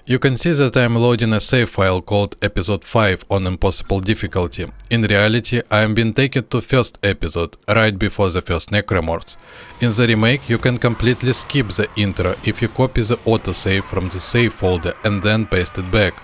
You can see that I am loading a save file called episode 5 on impossible difficulty. In reality, I am being taken to first episode, right before the first necromorphs. In the remake, you can completely skip the intro if you copy the autosave from the save folder and then paste it back,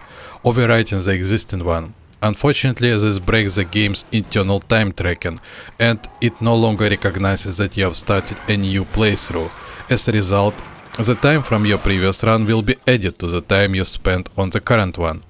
overwriting the existing one. Unfortunately, this breaks the game's internal time tracking, and it no longer recognizes that you have started a new playthrough. As a result, the time from your previous run will be added to the time you spent on the current one.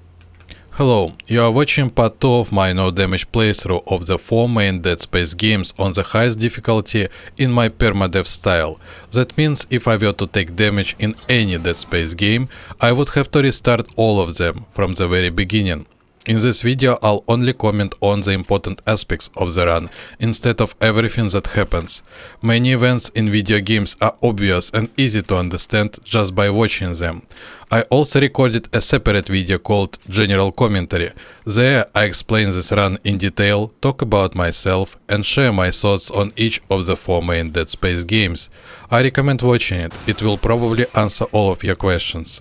Hello, you are watching part 2 of my no damage playthrough of the 4 main Dead Space games on the highest difficulty in my Permadeath style. That means if I were to take damage in any Dead Space game, I would have to restart all of them from the very beginning. In this video I'll only comment on the important aspects of the run, instead of everything that happens. Many events in video games are obvious and easy to understand just by watching them. I also recorded a separate video called General Commentary. There I explain this run in detail, talk about myself and share my thoughts on each of the 4 main Dead Space games. I recommend watching it, it will probably answer all of your questions.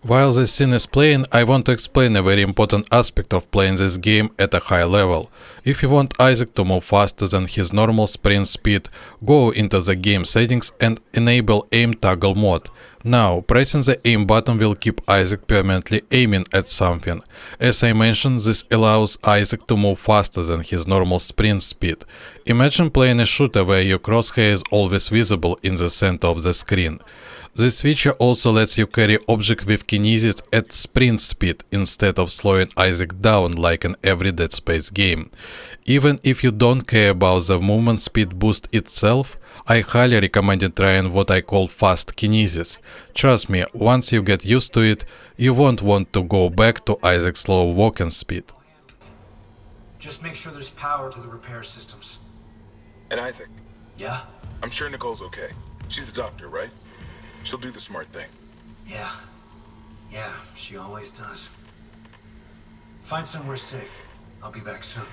While this scene is playing, I want to explain a very important aspect of playing this game at a high level. If you want Isaac to move faster than his normal sprint speed, go into the game settings and enable aim toggle mode. Now, pressing the aim button will keep Isaac permanently aiming at something. As I mentioned, this allows Isaac to move faster than his normal sprint speed. Imagine playing a shooter where your crosshair is always visible in the center of the screen. This feature also lets you carry objects with kinesis at sprint speed instead of slowing Isaac down like in every Dead Space game. Even if you don't care about the movement speed boost itself, I highly recommend trying what I call fast kinesis. Trust me, once you get used to it, you won't want to go back to Isaac's slow walking speed. Just make sure there's power to the repair systems. And Isaac? Yeah? I'm sure Nicole's okay. She's the doctor, right? She'll do the smart thing. Yeah. Yeah, she always does. Find somewhere safe. I'll be back soon.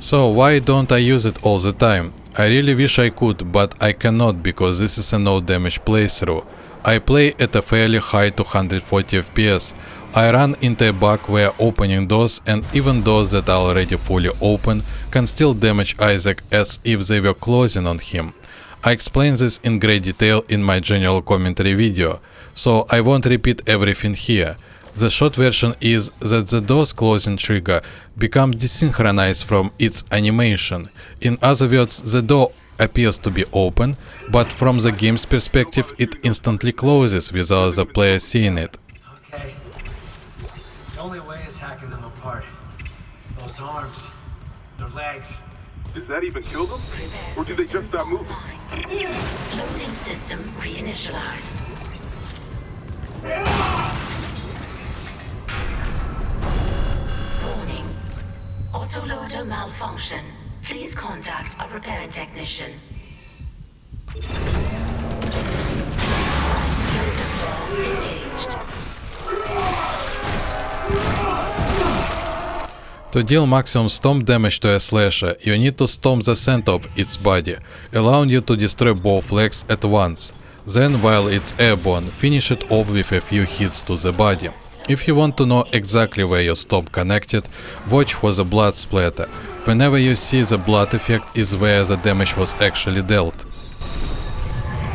So why don't I use it all the time? I really wish I could, but I cannot because this is a no damage playthrough. I play at a fairly high 240 FPS. I run into a bug where opening doors and even doors that are already fully open can still damage Isaac as if they were closing on him. I explain this in great detail in my general commentary video, so I won't repeat everything here. The short version is that the door's closing trigger becomes desynchronized from its animation. In other words, the door appears to be open, but from the game's perspective it instantly closes without the player seeing it. Okay. The only way is hacking them apart. Those arms, their legs. Does that even kill them? Or do they just stop moving? Loading system reinitialized. Warning. Autoloader malfunction. Please contact a repair technician. To deal maximum stomp damage to a slasher, you need to stomp the center of its body, allowing you to destroy both legs at once. Then, while it's airborne, finish it off with a few hits to the body. If you want to know exactly where your stomp connected, watch for the blood splatter. Whenever you see the blood effect is where the damage was actually dealt.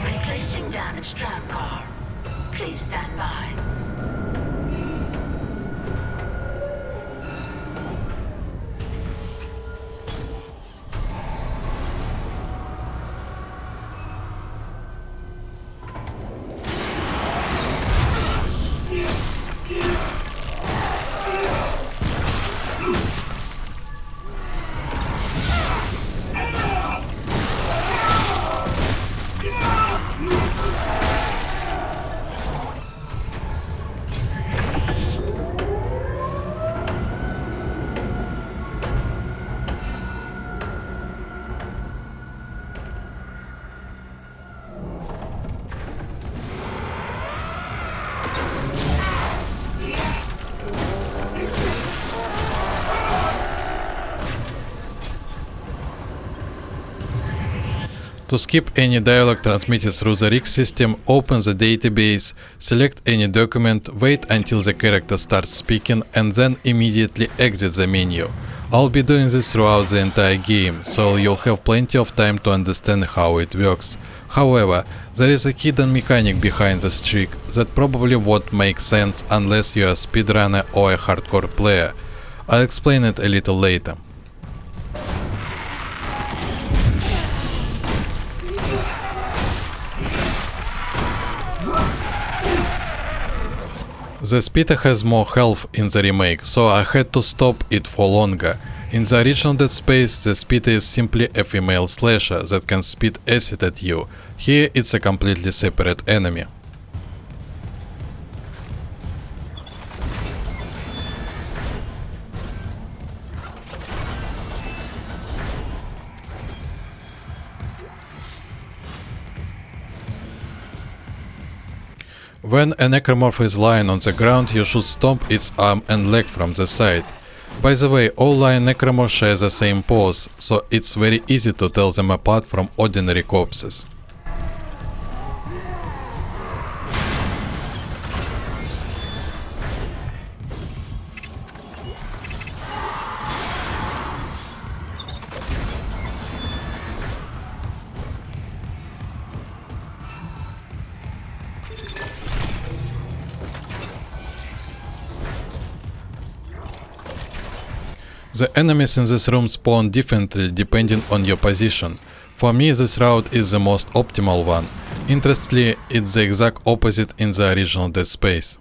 Replacing damaged tram car. Please stand by. To skip any dialogue transmitted through the rig system, open the database, select any document, wait until the character starts speaking, and then immediately exit the menu. I'll be doing this throughout the entire game, so you'll have plenty of time to understand how it works. However, there is a hidden mechanic behind this trick that probably won't make sense unless you're a speedrunner or a hardcore player. I'll explain it a little later. The speeder has more health in the remake, so I had to stop it for longer. In the original Dead Space, the speeder is simply a female slasher that can spit acid at you. Here it's a completely separate enemy. When a necromorph is lying on the ground, you should stomp its arm and leg from the side. By the way, all lying necromorphs share the same pose, so it's very easy to tell them apart from ordinary corpses. The enemies in this room spawn differently depending on your position. For me, this route is the most optimal one. Interestingly, it's the exact opposite in the original Dead Space.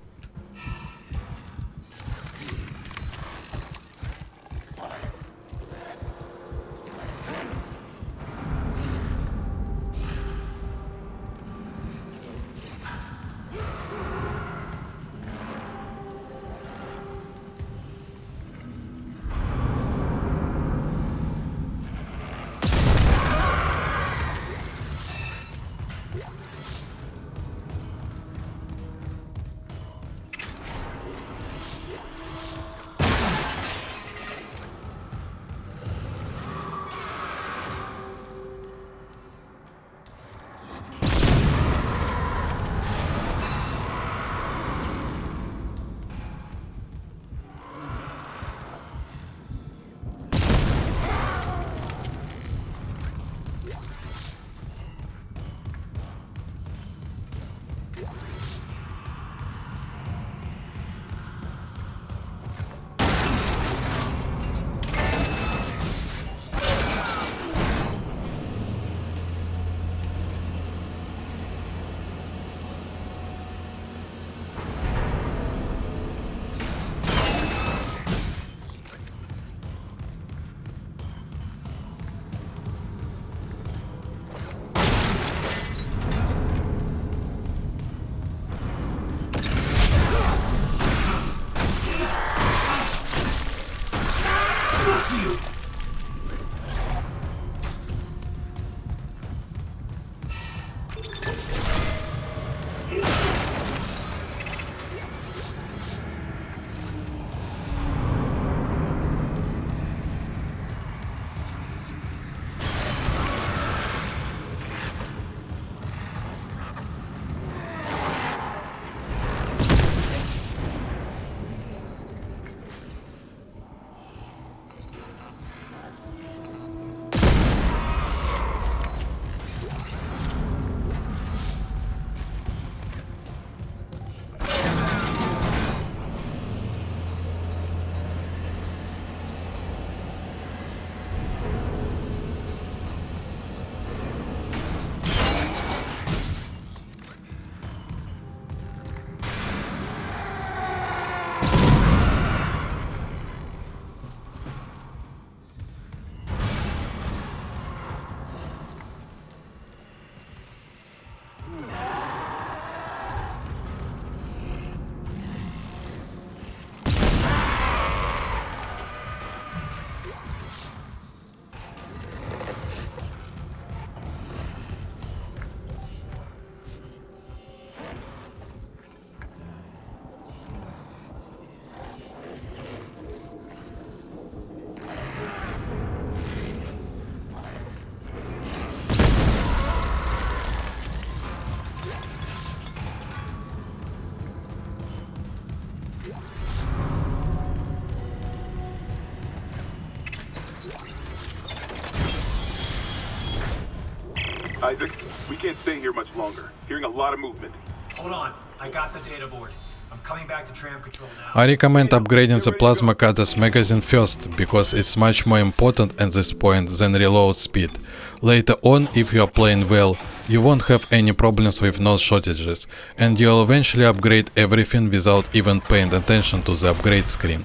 Isaac, we can't stay here much longer. Hearing a lot of movement. Hold on. I got the data board. I'm coming back to tram control now. I recommend upgrading the plasma cutter's magazine first, because it's much more important at this point than reload speed. Later on, if you are playing well, you won't have any problems with node shortages, and you'll eventually upgrade everything without even paying attention to the upgrade screen.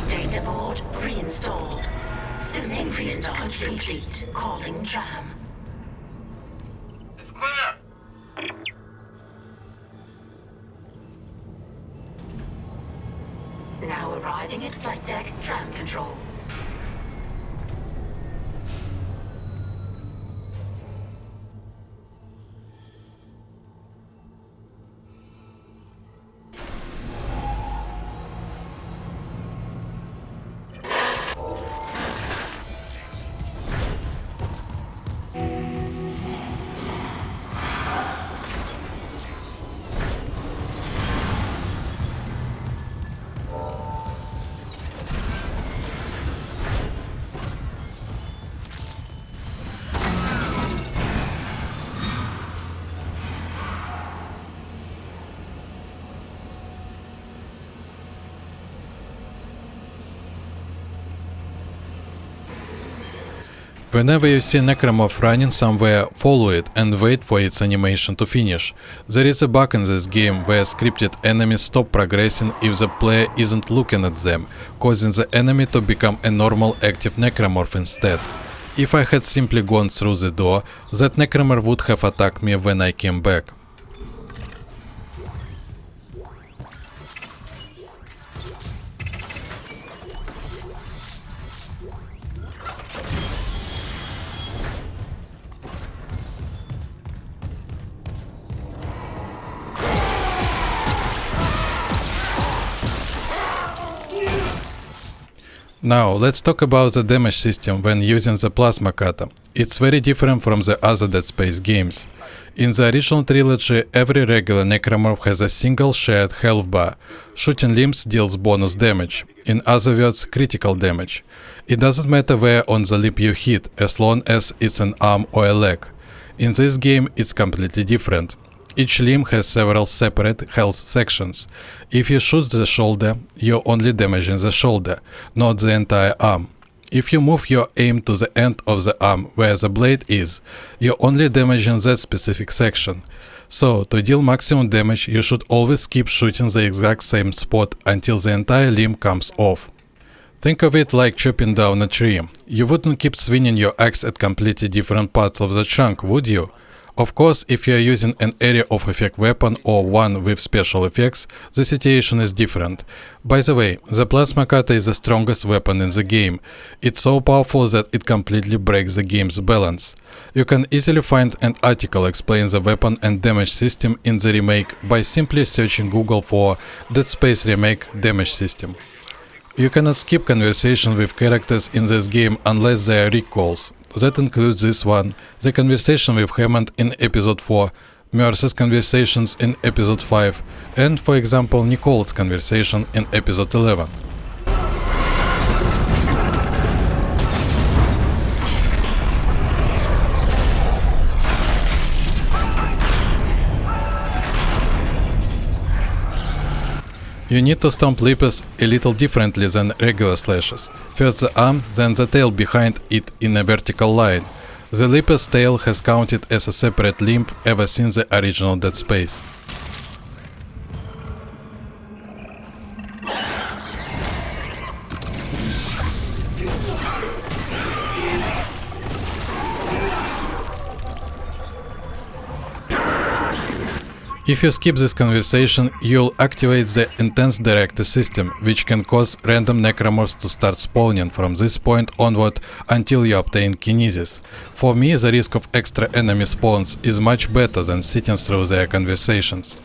Data board reinstalled. System restart complete. Calling tram. It's clear! Now arriving at flight deck tram control. Whenever you see Necromorph running somewhere, follow it and wait for its animation to finish. There is a bug in this game where scripted enemies stop progressing if the player isn't looking at them, causing the enemy to become a normal active Necromorph instead. If I had simply gone through the door, that Necromorph would have attacked me when I came back. Now, let's talk about the damage system when using the plasma cutter. It's very different from the other Dead Space games. In the original trilogy, every regular Necromorph has a single shared health bar. Shooting limbs deals bonus damage, in other words, critical damage. It doesn't matter where on the limb you hit, as long as it's an arm or a leg. In this game, it's completely different. Each limb has several separate health sections. If you shoot the shoulder, you're only damaging the shoulder, not the entire arm. If you move your aim to the end of the arm where the blade is, you're only damaging that specific section. So, to deal maximum damage, you should always keep shooting the exact same spot until the entire limb comes off. Think of it like chopping down a tree. You wouldn't keep swinging your axe at completely different parts of the trunk, would you? Of course, if you are using an area of effect weapon or one with special effects, the situation is different. By the way, the plasma cutter is the strongest weapon in the game. It's so powerful that it completely breaks the game's balance. You can easily find an article explaining the weapon and damage system in the remake by simply searching Google for Dead Space Remake damage system. You cannot skip conversation with characters in this game unless they are recalls. That includes this one, the conversation with Hammond in episode 4, Mercer's conversations in episode 5, and for example Nicole's conversation in episode 11. You need to stomp Lepus a little differently than regular slashes. First the arm, then the tail behind it in a vertical line. The Lepus tail has counted as a separate limb ever since the original Dead Space. If you skip this conversation, you'll activate the Intense Director system, which can cause random necromorphs to start spawning from this point onward until you obtain kinesis. For me, the risk of extra enemy spawns is much better than sitting through their conversations.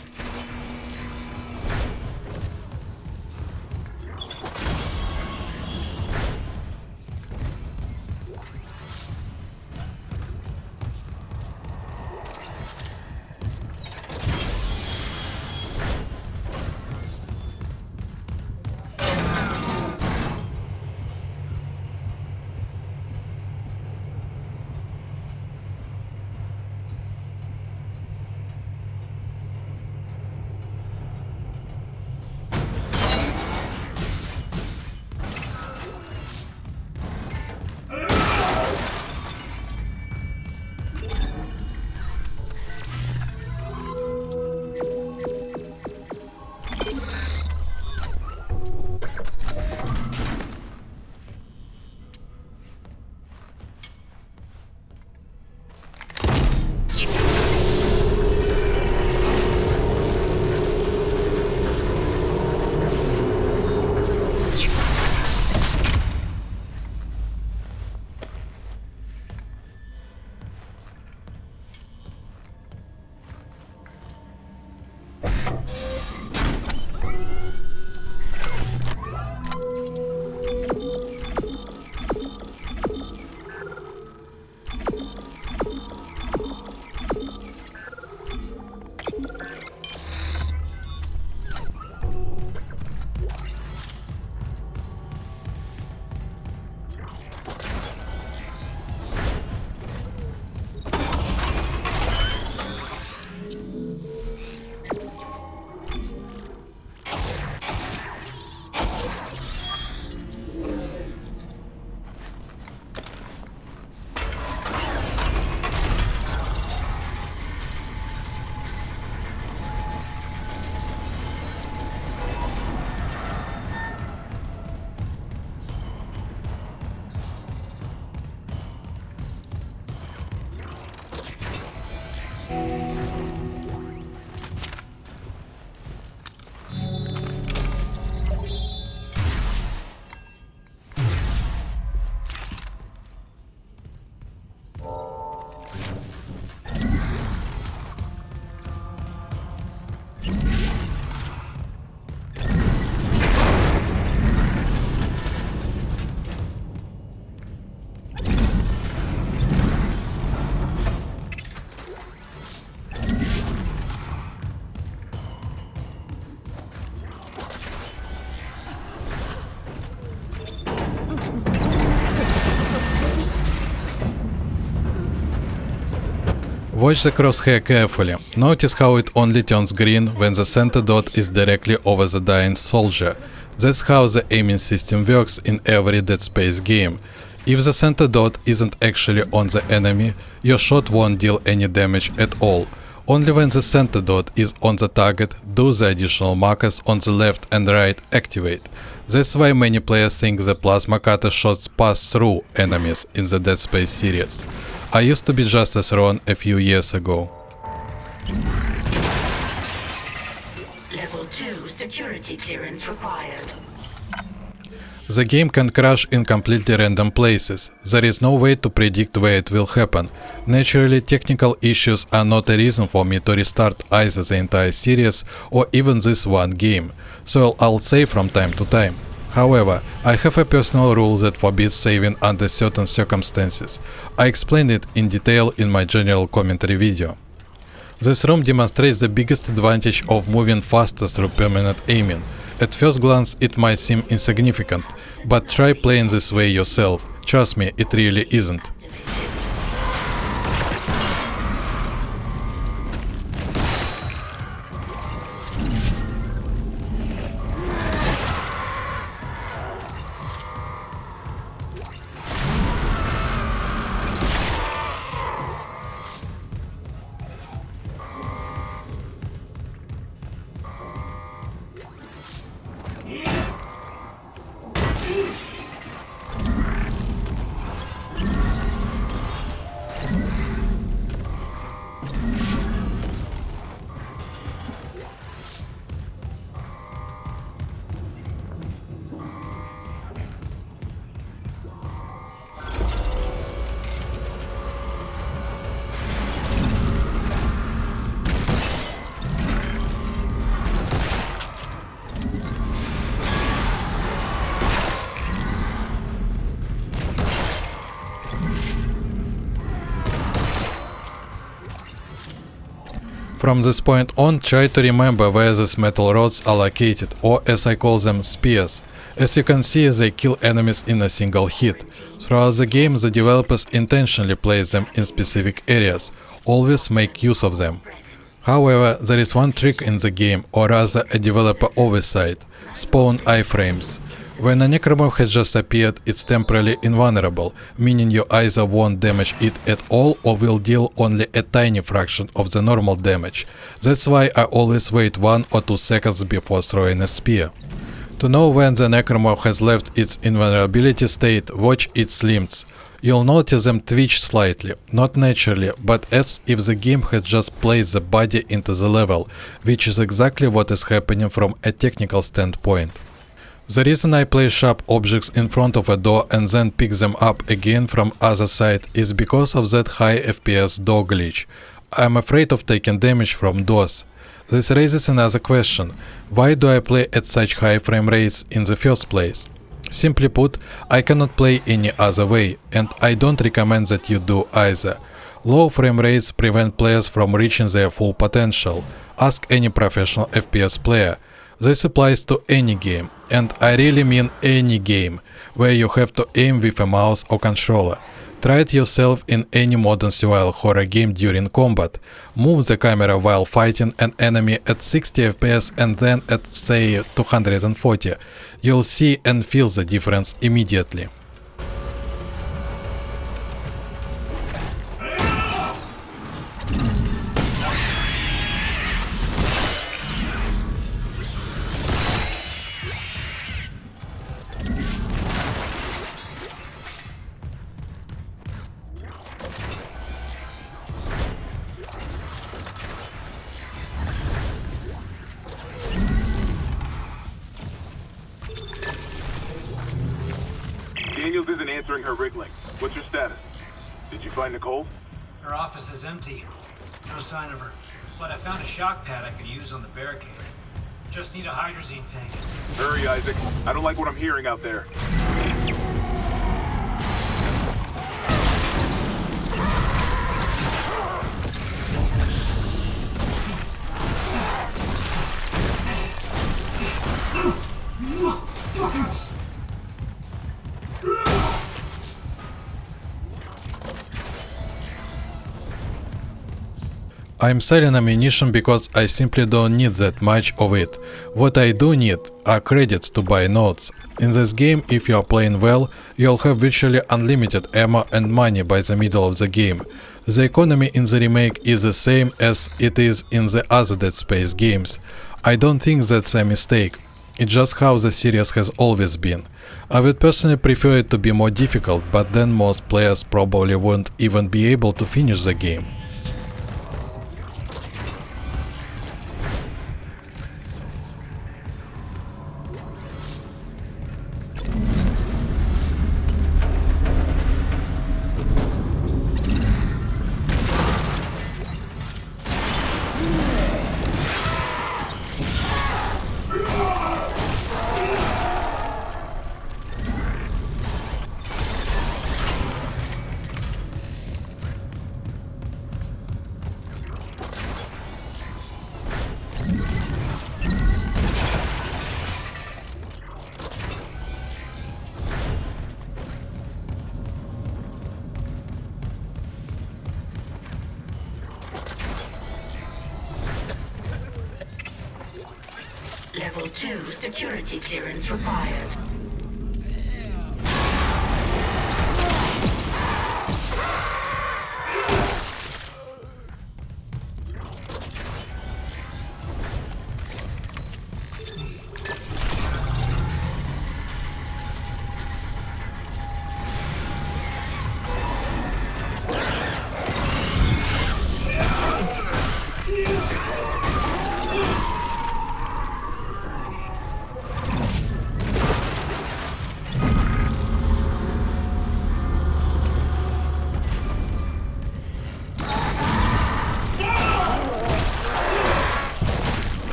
Watch the crosshair carefully. Notice how it only turns green when the center dot is directly over the dying soldier. That's how the aiming system works in every Dead Space game. If the center dot isn't actually on the enemy, your shot won't deal any damage at all. Only when the center dot is on the target do the additional markers on the left and right activate. That's why many players think the plasma cutter shots pass through enemies in the Dead Space series. I used to be just as wrong a few years ago. Level 2 security clearance required. The game can crash in completely random places. There is no way to predict where it will happen. Naturally, technical issues are not a reason for me to restart either the entire series or even this one game, so I'll save from time to time. However, I have a personal rule that forbids saving under certain circumstances. I explained it in detail in my general commentary video. This room demonstrates the biggest advantage of moving faster through permanent aiming. At first glance it might seem insignificant, but try playing this way yourself. Trust me, it really isn't. From this point on, try to remember where these metal rods are located, or as I call them, spears. As you can see, they kill enemies in a single hit. Throughout the game, the developers intentionally place them in specific areas. Always make use of them. However, there is one trick in the game, or rather a developer oversight: spawn iframes. When a necromorph has just appeared, it's temporarily invulnerable, meaning you either won't damage it at all or will deal only a tiny fraction of the normal damage. That's why I always wait 1 or 2 seconds before throwing a spear. To know when the necromorph has left its invulnerability state, watch its limbs. You'll notice them twitch slightly, not naturally, but as if the game had just placed the body into the level, which is exactly what is happening from a technical standpoint. The reason I place sharp objects in front of a door and then pick them up again from other side is because of that high FPS door glitch. I'm afraid of taking damage from doors. This raises another question: why do I play at such high frame rates in the first place? Simply put, I cannot play any other way, and I don't recommend that you do either. Low frame rates prevent players from reaching their full potential. Ask any professional FPS player. This applies to any game, and I really mean any game, where you have to aim with a mouse or controller. Try it yourself in any modern survival horror game during combat. Move the camera while fighting an enemy at 60 FPS and then at, say, 240. You'll see and feel the difference immediately. Daniels isn't answering her rig link. What's your status? Did you find Nicole? Her office is empty. No sign of her. But I found a shock pad I could use on the barricade. Just need a hydrazine tank. Hurry, Isaac. I don't like what I'm hearing out there. I'm selling ammunition because I simply don't need that much of it. What I do need are credits to buy nodes. In this game, if you are playing well, you'll have virtually unlimited ammo and money by the middle of the game. The economy in the remake is the same as it is in the other Dead Space games. I don't think that's a mistake. It's just how the series has always been. I would personally prefer it to be more difficult, but then most players probably won't even be able to finish the game. Level 2 security clearance required.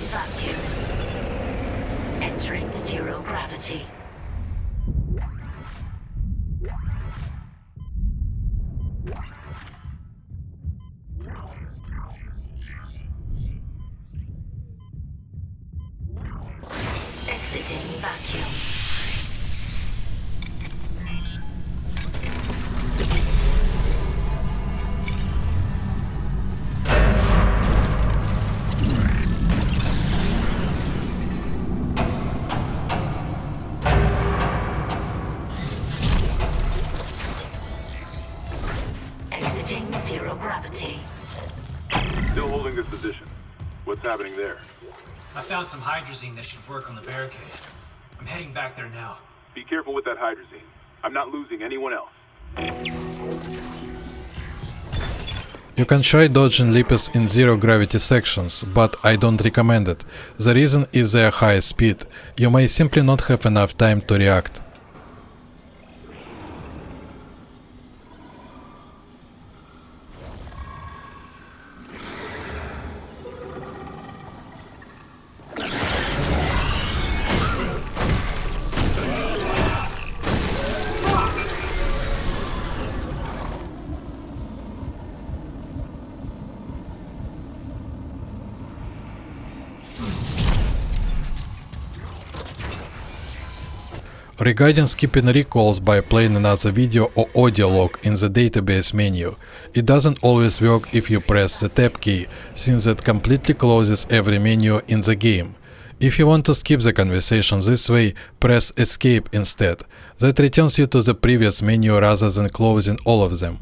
vacuum. Entering zero gravity. Exiting vacuum. Exiting zero gravity. Still holding this position. What's happening there? I found some hydrazine that should work on the barricade. I'm heading back there now. Be careful with that hydrazine. I'm not losing anyone else. You can try dodging leaps in zero gravity sections, but I don't recommend it. The reason is their high speed. You may simply not have enough time to react. Regarding skipping recalls by playing another video or audio log in the database menu, it doesn't always work if you press the tab key, since that completely closes every menu in the game. If you want to skip the conversation this way, press escape instead. That returns you to the previous menu rather than closing all of them.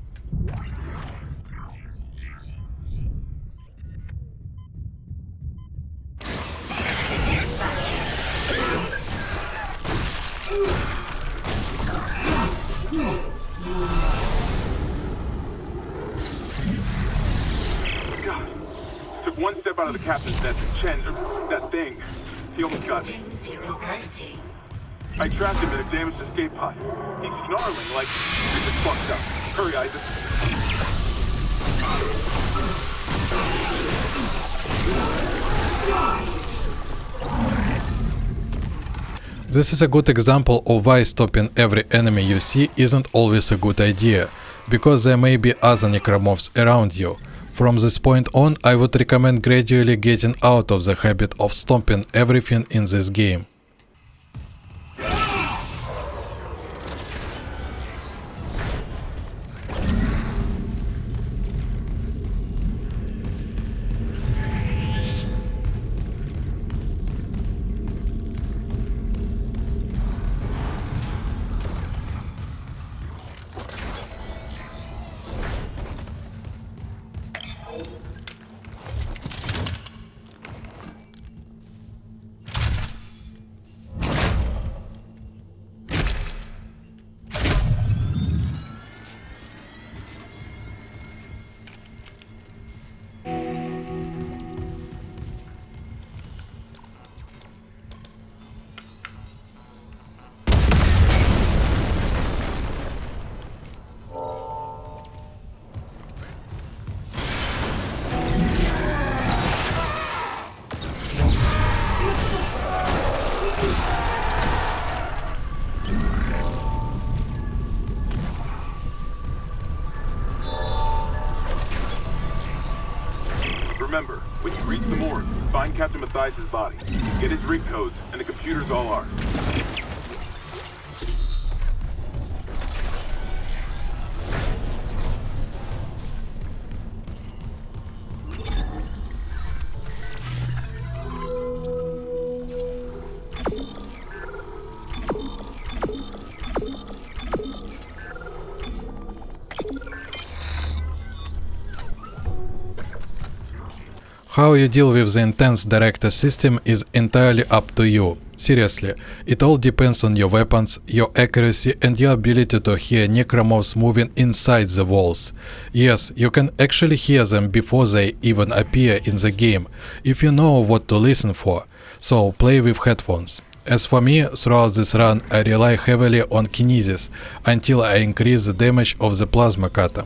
God. Took one step out of the captain's net to Chen, or that thing. He almost got me. Exiting zero Okay. gravity. I trapped him in a damaged escape pod. He's snarling like this is fucked up. Hurry, Isaac. This is a good example of why stopping every enemy you see isn't always a good idea, because there may be other necromorphs around you. From this point on, I would recommend gradually getting out of the habit of stomping everything in this game. Remember, when you reach the morgue, find Captain Mathias' body. Get his rig codes, and the computer's all ours. How you deal with the intense director system is entirely up to you. Seriously, it all depends on your weapons, your accuracy and your ability to hear necromorphs moving inside the walls. Yes, you can actually hear them before they even appear in the game, if you know what to listen for, so play with headphones. As for me, throughout this run I rely heavily on kinesis until I increase the damage of the plasma cutter.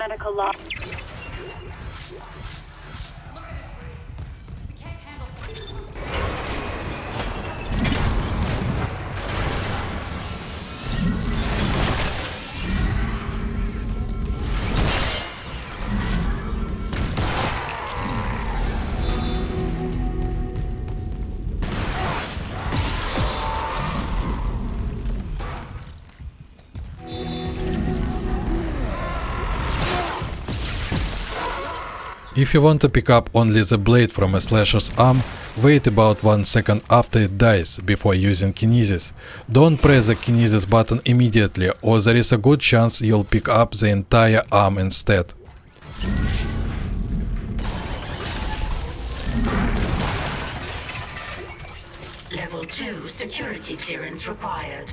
medical law. If you want to pick up only the blade from a slasher's arm, wait about 1 second after it dies before using kinesis. Don't press the kinesis button immediately, or there is a good chance you'll pick up the entire arm instead. Level 2 security clearance required.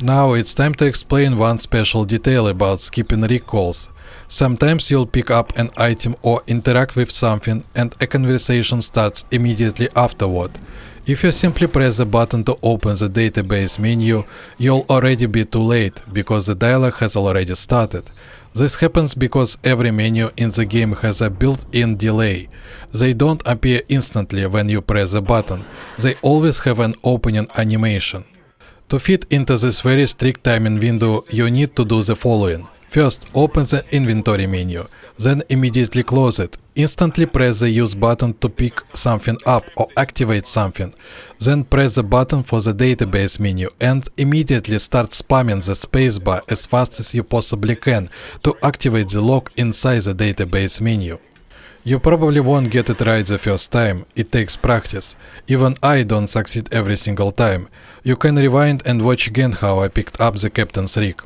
Now it's time to explain one special detail about skipping recalls. Sometimes you'll pick up an item or interact with something and a conversation starts immediately afterward. If you simply press the button to open the database menu, you'll already be too late, because the dialogue has already started. This happens because every menu in the game has a built-in delay. They don't appear instantly when you press the button, they always have an opening animation. To fit into this very strict timing window, you need to do the following. First, open the inventory menu, then immediately close it. Instantly press the use button to pick something up or activate something. Then press the button for the database menu and immediately start spamming the spacebar as fast as you possibly can to activate the lock inside the database menu. You probably won't get it right the first time, it takes practice. Even I don't succeed every single time. You can rewind and watch again how I picked up the captain's rig.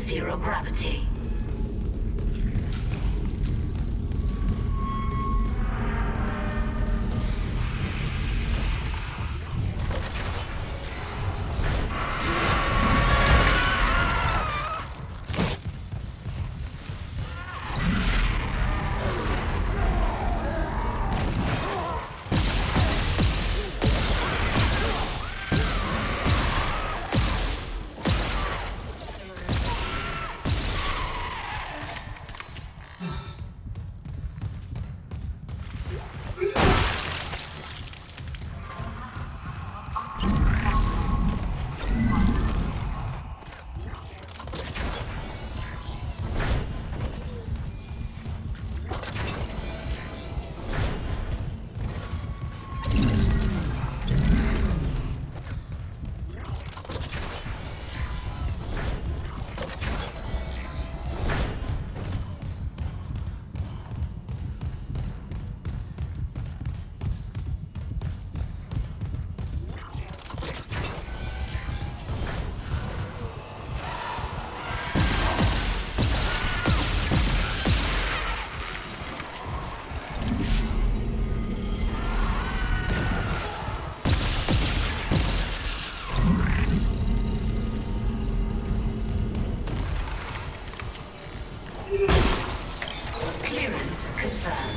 zero gravity. Clearance confirmed.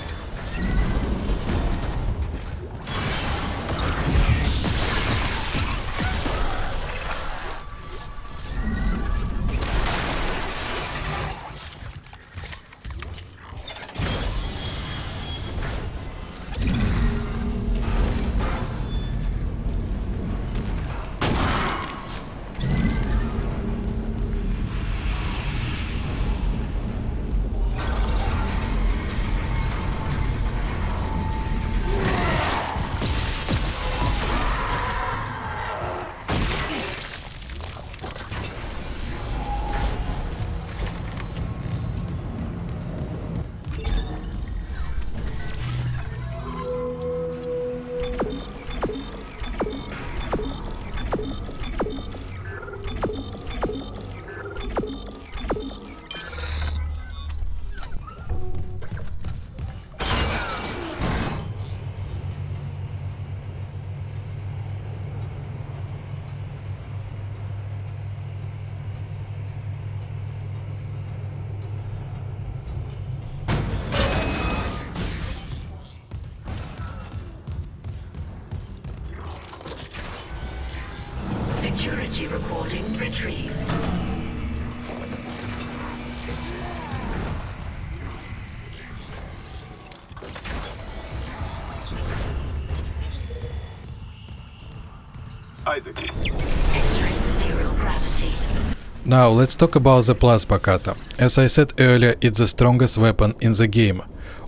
Security recording retrieved. Isaac. Entering zero gravity. Now let's talk about the plasma cutter. As I said earlier, it's the strongest weapon in the game.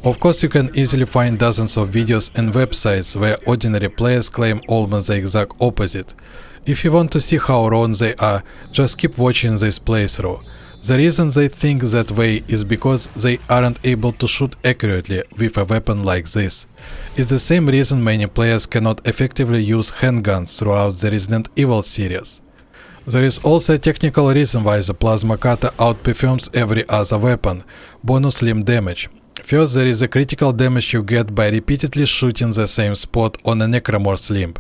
Of course, you can easily find dozens of videos and websites where ordinary players claim almost the exact opposite. If you want to see how wrong they are, just keep watching this playthrough. The reason they think that way is because they aren't able to shoot accurately with a weapon like this. It's the same reason many players cannot effectively use handguns throughout the Resident Evil series. There is also a technical reason why the plasma cutter outperforms every other weapon: bonus limb damage. First, there is the critical damage you get by repeatedly shooting the same spot on a necromorph's limb.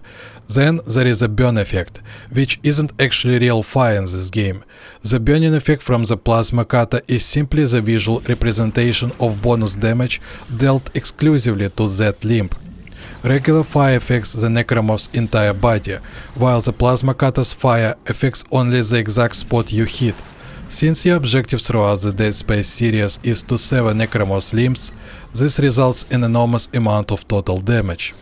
Then there is a burn effect, which isn't actually real fire in this game. The burning effect from the plasma cutter is simply the visual representation of bonus damage dealt exclusively to that limb. Regular fire affects the necromorph's entire body, while the plasma cutter's fire affects only the exact spot you hit. Since your objective throughout the Dead Space series is to sever necromorph's limbs, this results in an enormous amount of total damage.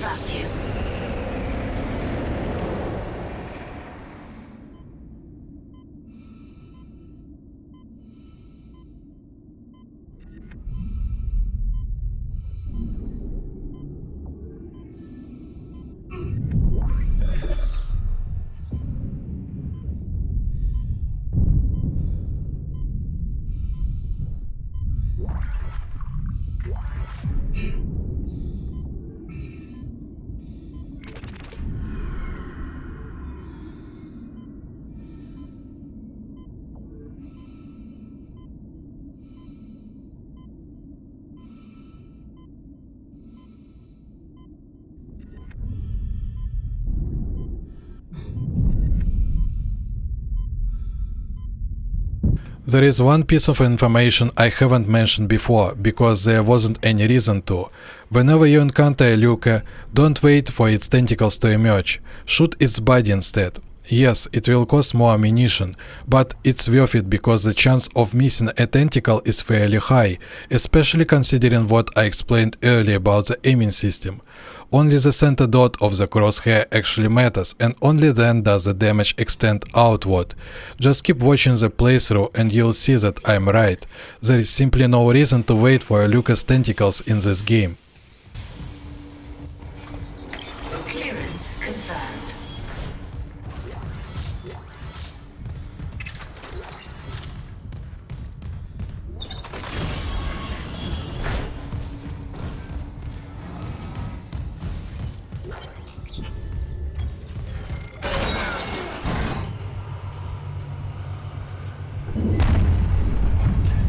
vacuum. There is one piece of information I haven't mentioned before, because there wasn't any reason to. Whenever you encounter a Luca, don't wait for its tentacles to emerge. Shoot its body instead. Yes, it will cost more ammunition, but it's worth it because the chance of missing a tentacle is fairly high, especially considering what I explained earlier about the aiming system. Only the center dot of the crosshair actually matters, and only then does the damage extend outward. Just keep watching the playthrough and you'll see that I'm right. There is simply no reason to wait for Lucas tentacles in this game. Clearance confirmed.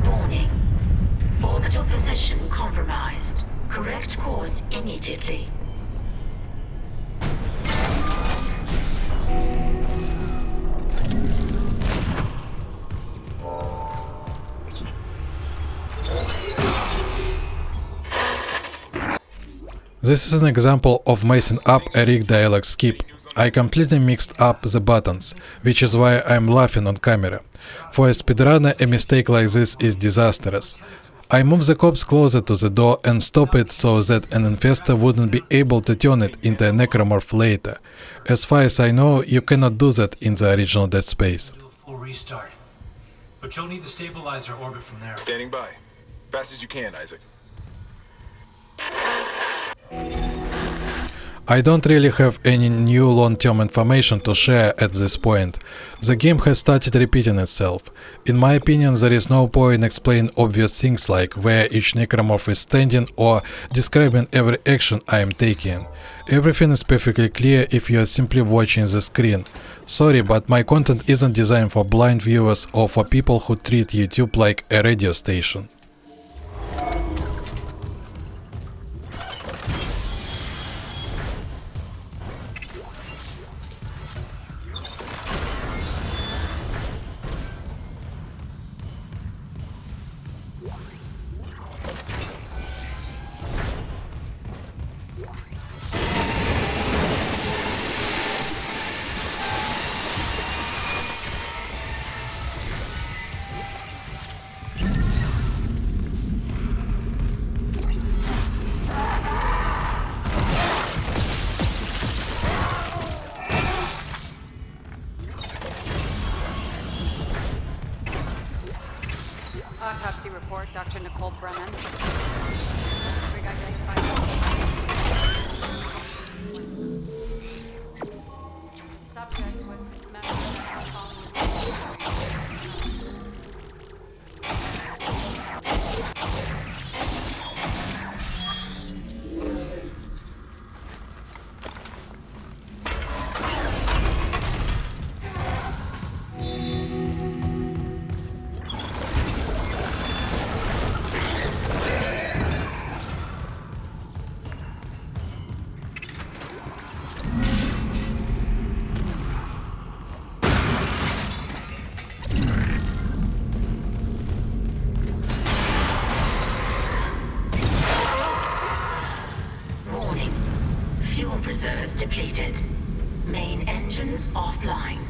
Warning. Orbital position compromised. Correct course immediately. This is an example of messing up a rig dialog skip. I completely mixed up the buttons, which is why I'm laughing on camera. For a speedrunner, a mistake like this is disastrous. I moved the corpse closer to the door and stopped it so that an infestor wouldn't be able to turn it into a necromorph later. As far as I know, you cannot do that in the original Dead Space. Do a full restart. But you'll need to stabilize our orbit from there. Standing by. Fast as you can, Isaac. I don't really have any new long-term information to share at this point. The game has started repeating itself. In my opinion, there is no point explaining obvious things like where each necromorph is standing or describing every action I am taking. Everything is perfectly clear if you are simply watching the screen. Sorry, but my content isn't designed for blind viewers or for people who treat YouTube like a radio station. Autopsy report, Dr. Nicole Brennan. Rig identified. Subject was dismembered following. Fuel reserves depleted. Main engines offline.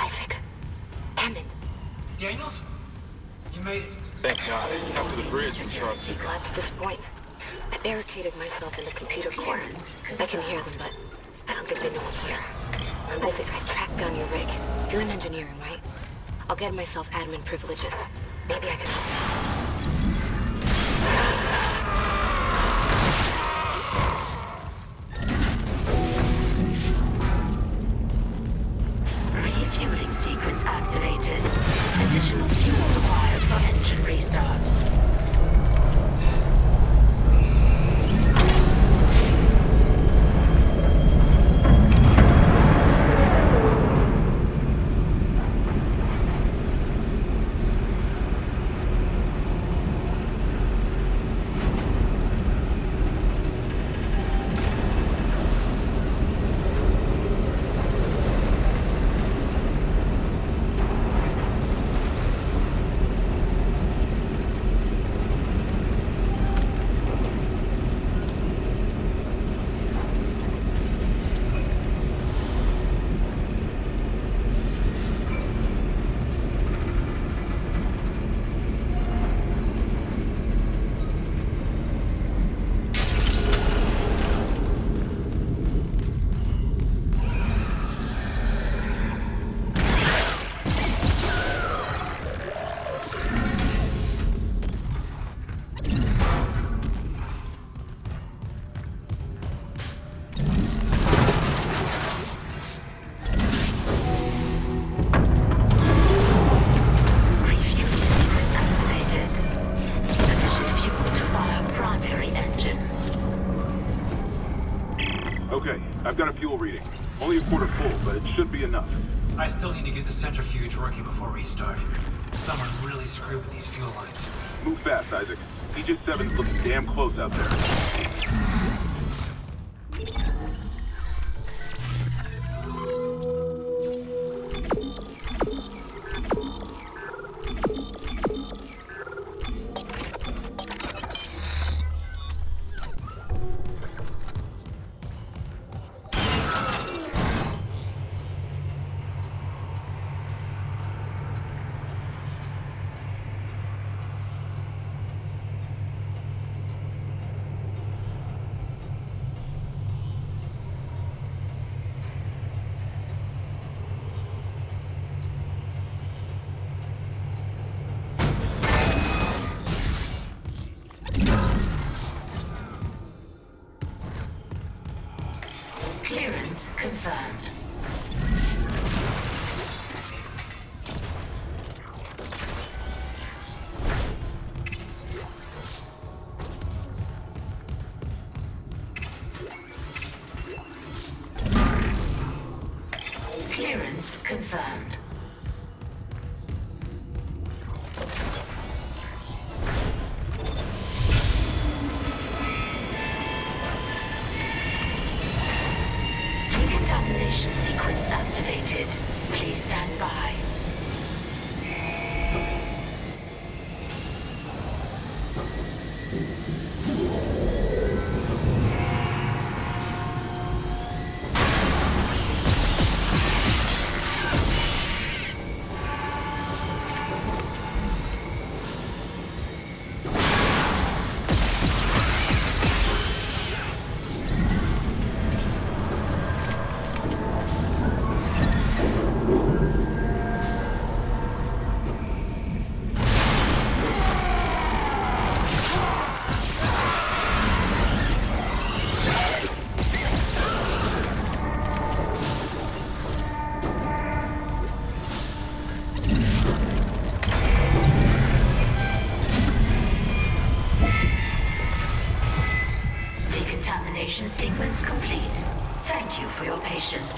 Isaac. Hammond. Daniels? You made it. Thank God. After the bridge, we saw He collapsed at this point. I barricaded myself in the computer core. I can hear them, but I don't think they know I'm here. Isaac, I tracked down your rig. You're in engineering, right? I'll get myself admin privileges. Maybe I can help. Refueling sequence activated. Additional fuel required for engine restart. Okay, I've got a fuel reading. Only a quarter full, but it should be enough. I still need to get the centrifuge working before restart. Someone really screwed with these fuel lines. Move fast, Isaac. Aegis 7's looking damn close out there. Clearance confirmed. Clearance confirmed. Decontamination sequence activated. Please stand by. Decontamination sequence complete. Thank you for your patience.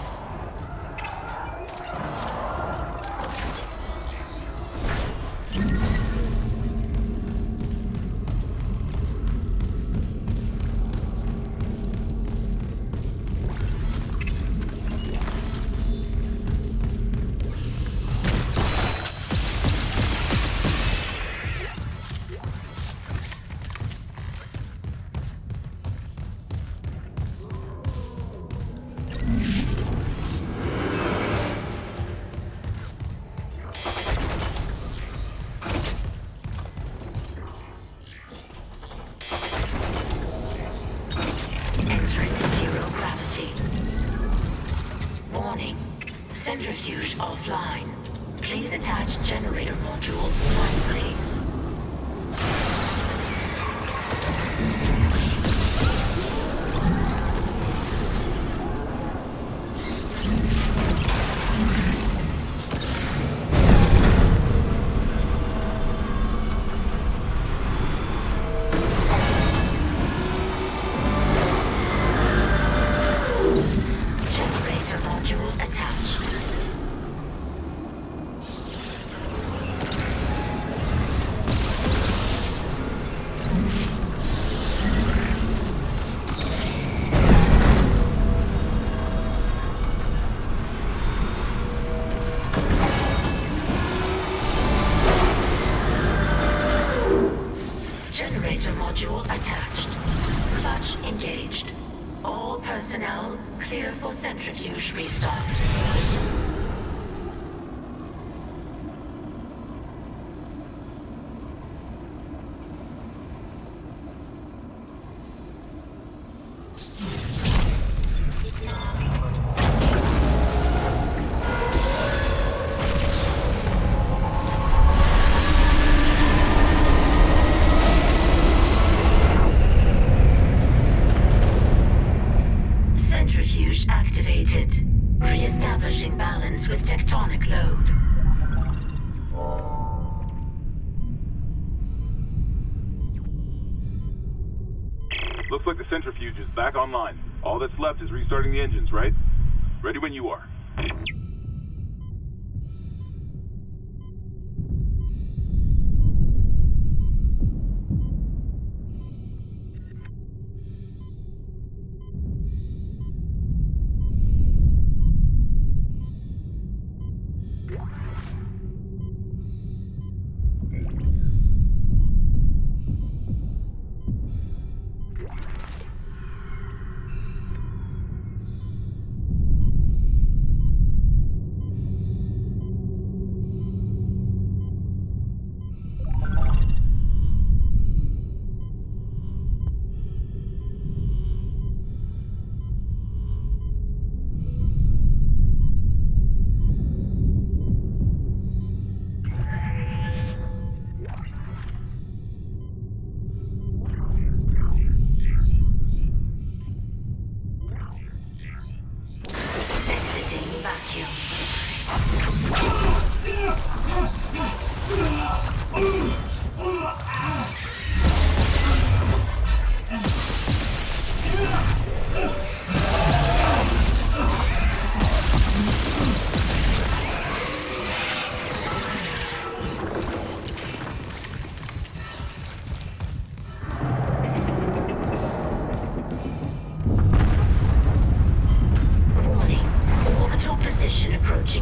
centrifuge offline. Please attach generator module wisely. Generator module attached. Clutch engaged. All personnel clear for centrifuge restart. Centrifuge activated. Re-establishing balance with tectonic load. Looks like the centrifuge is back online. All that's left is restarting the engines, right? Ready when you are.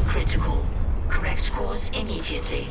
Critical. Correct course immediately.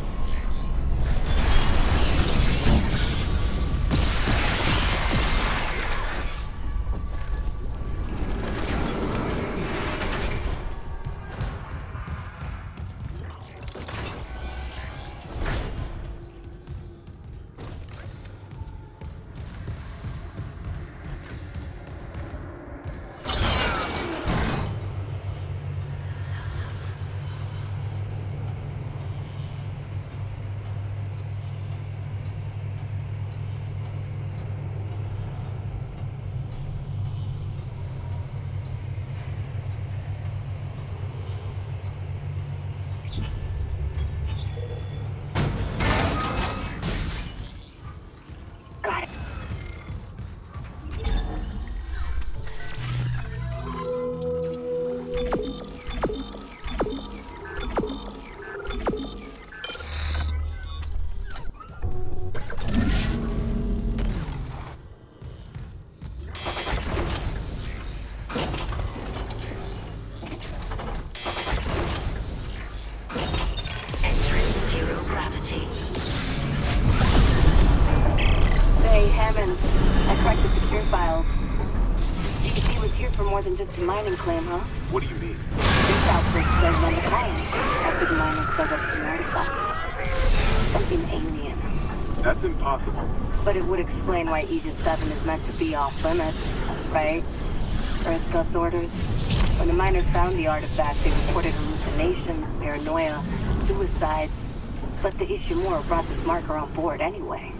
Than just a mining claim, huh? What do you mean? This outbreak says on the client. After the miners dug up some artifacts. Something alien. That's impossible. But it would explain why Aegis 7 is meant to be off limits, right? Earth's orders. When the miners found the artifact, they reported hallucinations, paranoia, suicides. But the Ishimura brought this marker on board anyway.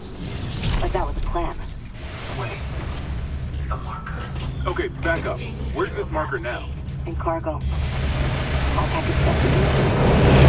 Like that was a plan. Wait. The marker. Okay, back up. Where's this marker now? In cargo. All packaged up.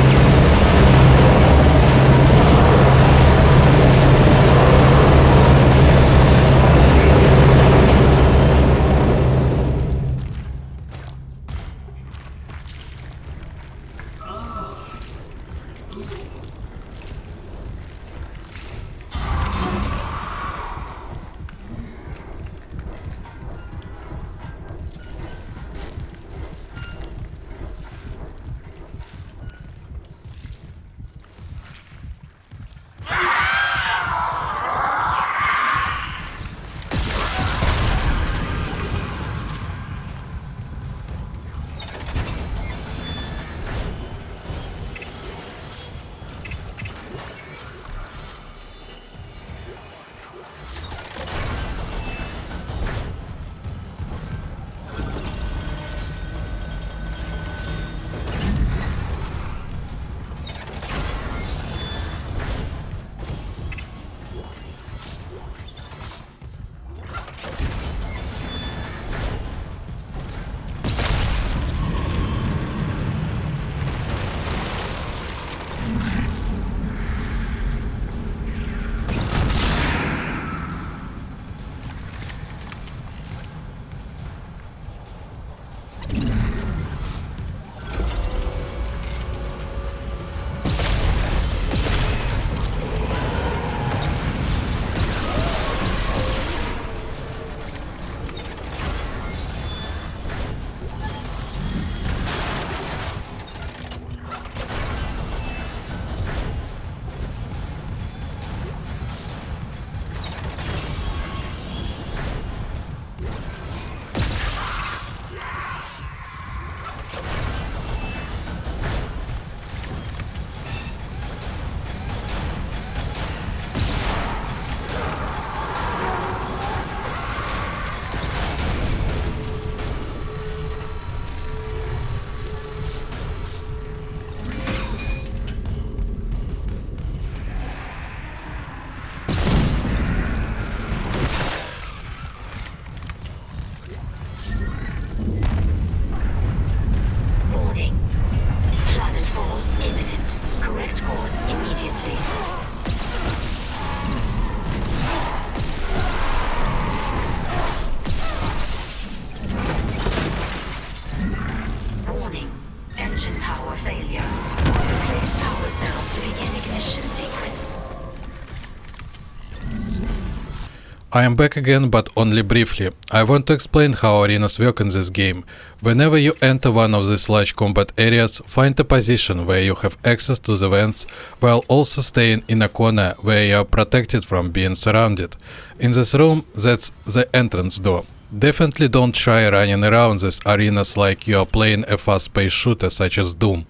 I am back again, but only briefly. I want to explain how arenas work in this game. Whenever you enter one of these large combat areas, find a position where you have access to the vents, while also staying in a corner where you are protected from being surrounded. In this room, that's the entrance door. Definitely don't try running around these arenas like you are playing a fast-paced shooter such as Doom.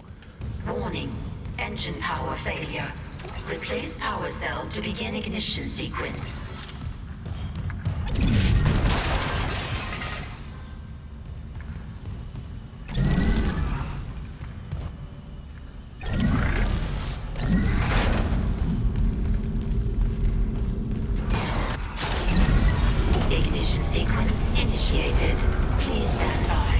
Warning. Engine power failure. Replace power cell to begin ignition sequence. Ignition sequence initiated. Please stand by.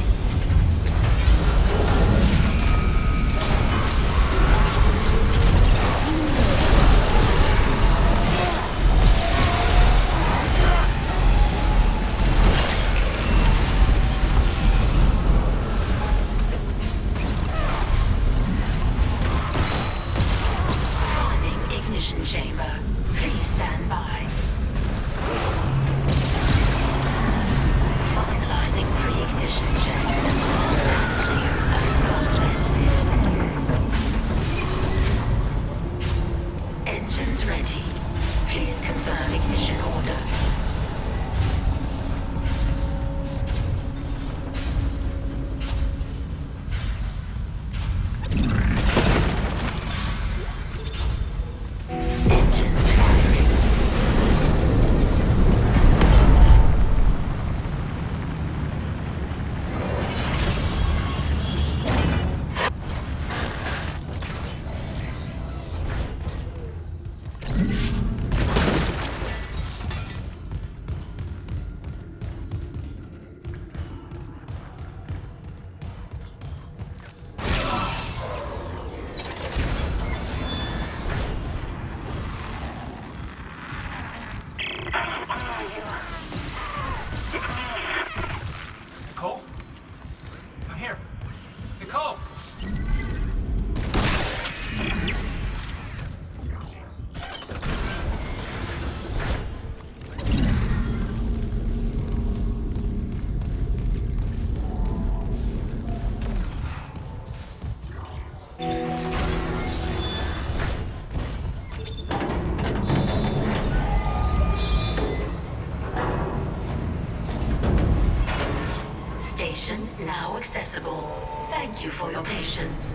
accessible. Thank you for your patience.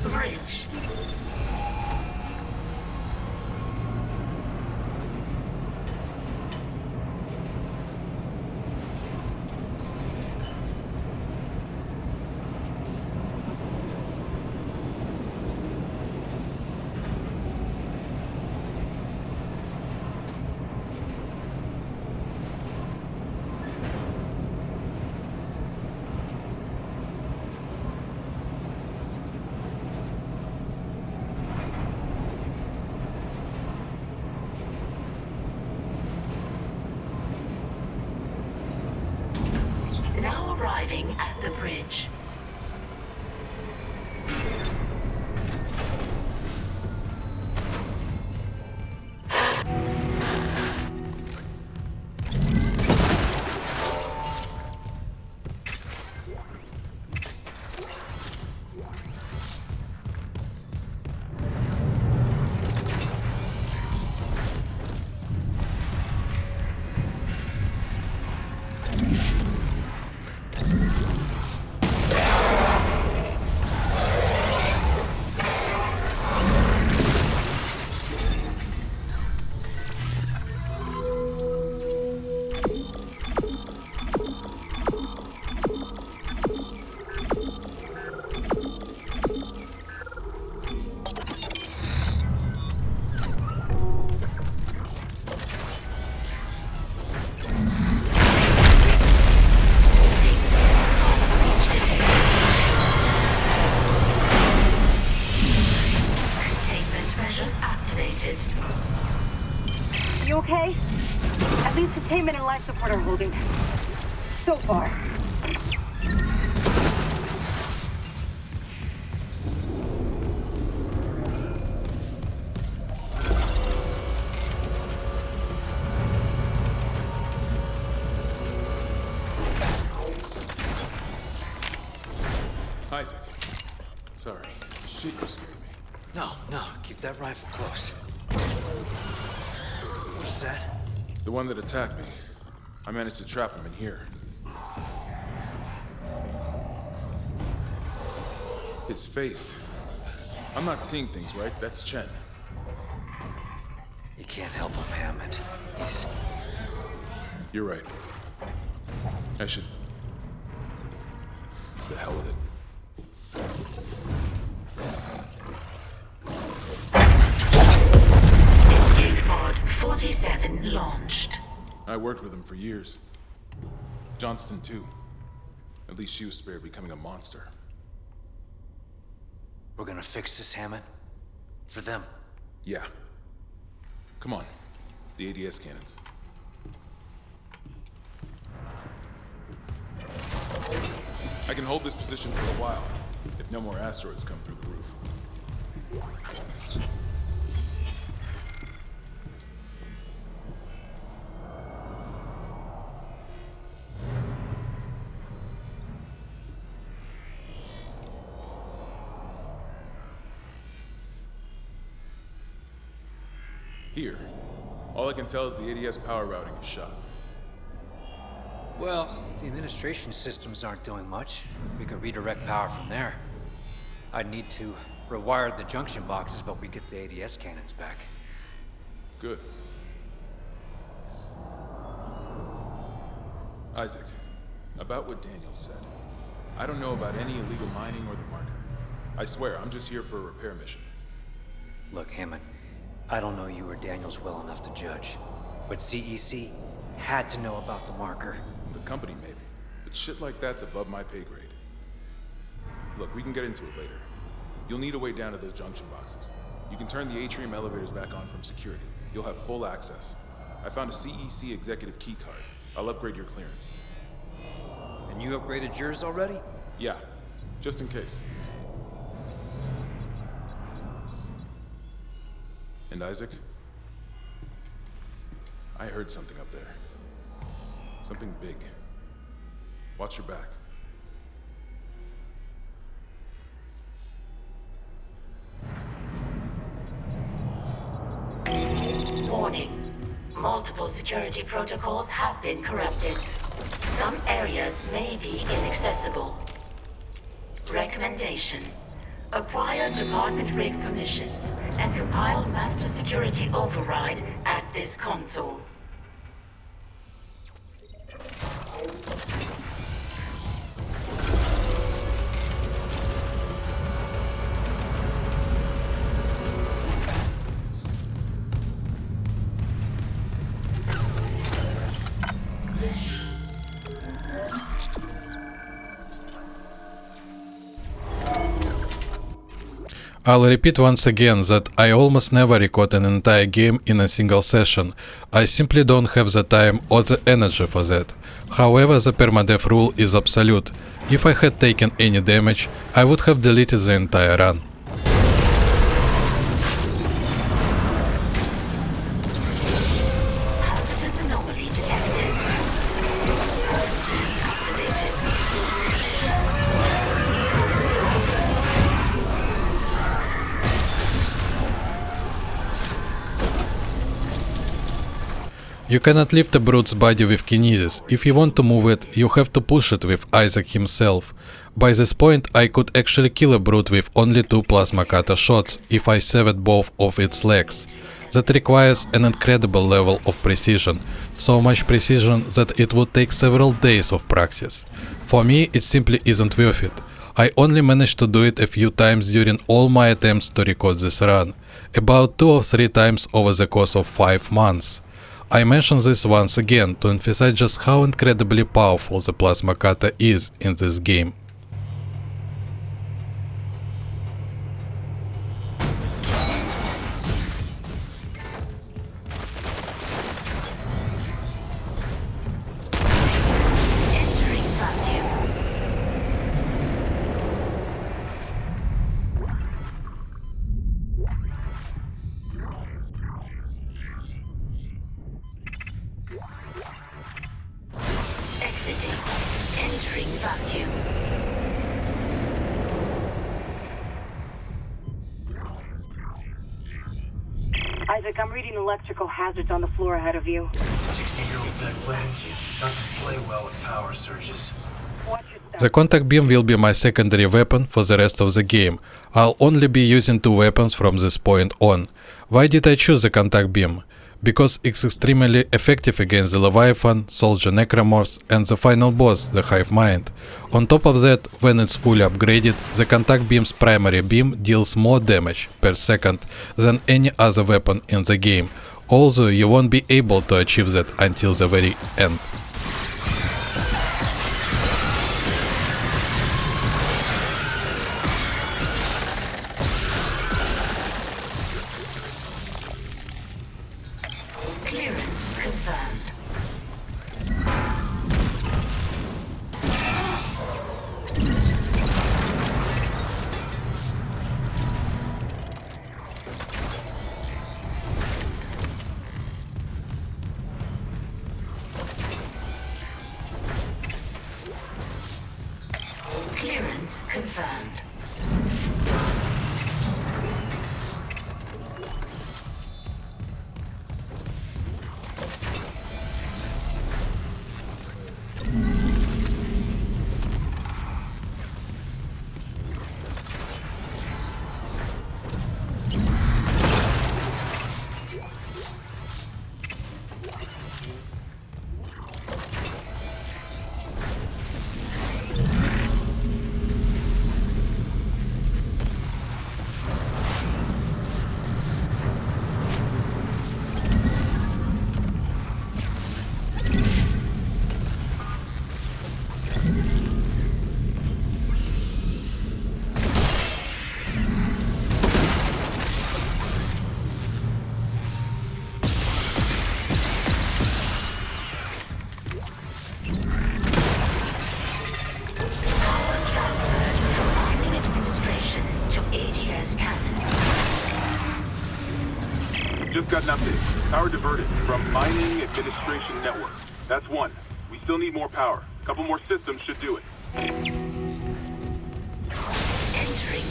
Bridge. Now arriving at the bridge. You okay? At least containment and life support are holding. So far. Isaac. Sorry. Shit, you scared me. No, keep that rifle close. What is that? The one that attacked me. I managed to trap him in here. His face. I'm not seeing things, right? That's Chen. You can't help him, Hammond. He's... You're right. I should... The hell with it. Escape pod 47 launched. I worked with him for years. Johnston, too. At least she was spared becoming a monster. We're gonna fix this, Hammond. For them. Yeah. Come on. The ADS cannons. I can hold this position for a while, if no more asteroids come through the roof. Here. All I can tell is the ADS power routing is shot. Well, the administration systems aren't doing much. We could redirect power from there. I'd need to rewire the junction boxes, but we get the ADS cannons back. Good. Isaac, about what Daniel said. I don't know about any illegal mining or the marker. I swear, I'm just here for a repair mission. Look, Hammond, I don't know you or Daniels well enough to judge, but CEC had to know about the marker. The company, maybe. But shit like that's above my pay grade. Look, we can get into it later. You'll need a way down to those junction boxes. You can turn the atrium elevators back on from security. You'll have full access. I found a CEC executive key card. I'll upgrade your clearance. And you upgraded yours already? Yeah, just in case. And Isaac? I heard something up there. Something big. Watch your back. Warning. Multiple multiple security protocols have been corrupted. Some areas may be inaccessible. Recommendation: acquire department rig permissions and compile master security override at this console. I'll repeat once again that I almost never record an entire game in a single session. I simply don't have the time or the energy for that. However, the permadeath rule is absolute. If I had taken any damage, I would have deleted the entire run. Hazardous anomaly detected. Activated. You cannot lift a brute's body with kinesis. If you want to move it, you have to push it with Isaac himself. By this point, I could actually kill a brute with only 2 plasma cutter shots if I severed both of its legs. That requires an incredible level of precision, so much precision that it would take several days of practice. For me, it simply isn't worth it. I only managed to do it a few times during all my attempts to record this run, about 2 or 3 times over the course of 5 months. I mention this once again to emphasize just how incredibly powerful the plasma cutter is in this game. Entering vacuum. Exiting. Entering vacuum. Isaac, I'm reading electrical hazards on the floor ahead of you. 60-year-old deck plating doesn't play well with power surges. Watch your step. The contact beam will be my secondary weapon for the rest of the game. I'll only be using 2 weapons from this point on. Why did I choose the contact beam? Because it's extremely effective against the Leviathan, Soldier Necromorphs and the final boss, the Hive Mind. On top of that, when it's fully upgraded, the contact beam's primary beam deals more damage per second than any other weapon in the game, although you won't be able to achieve that until the very end. Clearance confirmed. Clearance confirmed. Just got an update. Power diverted from Mining Administration Network. That's 1. We still need more power. A couple more systems should do it. Entering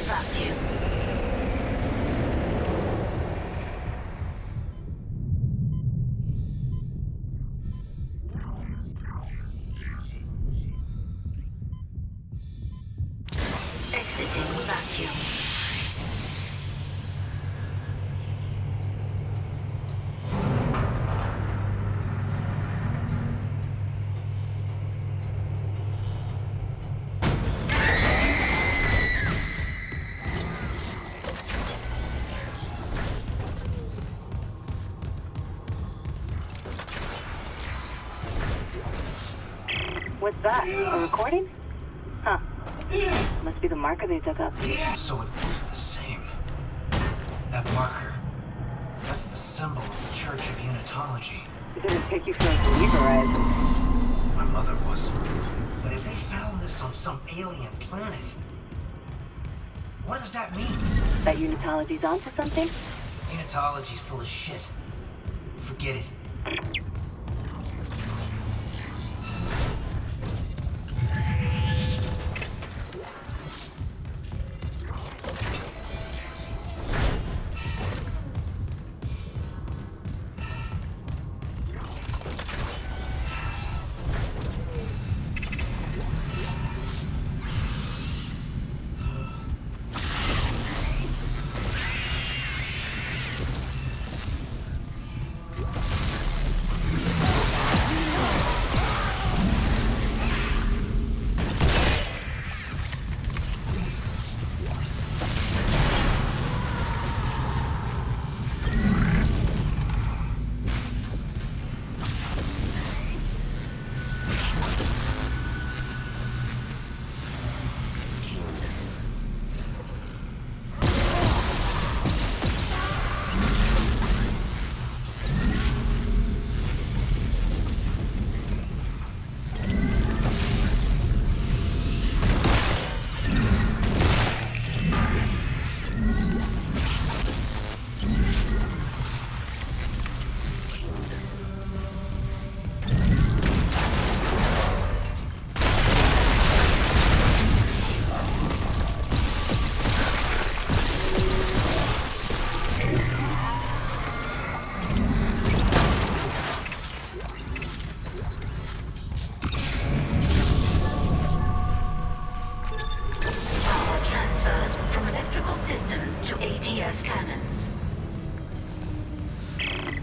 vacuum. that? A recording? Huh. Must be the marker they dug up. So it is the same. That marker. That's the symbol of the Church of Unitology. It didn't take you for a believer, right? My mother was. But if they found this on some alien planet, what does that mean? That Unitology's onto something? Unitology's full of shit. Forget it.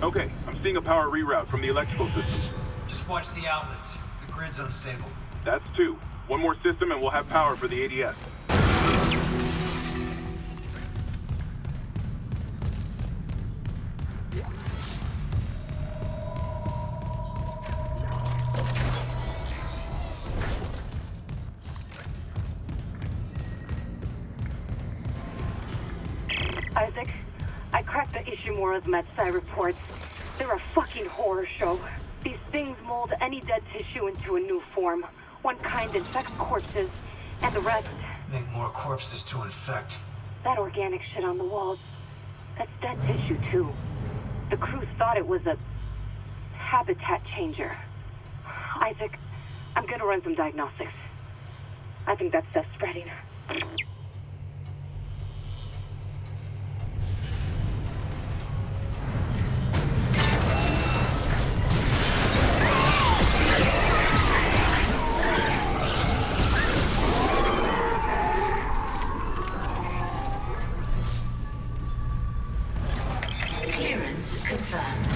Okay, I'm seeing a power reroute from the electrical systems. Just watch the outlets. The grid's unstable. That's 2. One more system and we'll have power for the ADS. Isaac, I cracked the Ishimura's MedSci reports. They're a fucking horror show. These things mold any dead tissue into a new form. One kind infects corpses, and the rest... Make more corpses to infect. That organic shit on the walls, that's dead tissue too. The crew thought it was a habitat changer. Isaac, I'm gonna run some diagnostics. I think that stuff's spreading. Clearance confirmed.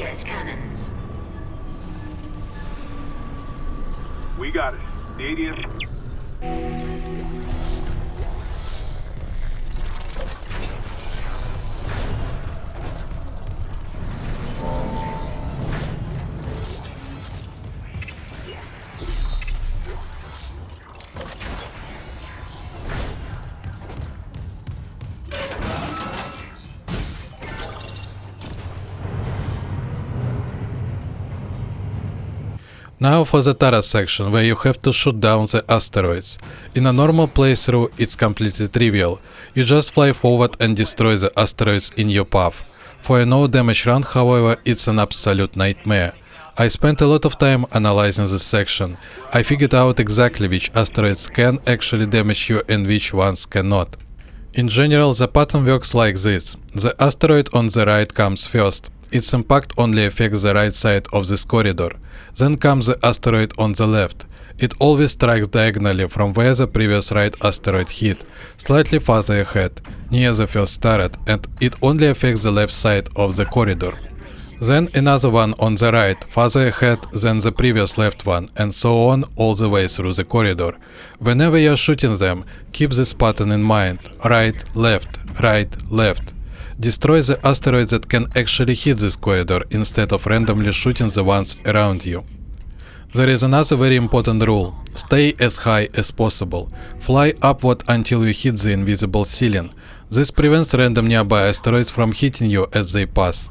ADS cannons. We got it. The ADS... Now for the Tara section, where you have to shoot down the asteroids. In a normal playthrough it's completely trivial. You just fly forward and destroy the asteroids in your path. For a no damage run, however, it's an absolute nightmare. I spent a lot of time analyzing this section. I figured out exactly which asteroids can actually damage you and which ones cannot. In general, the pattern works like this. The asteroid on the right comes first. Its impact only affects the right side of this corridor. Then comes the asteroid on the left. It always strikes diagonally from where the previous right asteroid hit, slightly farther ahead, near the first turret, and it only affects the left side of the corridor. Then another one on the right, farther ahead than the previous left one, and so on all the way through the corridor. Whenever you're shooting them, keep this pattern in mind: right, left, right, left. Destroy the asteroids that can actually hit this corridor instead of randomly shooting the ones around you. There is another very important rule: stay as high as possible. Fly upward until you hit the invisible ceiling. This prevents random nearby asteroids from hitting you as they pass.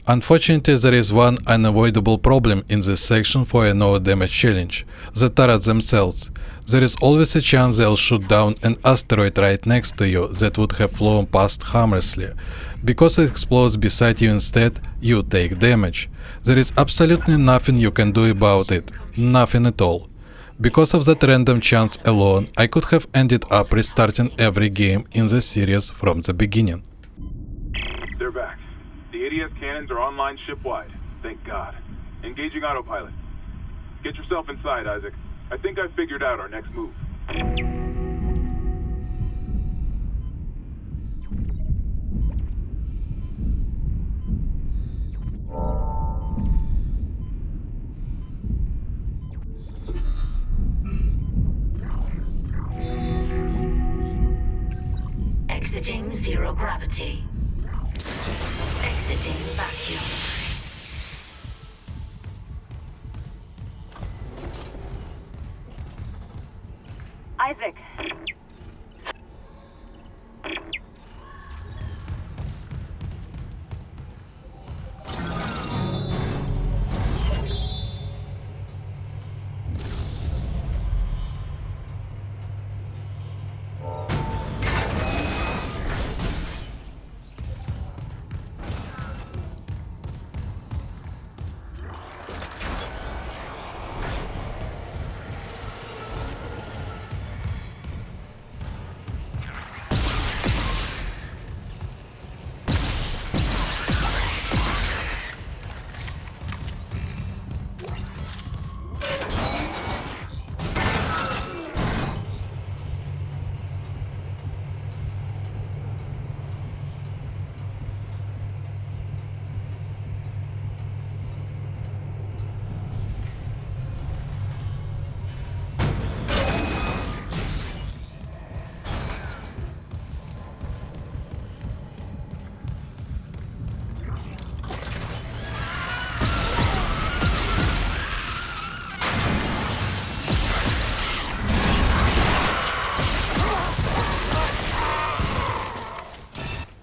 Unfortunately, there is one unavoidable problem in this section for a no damage challenge: the turrets themselves. There is always a chance they'll shoot down an asteroid right next to you that would have flown past harmlessly. Because it explodes beside you instead, you take damage. There is absolutely nothing you can do about it. Nothing at all. Because of that random chance alone, I could have ended up restarting every game in the series from the beginning. They're back. The ADS cannons are online ship-wide. Thank God. Engaging autopilot. Get yourself inside, Isaac. I think I figured out our next move. Exiting zero gravity. Exiting vacuum. Isaac.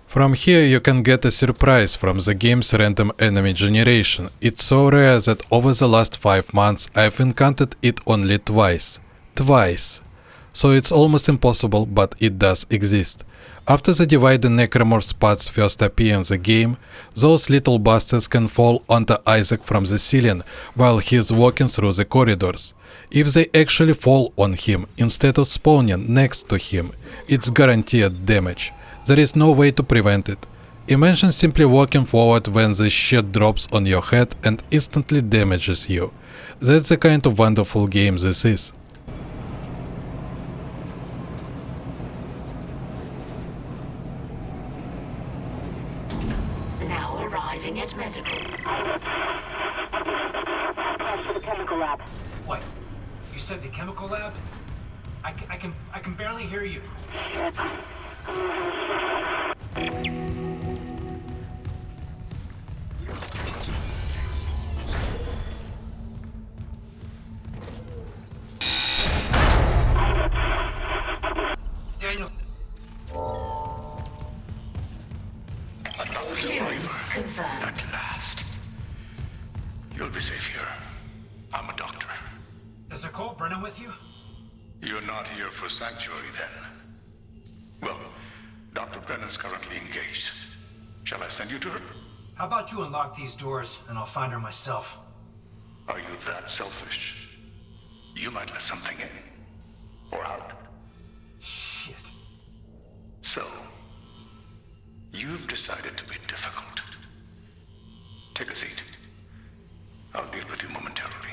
From here you can get a surprise from the game's random enemy generation. It's so rare that over the last 5 months I've encountered it only twice. Twice! So it's almost impossible, but it does exist. After the dividing necromorph parts first appear in the game, those little bastards can fall onto Isaac from the ceiling while he is walking through the corridors. If they actually fall on him instead of spawning next to him, it's guaranteed damage. There is no way to prevent it. Imagine simply walking forward when this shit drops on your head and instantly damages you. That's the kind of wonderful game this is. now arriving at medical. That's for the chemical lab. What? You said the chemical lab? I can barely hear you. Shit. Daniel. Clearance confirmed. At last. You'll be safe here. I'm a doctor. Is Nicole Brennan with you? You're not here for sanctuary, then? Well, Dr. Brennan's currently engaged. Shall I send you to her? How about you unlock these doors and I'll find her myself? Are you that selfish? You might let something in. Or out. Shit. So, you've decided to be difficult. Take a seat. I'll deal with you momentarily.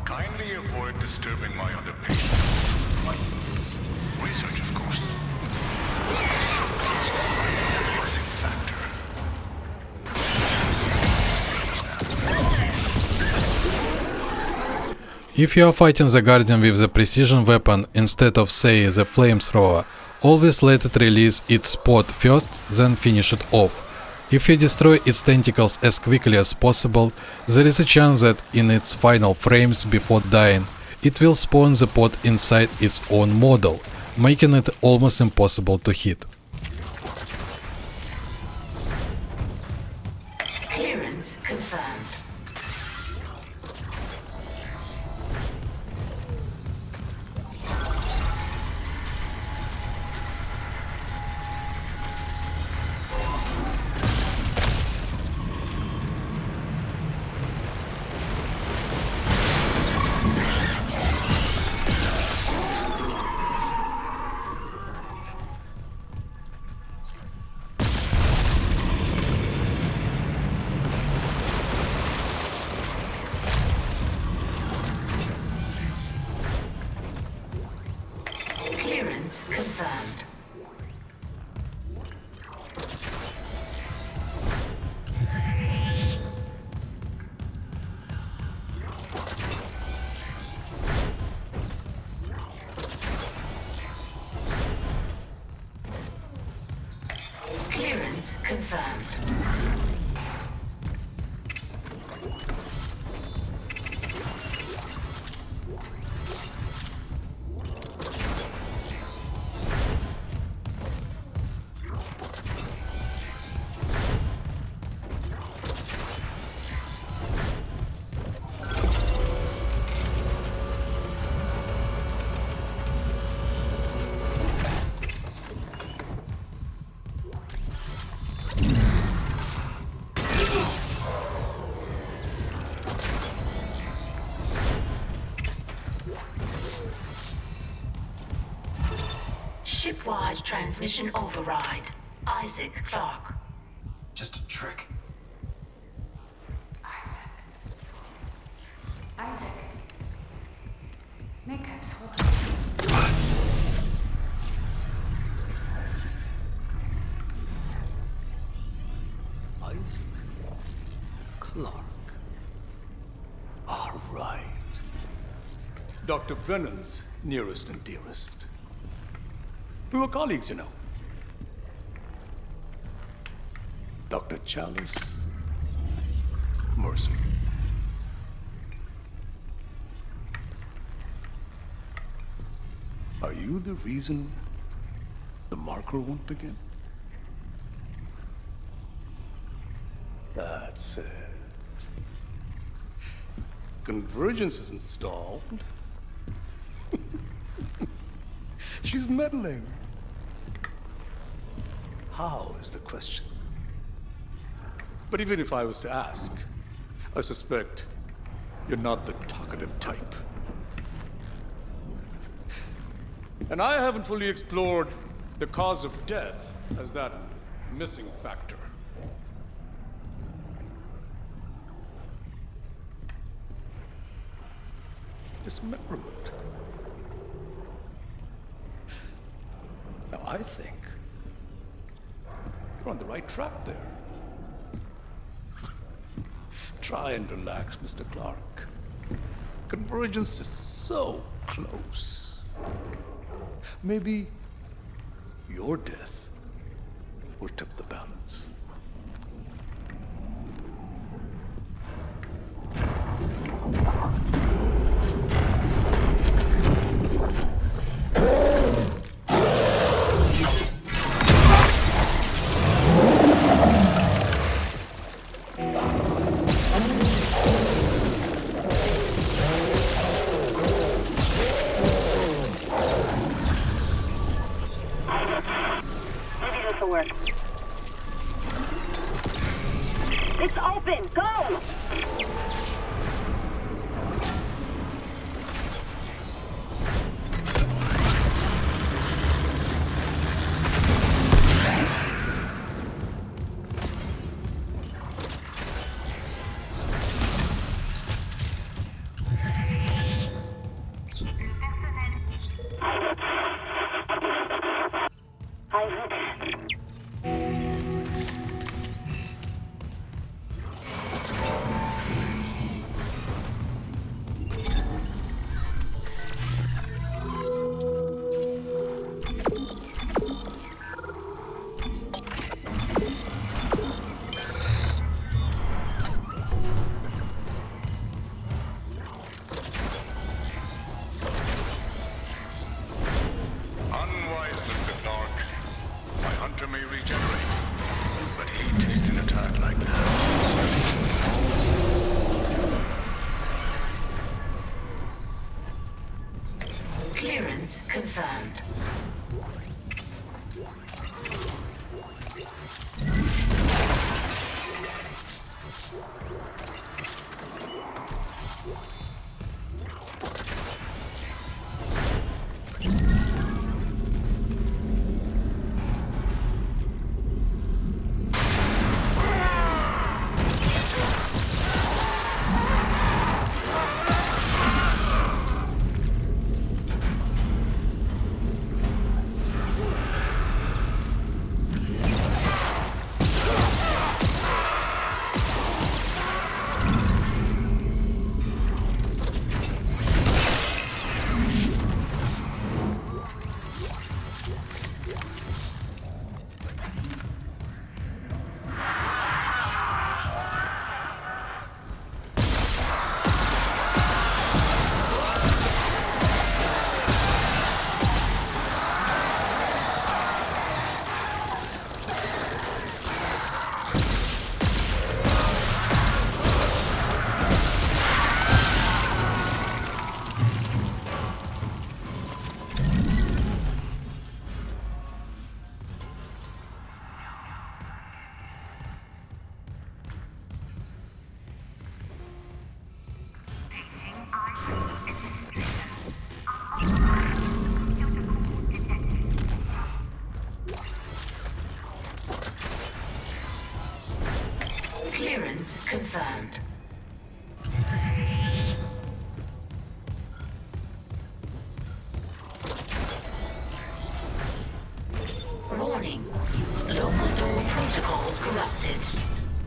Kindly avoid disturbing my other patients. What is this? Research, of course. Factor. If you are fighting the Guardian with the precision weapon instead of, say, the flamethrower, always let it release its spot first, then finish it off. If you destroy its tentacles as quickly as possible, there is a chance that in its final frames before dying, it will spawn the pod inside its own model, making it almost impossible to hit. Clearance confirmed. Clearance confirmed. Clearance confirmed. Shipwide transmission override. Isaac Clarke. Just a trick. Isaac. Isaac. Make us whole. Isaac Clarke. All right. Dr. Brennan's nearest and dearest. We were colleagues, you know. Dr. Chalice, Mercer. Are you the reason the marker won't begin? That's it. Convergence is installed. She's meddling. How is the question? But even if I was to ask, I suspect you're not the talkative type. And I haven't fully explored the cause of death as that missing factor. Dismemberment. Now, I think you're on the right track there. Try and relax, Mr. Clarke. Convergence is so close. Maybe your death will tip the balance. It's open! Go!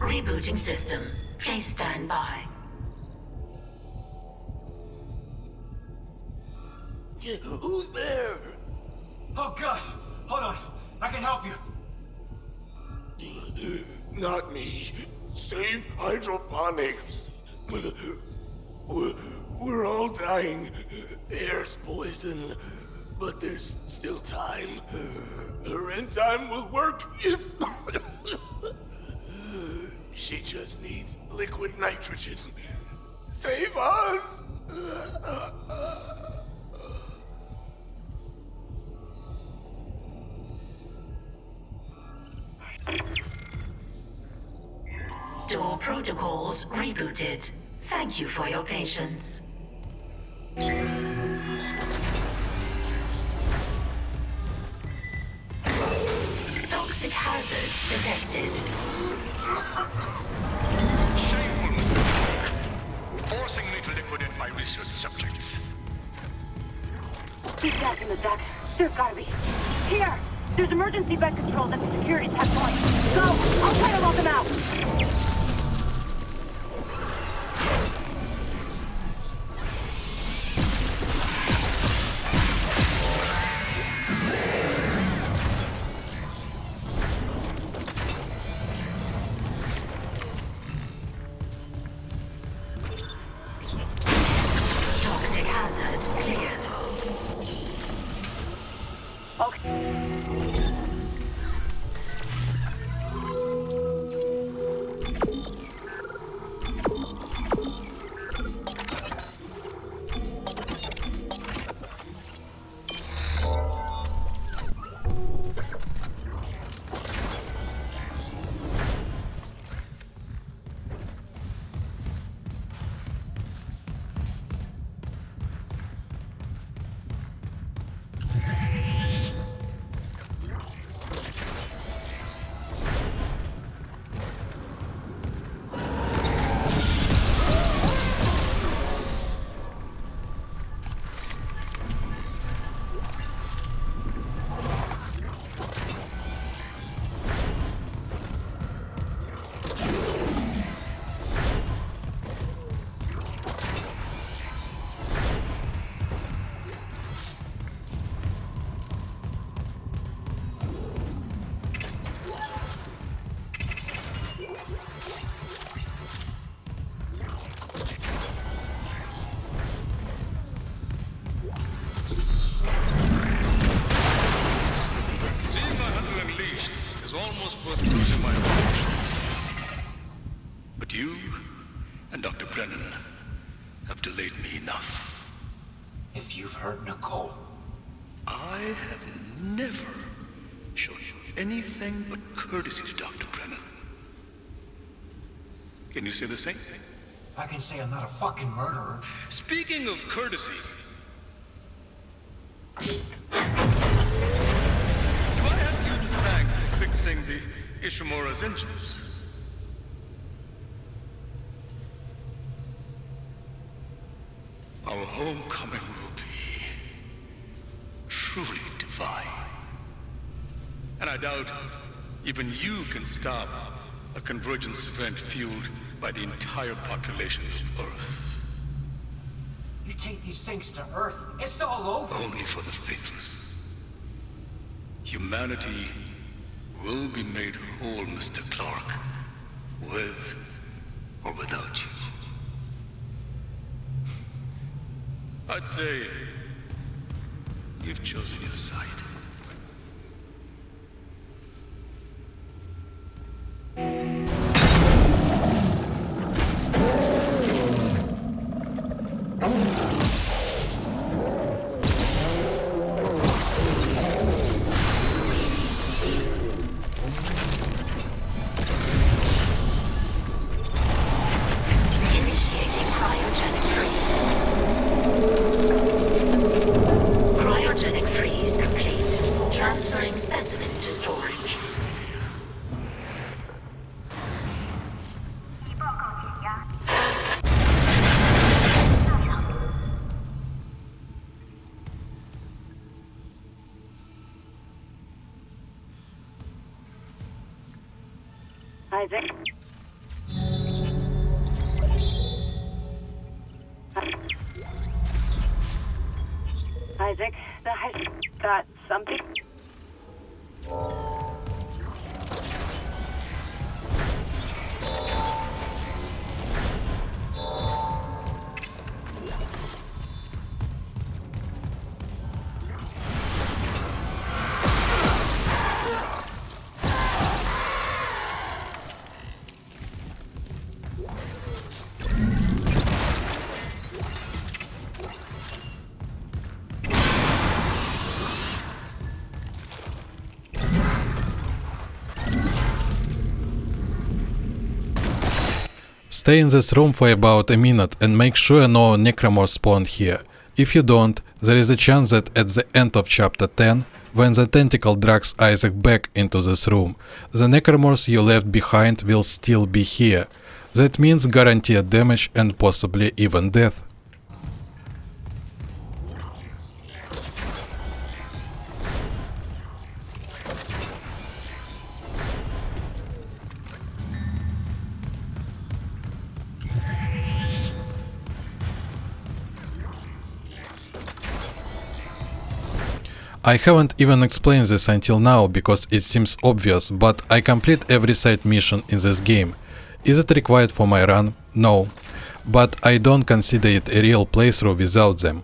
rebooting system. Please stand by. Who's there? Oh God! Hold on. I can help you. Not me. Save hydroponics. We're all dying. Air's poison. But there's still time. Her enzyme will work if... She just needs liquid nitrogen. Save us! Door protocols rebooted. Thank you for your patience. Toxic hazard detected. Shameful, Mr. Clark. Forcing me to liquidate my research subjects. These guys in the dock. There's gotta be. Here! There's emergency bed controls at the security checkpoint. Go! I'll try to lock them out! Toxic hazard cleared. Okay. But you and Dr. Brennan have delayed me enough. If you've hurt Nicole... I have never shown you anything but courtesy to Dr. Brennan. Can you say the same? I can say I'm not a fucking murderer. Speaking of courtesy... do I have you to thank for fixing the Ishimura's engines? Our homecoming will be truly divine. And I doubt even you can stop a convergence event fueled by the entire population of Earth. You take these things to Earth, it's all over. Only for the faithless. Humanity will be made whole, Mr. Clark, with or without you. I'd say you've chosen your side. Cryogenic freeze complete. Transferring specimen to storage. Isaac, Isaac, I've got something. Stay in this room for about a minute and make sure no necromorphs spawn here. If you don't, there is a chance that at the end of chapter 10, when the tentacle drags Isaac back into this room, the necromorphs you left behind will still be here. That means guaranteed damage and possibly even death. I haven't even explained this until now because it seems obvious, but I complete every side mission in this game. Is it required for my run? No. But I don't consider it a real playthrough without them.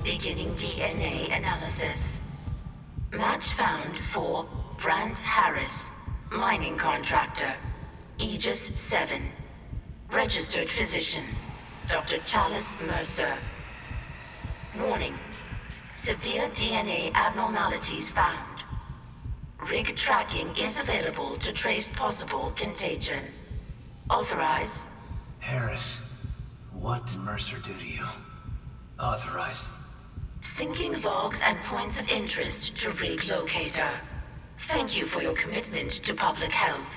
Beginning DNA analysis. Match found for Brant Harris, mining contractor, Aegis 7. Registered physician, Dr. Chalice Mercer. Warning. Severe DNA abnormalities found. Rig tracking is available to trace possible contagion. Authorize. Harris, what did Mercer do to you? Authorize. Syncing logs and points of interest to rig locator. Thank you for your commitment to public health.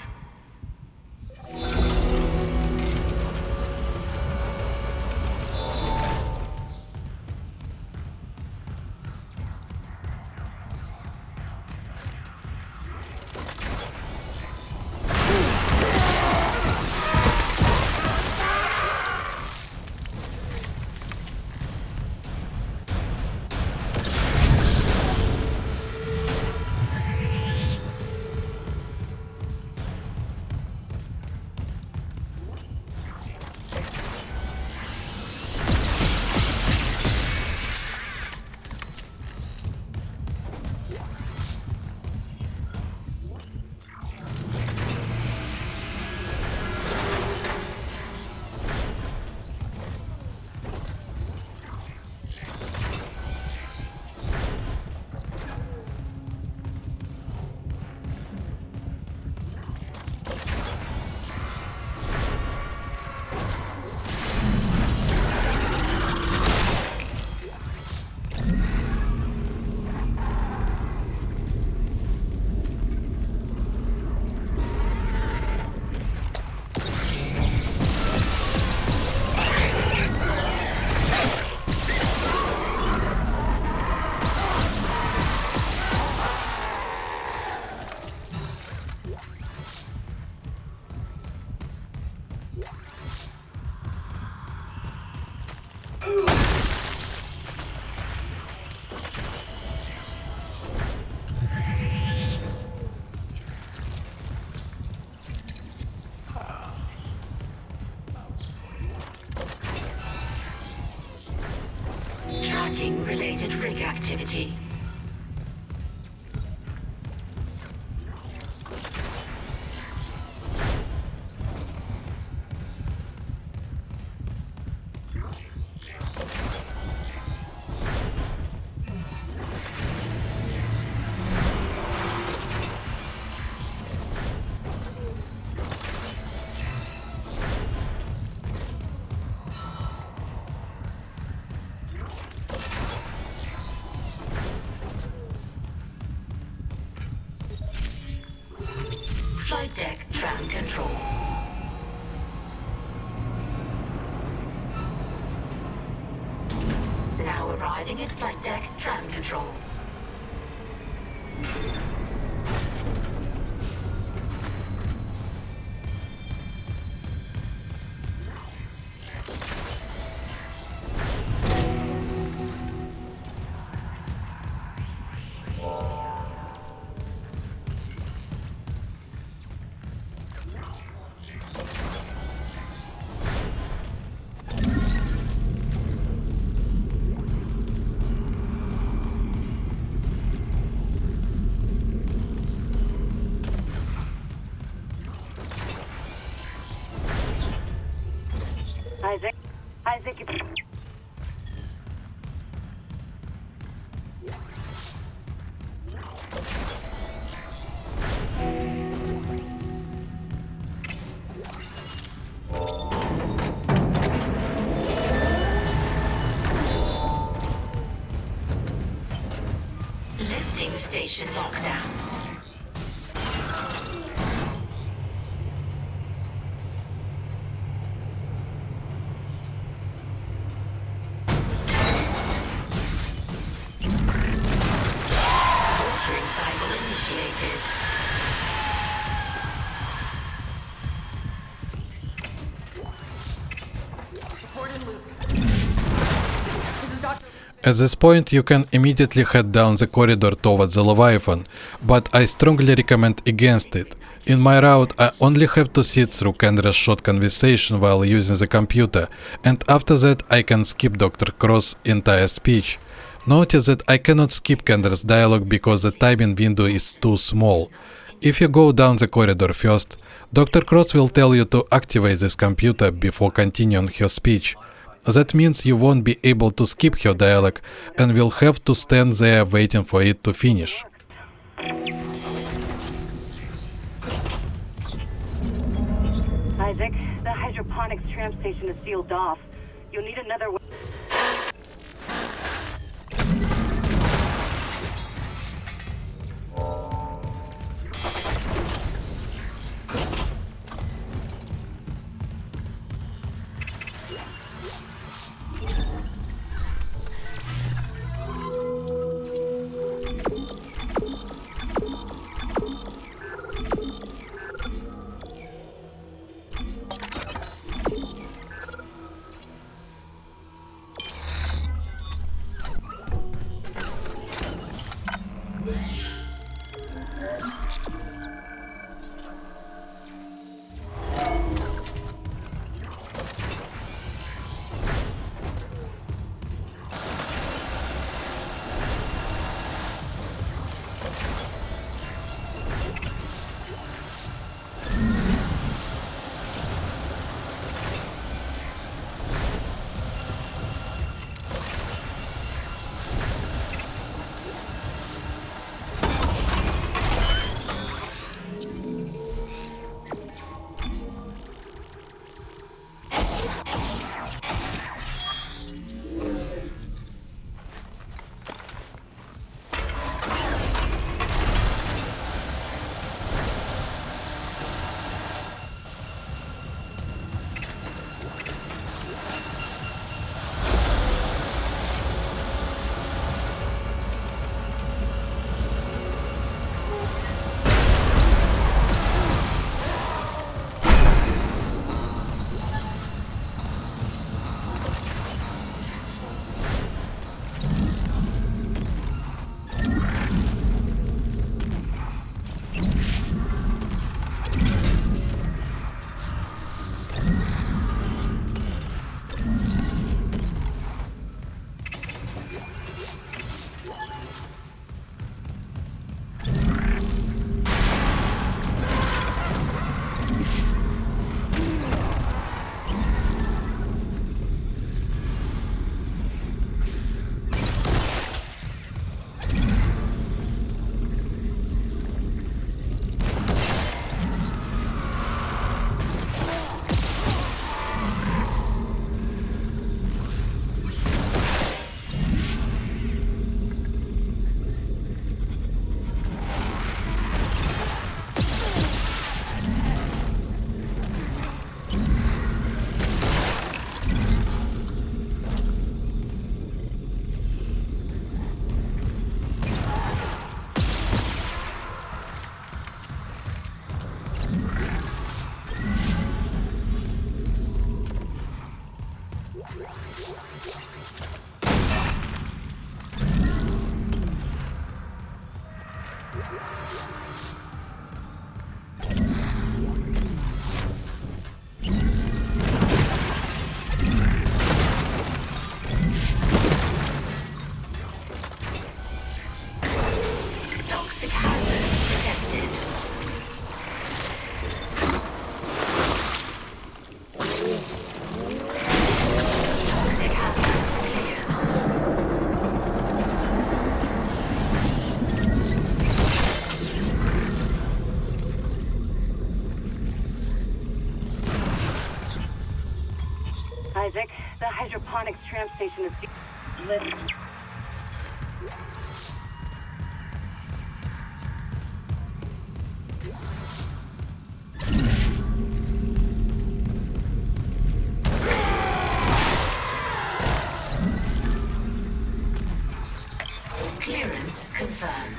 rig activity. Flight deck tram control. Now arriving at flight deck tram control. Isaac, Lifting station lockdown. Altering cycle initiated. At this point you can immediately head down the corridor towards the Leviathan, but I strongly recommend against it. In my route I only have to sit through Kendra's short conversation while using the computer, and after that I can skip Dr. Cross' entire speech. Notice that I cannot skip Kendra's dialogue because the timing window is too small. If you go down the corridor first, Dr. Cross will tell you to activate this computer before continuing her speech. That means you won't be able to skip her dialogue and will have to stand there waiting for it to finish. Isaac, the hydroponics tram station is sealed off. You'll need another. Isaac, the hydroponics tram station is... Clearance confirmed.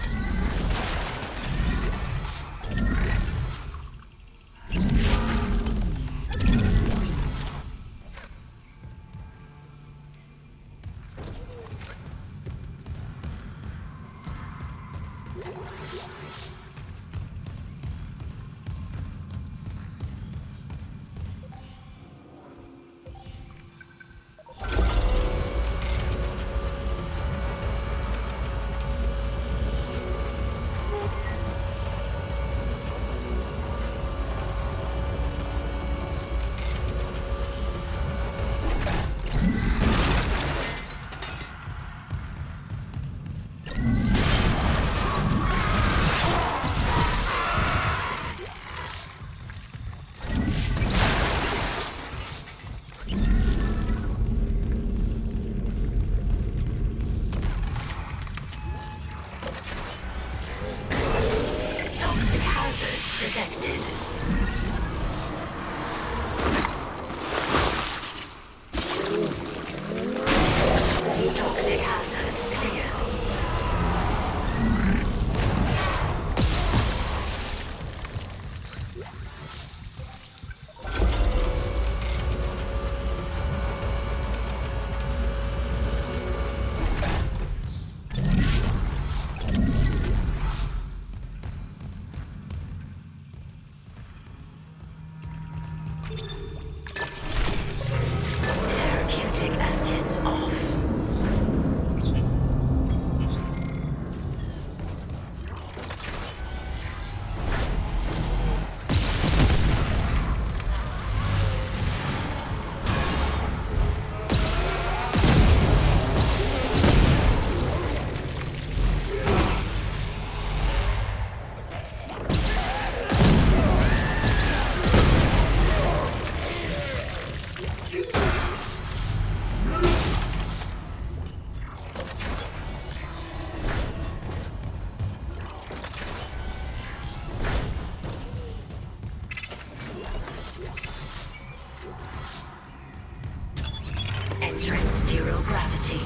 Entering zero gravity.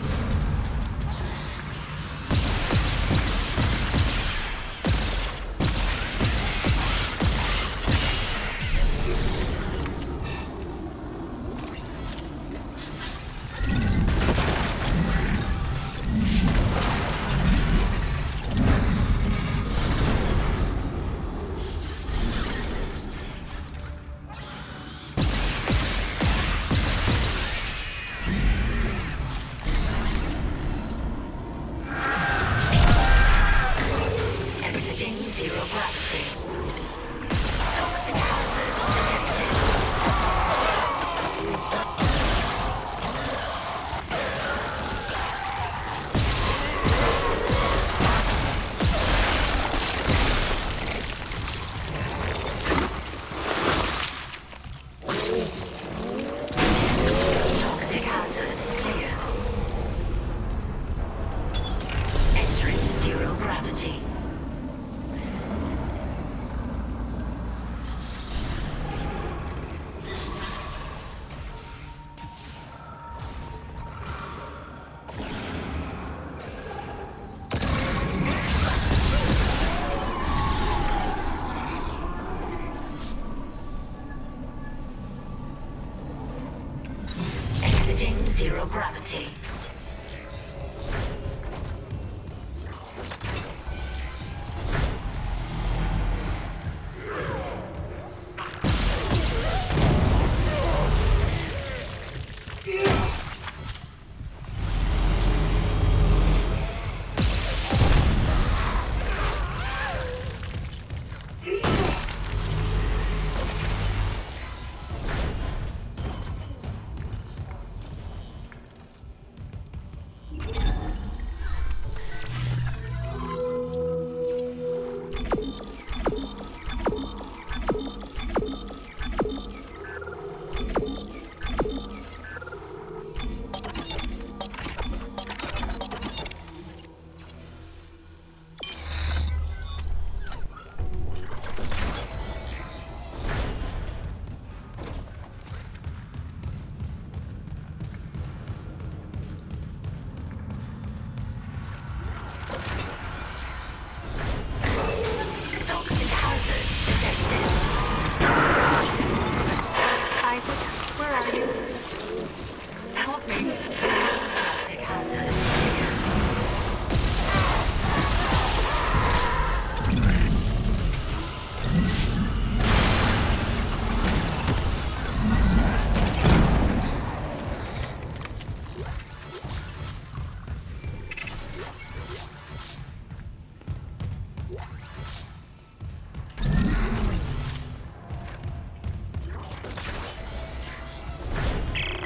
Zero gravity.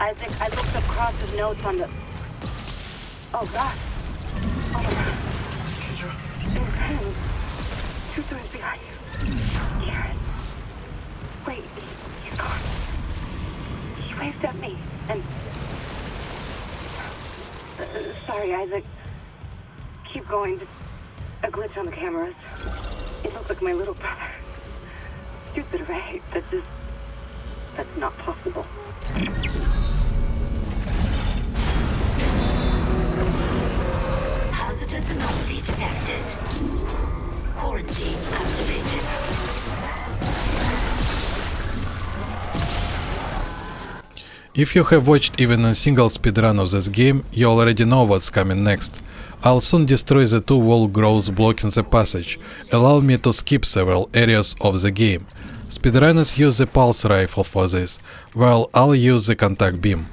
Isaac, I looked up Cross's notes on the... Oh, God. Oh, my God. Kendra? There's him. 2 doors behind you. Karen. Wait, he's gone. He waved at me, and... sorry, Isaac. Keep going. Just a glitch on the cameras. It looks like my little brother. Stupid, right? That's not possible. Hazardous anomaly detected. Quarantine activated. If you have watched even a single speedrun of this game, you already know what's coming next. I'll soon destroy the 2 wall growths blocking the passage, allow me to skip several areas of the game. Speedrunners use the pulse rifle for this, while I'll use the contact beam.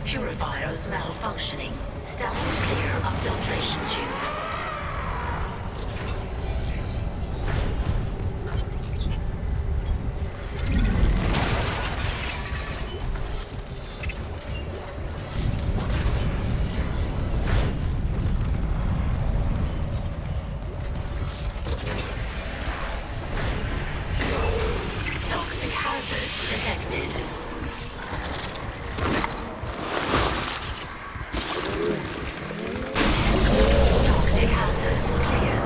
Purifiers malfunctioning. Stand clear of filtration tube. detected. Toxic hazard cleared.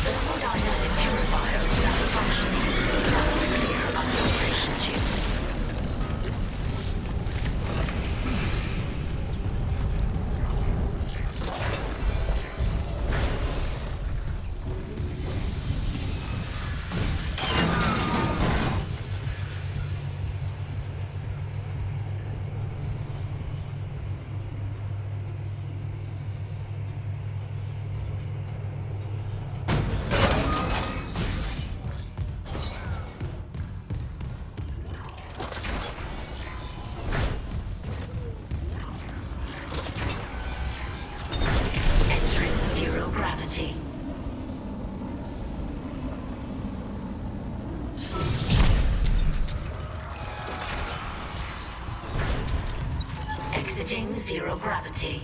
Thermodynamic purifier malfunctioning. Clear of the operation tube. Entering zero gravity. Exiting zero gravity.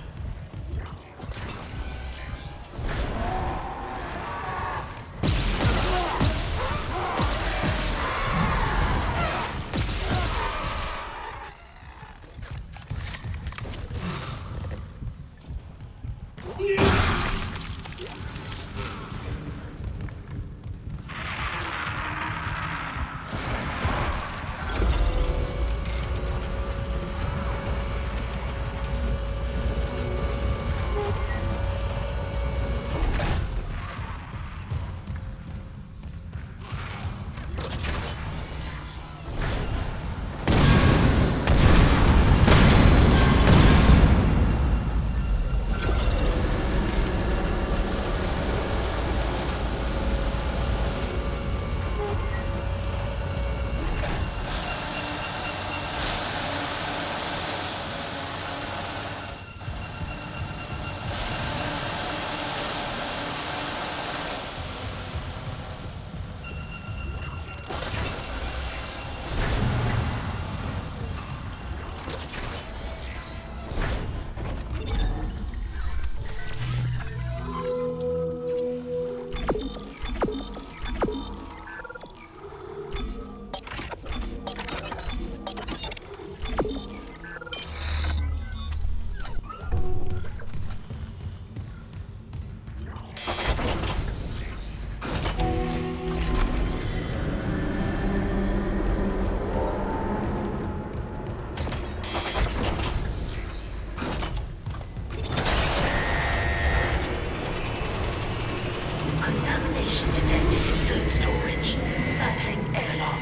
Contamination detected in food storage. Cycling airlock.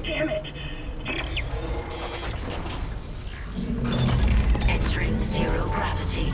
Damn it! Entering zero gravity.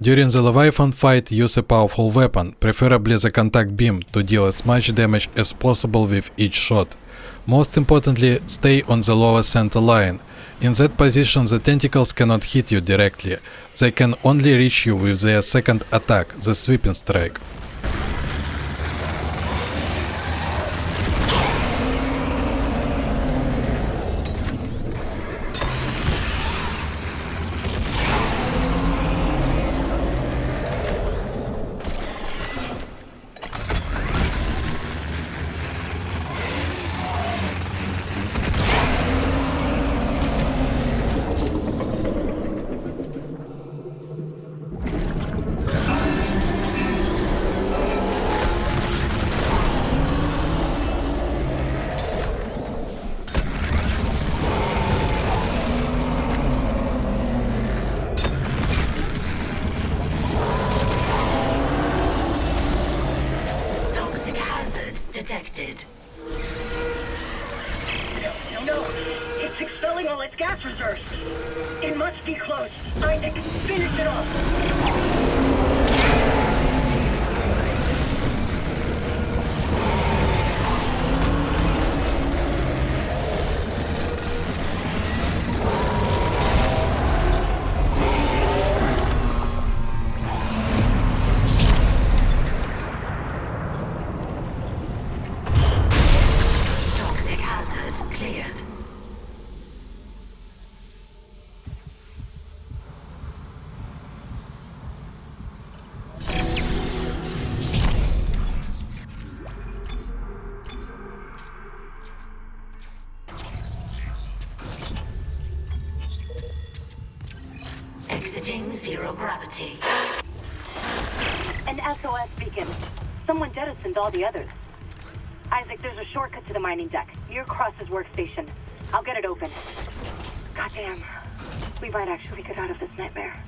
During the Leviathan fight, use a powerful weapon, preferably the contact beam, to deal as much damage as possible with each shot. Most importantly, stay on the lower center line. In that position, the tentacles cannot hit you directly. They can only reach you with their second attack, the sweeping strike. zero gravity. An SOS beacon. Someone jettisoned all the others. Isaac, there's a shortcut to the mining deck, near Cross's workstation. I'll get it open. Goddamn. We might actually get out of this nightmare.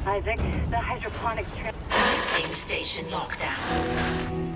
Isaac, the hydroponics Lifting station lockdown.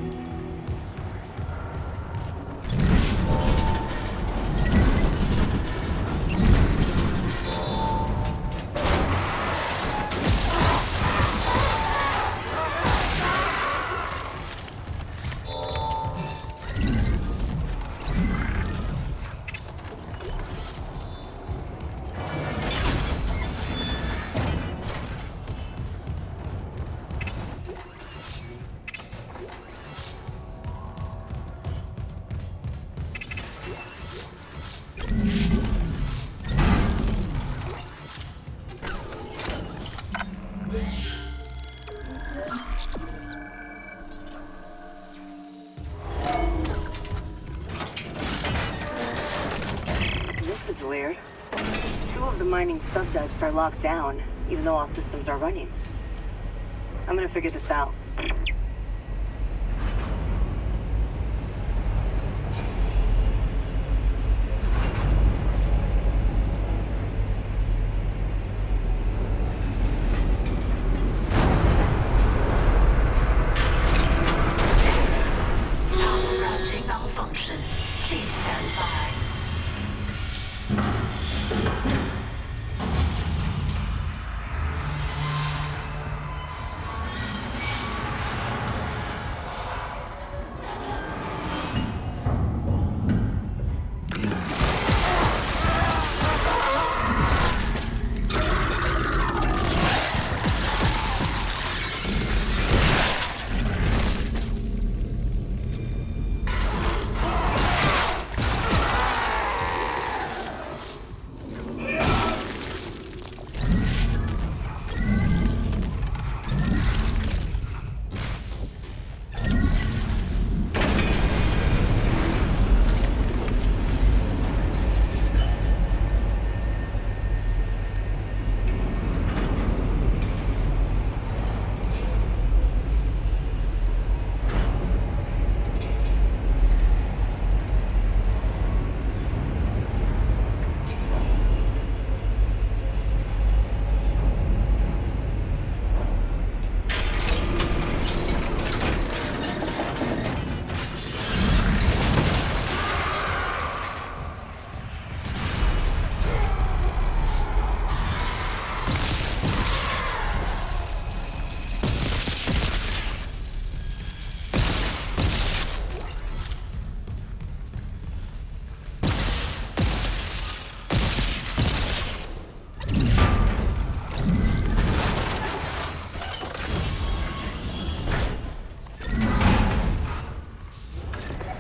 Weird. Two of the mining subdecks are locked down, even though all systems are running. I'm gonna figure this out. Power routing malfunction. Please stand by.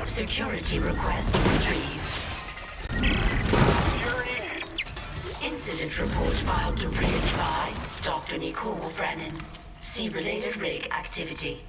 Security request retrieved. Incident report filed to bridge by Dr. Nicole Brennan. See related rig activity.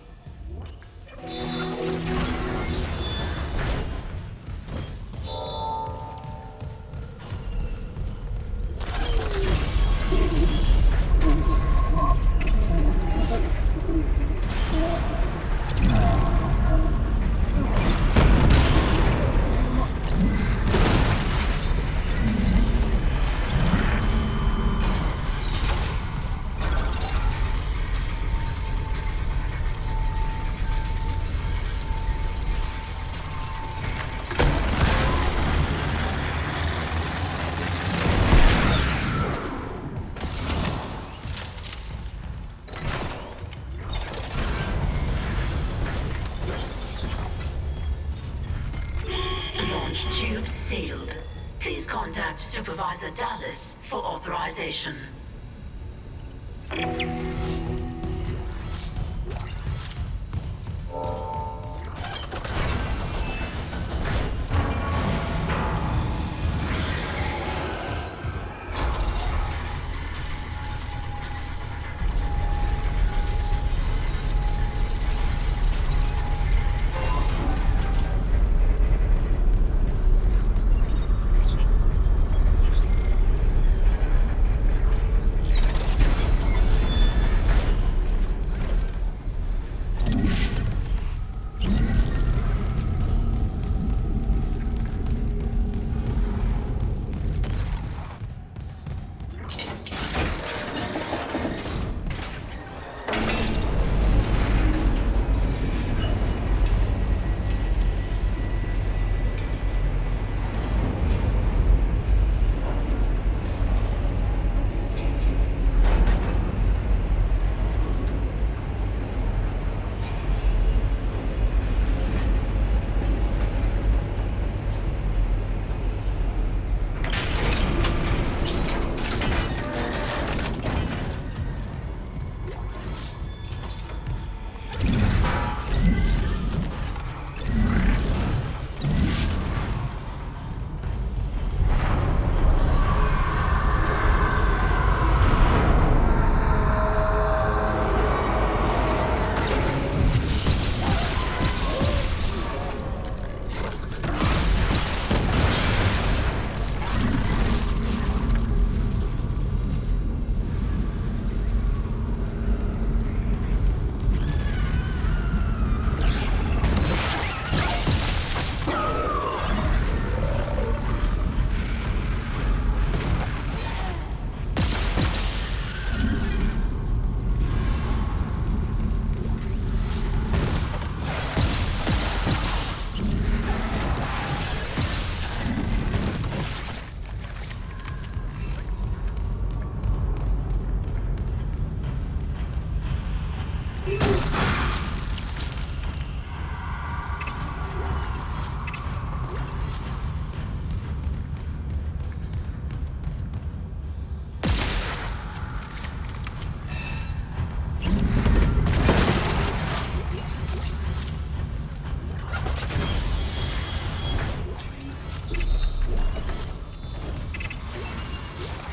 Storage tubes sealed. Please contact Supervisor Dallas for authorization.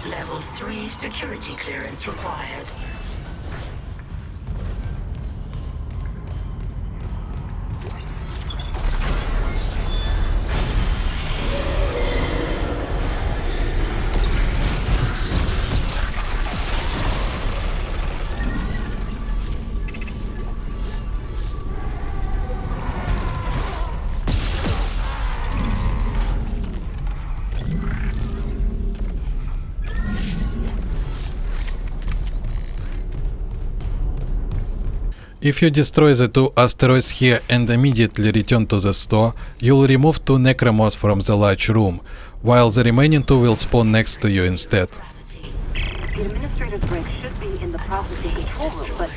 Level 3 security clearance required. If you destroy the 2 asteroids here and immediately return to the store, you'll remove 2 necromorphs from the large room, while the remaining 2 will spawn next to you instead. The administrator's break should be in the processing control room, but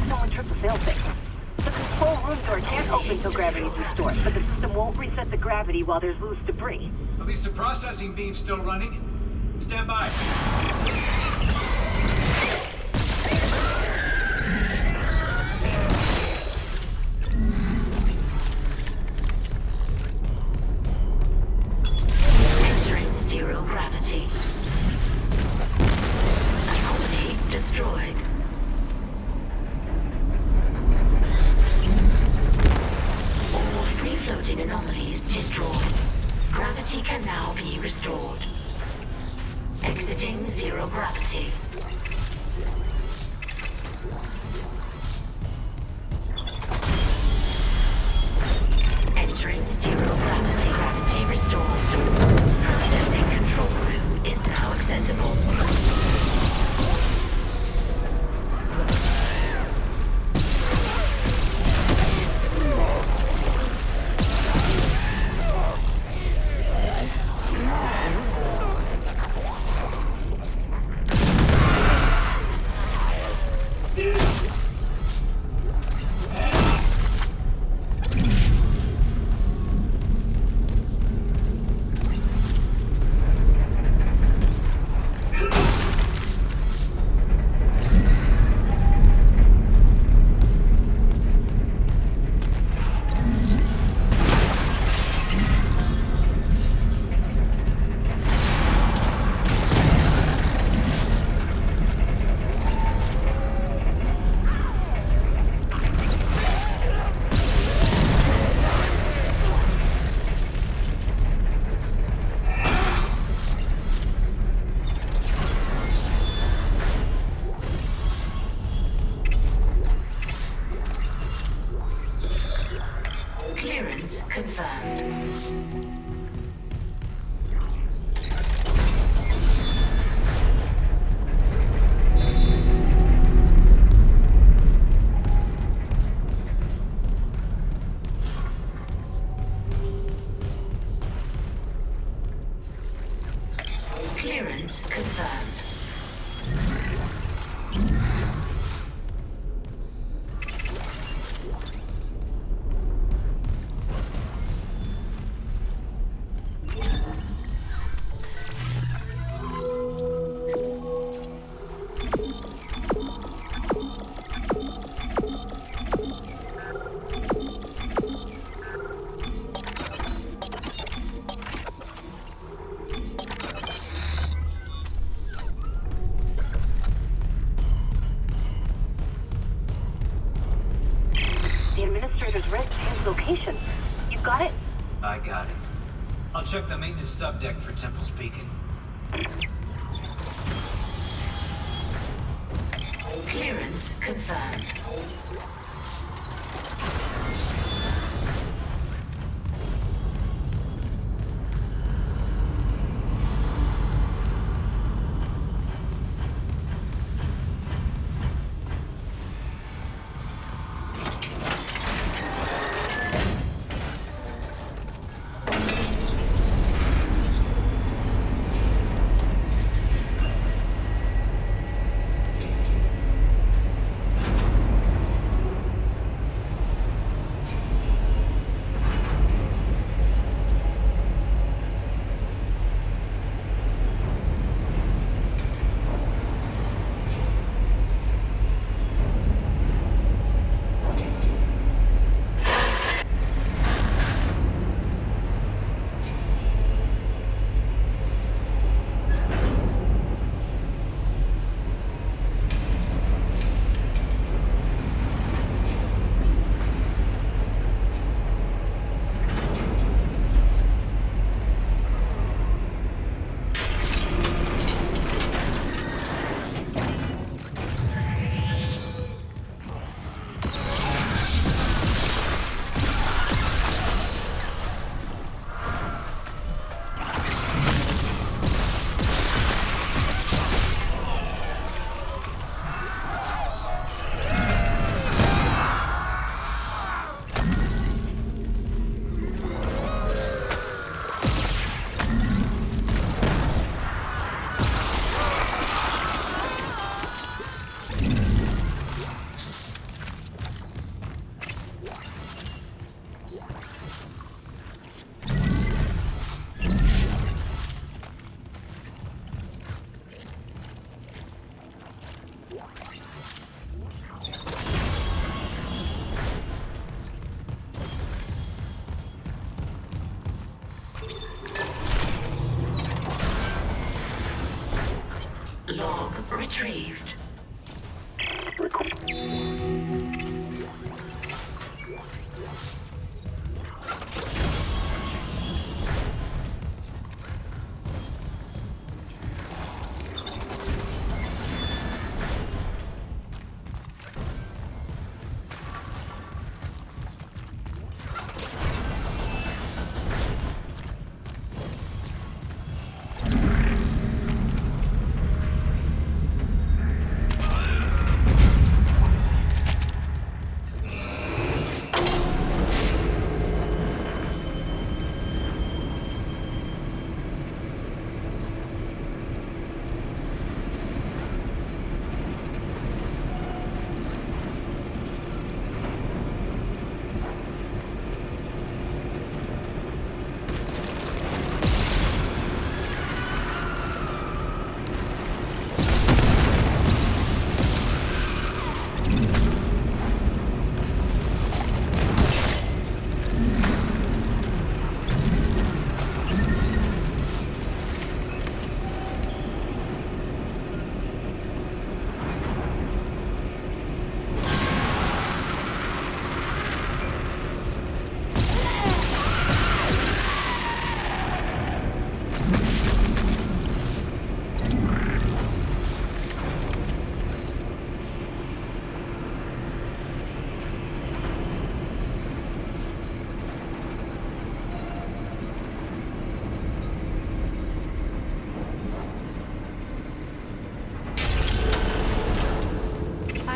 someone tripped the failsafe. The control room door can't open till gravity is restored, but the system won't reset the gravity while there's loose debris. At least the processing beam's still running. Stand by. Zero gravity. Anomaly destroyed. All free-floating anomalies destroyed. Gravity can now be restored. Exiting zero gravity. Entering zero gravity. Gravity restored. Processing control room is now accessible. I'll check the maintenance subdeck for Temple's Beacon. Clearance confirmed. Log retrieved.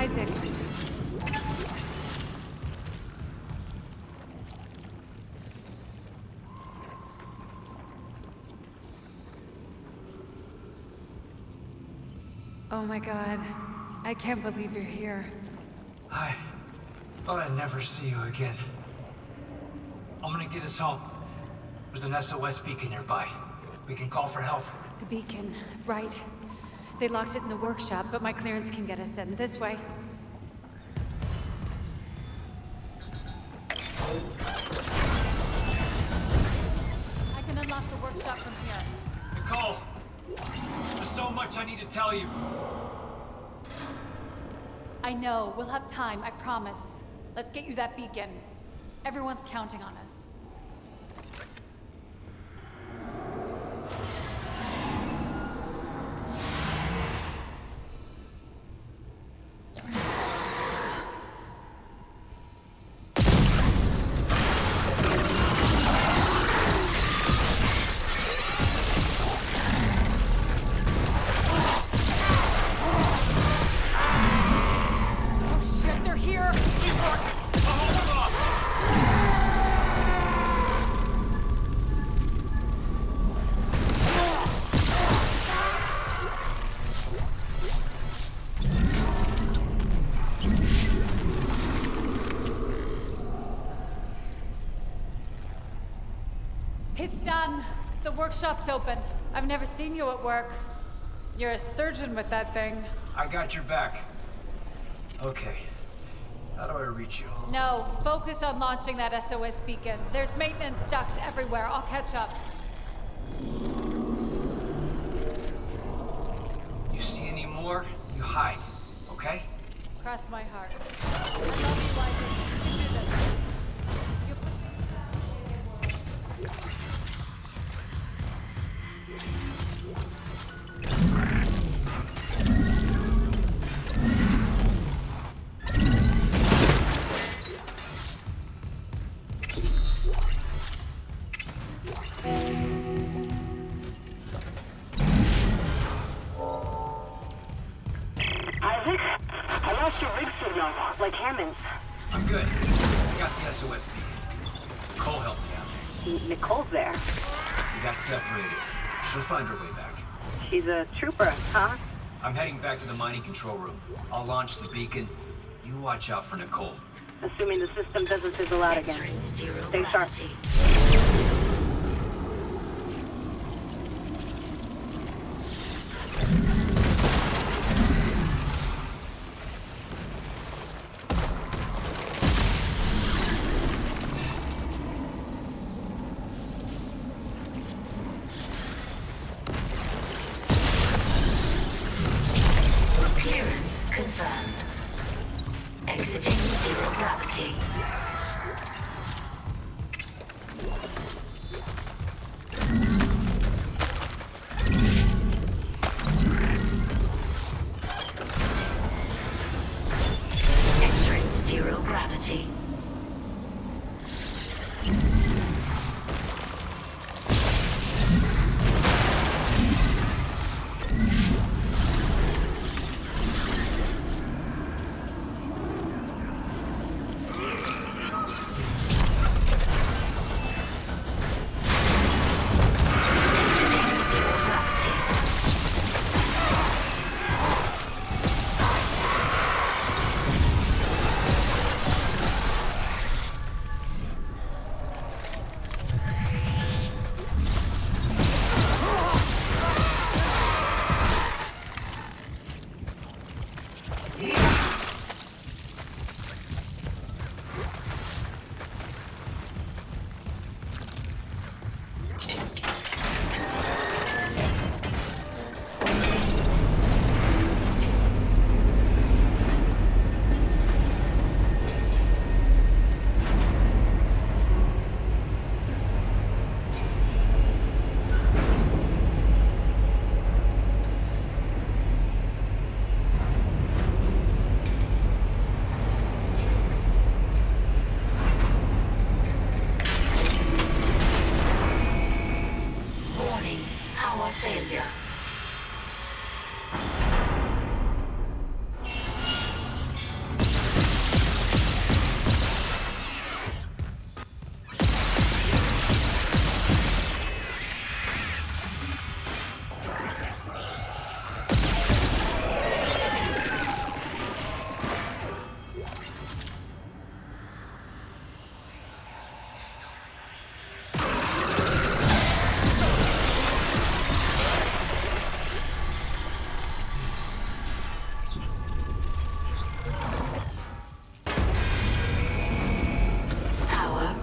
Isaac. Oh my god. I can't believe you're here. I thought I'd never see you again. I'm gonna get us home. There's an SOS beacon nearby. We can call for help. The beacon, right. They locked it in the workshop, but my clearance can get us in this way. I can unlock the workshop from here. Nicole! There's so much I need to tell you. I know. We'll have time, I promise. Let's get you that beacon. Everyone's counting on us. It's done. The workshop's open. I've never seen you at work. You're a surgeon with that thing. I got your back. Okay. How do I reach you? No, focus on launching that SOS beacon. There's maintenance ducts everywhere. I'll catch up. You see any more, you hide, okay? Cross my heart. I love you, Isaac. You can do this. Isaac, I lost your rig signal, like Hammond's. I'm good. I got the SOS beacon. Nicole helped me out. Nicole's there. We got separated. She'll find her way back. She's a trooper, huh? I'm heading back to the mining control room. I'll launch the beacon. You watch out for Nicole. Assuming the system doesn't fizzle out again. Stay sharp. Clearance confirmed. Exiting zero gravity. Entering zero gravity. Failure.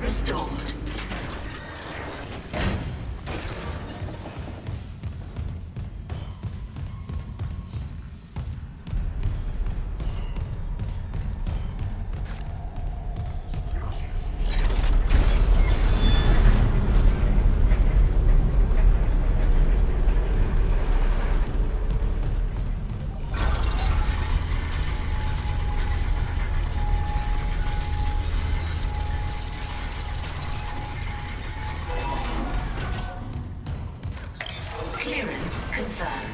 Restored. Clearance confirmed.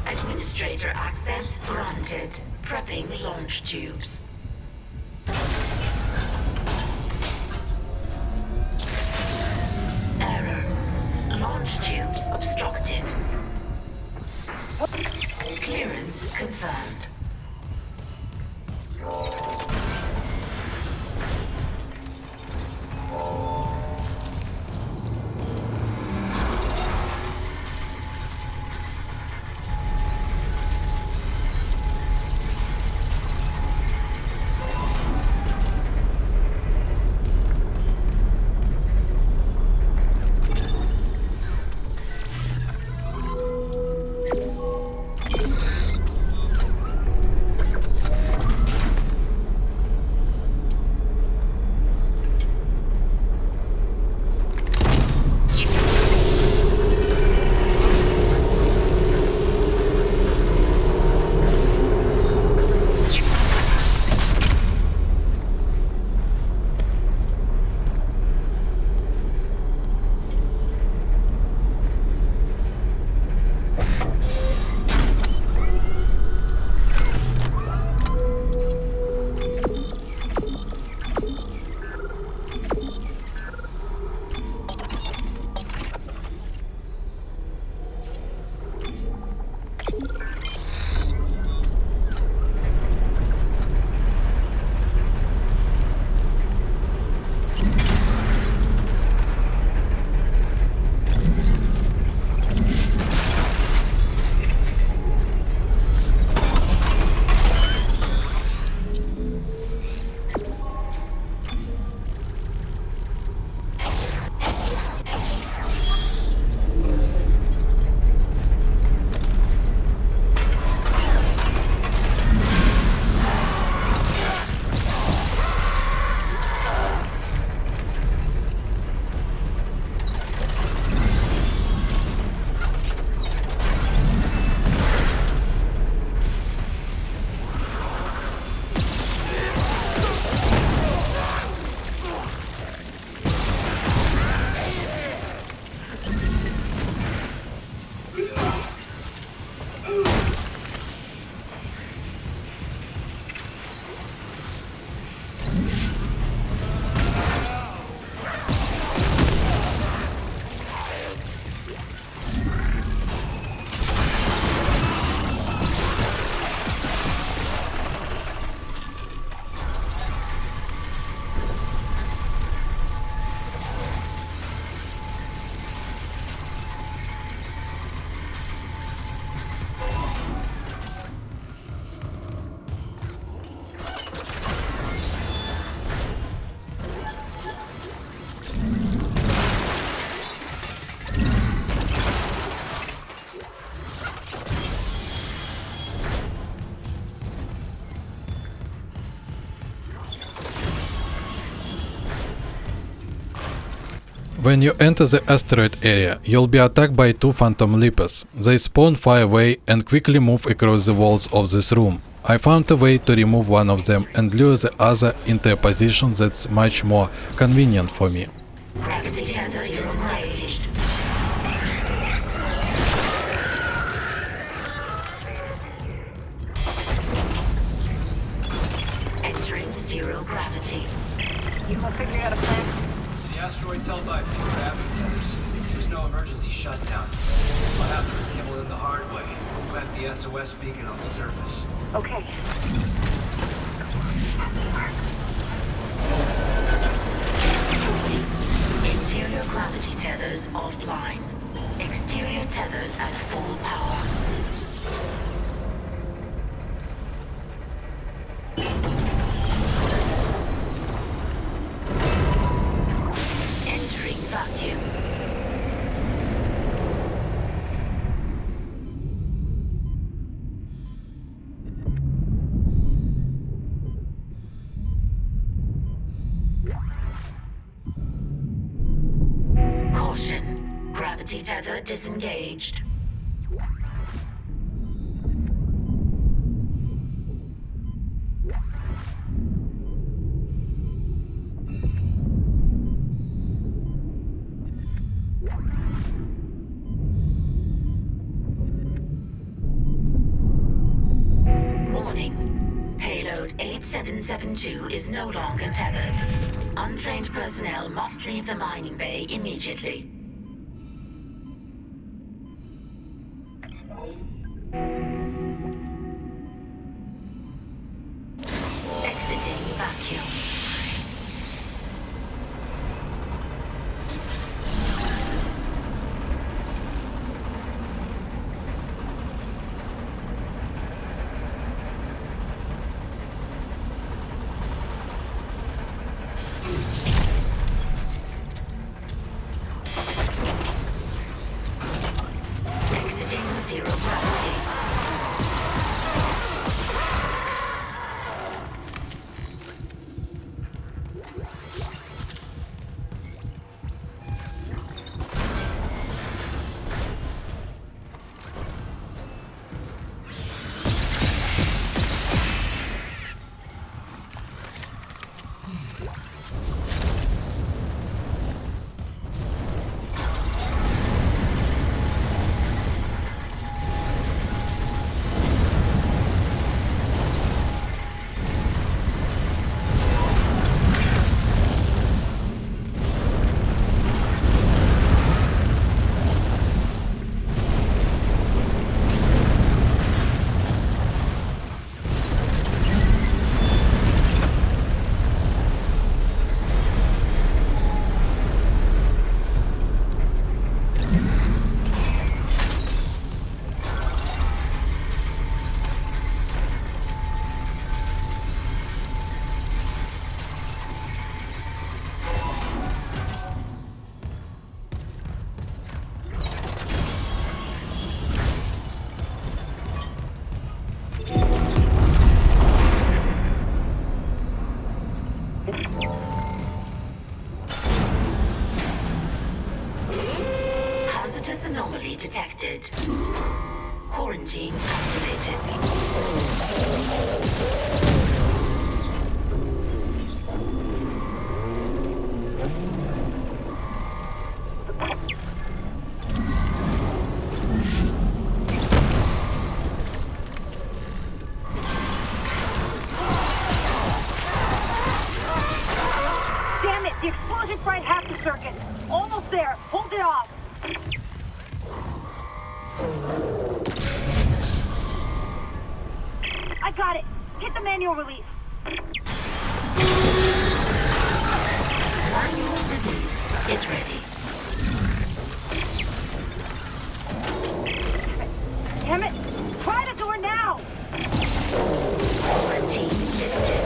Administrator access granted. detected. Prepping launch tubes. Error. Launch tubes obstructed. Clearance confirmed. When you enter the asteroid area, you'll be attacked by two phantom leapers. They spawn far away and quickly move across the walls of this room. I found a way to remove one of them and lure the other into a position that's much more convenient for me. Entering zero gravity. You gonna figure out a plan? The asteroid's held by a few gravity tethers. There's no emergency shutdown. I'll have to disable them the hard way. Plant the SOS beacon on the surface. Okay. Interior gravity tethers offline. Exterior tethers at full power. Entering vacuum. Caution. Gravity tether disengaged. Payload 8772 is no longer tethered. Untrained personnel must leave the mining bay immediately. Exiting vacuum. Zero gravity. Hazardous anomaly detected. Quarantine activated. Damn it! The explosion fried half the circuit. Almost there. Hold it off. I got it. Hit the manual release. Manual release is ready. Damn it! Try the door now! Quarantine lifted.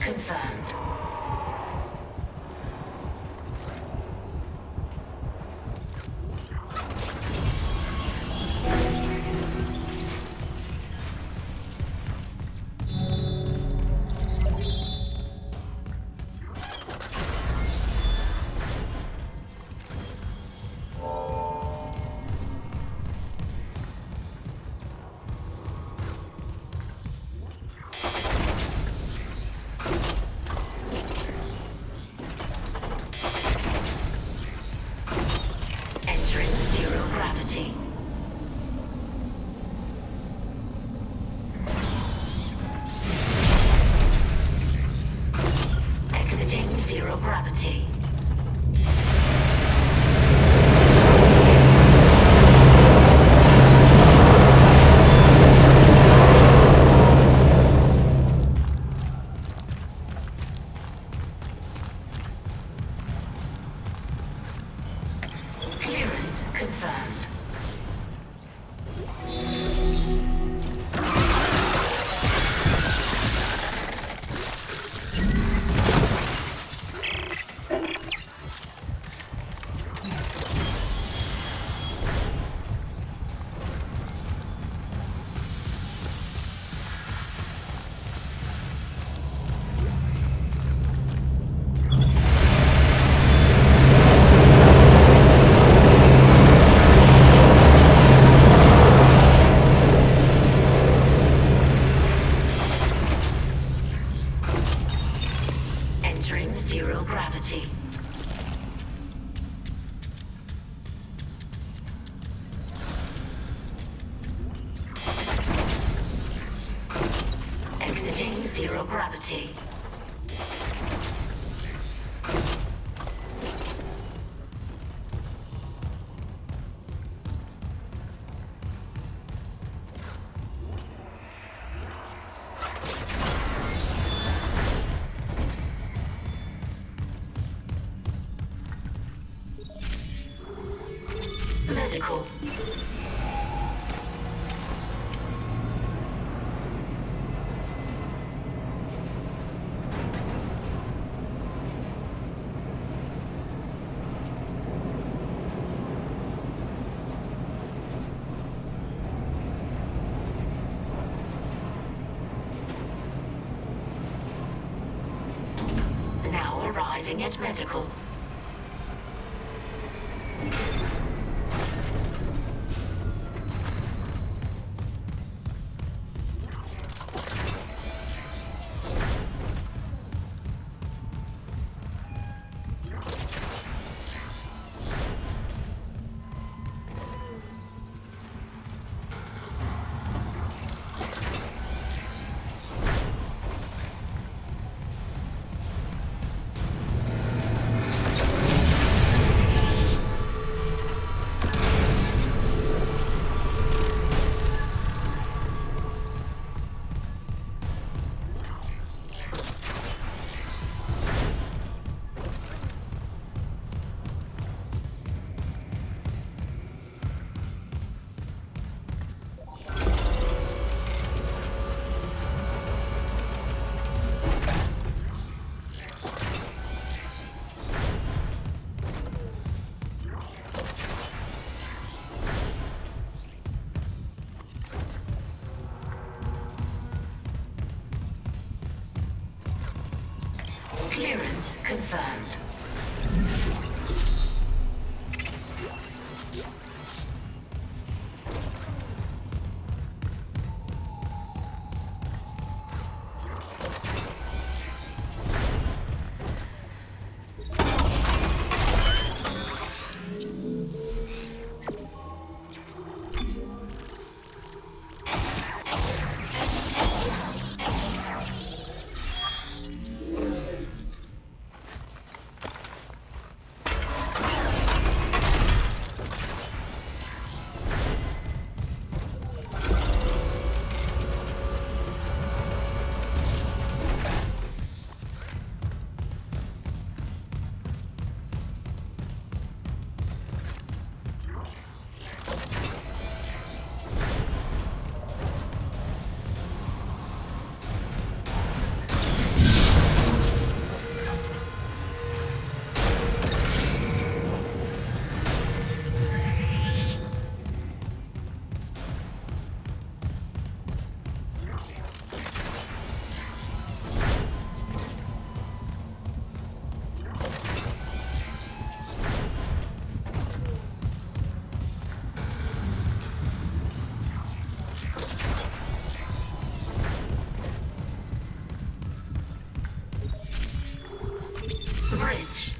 confirmed. Zero gravity. Clearance confirmed. Entering zero gravity. Exiting zero gravity. Medical. Now arriving at medical. Clearance confirmed. Bridge.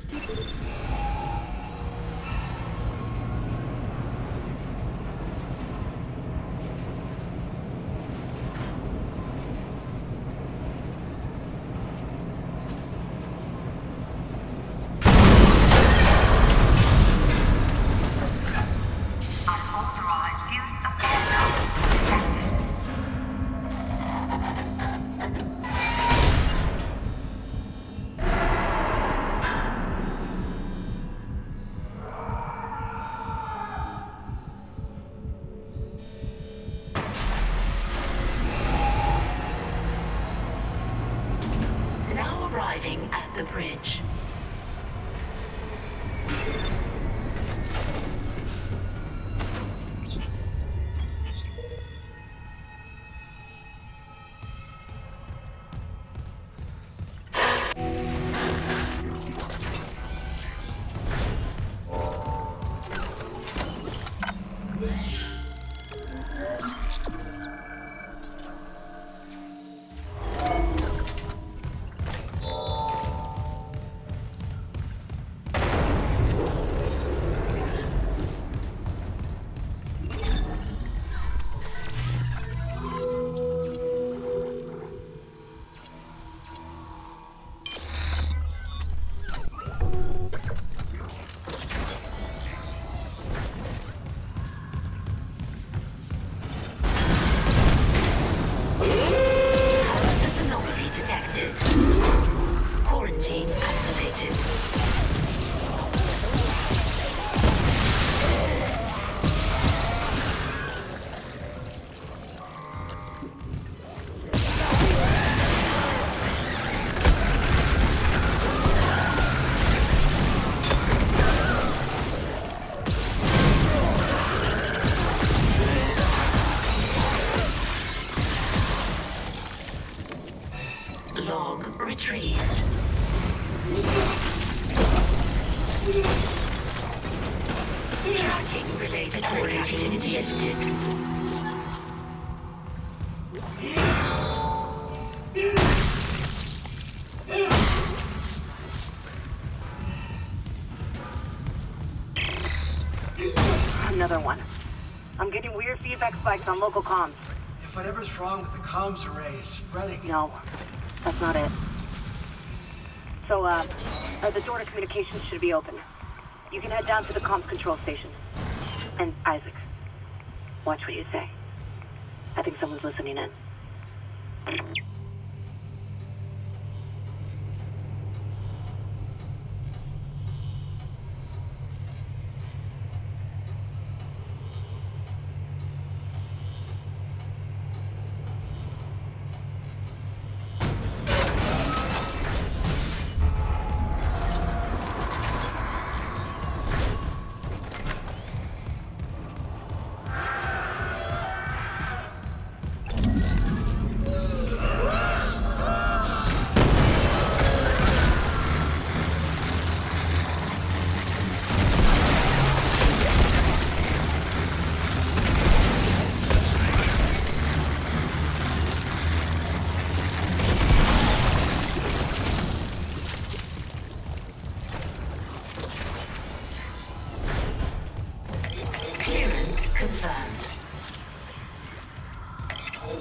Arriving at the bridge. Quarantine activated. Log retrieved. Tracking related quarantine lifted. Another one. I'm getting weird feedback spikes on local comms. If whatever's wrong with the comms array is spreading. No, that's not it. So, the door to communications should be open. You can head down to the comms control station. And Isaac, watch what you say. I think someone's listening in.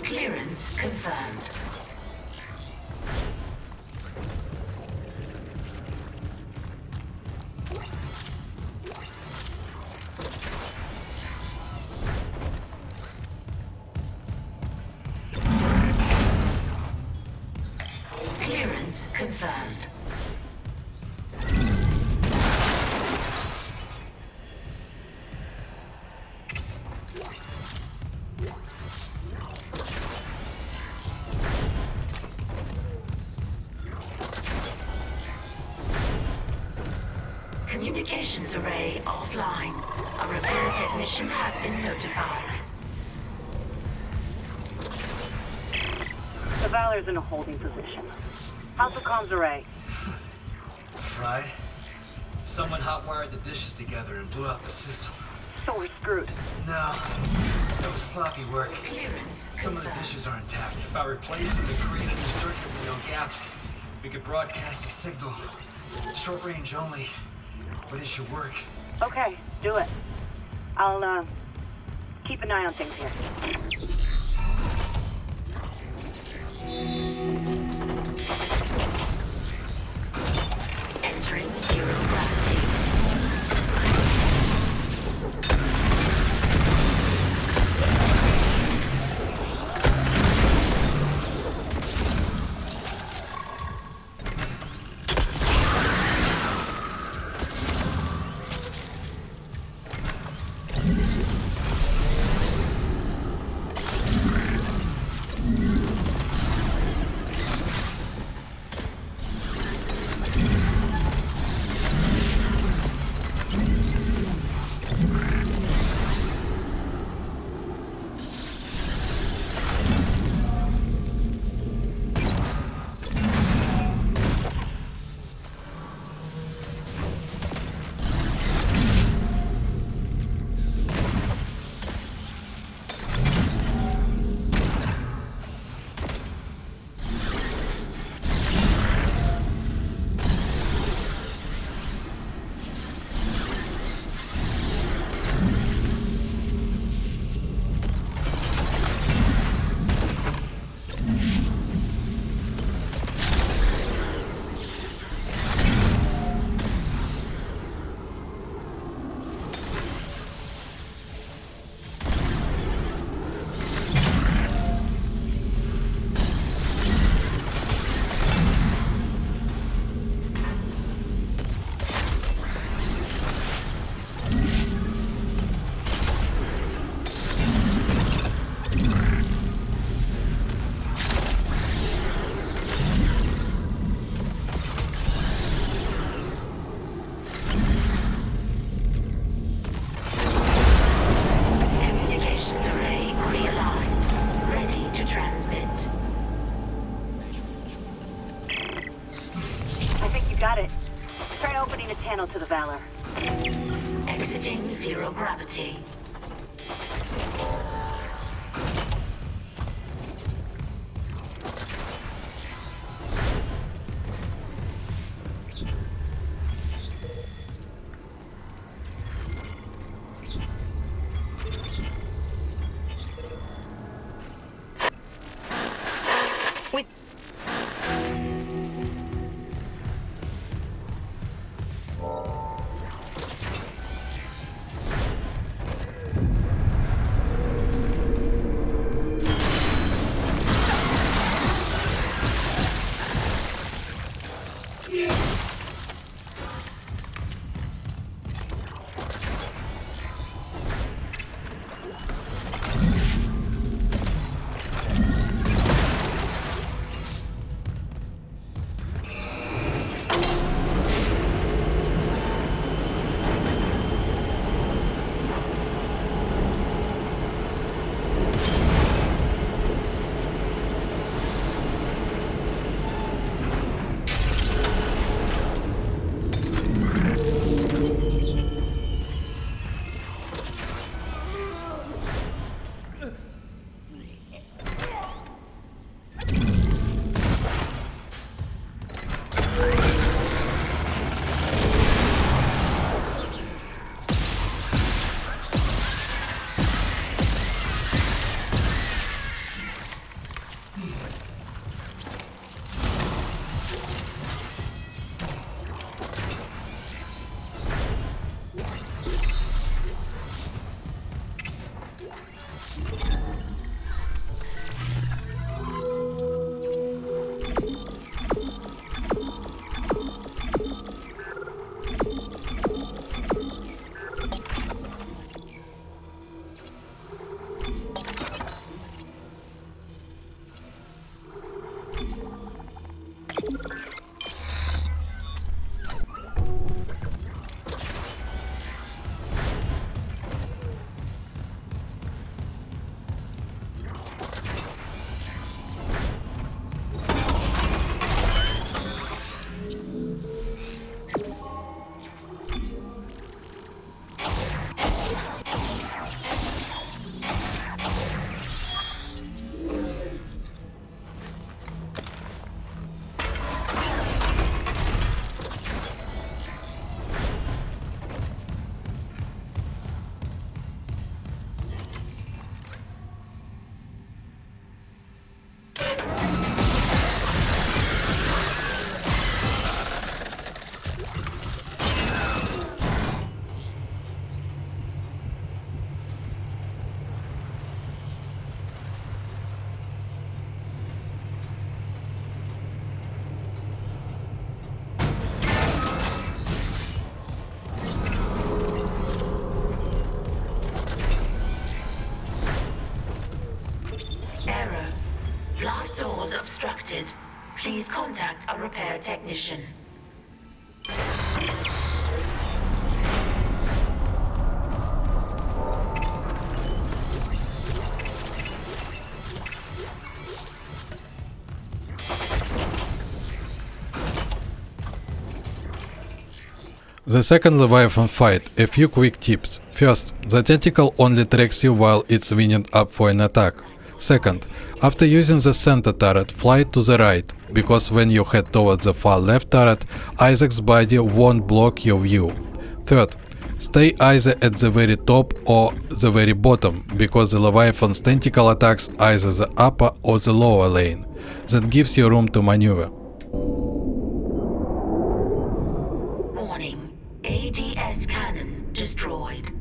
Clearance confirmed. Clearance confirmed. Communications array offline. A repair technician has been notified. The Valor's in a holding position. How's the comms array? Fried. Someone hotwired the dishes together and blew out the system. So we're screwed. No. That was sloppy work. Some of the dishes are intact. If I replace them and create a new circuit with no gaps, we could broadcast a signal. Short range only, but it should work. Okay, do it. I'll, keep an eye on things here. Entering zero gravity. Got it. Try opening a channel to the Valor. Exiting zero gravity. contact a repair technician. The second Leviathan fight, a few quick tips. First, the tentacle only tracks you while it's winding up for an attack. Second, after using the center turret, fly to the right, because when you head towards the far left turret, Isaac's body won't block your view. Third, stay either at the very top or the very bottom, because the Leviathan's tentacle attacks either the upper or the lower lane. That gives you room to maneuver. Warning, ADS cannon destroyed.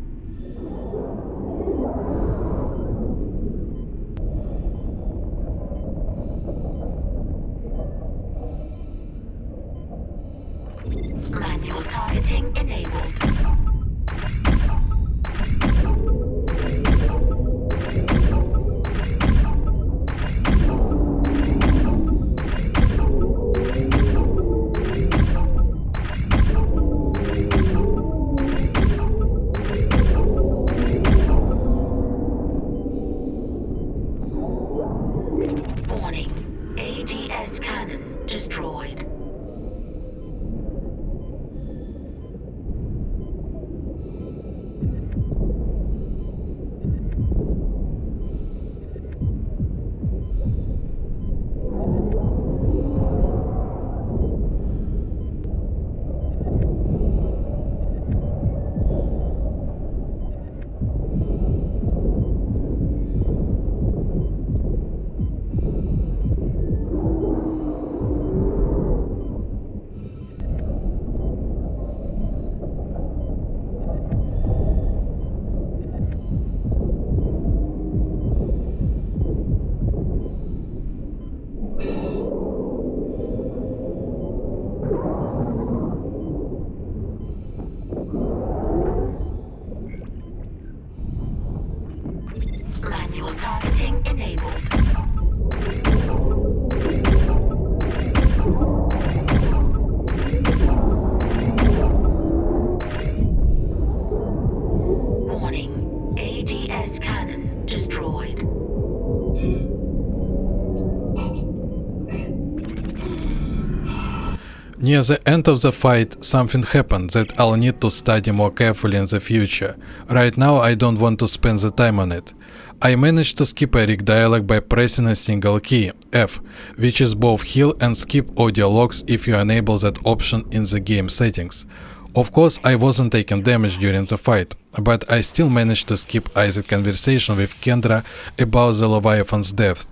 Manual targeting enabled. Warning, ADS cannon destroyed. Manual targeting enabled. Warning, ADS cannon destroyed. Near the end of the fight, something happened that I'll need to study more carefully in the future. Right now I don't want to spend the time on it. I managed to skip a rig dialogue by pressing a single key, F, which is both heal and skip audio logs if you enable that option in the game settings. Of course, I wasn't taking damage during the fight, but I still managed to skip Isaac's conversation with Kendra about the Leviathan's death.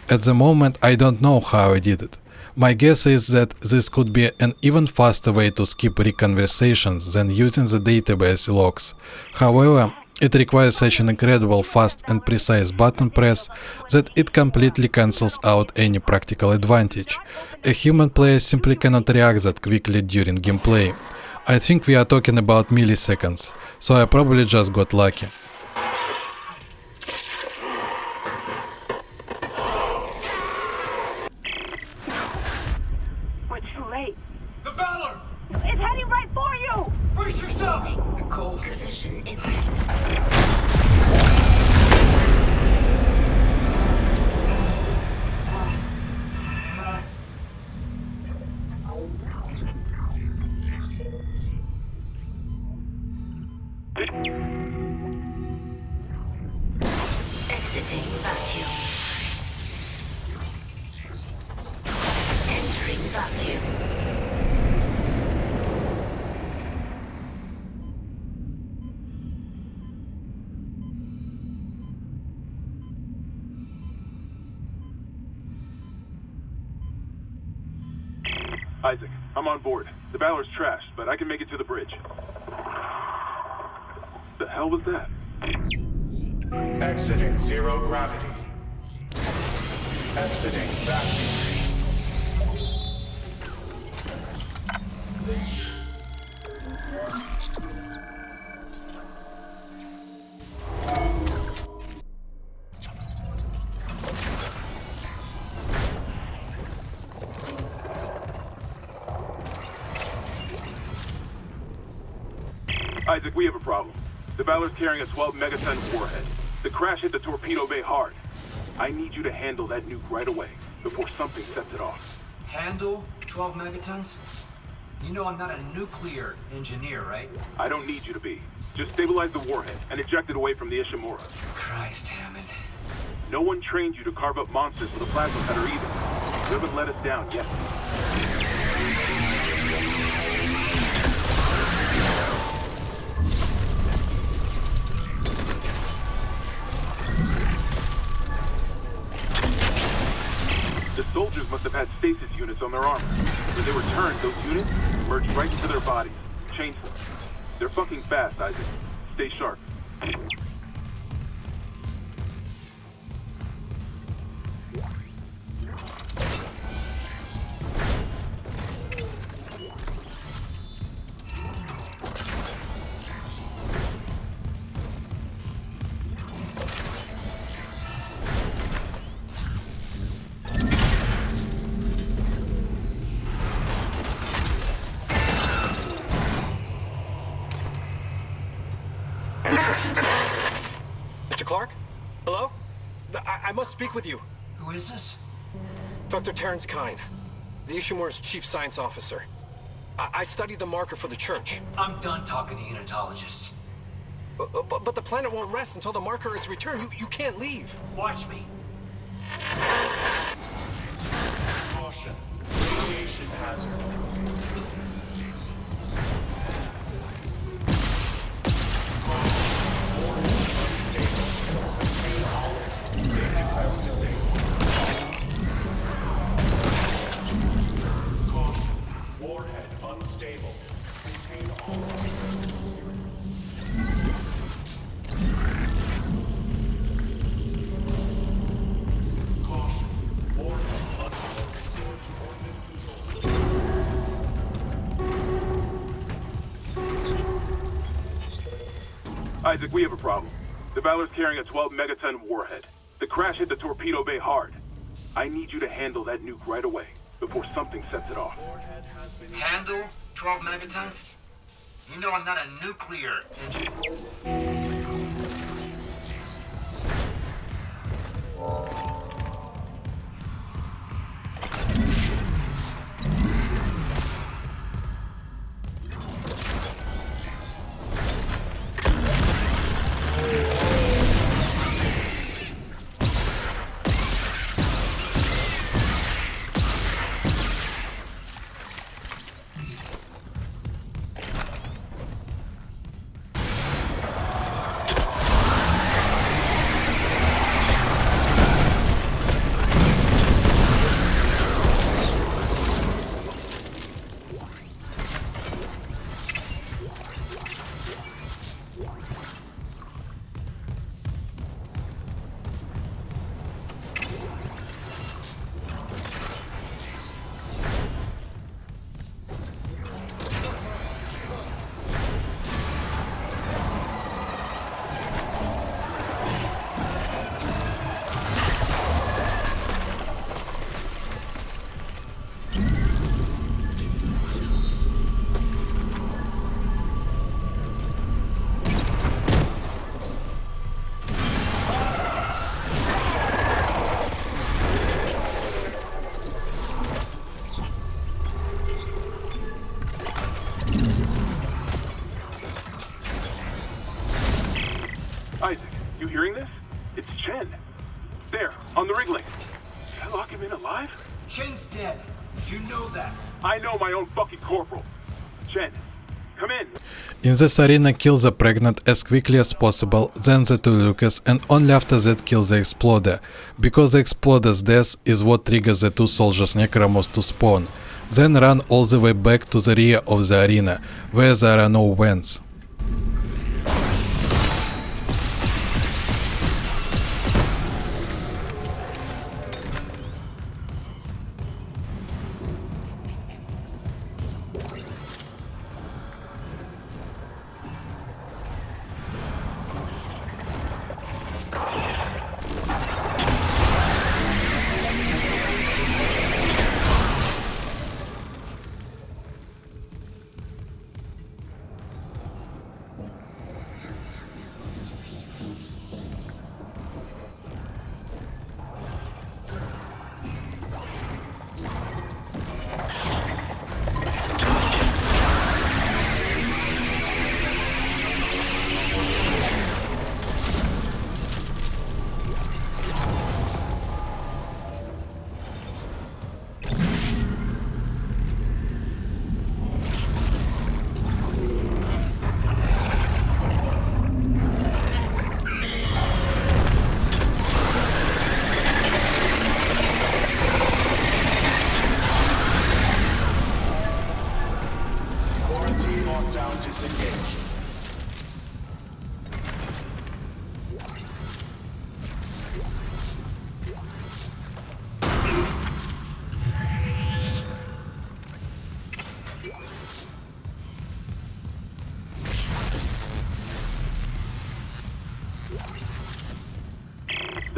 At the moment, I don't know how I did it. My guess is that this could be an even faster way to skip rig conversations than using the database logs. However, it requires such an incredible fast and precise button press that it completely cancels out any practical advantage. A human player simply cannot react that quickly during gameplay. I think we are talking about milliseconds, so I probably just got lucky. We're too late. The Valor! It's heading right for you! Brace yourself! Cold collision imminent. Exiting vacuum. Entering vacuum. Isaac, I'm on board. The Valor's trashed, but I can make it to the bridge. The hell was that? Exiting zero gravity. Exiting vacuum. Isaac, we have a problem. The Valor's carrying a 12 megaton warhead. The crash hit the torpedo bay hard. I need you to handle that nuke right away, before something sets it off. Handle 12 megatons? You know I'm not a nuclear engineer, right? I don't need you to be. Just stabilize the warhead and eject it away from the Ishimura. Christ, Hammond. No one trained you to carve up monsters with a plasma cutter either. You haven't let us down yet. The soldiers must have had stasis units on their armor. When they returned, those units merged right into their bodies, changed them. They're fucking fast, Isaac. Stay sharp. Mr. Clark? Hello? I must speak with you. Who is this? Dr. Terrence Kine, the Ishimura's chief science officer. I studied the marker for the church. I'm done talking to unitologists. But the planet won't rest until the marker is returned. You can't leave. Watch me. Caution. Radiation hazard. Warhead unstable. Contain all. Caution. Warhead restored to ordnance control. Isaac, we have a problem. The Valor's carrying a 12 megaton warhead. The crash hit the torpedo bay hard. I need you to handle that nuke right away, before something sets it off. Handle 12 megatons? You know I'm not a nuclear engineer. Isaac, you hearing this? It's Chen. There, on the rig link. Did I lock him in alive? Chen's dead. You know that. I know my own fucking corporal. Chen, come in. In this arena, kill the pregnant as quickly as possible, then the two Lucas, and only after that kill the exploder, because the exploder's death is what triggers the two soldiers Necromorphs to spawn. Then run all the way back to the rear of the arena, where there are no vents.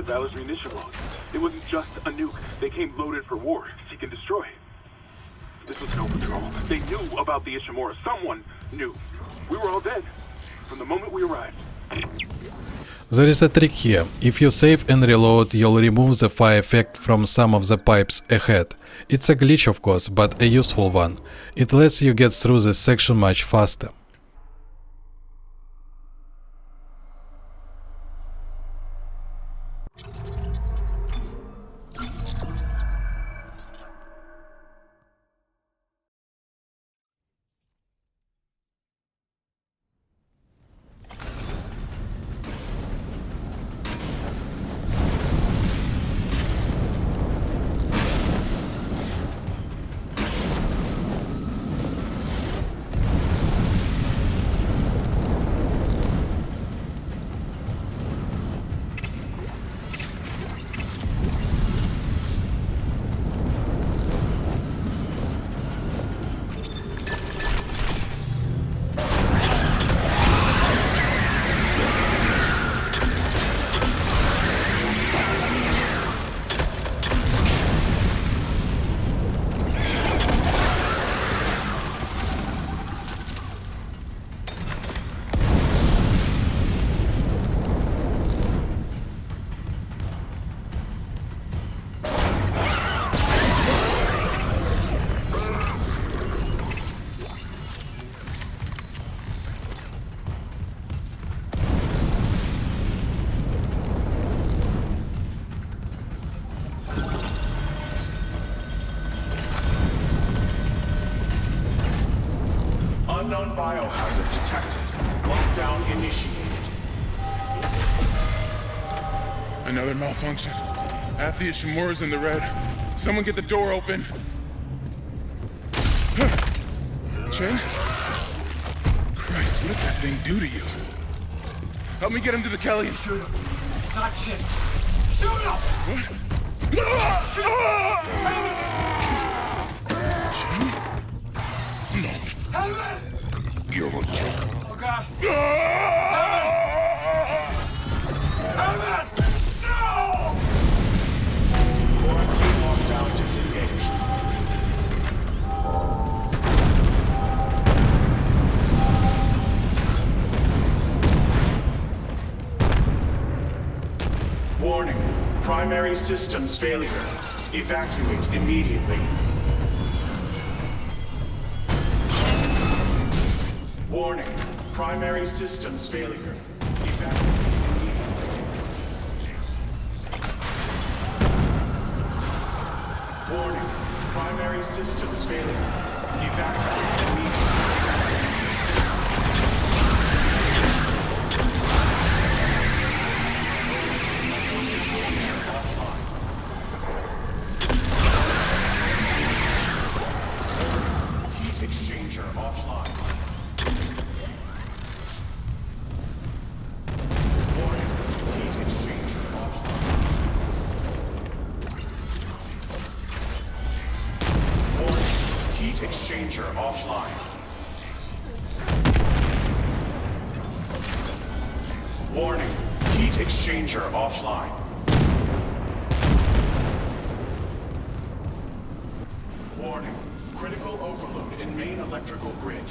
Valor's munition logs. It wasn't just a nuke. They came loaded for war, seek and destroy. This was no patrol. They knew about the Ishimura. Someone knew. We were all dead from the moment we arrived. There is a trick here. If you save and reload, you'll remove the fire effect from some of the pipes ahead. It's a glitch of course, but a useful one. It lets you get through this section much faster. Unknown biohazard detected. Lockdown initiated. Another malfunction. Half the Ishimura's in the red. Someone get the door open. Chen? Christ, what did that thing do to you? Help me get him to the Kelly. Shoot him. It's not shit. Shoot him! What? No. Helmet! You're a joke. Oh god. Helmet! No! Quarantine lockdown disengaged. Warning. Primary systems failure. Evacuate immediately. Warning. Primary systems failure. Evacuate immediately. Warning. Primary systems failure. Evacuate immediately. Heat exchanger offline. Warning. Heat exchanger offline. Warning. Heat exchanger offline. Warning. Heat exchanger offline. Warning. Critical overload in main electrical grid.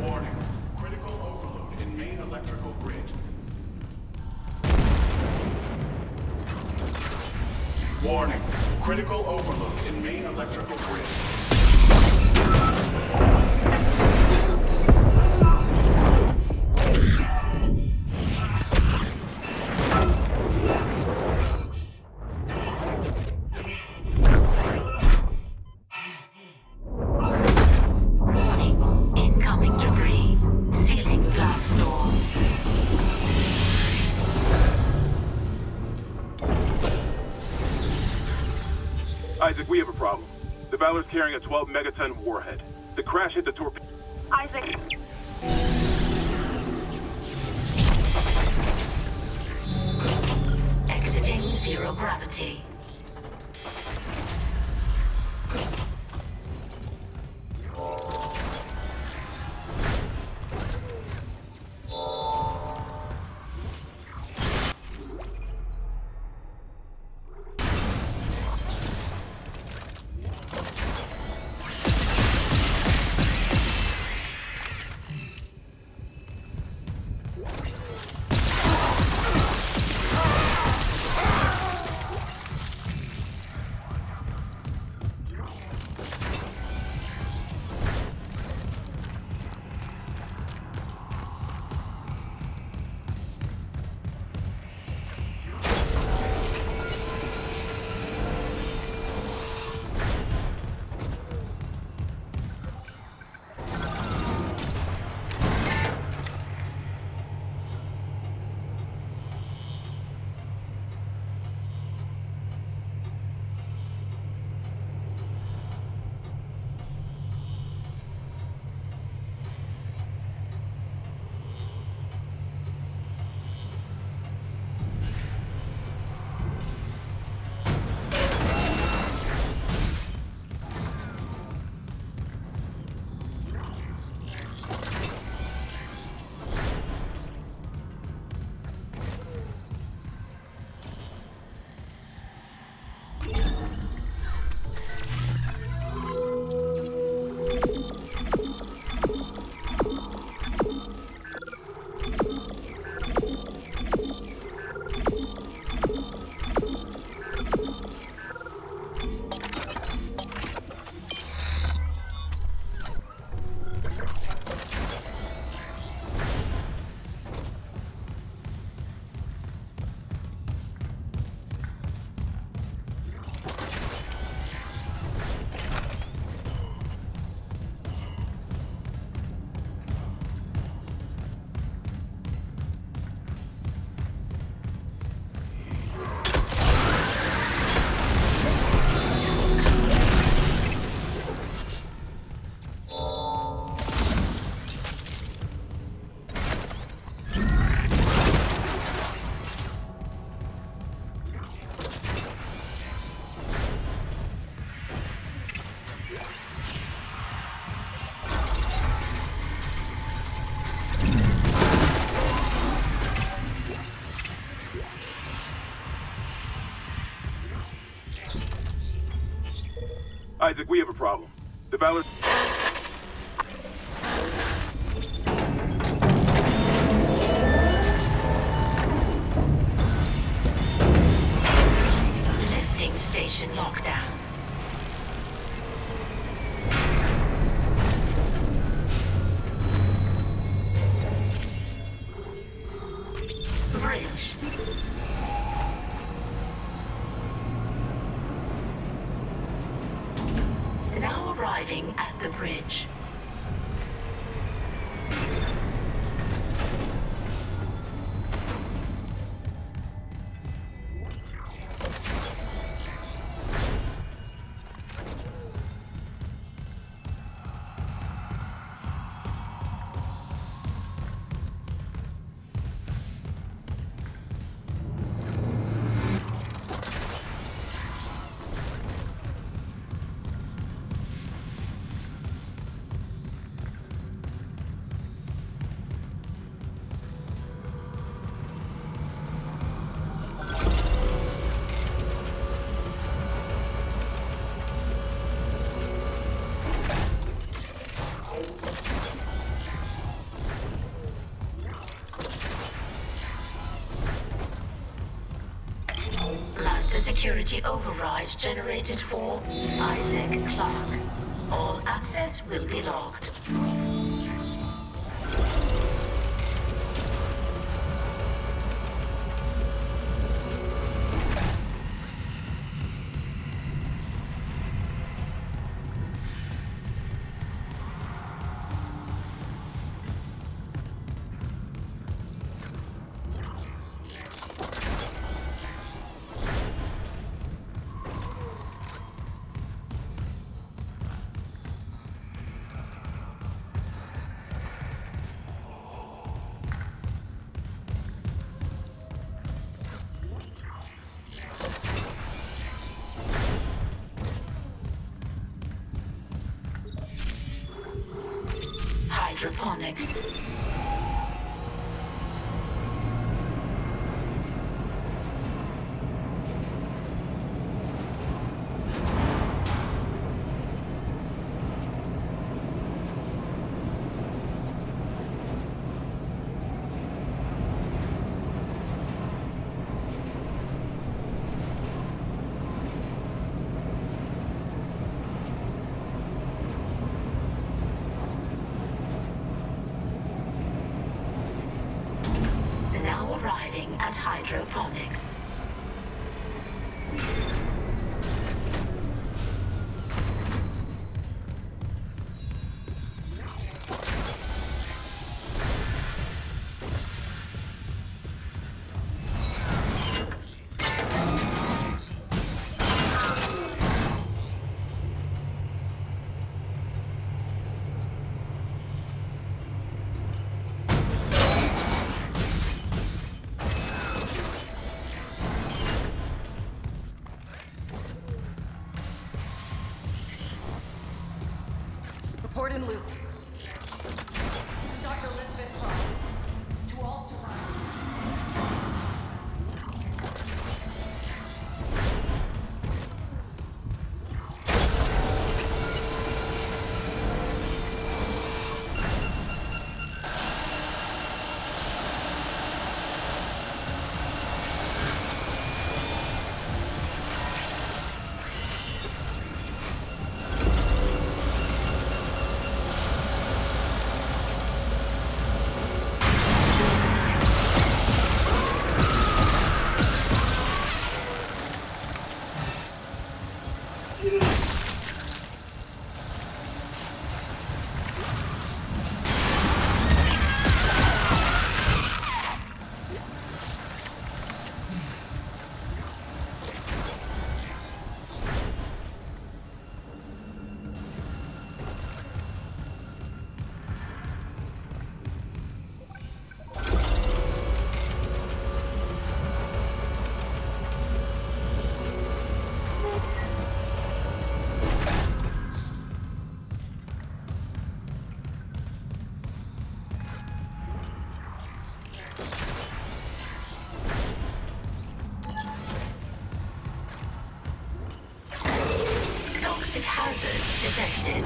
Warning. Critical overload in main electrical grid. Warning. Critical overload in main electrical grid. Incoming debris. Sealing glass door. Isaac, we have a problem. The Valor's carrying a 12 megaton warhead. The crash hit the torpedo. Isaac. Exiting zero gravity. Isaac, we have a problem. The Valor... Lifting station lockdown. Bridge. Now arriving at the bridge. Master security override generated for Isaac Clarke. All access will be logged. Hydroponics. Now arriving at hydroponics. Report in loop. This is Dr. Elizabeth Frost. To all survivors. hazard detected.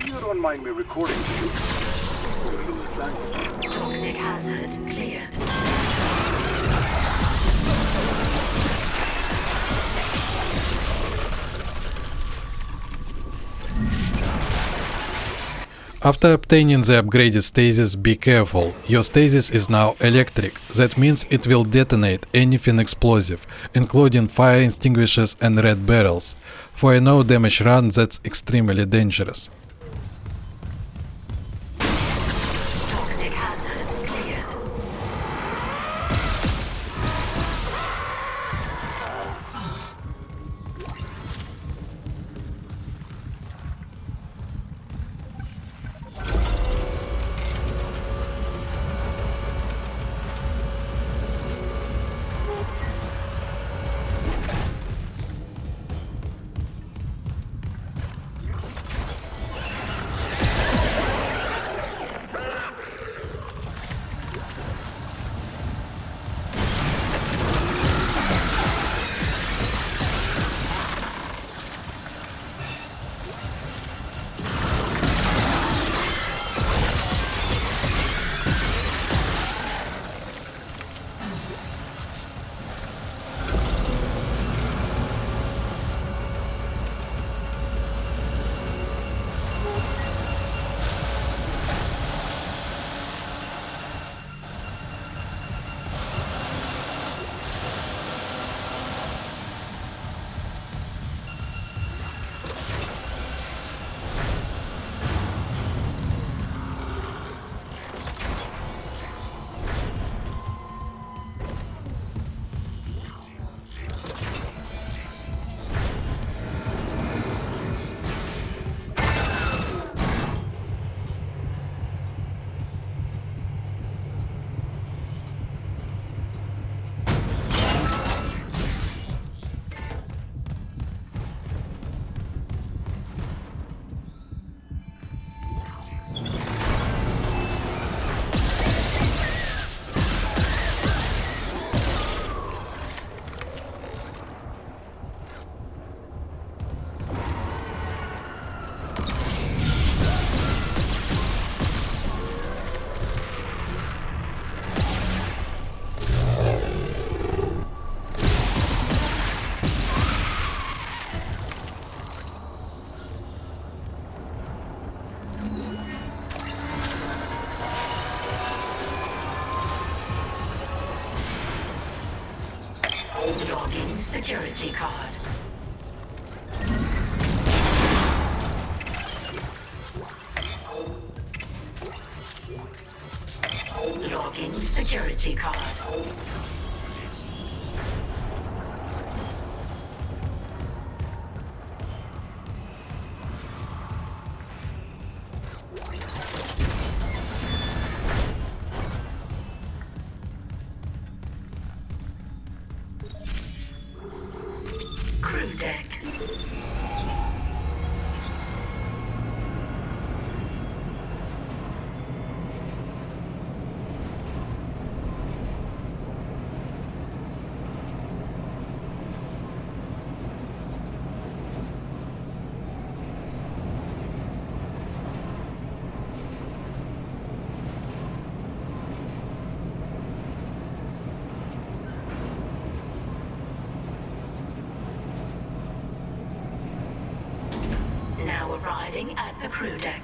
You don't mind me recording you? Toxic hazard cleared. After obtaining the upgraded stasis, be careful. Your stasis is now electric. That means it will detonate anything explosive, including fire extinguishers and red barrels. For a no damage run, that's extremely dangerous. Toxic hazard cleared. Logging security card. Logging security card. Crew deck. Now arriving at the crew deck.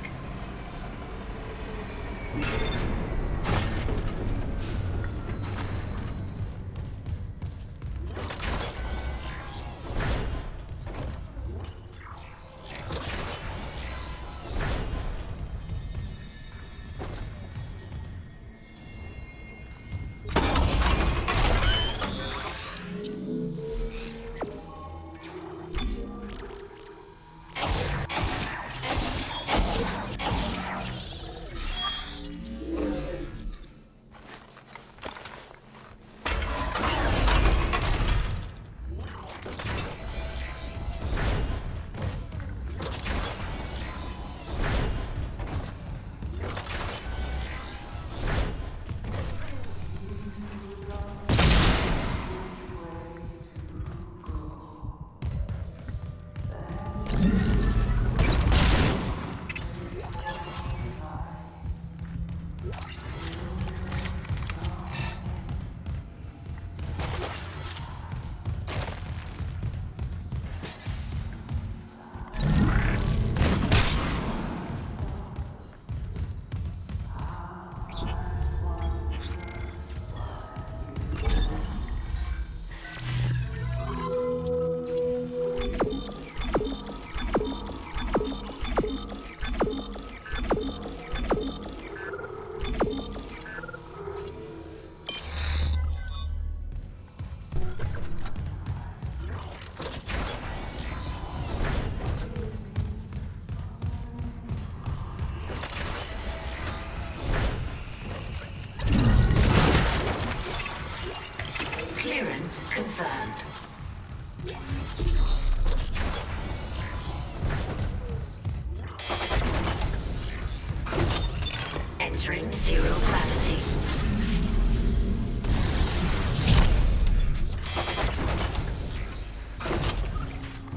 Entering zero gravity.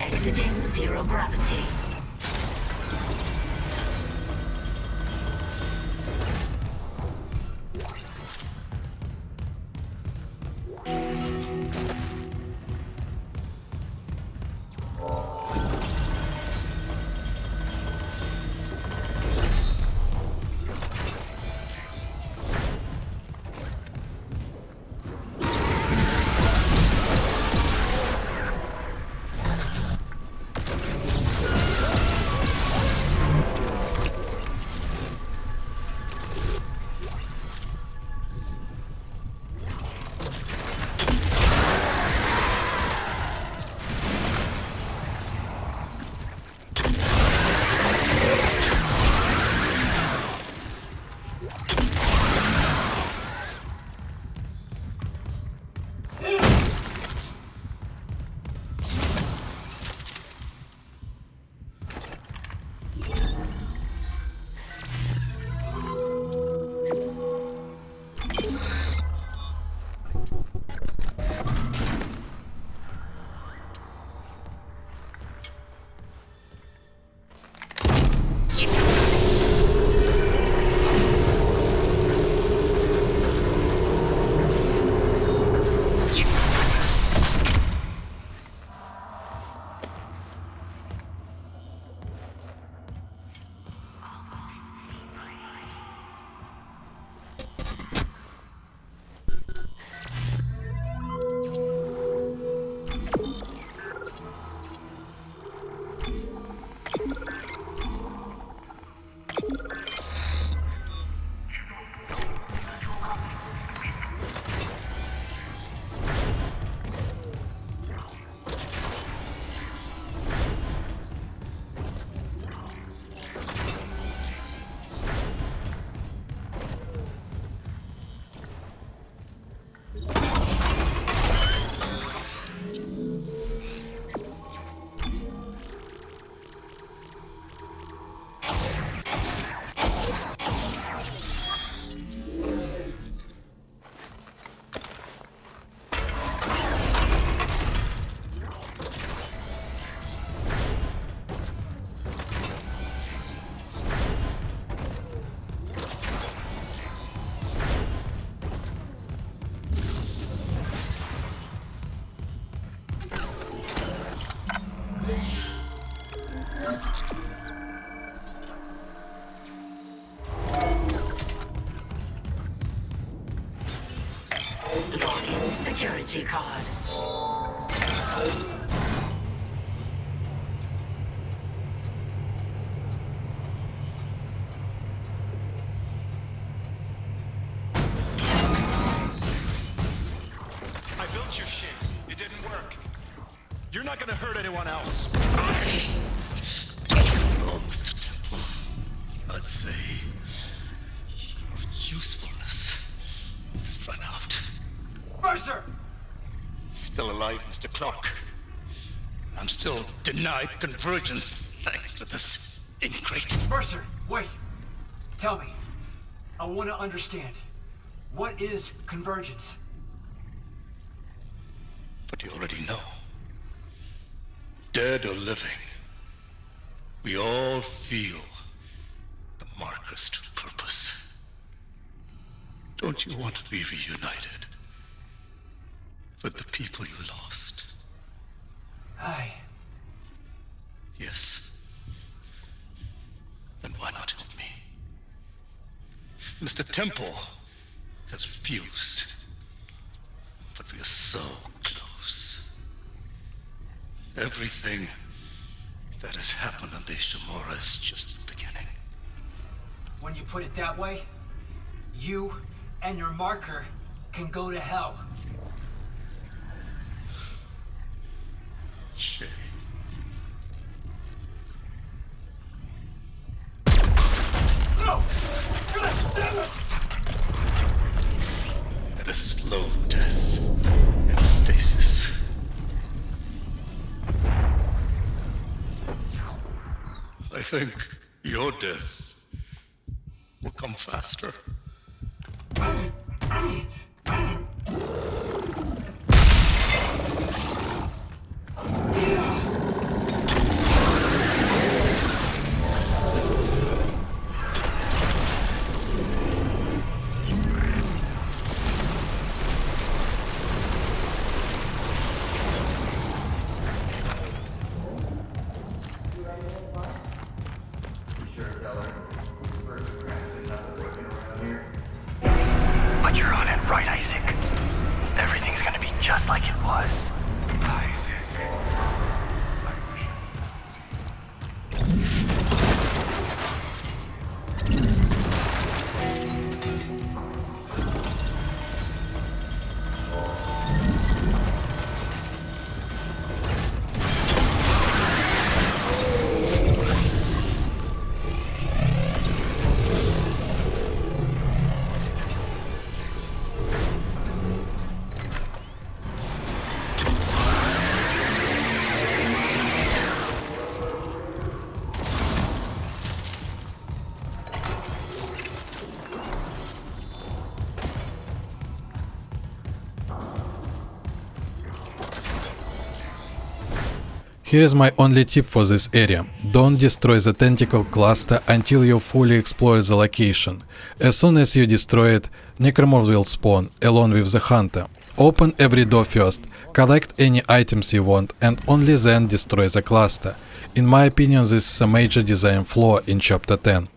Exiting zero gravity. Login security card. I built your shit. It didn't work. You're not gonna hurt anyone else. Oh, Mr. Temple. I'd say your usefulness has run out. Mercer! Still alive, Mr. Clark. I'm still denied convergence thanks to this ingrate. Mercer, wait. Tell me. I want to understand. What is convergence? But you already know. Dead or living, we all feel the marker's true purpose. Don't you want to be reunited with the people you lost? Aye. Yes. Then why not help me? Mr. Temple has refused, but we are so close. Everything that has happened on the Ishimura is just the beginning. When you put it that way, you and your marker can go to hell. Shit. No! God damn it! At a slow death in stasis. I think your death will come faster. But you're on it right, Isaac. Everything's gonna be just like it was. Here is my only tip for this area: don't destroy the tentacle cluster until you fully explore the location. As soon as you destroy it, necromorphs will spawn, along with the hunter. Open every door first, collect any items you want, and only then destroy the cluster. In my opinion, this is a major design flaw in Chapter 10.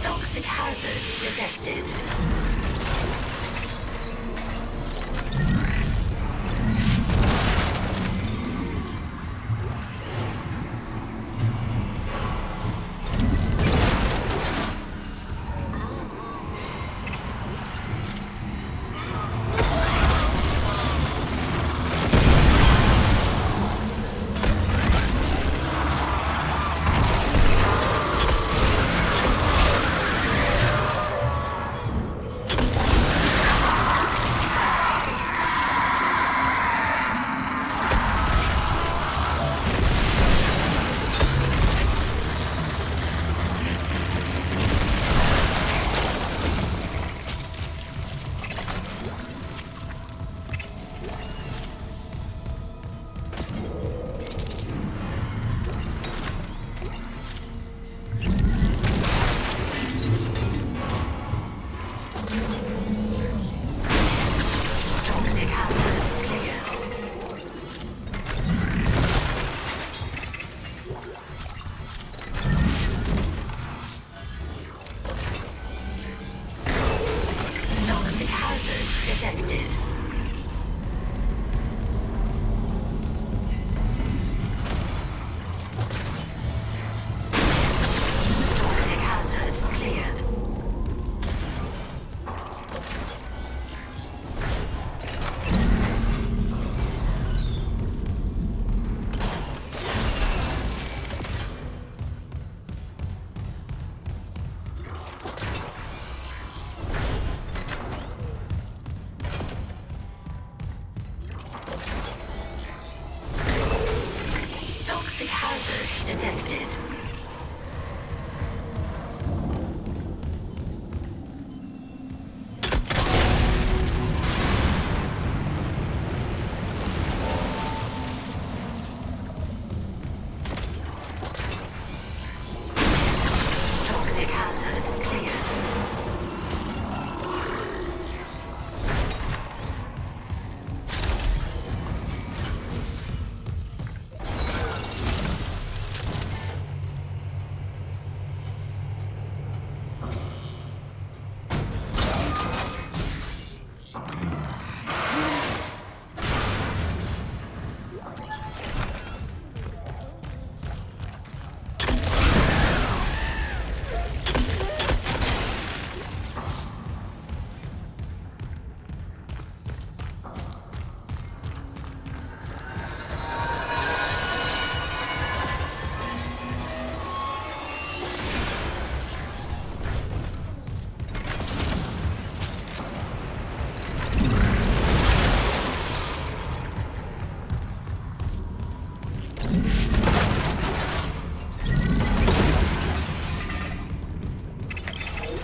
Toxic hazard detected.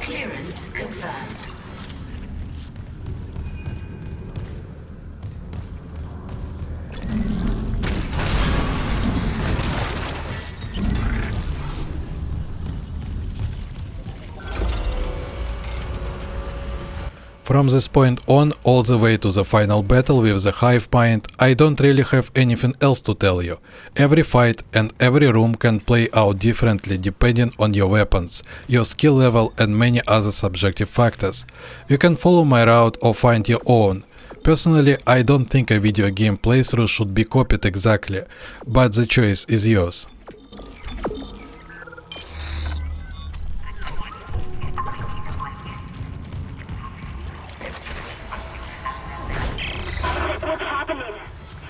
Clearance confirmed. From this point on, all the way to the final battle with the hive mind, I don't really have anything else to tell you. Every fight and every room can play out differently depending on your weapons, your skill level and many other subjective factors. You can follow my route or find your own. Personally, I don't think a video game playthrough should be copied exactly, but the choice is yours.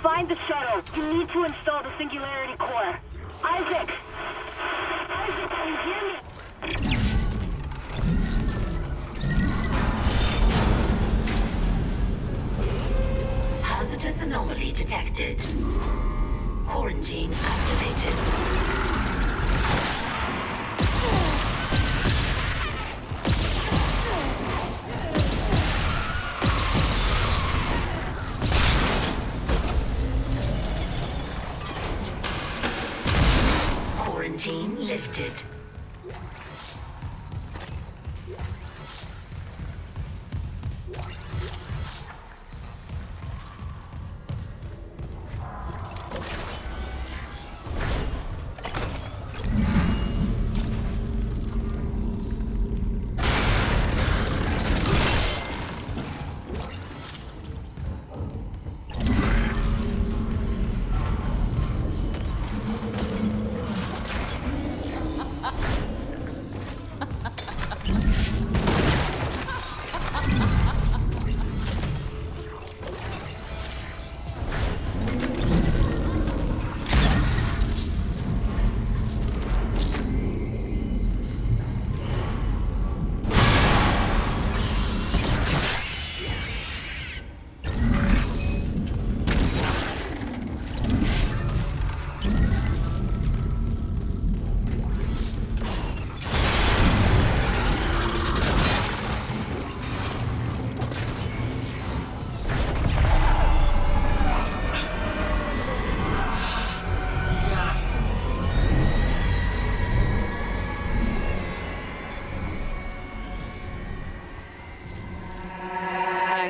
Find the shuttle. You need to install the singularity core. Isaac! Isaac, can you hear me? Hazardous anomaly detected. Quarantine activated. Quarantine lifted.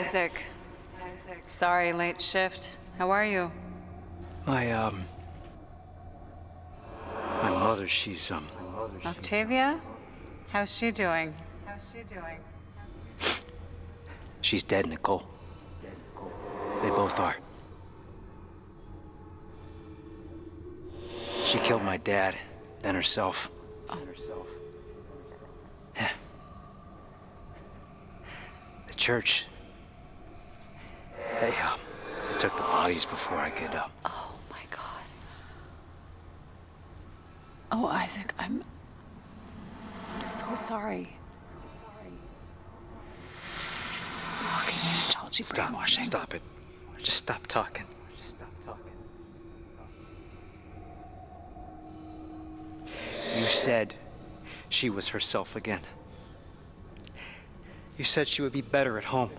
Isaac. Sorry, late shift. How are you? My mother, she's, Octavia? How's she doing? she's dead, Nicole. They both are. She killed my dad, then herself. Yeah. The church. They took the bodies before I could, Oh my God. Oh, Isaac, I'm so sorry. Fucking Unitology brainwashing. Stop it. Just stop talking. You said she was herself again. You said she would be better at home.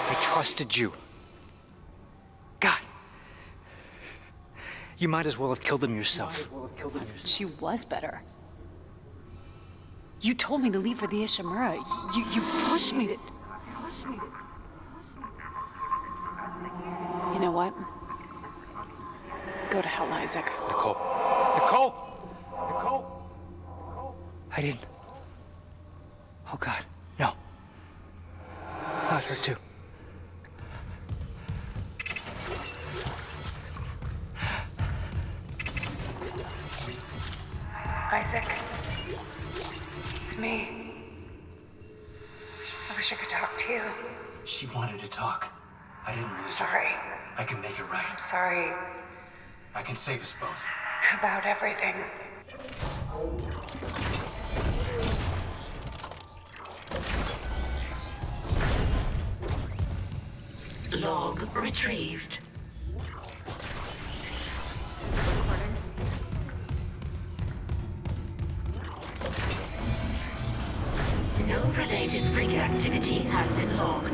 I trusted you. God. You might as well have killed him yourself. She was better. You told me to leave for the Ishimura. You pushed me to... You know what? Go to hell, Isaac. Nicole. Nicole! Nicole! I didn't... Oh, God. No. Not her, too. Isaac. It's me. I wish I could talk to you. She wanted to talk. I didn't listen. Sorry. I can make it right. I'm sorry I can save us both. about everything. Log retrieved. No related rig activity has been logged.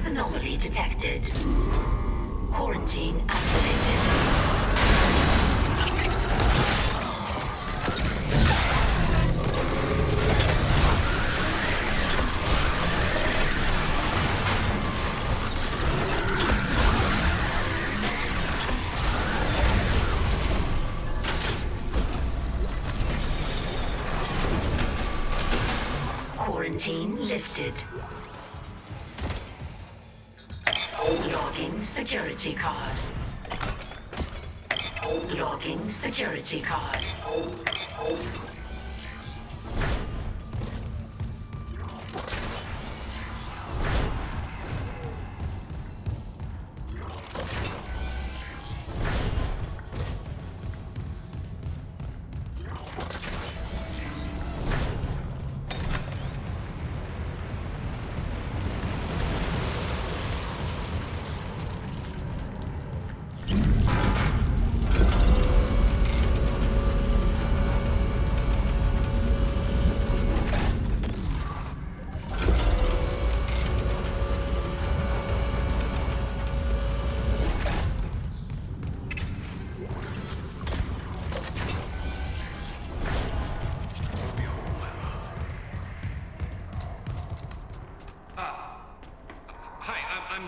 Anomaly detected. Quarantine activated. Quarantine lifted. Logging security card. Logging security card.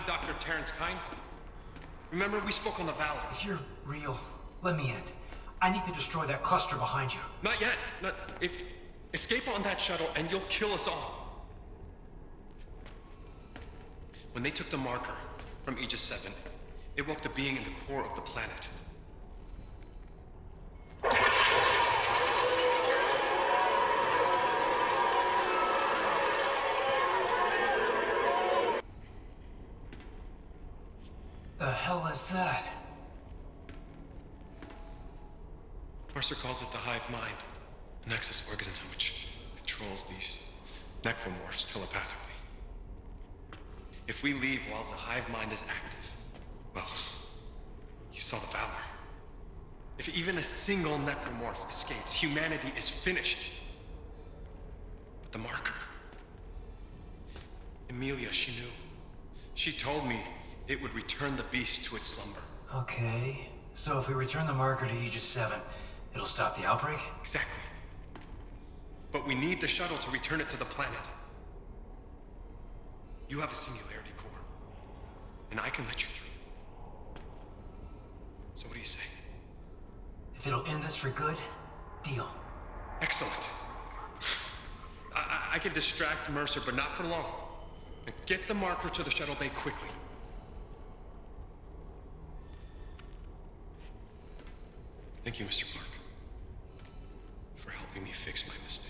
Dr. Terrence Kine. Remember, we spoke on the Valley. If you're real, let me in. I need to destroy that cluster behind you. Not yet. Escape on that shuttle and you'll kill us all. When they took the marker from Aegis 7, it woke the being in the core of the planet. The hell is that? Mercer calls it the hive mind, a nexus organism which controls these necromorphs telepathically. If we leave while the hive mind is active, well, you saw the Valor. If even a single necromorph escapes, humanity is finished. But the marker... Emilia, she knew. She told me it would return the beast to its slumber. Okay, so if we return the marker to Aegis 7, it'll stop the outbreak? Exactly. But we need the shuttle to return it to the planet. You have a singularity core, and I can let you through. So what do you say? If it'll end this for good, deal. Excellent. I can distract Mercer, but not for long. And get the marker to the shuttle bay quickly. Thank you, Mr. Clark, for helping me fix my mistakes.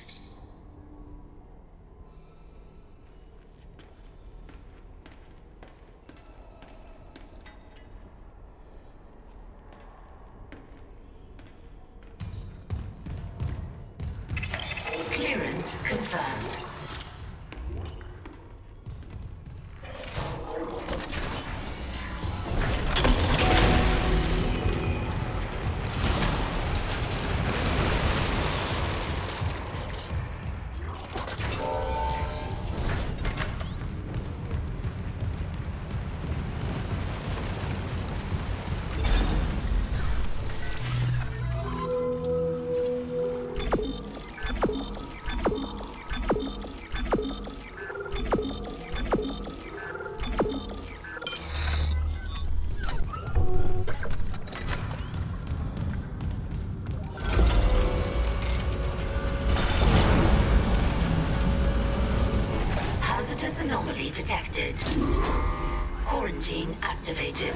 Clearance confirmed. Anomaly detected. Quarantine activated.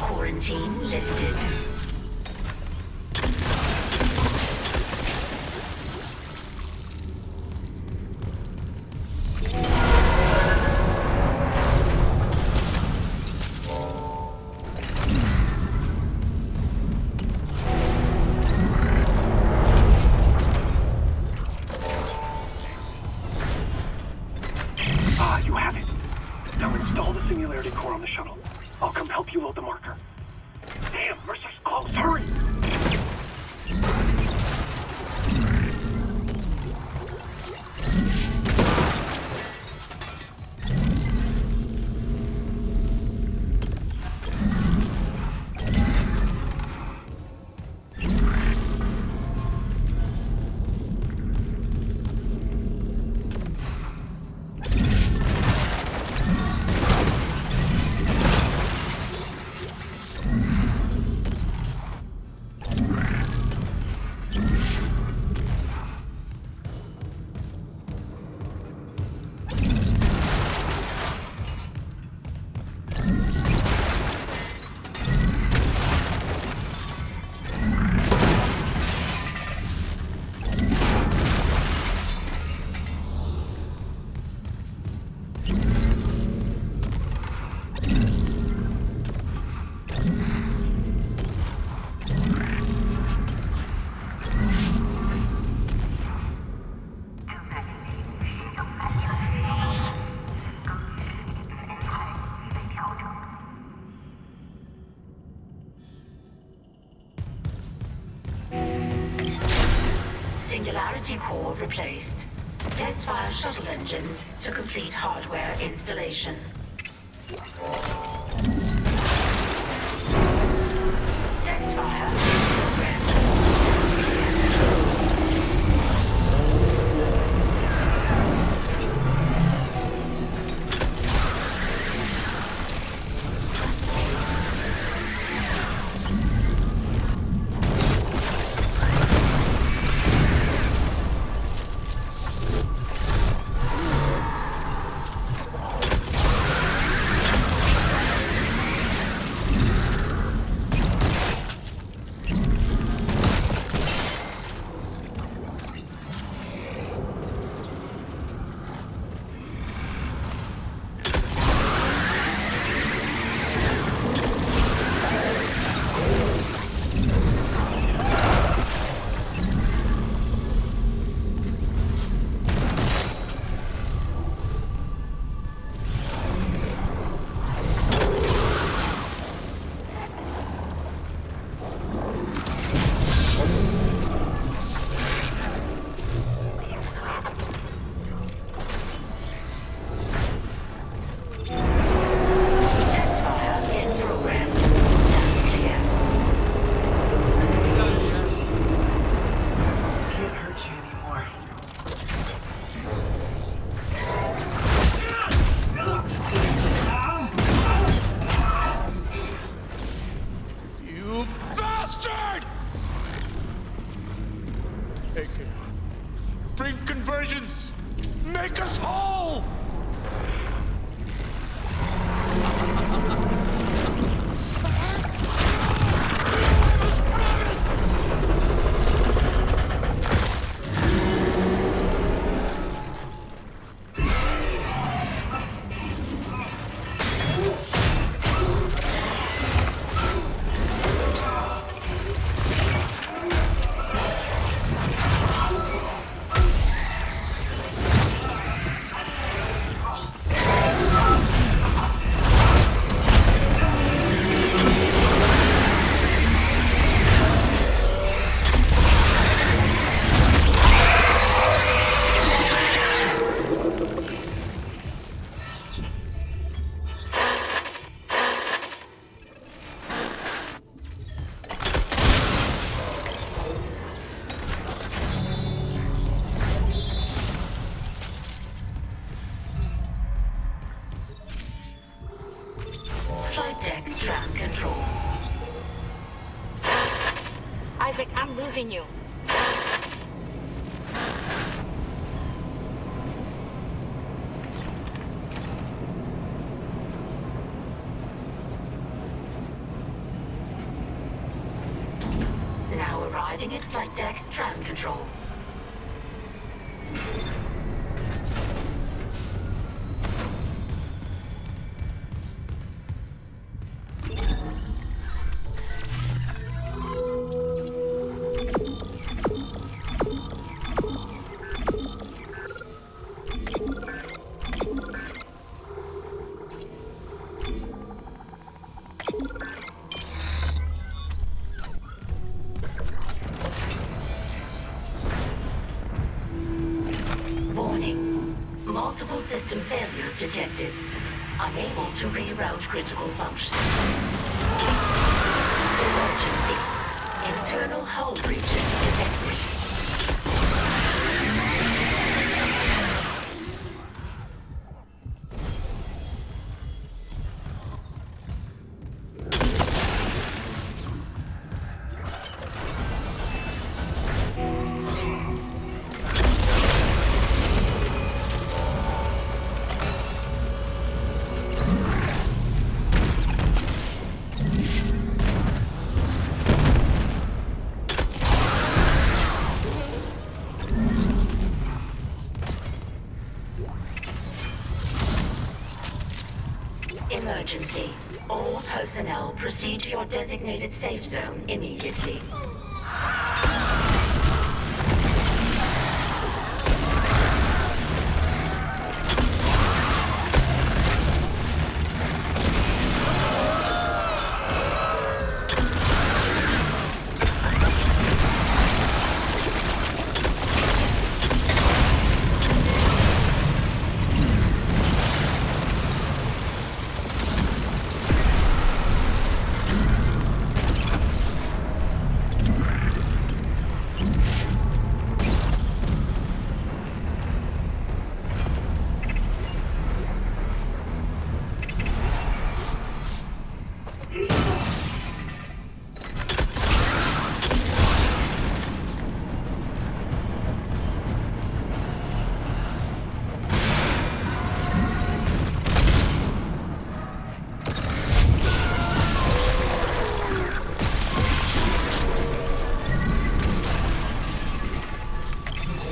Quarantine lifted. Ah, you have it. Now install the singularity core on the shuttle. I'll come help you load the marker. Damn, Mercer's close. Hurry! Singularity core replaced. Test fire shuttle engines to complete hardware installation. Test fire progress. deck tram control. Isaac, I'm losing you. Now arriving at flight deck tram control. Warning. Multiple system failures detected. Unable to reroute critical functions. Emergency. Internal hull breaches detected. Emergency. All personnel proceed to your designated safe zone immediately.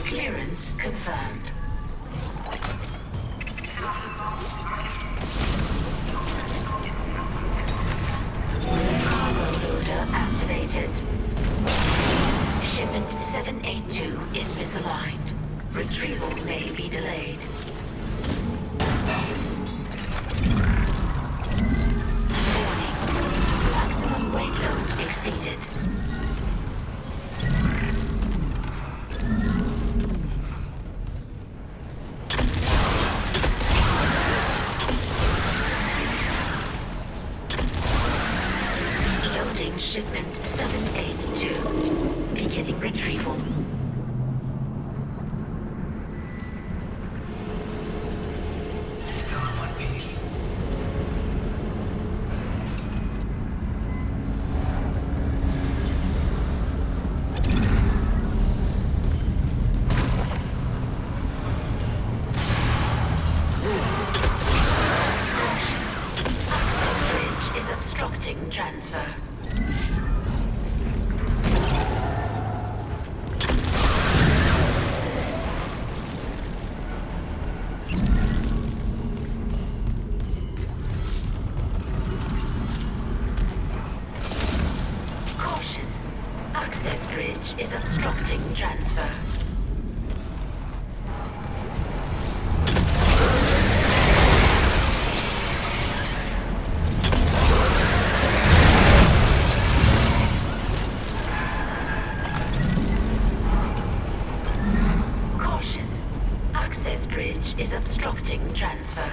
Clearance confirmed. Cargo loader activated. Shipment 782 is misaligned. Retrieval may be delayed. Warning. Maximum weight load exceeded. Loading shipment 782. Beginning retrieval. Still in one piece. Bridge is obstructing transfer. Caution. Access bridge is obstructing transfer. Caution. Access bridge is obstructing transfer.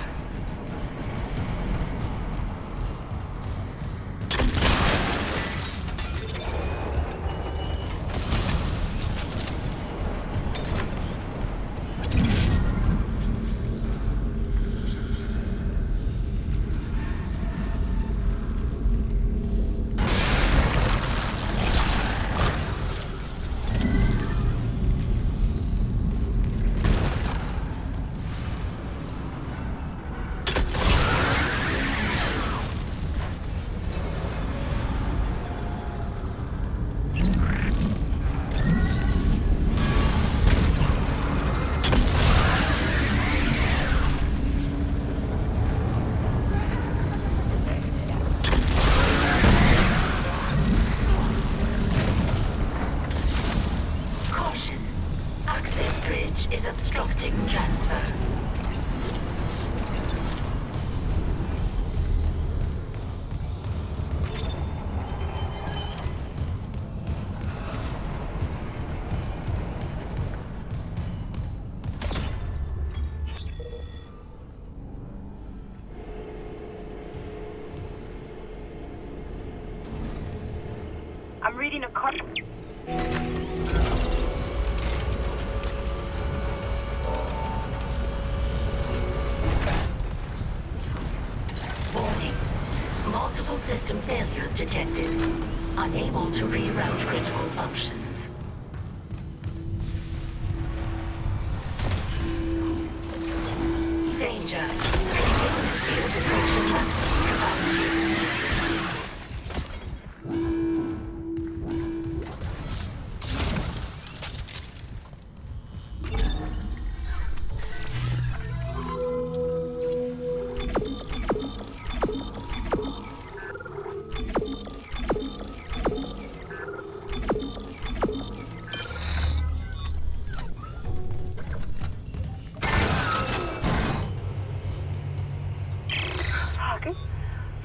I'm reading a card. Warning. Multiple system failures detected. Unable to reroute critical functions. Danger. Field detection capacity.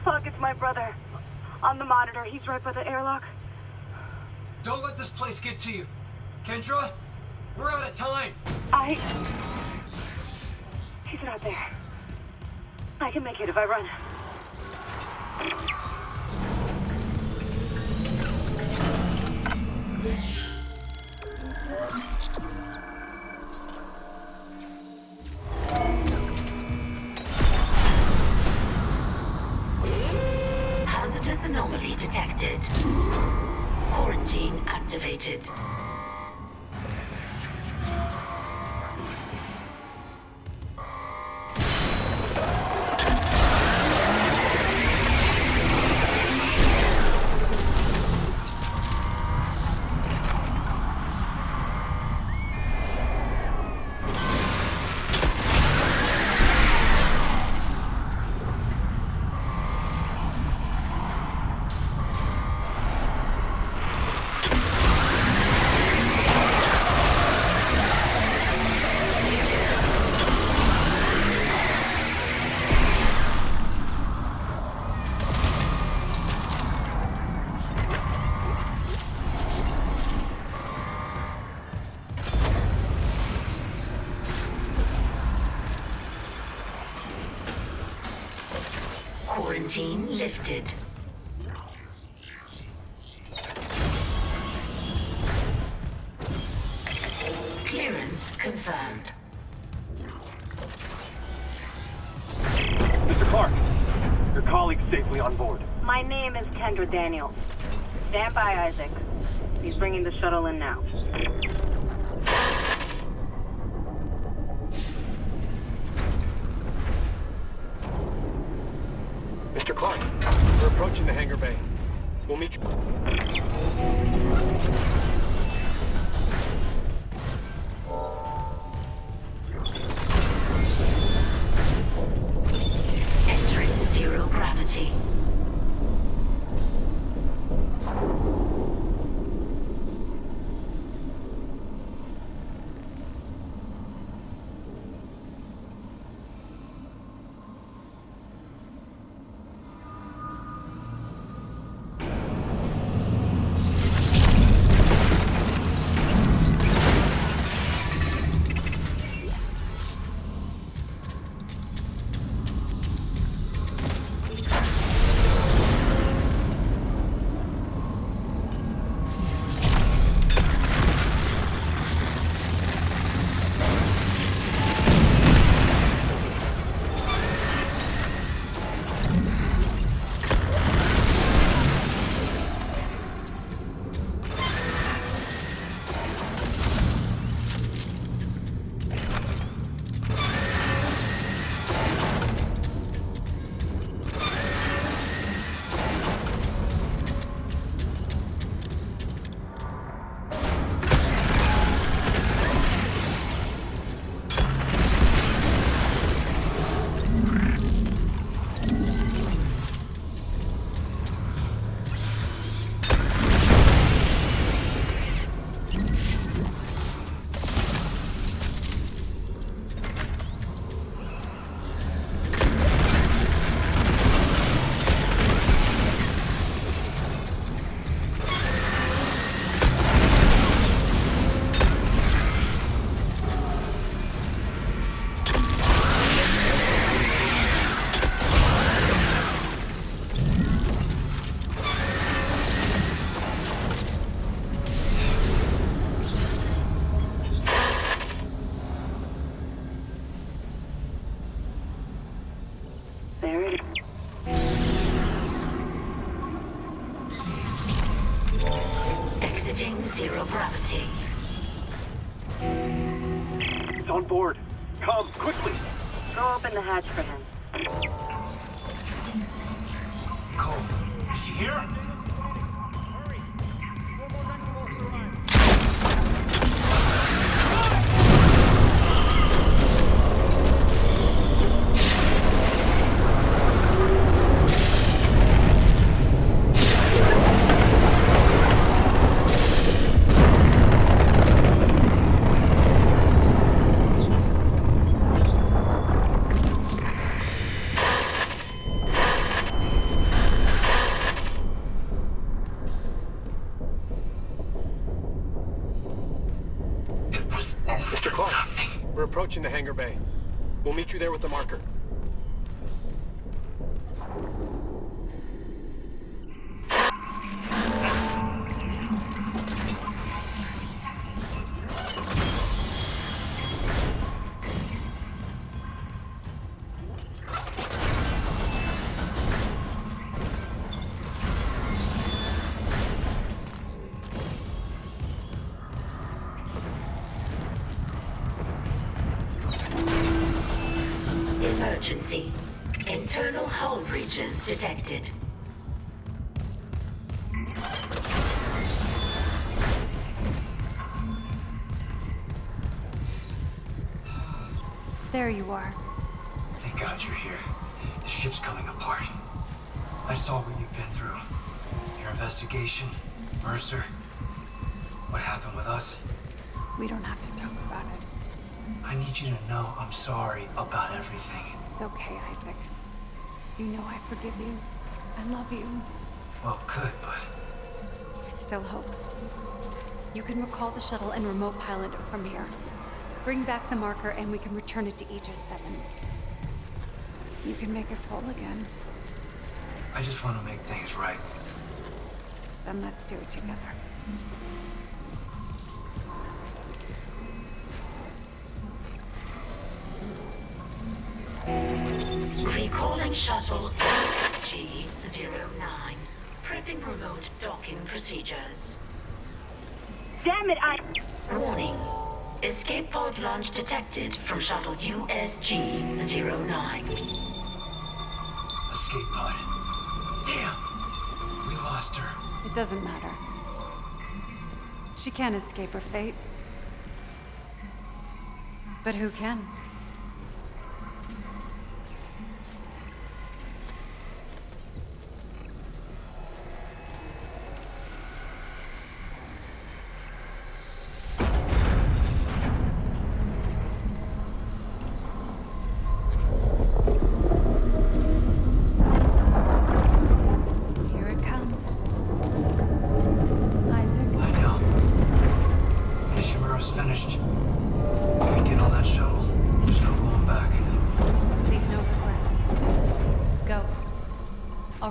Fuck, it's my brother. On the monitor, he's right by the airlock. Don't let this place get to you. Kendra, we're out of time. He's not there. I can make it if I run. Hazardous anomaly detected. Quarantine activated. Quarantine lifted. Clearance confirmed. Mr. Clark, your colleague's safely on board. My name is Kendra Daniels. Stand by, Isaac. He's bringing the shuttle in now. Mr. Clark, we're approaching the hangar bay. We'll meet you. Entering zero gravity. There it is. Exiting zero gravity. It's on board. Come, quickly! Go open the hatch for him. Cole, is she here? Mr. Clark, we're approaching the hangar bay. We'll meet you there with the marker. Emergency. Internal hull breaches detected. There you are. Thank God you're here. The ship's coming apart. I saw what you've been through. Your investigation, Mercer. What happened with us? We don't have to talk about it. I need you to know I'm sorry about everything. It's okay, Isaac. You know I forgive you. I love you. Well, good, but... There's still hope. You can recall the shuttle and remote pilot it from here. Bring back the marker and we can return it to Aegis 7. You can make us whole again. I just want to make things right. Then let's do it together. Recalling shuttle G09. Prepping remote docking procedures. Damn it, Warning. Escape pod launch detected from shuttle USG-09. Escape pod. Damn! We lost her. It doesn't matter. She can't escape her fate. But who can?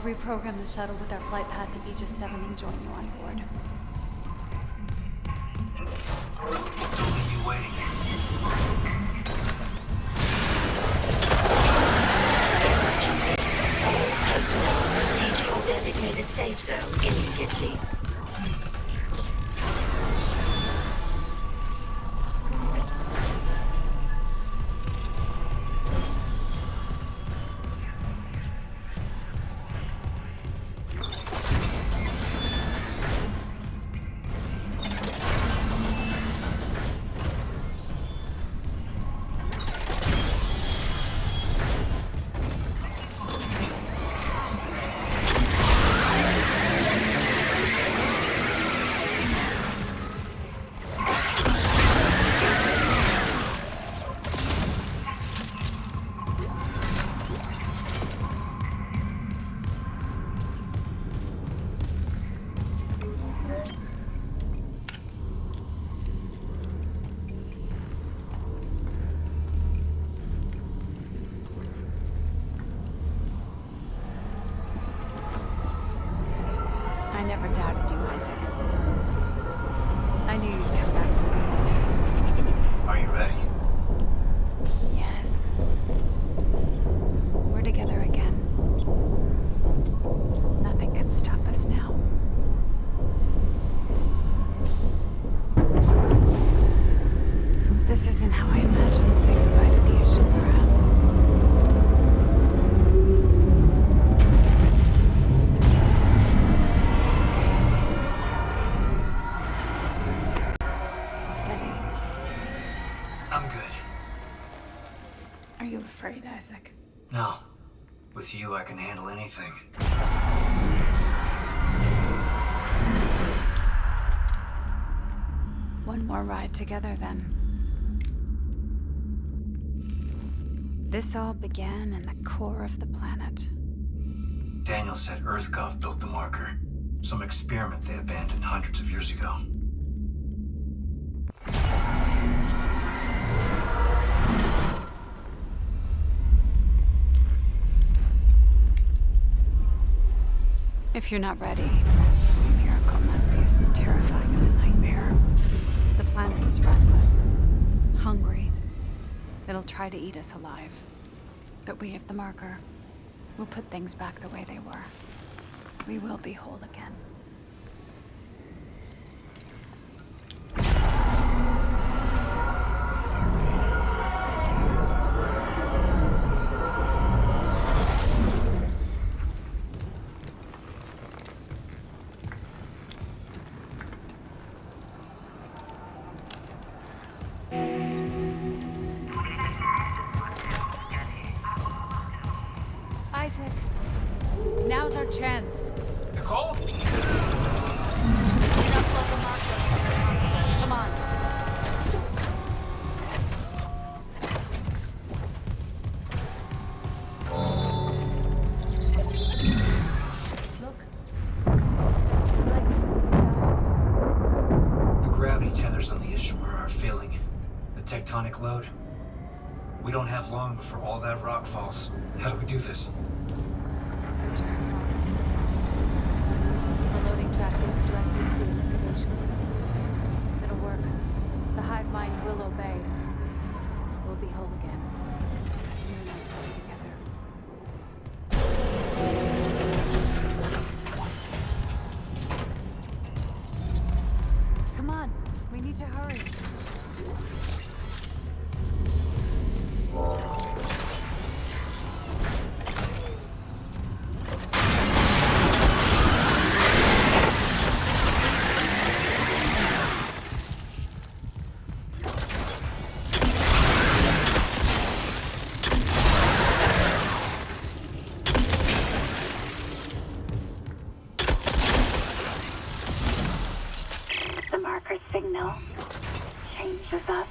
Reprogram the shuttle with our flight path to Aegis 7 and join you on board. Don't leave you waiting. Proceed to your designated safe zone immediately. I never doubted you, Isaac. I knew you'd come back for me. Are you ready? Yes. We're together again. Nothing can stop us now. This isn't how I imagined saying goodbye to the Ishimura. Steady. I'm good. Are you afraid, Isaac? No. With you, I can handle anything. One more ride together, then. This all began in the core of the planet. Daniel said EarthGov built the marker. Some experiment they abandoned hundreds of years ago. If you're not ready, a miracle must be as terrifying as a nightmare. The planet is restless, hungry. It'll try to eat us alive. But we have the marker. We'll put things back the way they were. We will be whole again. Isaac, now's our chance. Nicole? Upload the marker to the console. Come on. Look. The gravity tethers on the Ishimura are failing. The tectonic load. We don't have long before all that rock falls. How do we do this? The loading track leads directly to the excavation site. It'll work. The hive mind will obey. We'll be whole again. You and I will be together. Come on, we need to hurry. The marker signal changes us,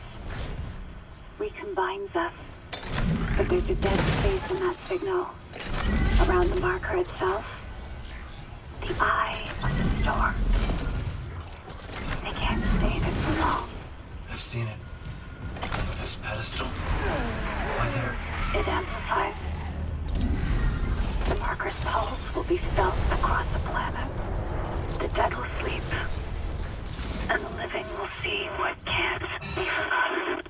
recombines us, but there's a dead space in that signal around the marker itself, the eye of the storm. They can't stay in it for long. I've seen it. With this pedestal. Why there? It amplifies. The marker's pulse will be felt across the planet. The dead will sleep. And the living will see what can't be forgotten.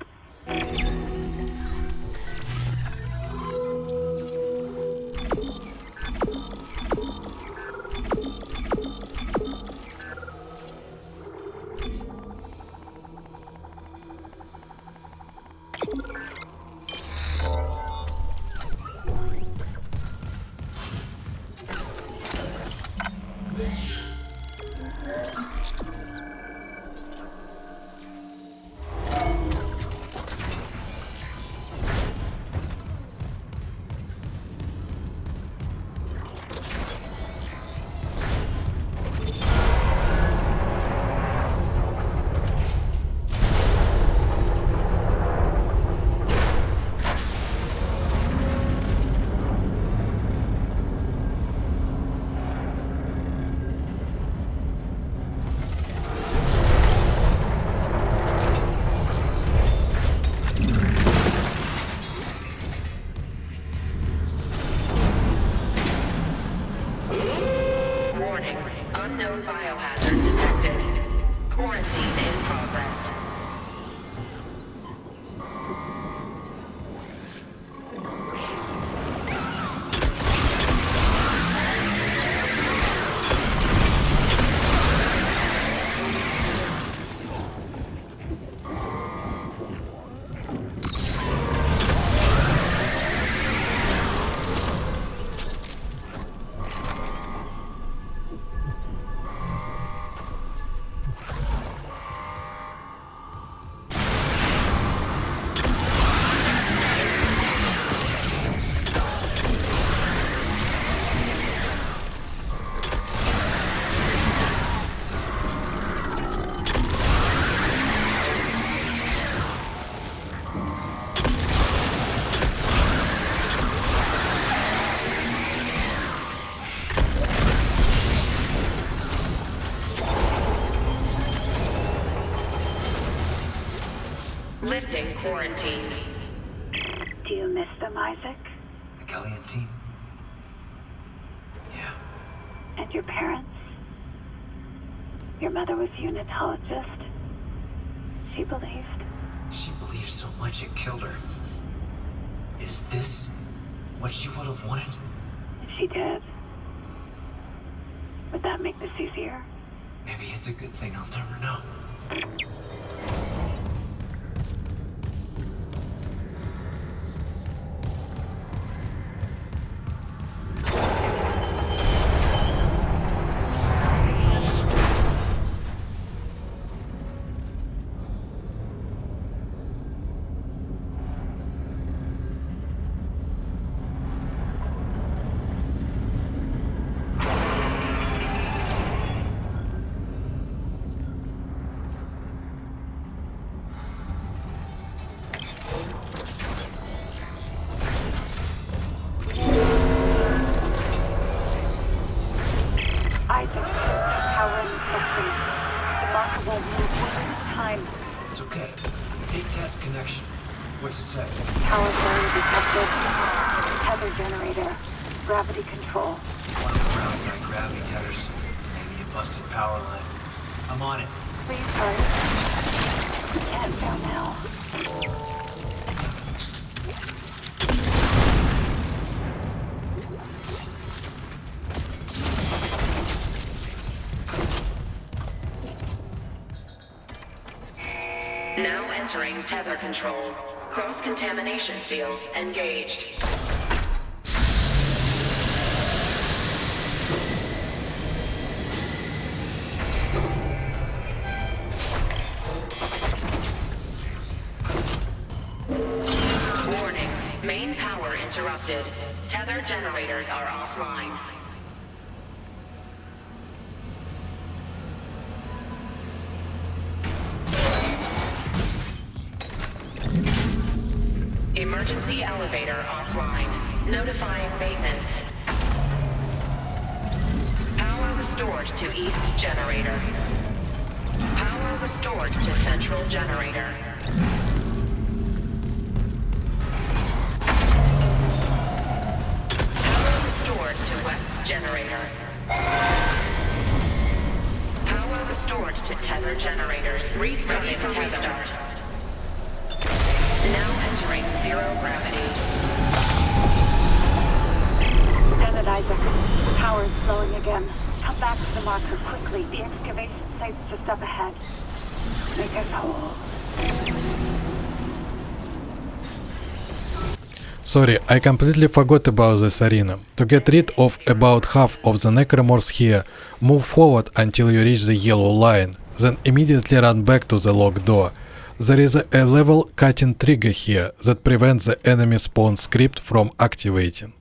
Unknown biohazard detected. Quarantine in progress. quarantine. Do you miss them, Isaac? The Kellian team? Yeah. And your parents? Your mother was a unitologist. She believed. She believed so much it killed her. Is this what she would have wanted? If she did, would that make this easier? Maybe it's a good thing I'll never know. It's okay. Big test connection. What's it say? Power failure detected. Tether generator. Gravity control. One of the ground-side gravity tethers. Maybe a busted power line. I'm on it. Please hurry. We can't go now. Now entering tether control. Cross-contamination field engaged. Warning. Main power interrupted. Tether generators are offline. Emergency elevator offline. Notifying maintenance. Power restored to east generator. Power restored to central generator. Power restored to west generator. Power restored to tether generators. Restarting restart. Now entering zero gravity. Damn it, Isaac. Power is slowing again. Come back to the marker quickly. The excavation site's just up ahead. Make us whole. Sorry, I completely forgot about this arena. To get rid of about half of the necromorphs here, move forward until you reach the yellow line, then immediately run back to the locked door. There is a level cutting trigger here that prevents the enemy spawn script from activating.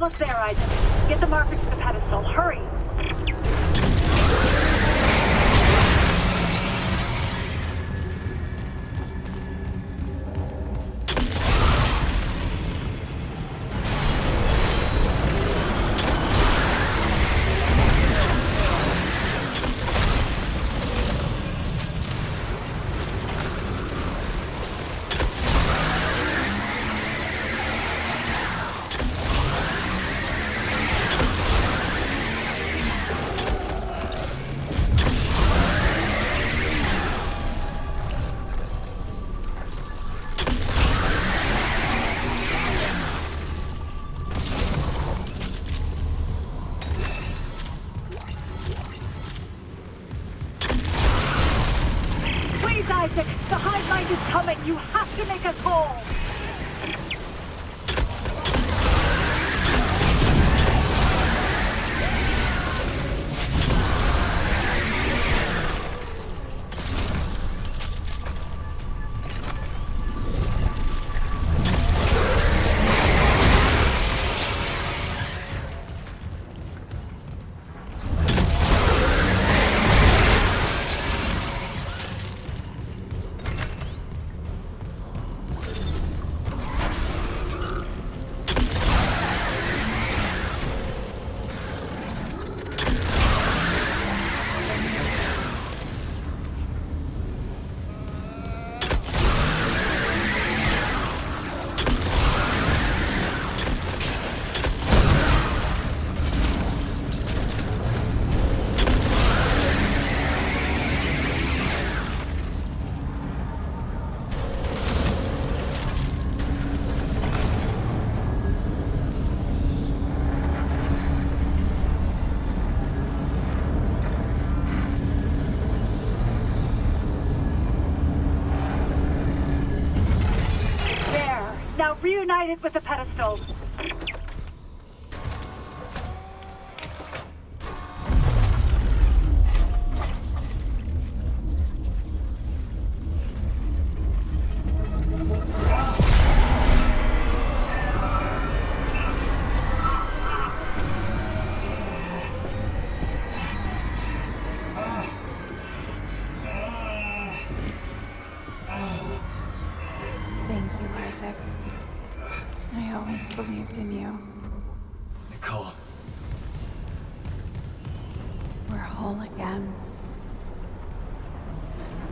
almost there, Isaac. Get the marker to the pedestal. Hurry! Isaac, the hive mind is coming. You have to make us whole. Now reunited with the pedestal. Thank you, Isaac. I always believed in you. Nicole. We're whole again.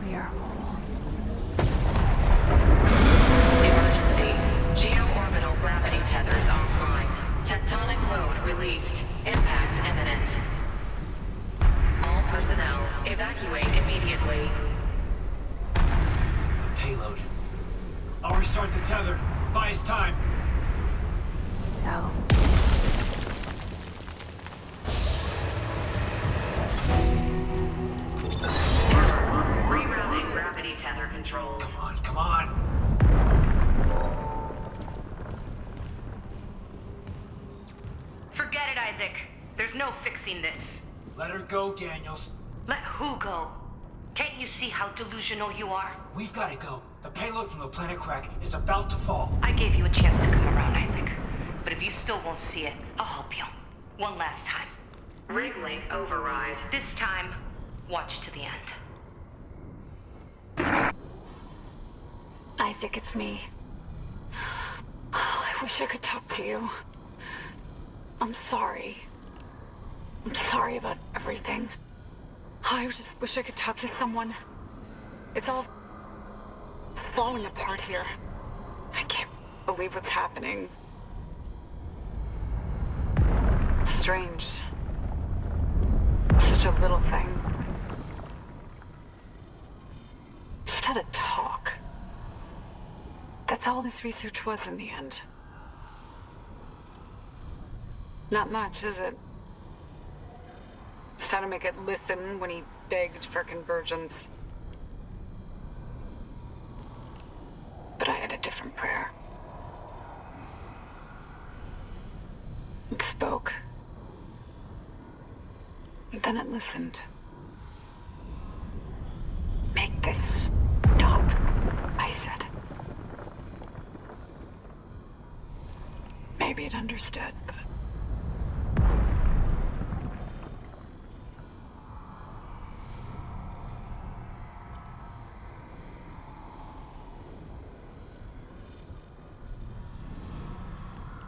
We are whole. Emergency. Geo-orbital gravity tethers offline. Tectonic load released. Impact imminent. All personnel, evacuate immediately. Payload. I'll restart the tether. Buy us time. No. Rerouting gravity tether controls. Come on. Forget it, Isaac. There's no fixing this. Let her go, Daniels. Let who go? Can't you see how delusional you are? We've got to go. The payload from the planet Crack is about to fall. I gave you a chance to come around, Isaac. But if you still won't see it, I'll help you. One last time. Rig link override. This time, watch to the end. Isaac, it's me. Oh, I wish I could talk to you. I'm sorry. I'm sorry about everything. I just wish I could talk to someone. It's all falling apart here. I can't believe what's happening. Strange. Such a little thing. Just had a talk. That's all this research was in the end. Not much, is it? Just had to make it listen when he begged for convergence. But I had a different prayer. It spoke. And then it listened. Make this stop, I said. Maybe it understood, but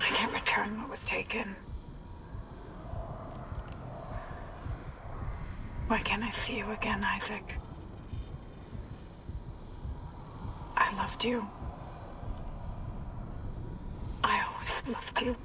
I can't return what was taken. Why can't I see you again, Isaac? I loved you. I always loved you.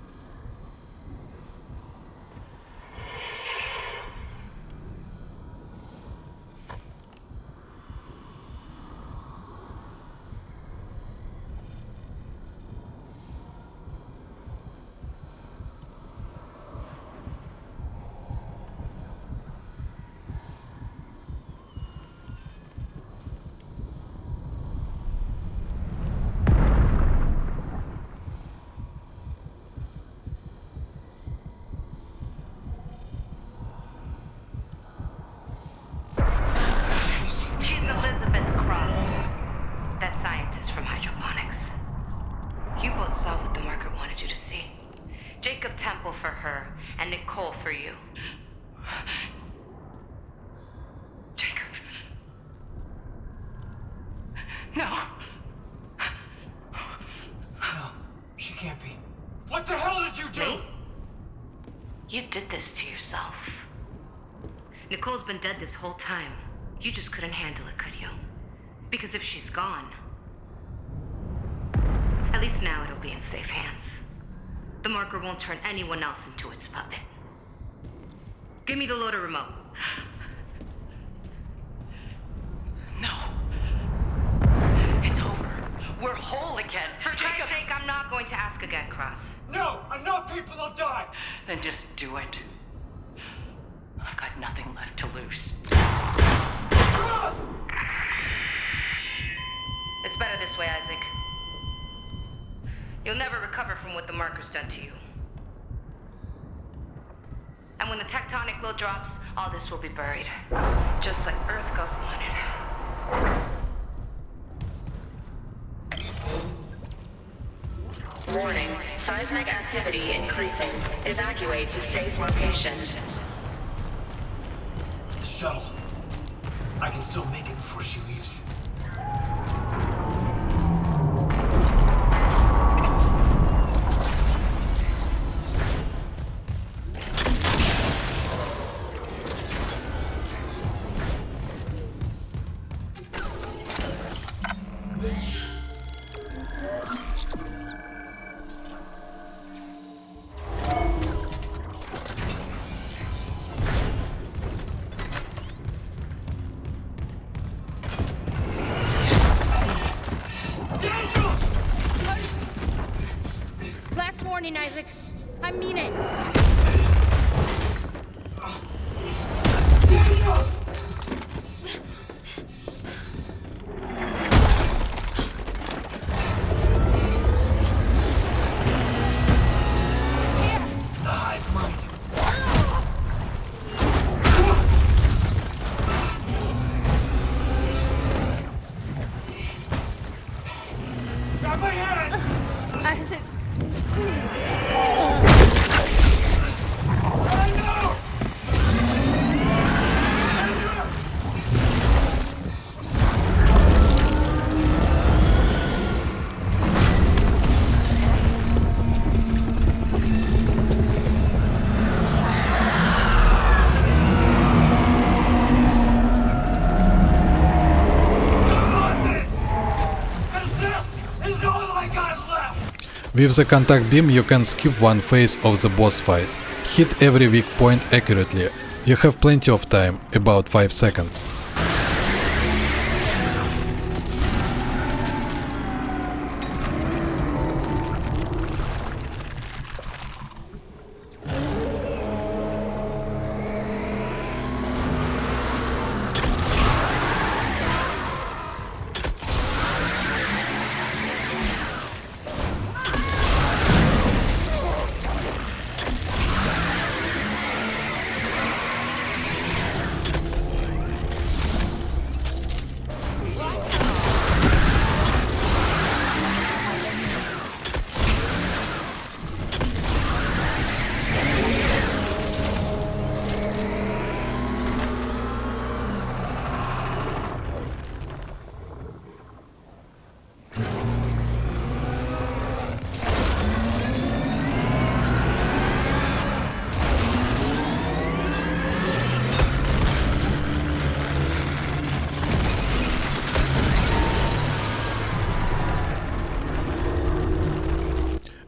For you. Jacob. No. No, she can't be. What the hell did you do? You did this to yourself. Nicole's been dead this whole time. You just couldn't handle it, could you? Because if she's gone, at least now it'll be in safe hands. The marker won't turn anyone else into its puppet. Give me the loader remote. No. It's over. We're whole again. For Christ's sake, I'm not going to ask again, Cross. No! Enough people have died! Then just do it. I've got nothing left to lose. Cross! It's better this way, Isaac. You'll never recover from what the marker's done to you. And when the tectonic load drops, all this will be buried. Just like Earth Ghost wanted. Warning. Seismic activity increasing. Evacuate to safe location. The shuttle. I can still make it before she leaves. Last warning, Isaac. I mean it. Daniels! The hive mind. Grab my hand! Isaac. With the contact beam you can skip one phase of the boss fight. Hit every weak point accurately. You have plenty of time, about 5 seconds.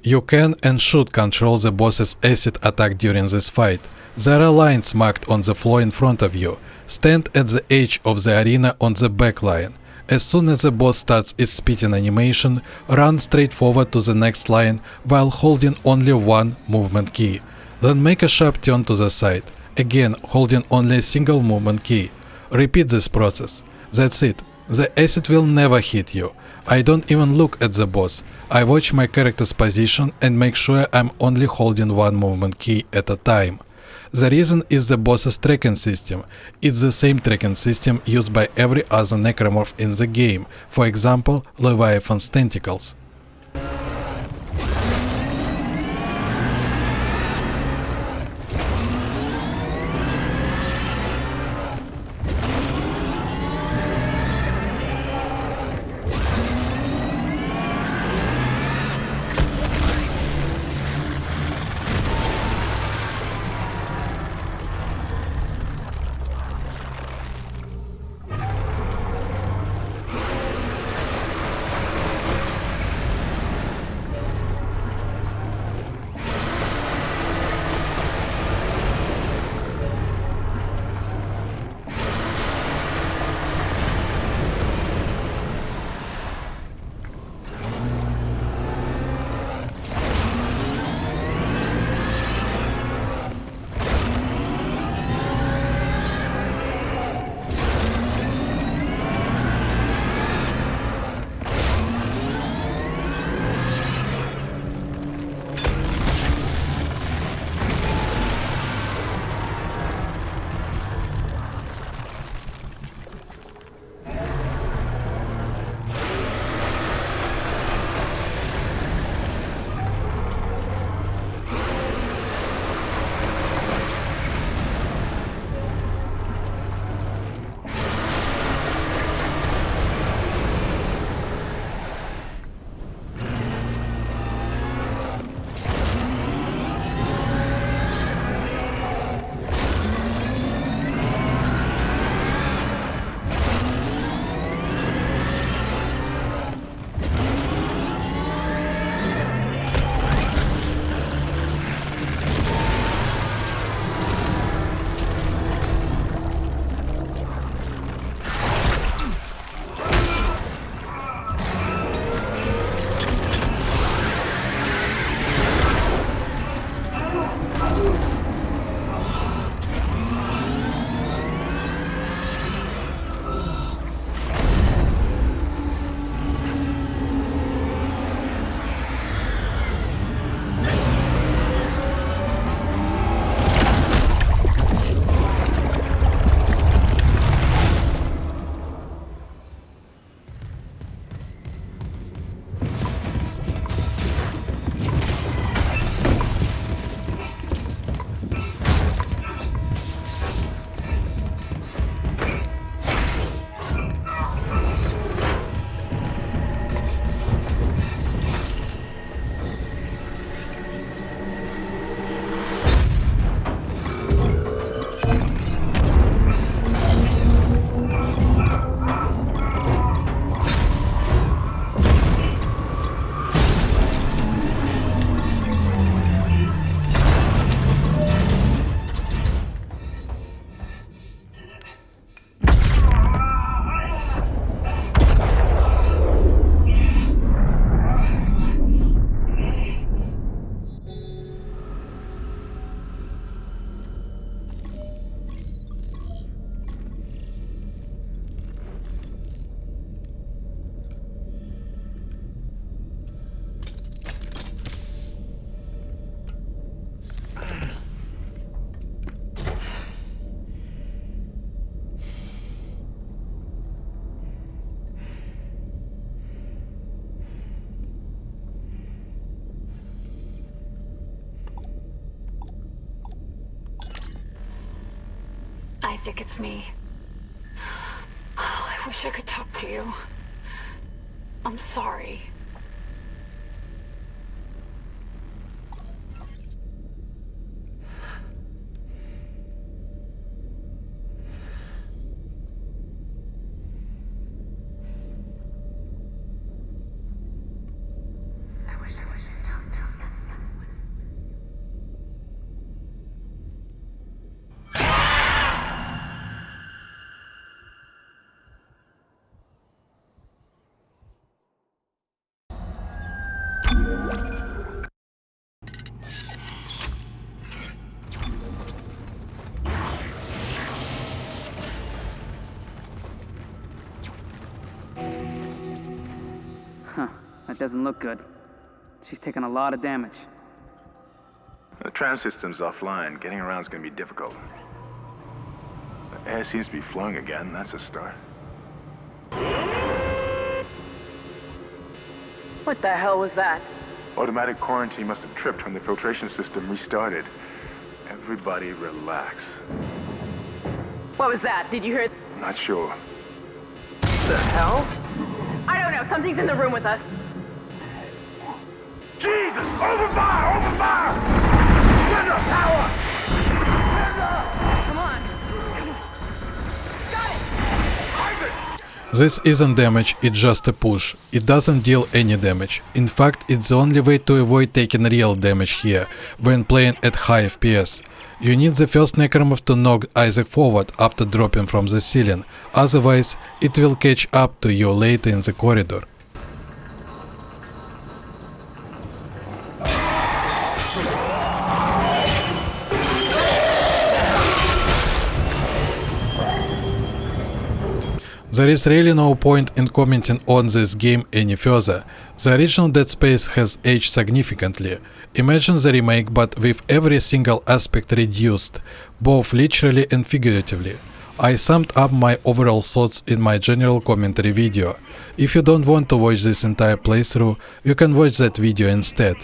You can and should control the boss's acid attack during this fight. There are lines marked on the floor in front of you. Stand at the edge of the arena on the back line. As soon as the boss starts its spitting animation, run straight forward to the next line while holding only one movement key. Then make a sharp turn to the side, again holding only a single movement key. Repeat this process. That's it. The acid will never hit you. I don't even look at the boss. I watch my character's position and make sure I'm only holding one movement key at a time. The reason is the boss's tracking system. It's the same tracking system used by every other necromorph in the game, for example, Leviathan's tentacles. Isaac, it's me. Oh, I wish I could talk to you. I'm sorry. I wish I could just talk to you. That doesn't look good. She's taken a lot of damage. The tram system's offline. Getting around is going to be difficult. The air seems to be flowing again. That's a start. What the hell was that? Automatic quarantine must have tripped when the filtration system restarted. Everybody relax. What was that? Did you hear? Not sure. What the hell? I don't know. Something's in the room with us. Jesus! Open fire! Open fire! Linda, power! Linda! Come on. Got it! Isaac! This isn't damage, it's just a push. It doesn't deal any damage. In fact, it's the only way to avoid taking real damage here, when playing at high FPS. You need the first necromorph to knock Isaac forward after dropping from the ceiling, otherwise it will catch up to you later in the corridor. There is really no point in commenting on this game any further. The original Dead Space has aged significantly. Imagine the remake but with every single aspect reduced, both literally and figuratively. I summed up my overall thoughts in my general commentary video. If you don't want to watch this entire playthrough, you can watch that video instead.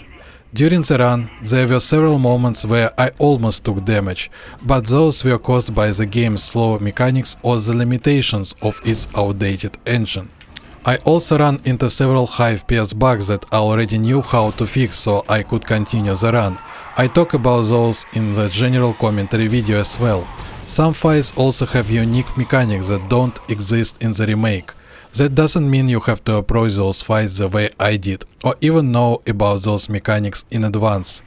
During the run, there were several moments where I almost took damage, but those were caused by the game's slow mechanics or the limitations of its outdated engine. I also ran into several high FPS bugs that I already knew how to fix, so I could continue the run. I talk about those in the general commentary video as well. Some fights also have unique mechanics that don't exist in the remake. That doesn't mean you have to approach those fights the way I did, or even know about those mechanics in advance.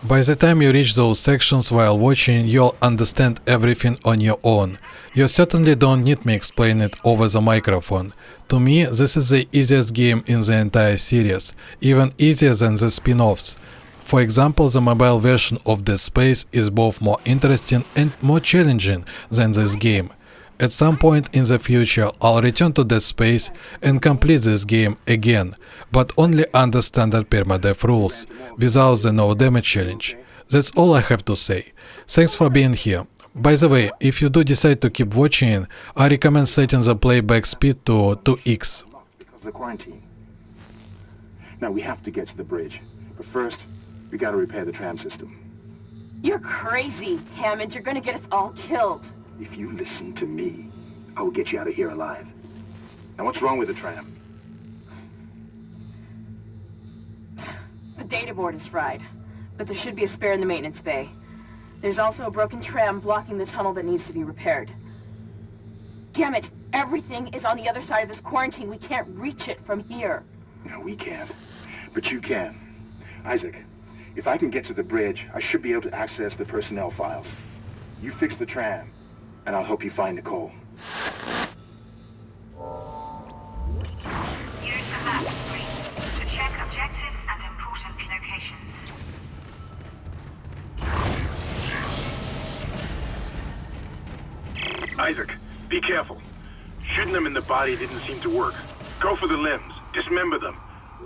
By the time you reach those sections while watching, you'll understand everything on your own. You certainly don't need me explain it over the microphone. To me, this is the easiest game in the entire series, even easier than the spin-offs. For example, the mobile version of Dead Space is both more interesting and more challenging than this game. At some point in the future, I'll return to Dead Space and complete this game again, but only under standard permadeath rules, without the no damage challenge. That's all I have to say. Thanks for being here. By the way, if you do decide to keep watching, I recommend setting the playback speed to 2x. Because of the quarantine. Now we have to get to the bridge, but first, we gotta repair the tram system. You're crazy, Hammond. You're gonna get us all killed. If you listen to me, I will get you out of here alive. Now what's wrong with the tram? The data board is fried, but there should be a spare in the maintenance bay. There's also a broken tram blocking the tunnel that needs to be repaired. Damn it! Everything is on the other side of this quarantine. We can't reach it from here. No, we can't. But you can. Isaac, if I can get to the bridge, I should be able to access the personnel files. You fix the tram, and I'll help you find Nicole. Use the map screen to check objectives and important locations. Isaac, be careful. Shooting them in the body didn't seem to work. Go for the limbs. Dismember them.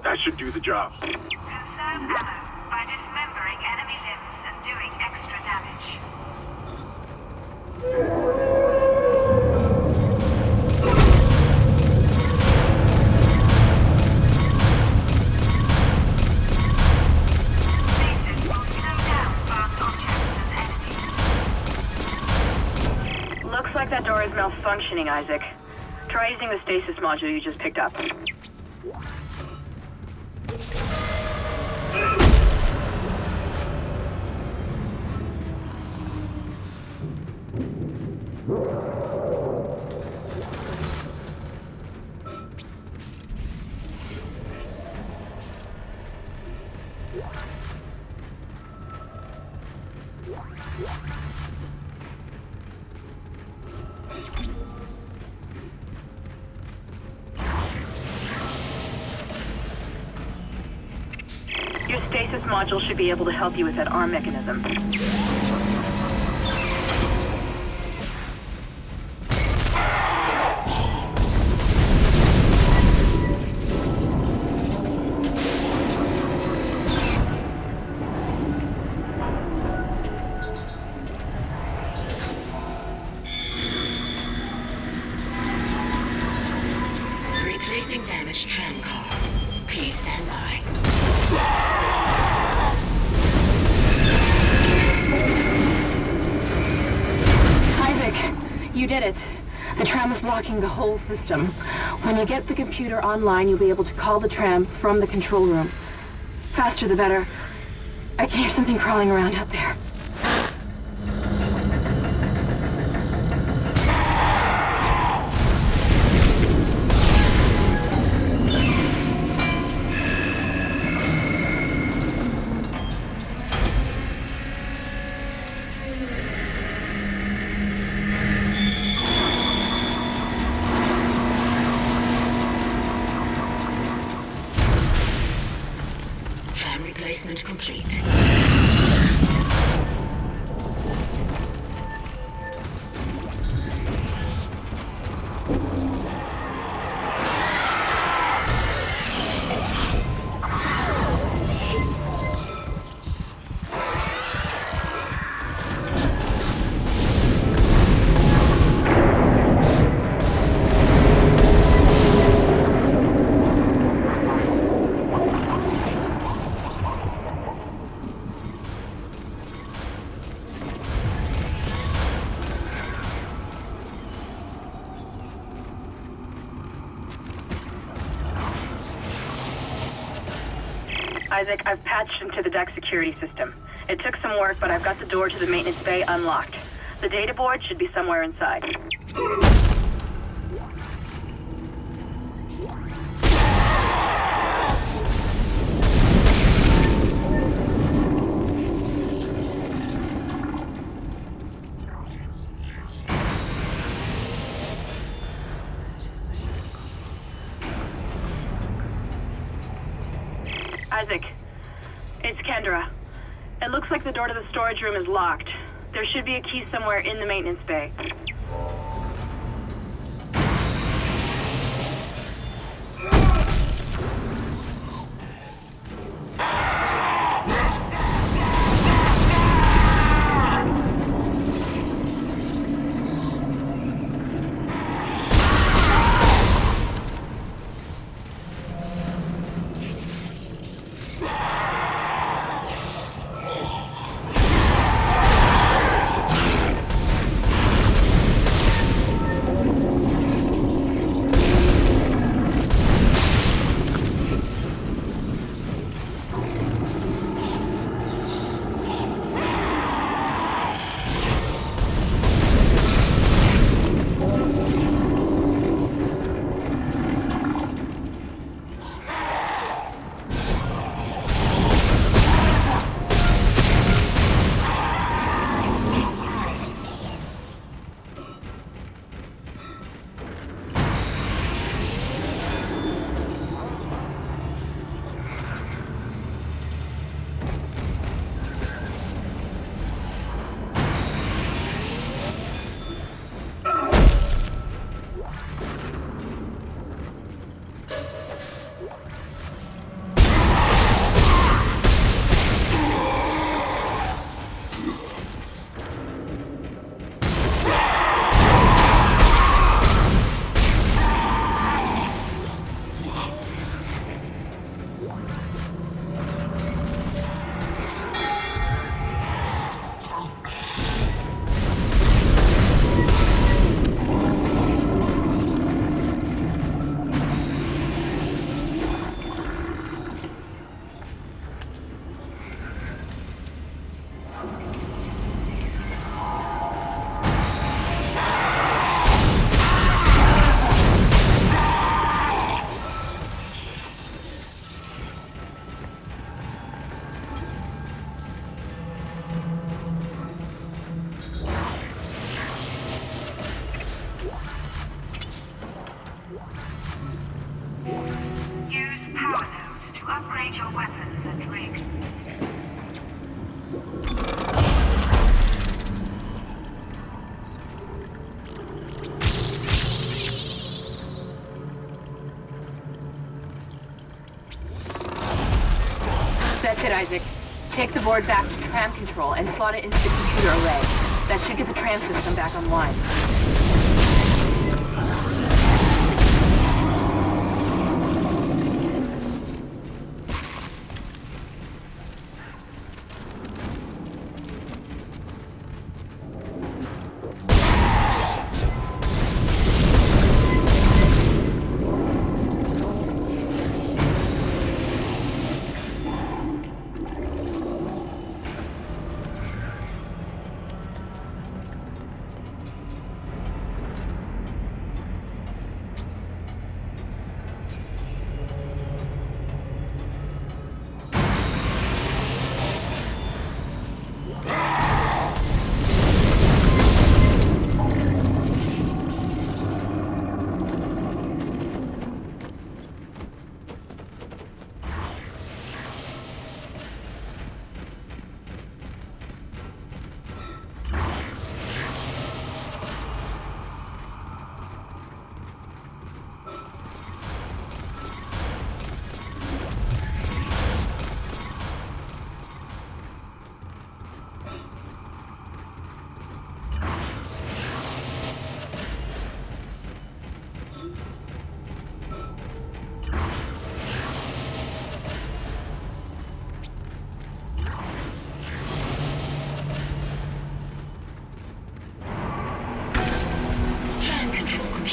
That should do the job. Conserve ammo by dismembering enemy limbs and doing extra damage. Looks like that door is malfunctioning, Isaac. Try using the stasis module you just picked up. Your stasis module should be able to help you with that arm mechanism. this tram car. Please stand by. Isaac, you did it. The tram is blocking the whole system. When you get the computer online, you'll be able to call the tram from the control room. Faster the better. I can hear something crawling around out there. Replacement complete. Isaac, I've patched into the deck security system. It took some work, but I've got the door to the maintenance bay unlocked. The data board should be somewhere inside. Isaac, it's Kendra. It looks like the door to the storage room is locked. There should be a key somewhere in the maintenance bay. Upgrade your weapons and rigs. That's it, Isaac. Take the board back to tram control and slot it into the computer array. That should get the tram system back online.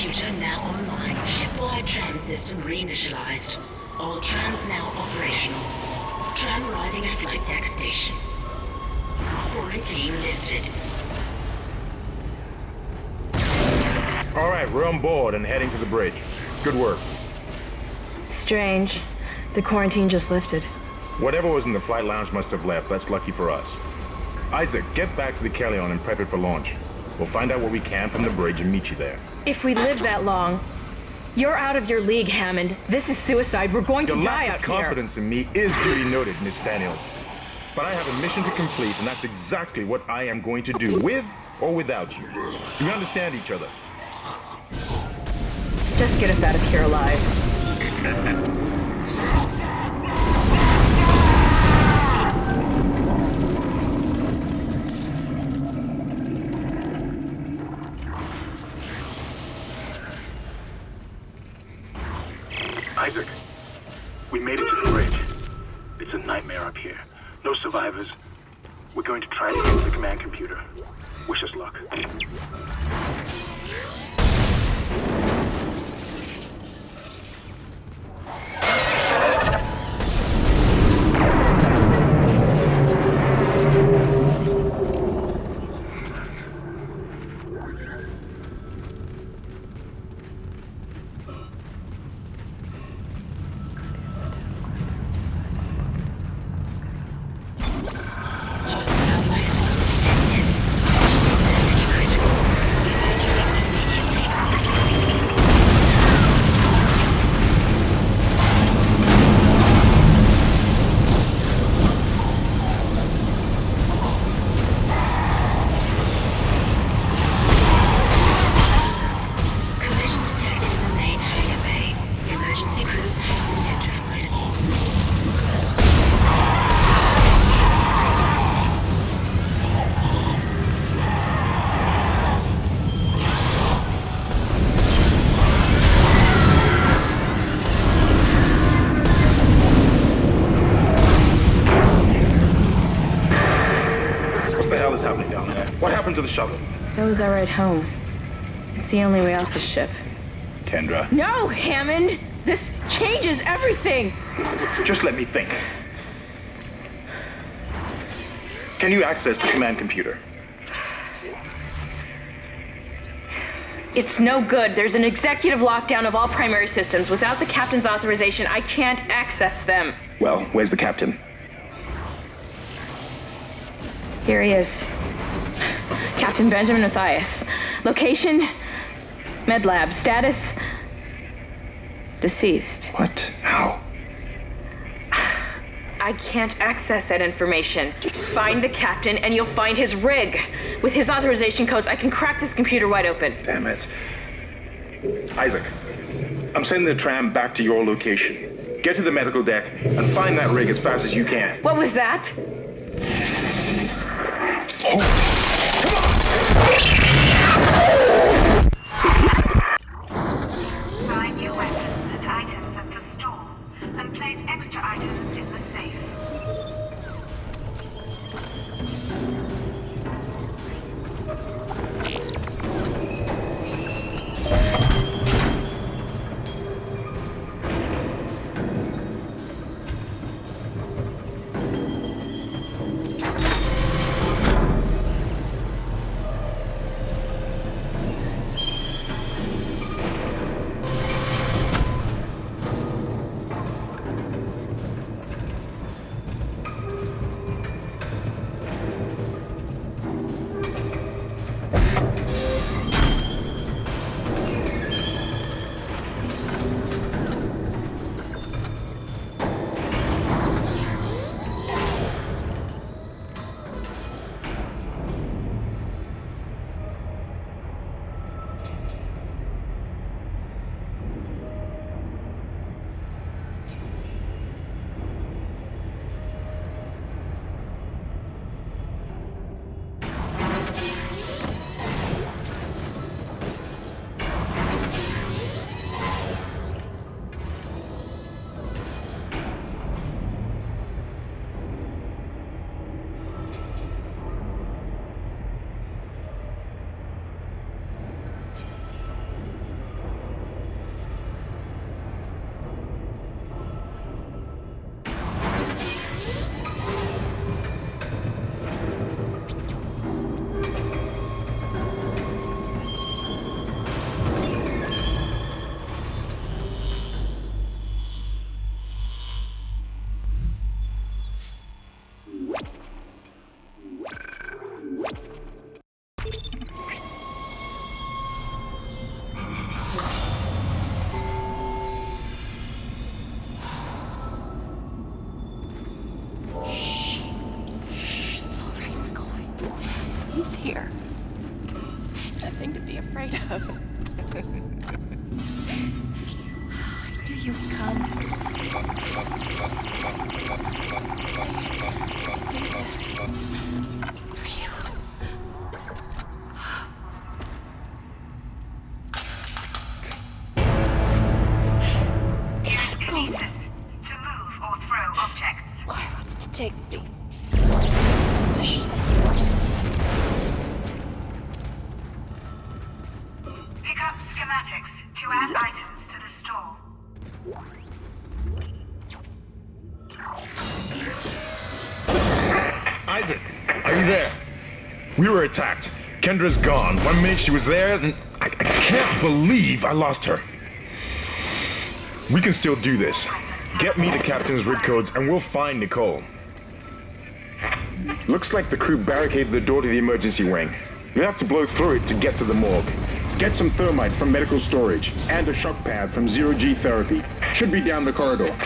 computer now online. Shipwide tram system reinitialized. All trams now operational. Tram arriving at flight deck station. Quarantine lifted. All right, we're on board and heading to the bridge. Good work. Strange. The quarantine just lifted. Whatever was in the flight lounge must have left. That's lucky for us. Isaac, get back to the Kellion and prep it for launch. We'll find out what we can from the bridge and meet you there. If we live that long, you're out of your league, Hammond. This is suicide. We're going to die out here. Your lack of confidence in me is duly noted, Miss Daniels. But I have a mission to complete, and that's exactly what I am going to do, with or without you. Do we understand each other? Just get us out of here alive. Isaac, we made it to the bridge. It's a nightmare up here. No survivors. We're going to try to get to the command computer. Wish us luck. To the shuttle. That was our ride home. It's the only way off the ship. Kendra. No, Hammond! This changes everything! Just let me think. Can you access the command computer? It's no good. There's an executive lockdown of all primary systems. Without the captain's authorization, I can't access them. Well, where's the captain? Here he is. Captain Benjamin Mathias. Location, med lab. Status, deceased. What? How? I can't access that information. Find the captain and you'll find his rig. With his authorization codes, I can crack this computer wide open. Damn it. Isaac, I'm sending the tram back to your location. Get to the medical deck and find that rig as fast as you can. What was that? Oh. Find your weapons and items at the store, and place extra items in the safe. I knew you'd come. Save this. For you. Go. To move or throw objects. Claire wants to take me. Pick up schematics to add items to the store. Isaac, are you there? We were attacked. Kendra's gone. 1 minute she was there, and I can't believe I lost her. We can still do this. Get me the captain's rig codes and we'll find Nicole. Looks like the crew barricaded the door to the emergency wing. You'll have to blow through it to get to the morgue. Get some thermite from medical storage and a shock pad from zero-G therapy. Should be down the corridor.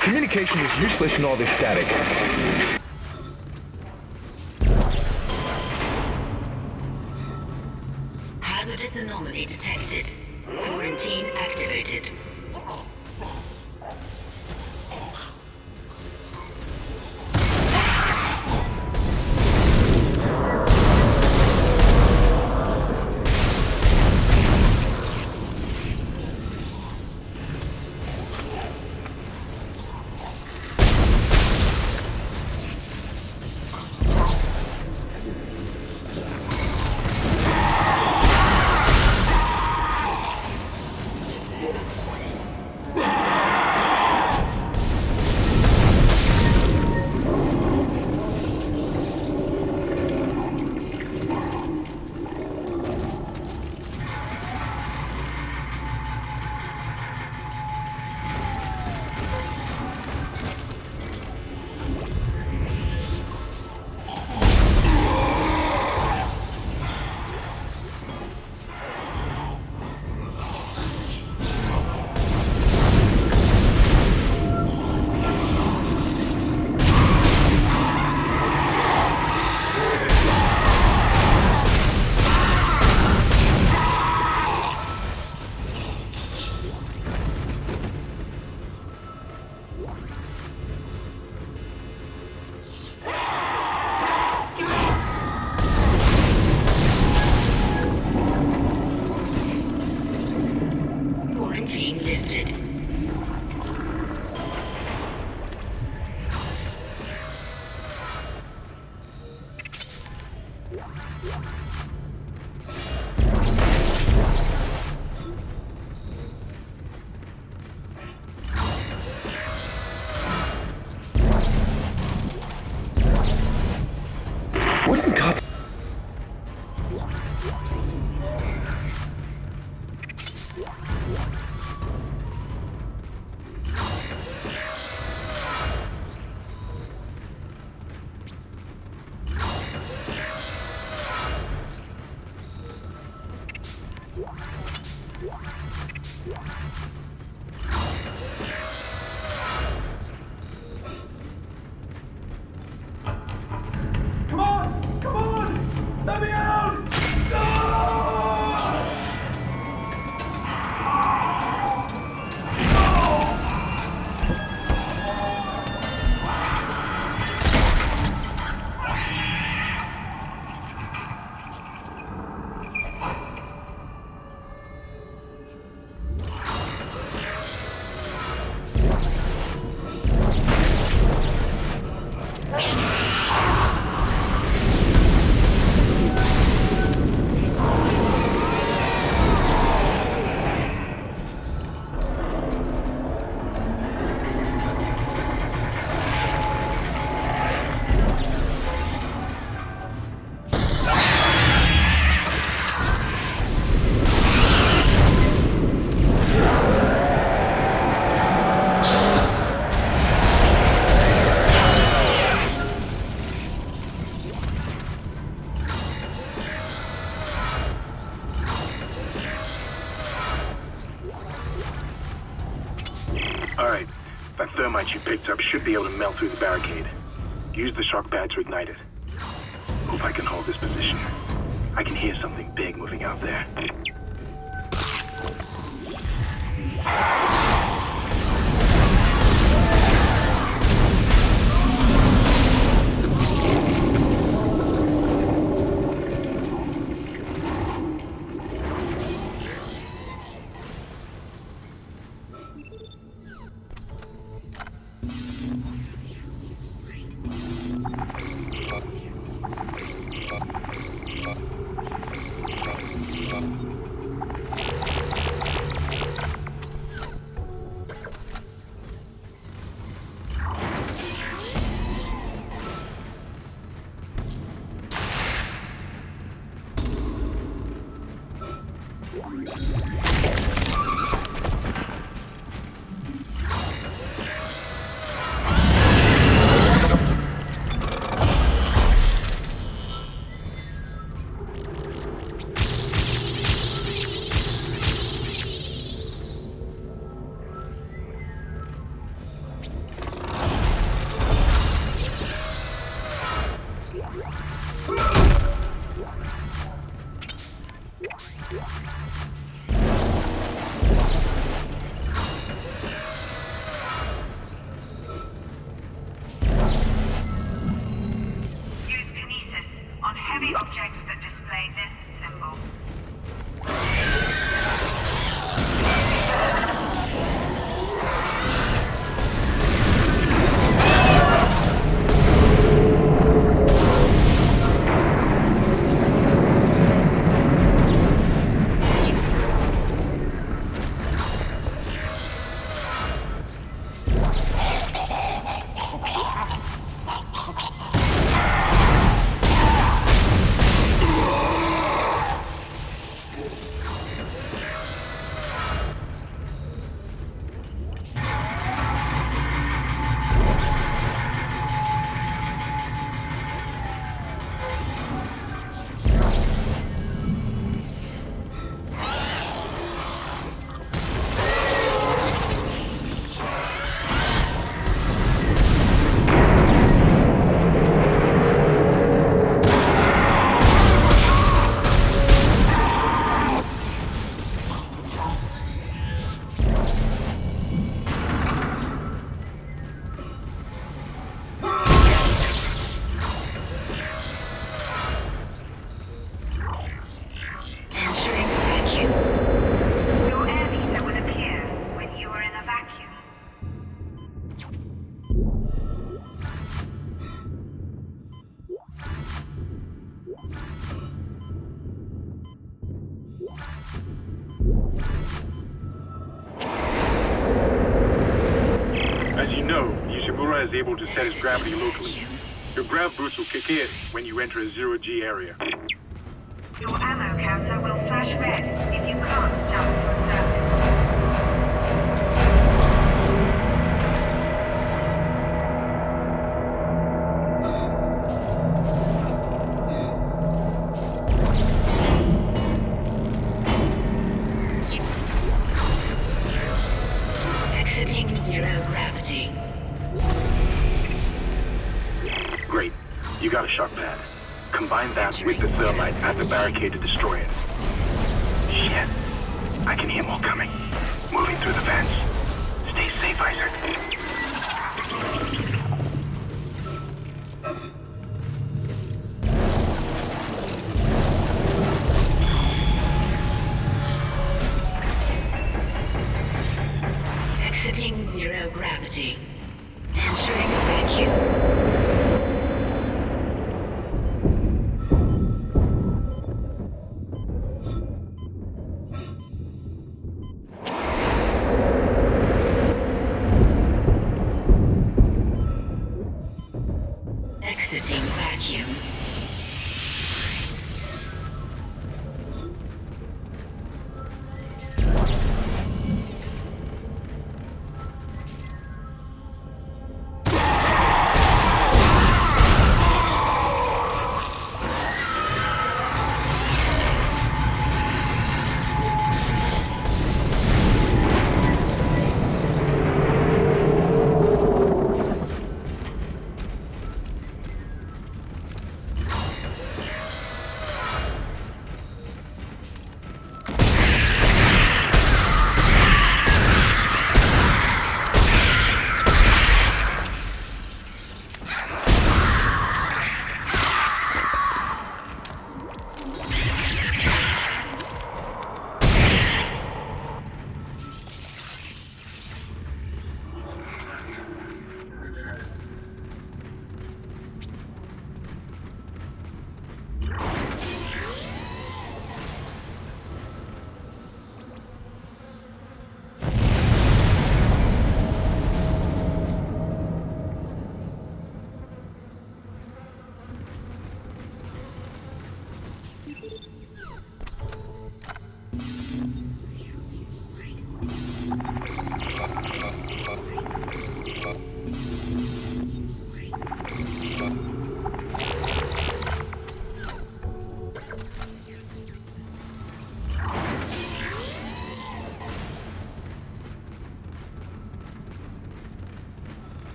Communication is useless in all this static. Hazardous anomaly detected. Quarantine activated. Alright, that thermite you picked up should be able to melt through the barricade. Use the shock pad to ignite it. Hope I can hold this position. I can hear something big moving out there. Heavy objects that display this symbol. Is able to set its gravity locally. Your grav boost will kick in when you enter a zero-G area. Your ammo counter will flash red if you can't jump to a surface. Exiting zero gravity. Great. You got a shock pad. Combine that with the thermite at the barricade to destroy it. Shit. I can hear more coming. Moving through the vents. Stay safe, Isaac. Exiting zero gravity. Entering vacuum. Exiting vacuum.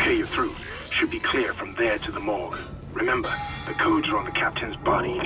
Okay, you're through. Should be clear from there to the morgue. Remember, the codes are on the captain's body.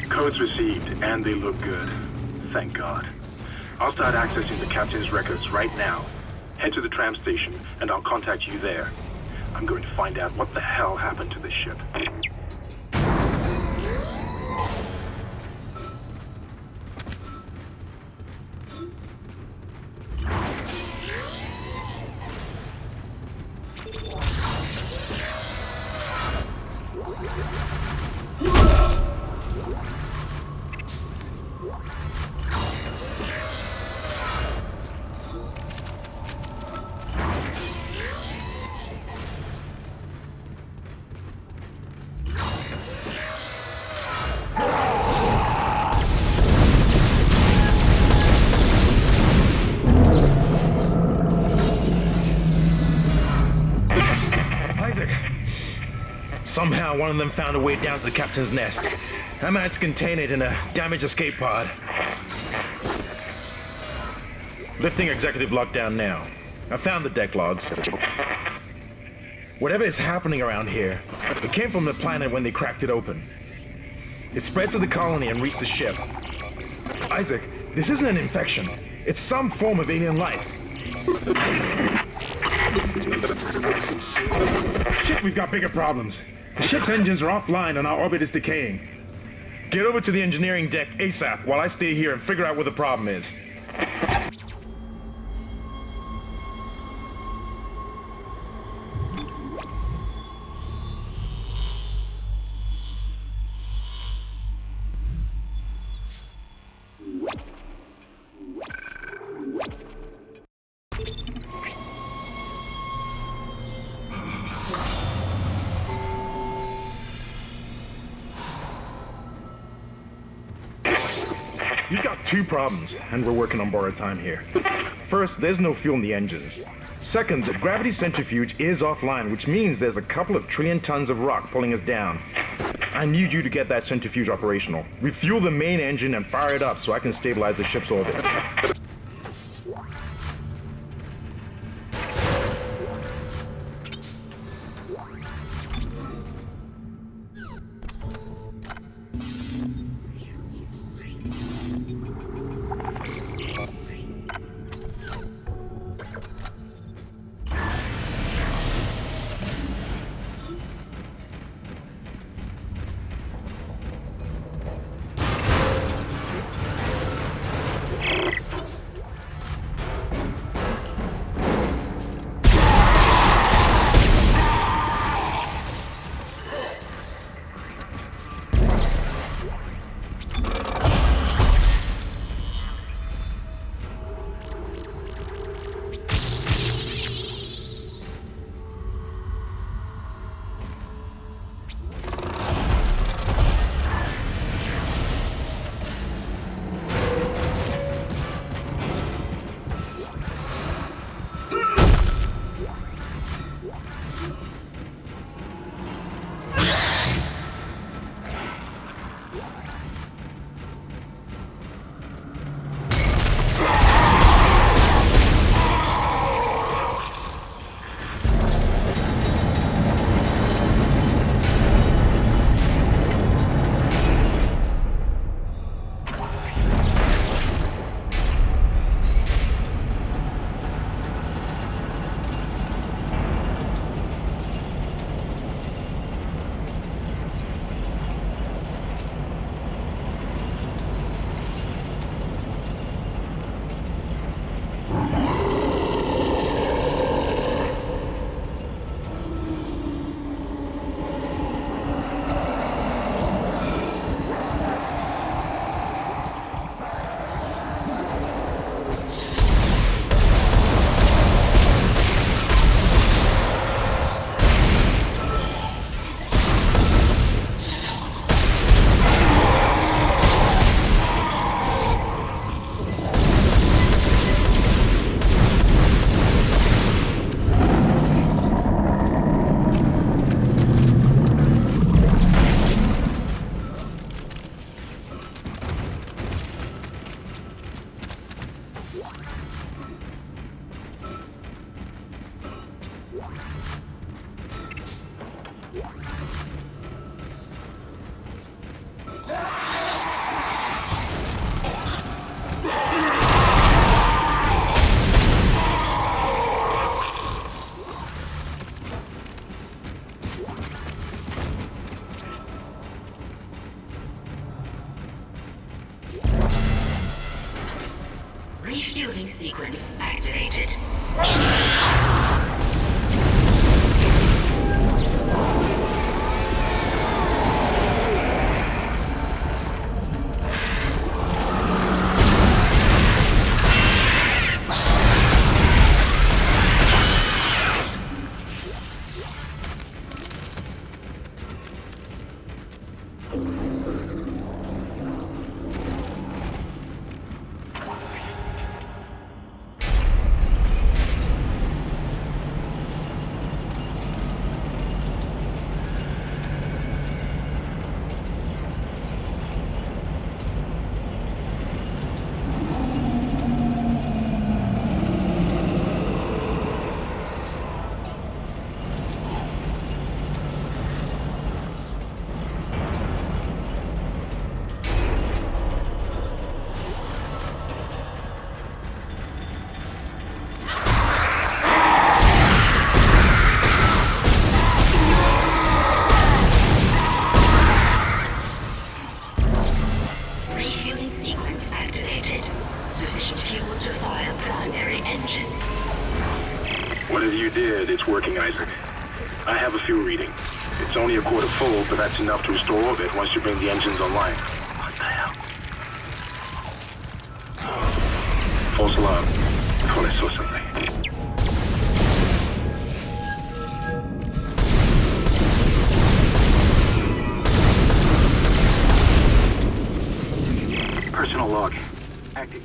Codes received, and they look good. Thank God. I'll start accessing the captain's records right now. Head to the tram station, and I'll contact you there. I'm going to find out what the hell happened to this ship. Somehow one of them found a way down to the captain's nest. I managed to contain it in a damaged escape pod. Lifting executive lockdown now. I found the deck logs. Whatever is happening around here, it came from the planet when they cracked it open. It spread to the colony and reached the ship. Isaac, this isn't an infection. It's some form of alien life. Shit, we've got bigger problems. The ship's engines are offline and our orbit is decaying. Get over to the engineering deck ASAP while I stay here and figure out what the problem is. You've got two problems, and we're working on borrowed time here. First, there's no fuel in the engines. Second, the gravity centrifuge is offline, which means there's a couple of trillion tons of rock pulling us down. I need you to get that centrifuge operational. Refuel the main engine and fire it up so I can stabilize the ship's orbit. Refueling sequence activated. Whatever you did, it's working, Isaac. I have a fuel reading. It's only a quarter full, but that's enough to restore orbit once you bring the engines online. What the hell? False alarm. I thought I saw something. Personal log. Active.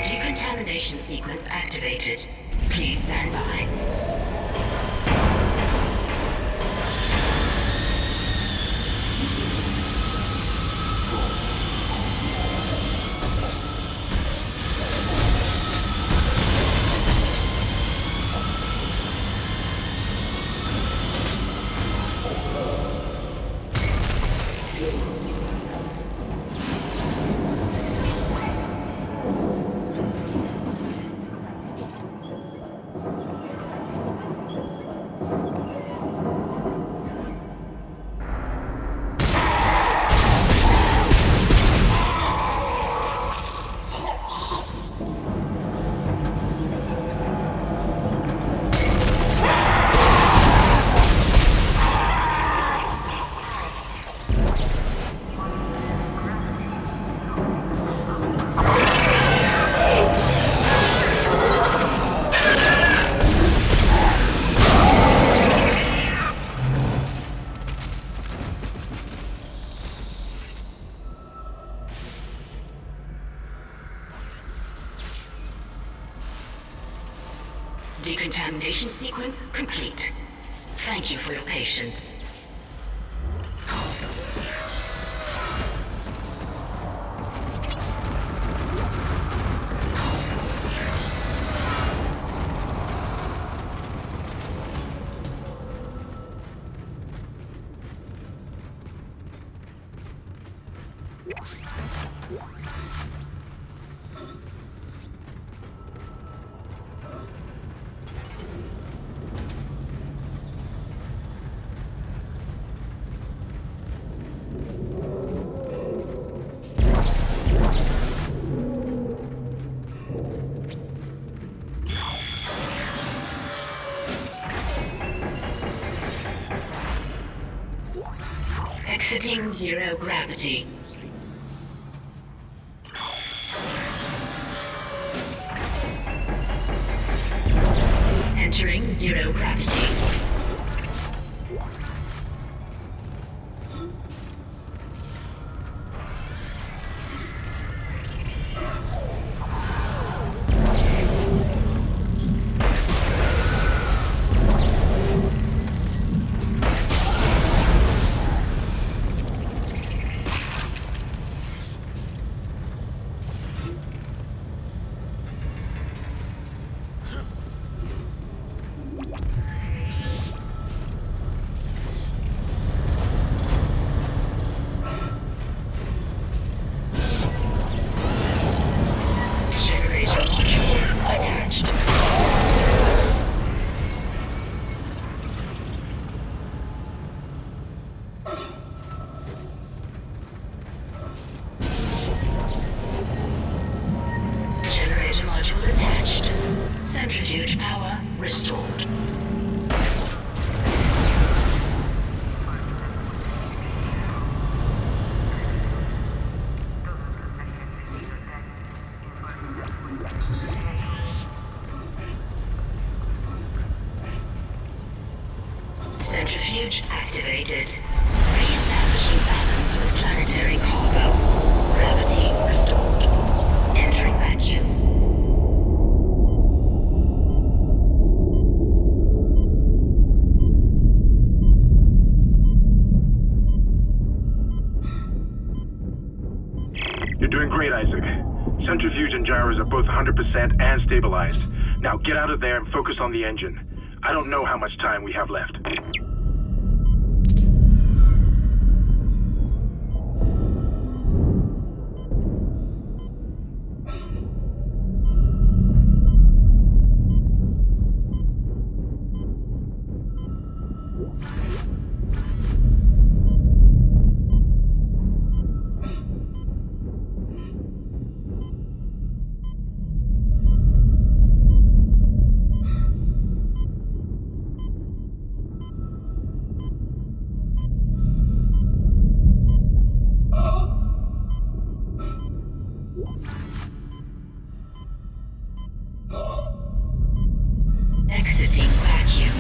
Decontamination sequence activated. Please stand by. Decontamination sequence complete. Thank you for your patience. Exiting zero gravity. Entering zero gravity. Centrifuge power restored. Centrifuge activated. Re-establishing balance with planetary cargo. Gravity restored. Entering vacuum. You're doing great, Isaac. Centrifuge and gyros are both 100% and stabilized. Now get out of there and focus on the engine. I don't know how much time we have left. Exiting vacuum.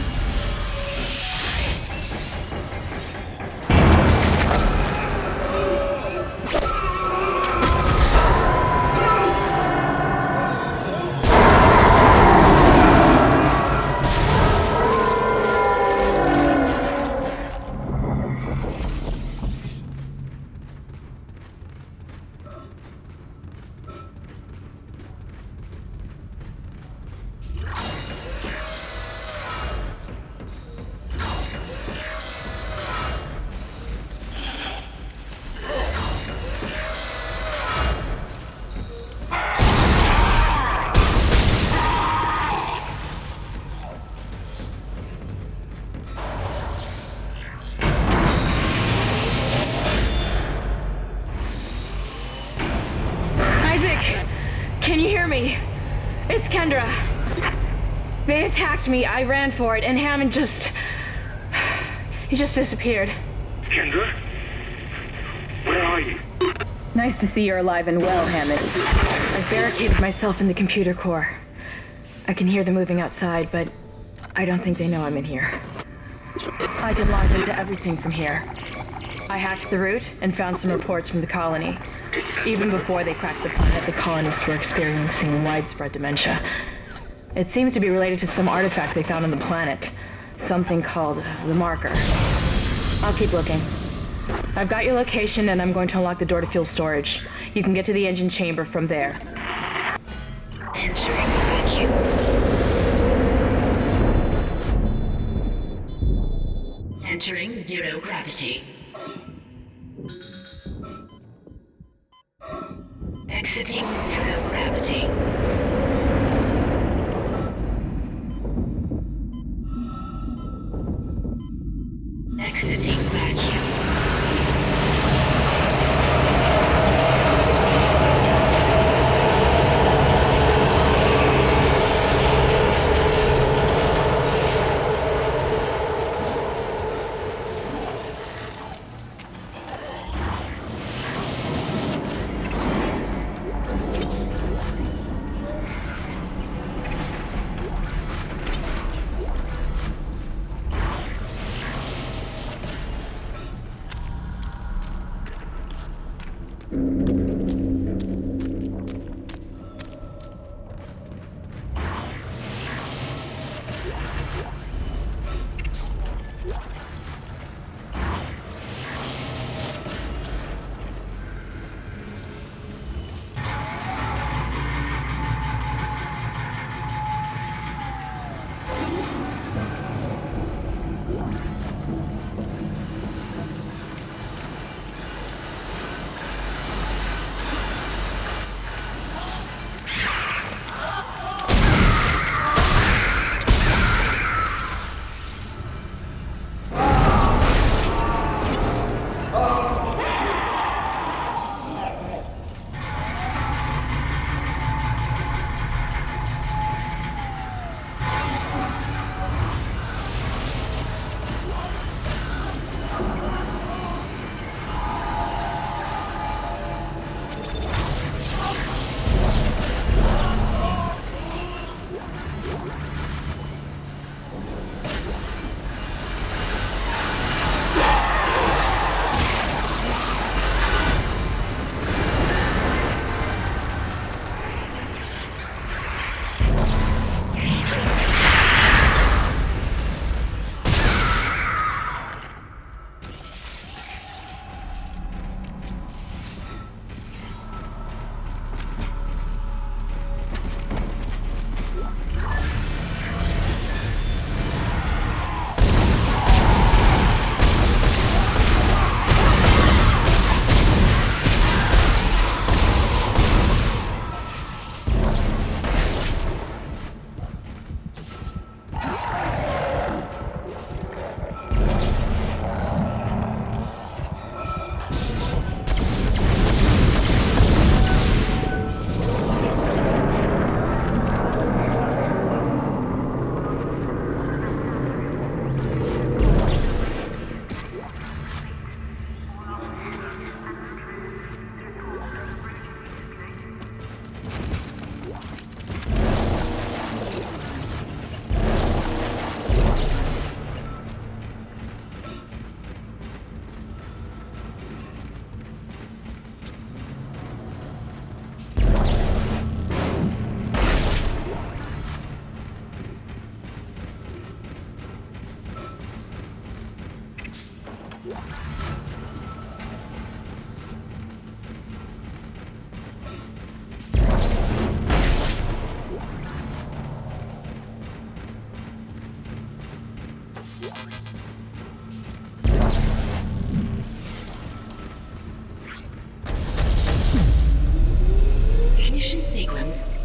Can you hear me? It's Kendra. They attacked me, I ran for it, and Hammond just... he just disappeared. Kendra? Where are you? Nice to see you're alive and well, Hammond. I've barricaded myself in the computer core. I can hear them moving outside, but I don't think they know I'm in here. I can log into everything from here. I hacked the route and found some reports from the colony. Even before they cracked the planet, the colonists were experiencing widespread dementia. It seems to be related to some artifact they found on the planet. Something called the marker. I'll keep looking. I've got your location and I'm going to unlock the door to fuel storage. You can get to the engine chamber from there. Entering vacuum. Entering zero gravity. Exiting zero gravity. Exiting vacuum.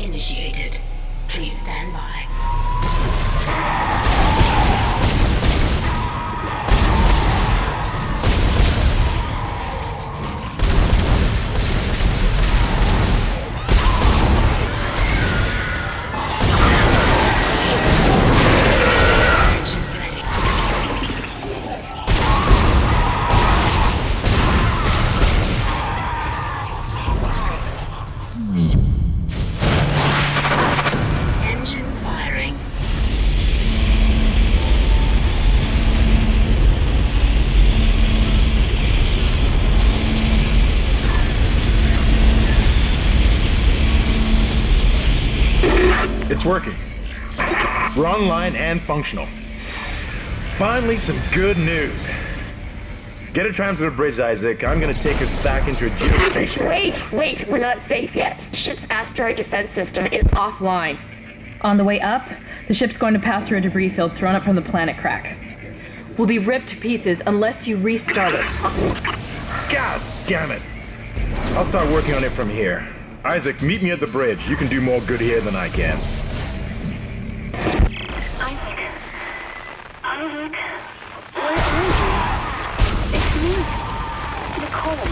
initiated. Please stand by. Engines firing. It's working. We're online and functional. Finally, some good news. Get a tram to the bridge, Isaac. I'm gonna take us back into a geostation. Wait, we're not safe yet. Ship's asteroid defense system is offline. On the way up, the ship's going to pass through a debris field thrown up from the planet crack. We'll be ripped to pieces unless you restart it. God damn it! I'll start working on it from here. Isaac, meet me at the bridge. You can do more good here than I can. Isaac, where are you? It's me, Nicole.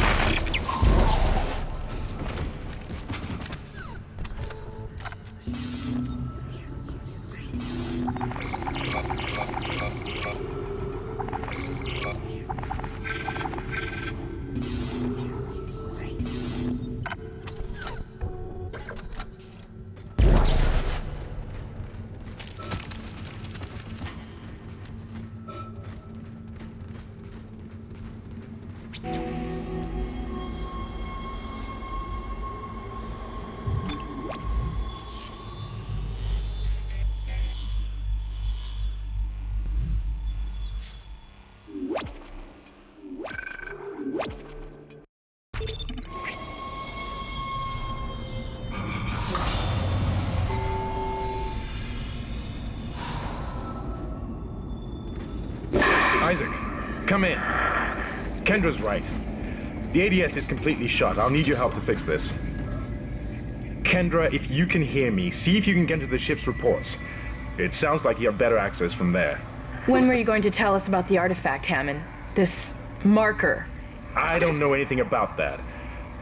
Isaac, come in. Kendra's right. The ADS is completely shut. I'll need your help to fix this. Kendra, if you can hear me, see if you can get into the ship's reports. It sounds like you have better access from there. When were you going to tell us about the artifact, Hammond? This marker? I don't know anything about that.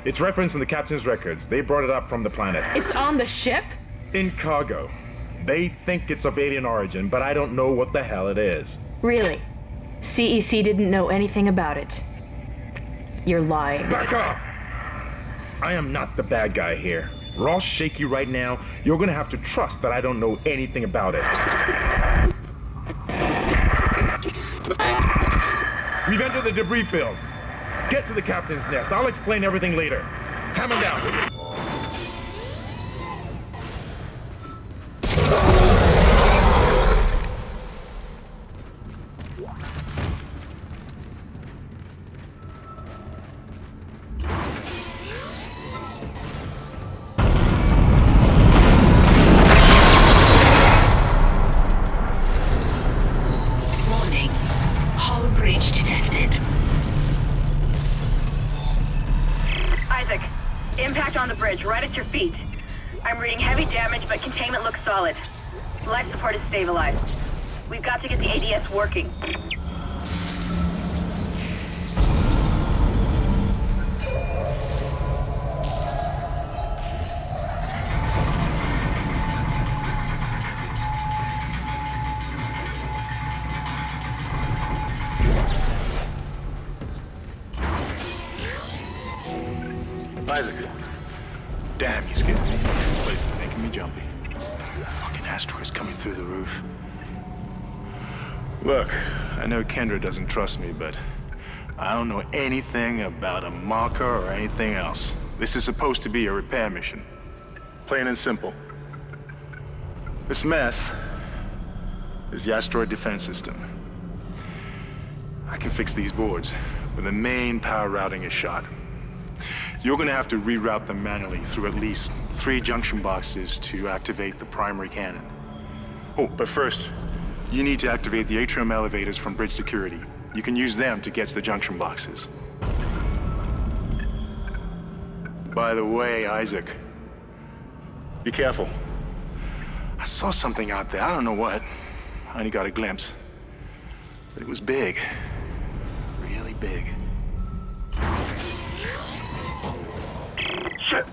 It's referenced in the captain's records. They brought it up from the planet. It's on the ship? In cargo. They think it's of alien origin, but I don't know what the hell it is. Really? CEC didn't know anything about it. You're lying. Back up! I am not the bad guy here. We're all shaky right now. You're gonna have to trust that I don't know anything about it. We've entered the debris field. Get to the captain's nest. I'll explain everything later. Hammond down. Right at your feet. I'm reading heavy damage, but containment looks solid. Life support is stabilized. We've got to get the ADS working. Isaac. Damn, you scared me. This place is making me jumpy. Fucking asteroids coming through the roof. Look, I know Kendra doesn't trust me, but I don't know anything about a marker or anything else. This is supposed to be a repair mission. Plain and simple. This mess is the asteroid defense system. I can fix these boards, but the main power routing is shot. You're gonna have to reroute them manually through at least 3 junction boxes to activate the primary cannon. Oh, but first, you need to activate the atrium elevators from bridge security. You can use them to get to the junction boxes. By the way, Isaac, Be careful. I saw something out there. I don't know what. I only got a glimpse. But it was big. Really big. Shit!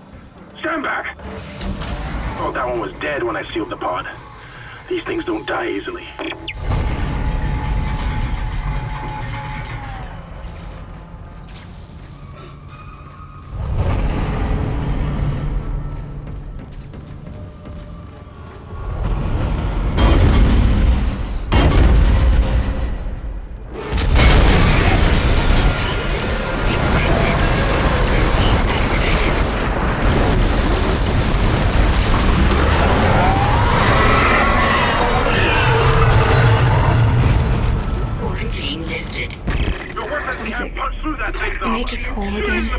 Stand back! Oh, that one was dead when I sealed the pod. These things don't die easily. Make us whole again.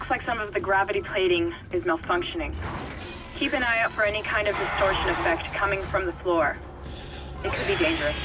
Like some of the gravity plating is malfunctioning. Keep an eye out for any kind of distortion effect coming from the floor. It could be dangerous.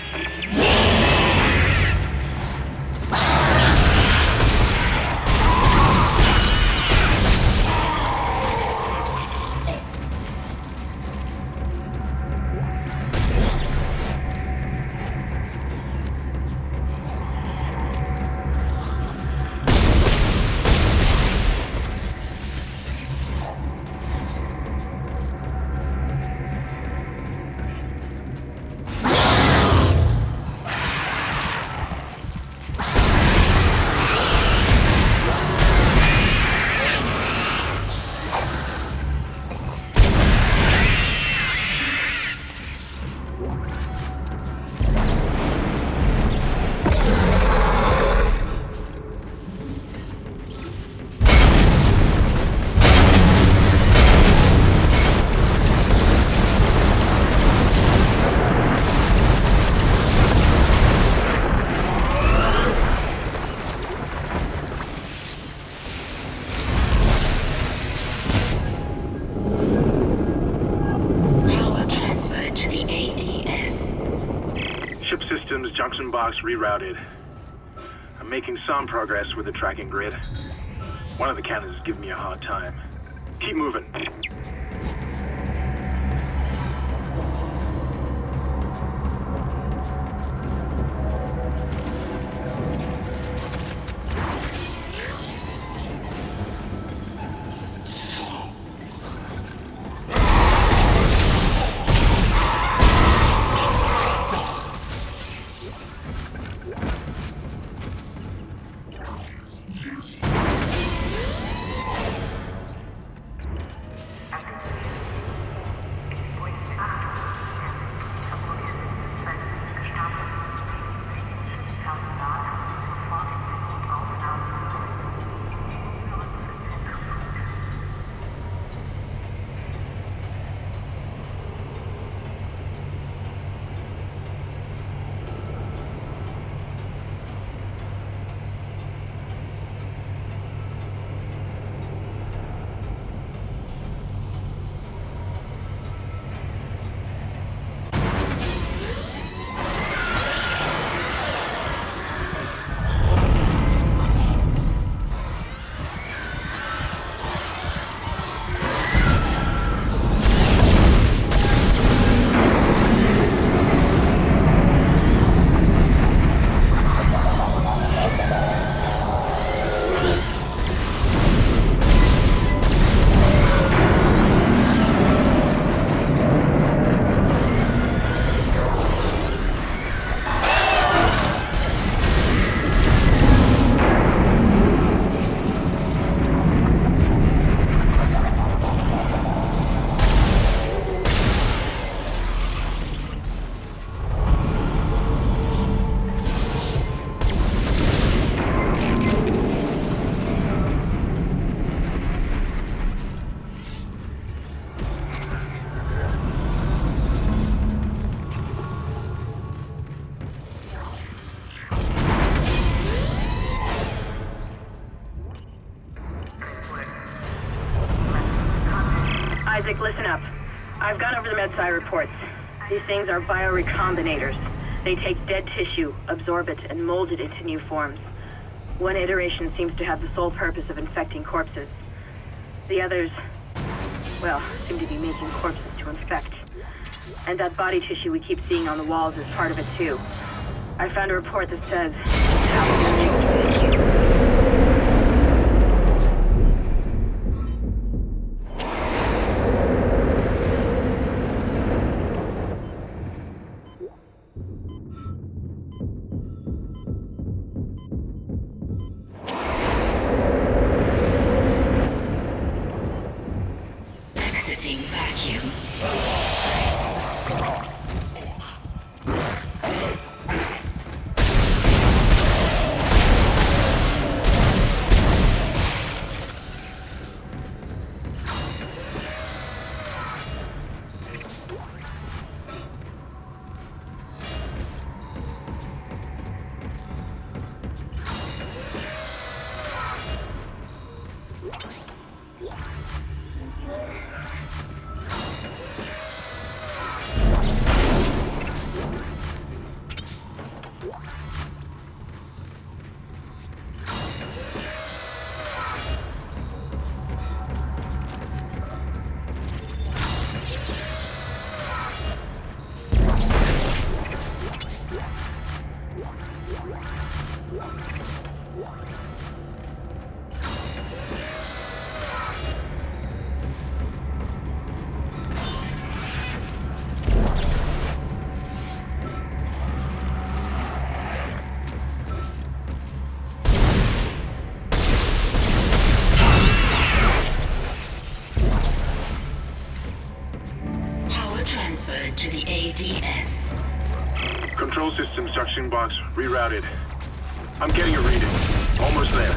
Ship systems, junction box rerouted. I'm making some progress with the tracking grid. One of the cannons is giving me a hard time. Keep moving. Isaac, listen up. I've gone over the MedSci reports. These things are biorecombinators. They take dead tissue, absorb it, and mold it into new forms. One iteration seems to have the sole purpose of infecting corpses. The others, well, seem to be making corpses to infect. And that body tissue we keep seeing on the walls is part of it too. I found a report that says how it's changed tissue. Exiting vacuum. Transferred to the ADS. Control system suction box rerouted. I'm getting a reading. Almost there.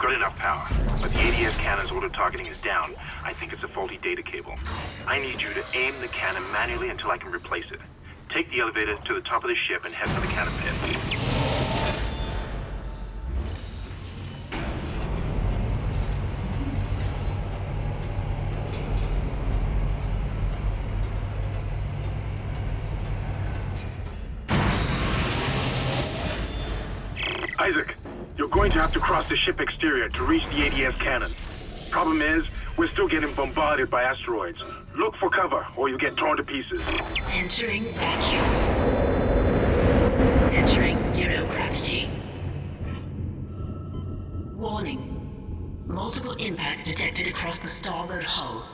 got enough power, but the ADS cannon's auto targeting is down. I think it's a faulty data cable. I need you to aim the cannon manually until I can replace it. Take the elevator to the top of the ship and head for the cannon pit. Isaac, you're going to have to cross the ship exterior to reach the ADS cannon. Problem is, we're still getting bombarded by asteroids. Look for cover, or you'll get torn to pieces. Entering vacuum. Entering zero gravity. Warning. Multiple impacts detected across the starboard hull.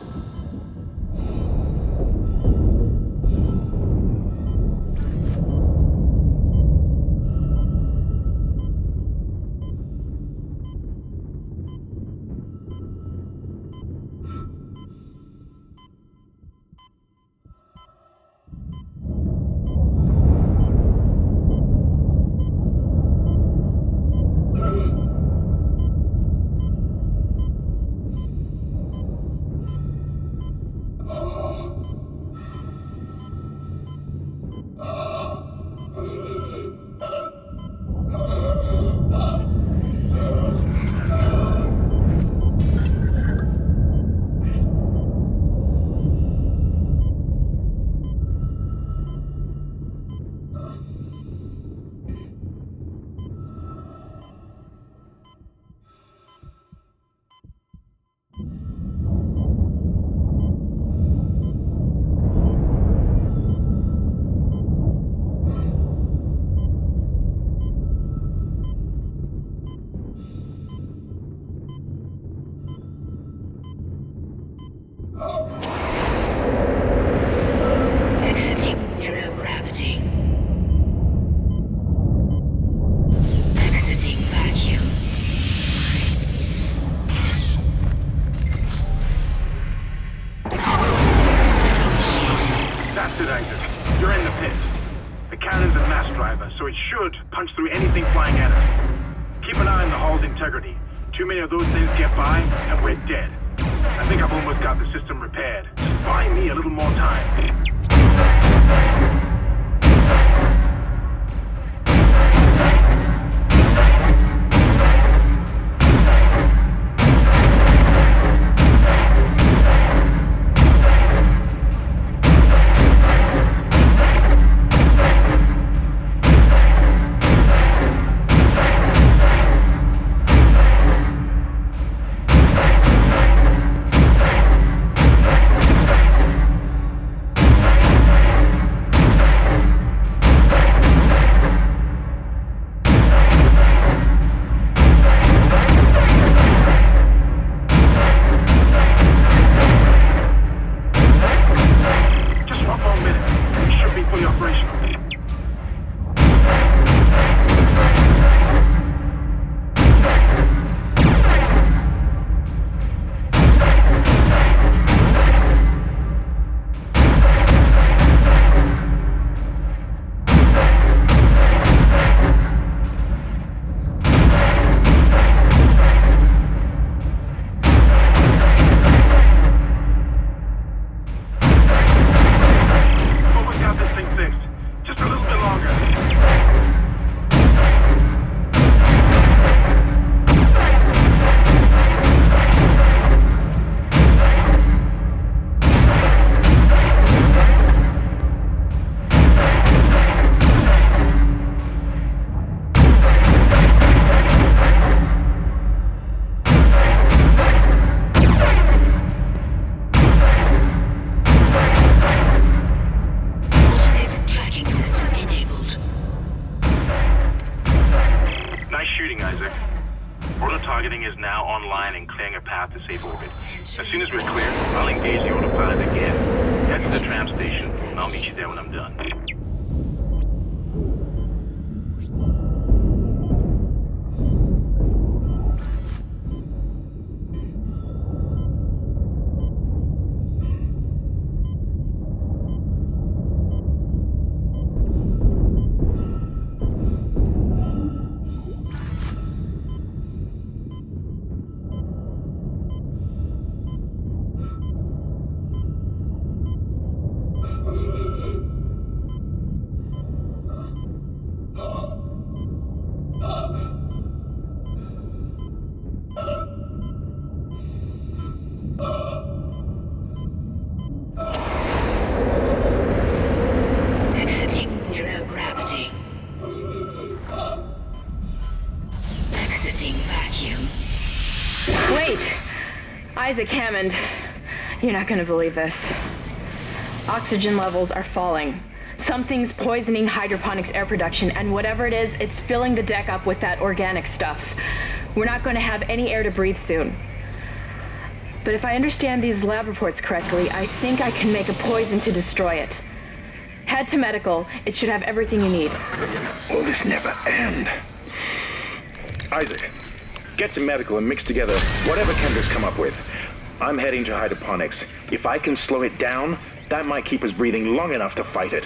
Punch through anything flying at us. Keep an eye on the hull's integrity. Too many of those things get by, and we're dead. I think I've almost got the system repaired. Just buy me a little more time. Auto-targeting is now online and clearing a path to safe orbit. As soon as we're clear, I'll engage the autopilot again. Head to the tram station, and I'll meet you there when I'm done. Isaac Hammond, you're not gonna believe this. Oxygen levels are falling. Something's poisoning hydroponics air production, and whatever it is, it's filling the deck up with that organic stuff. We're not going to have any air to breathe soon. But if I understand these lab reports correctly, I think I can make a poison to destroy it. Head to medical. It should have everything you need. Will this never end? Isaac, get to medical and mix together whatever Kendra's come up with. I'm heading to hydroponics. If I can slow it down, that might keep us breathing long enough to fight it.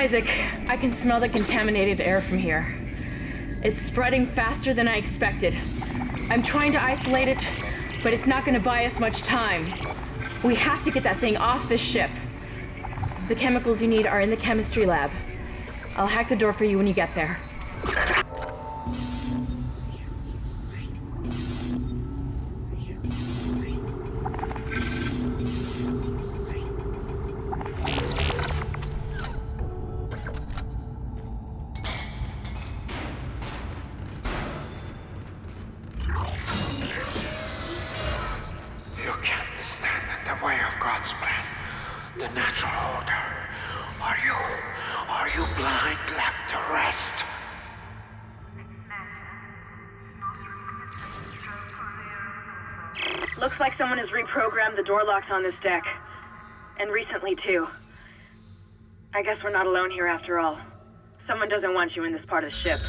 Isaac, I can smell the contaminated air from here. It's spreading faster than I expected. I'm trying to isolate it, but it's not going to buy us much time. We have to get that thing off this ship. The chemicals you need are in the chemistry lab. I'll hack the door for you when you get there. Looks like someone has reprogrammed the door locks on this deck. And recently, too. I guess we're not alone here after all. Someone doesn't want you in this part of the ship.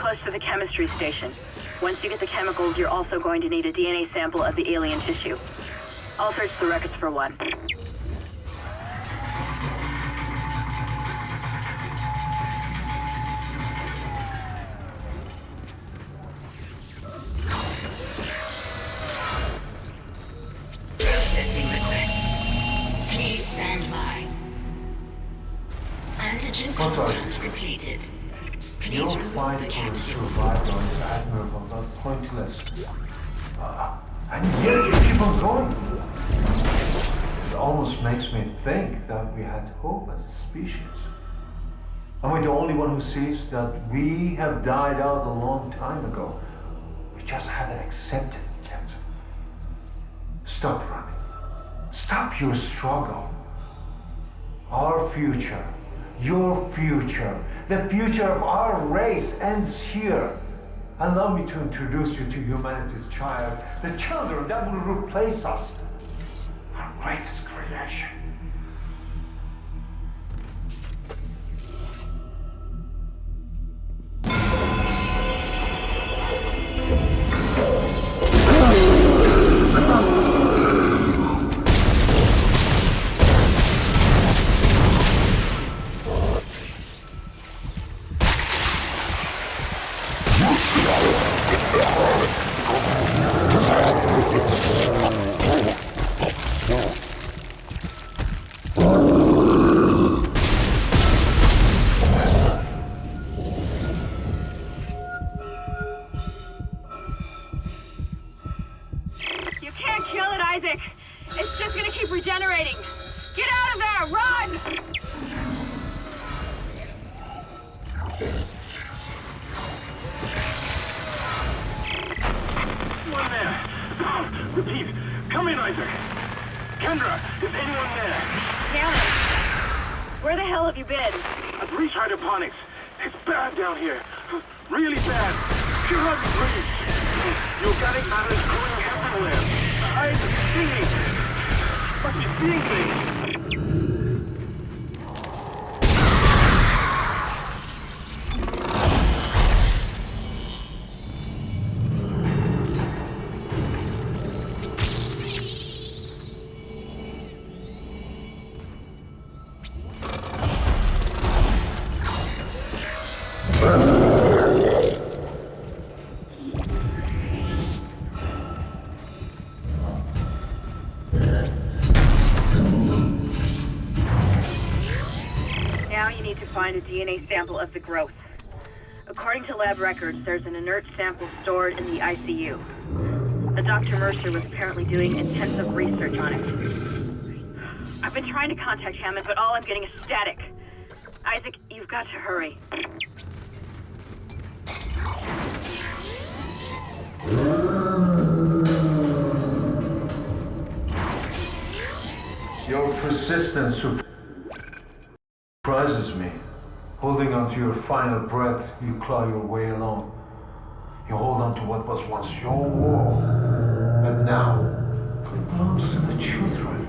close to the chemistry station. Once you get the chemicals, you're also going to need a DNA sample of the alien tissue. I'll search the records for one. Processing request. Please stand by. Antigen compound depleted. Please remove the capsule. Is admirable, but pointless. And yet you keep on going. It almost makes me think that we had hope as a species. Am I the only one who sees that we have died out a long time ago? We just haven't accepted it yet. Stop running. Stop your struggle. Our future, your future, the future of our race ends here. Allow me to introduce you to humanity's child, the children that will replace us, our greatest creation. You can't kill it, Isaac! It's just gonna keep regenerating! Get out of there! Run! One there. Repeat. Come in, Isaac. Kendra, is anyone there? Cameron, where the hell have you been? I've reached hydroponics. It's bad down here. Really bad. Can you let me breathe? The organic matter is growing everywhere. I see. Must be seeing things. Now you need to find a DNA sample of the growth. According to lab records, there's an inert sample stored in the ICU. Dr. Mercer was apparently doing intensive research on it. I've been trying to contact Hammond, but all I'm getting is static. Isaac, you've got to hurry. Your persistence surprises me. Holding on to your final breath, you claw your way along. You hold on to what was once your world, but now belongs to the children.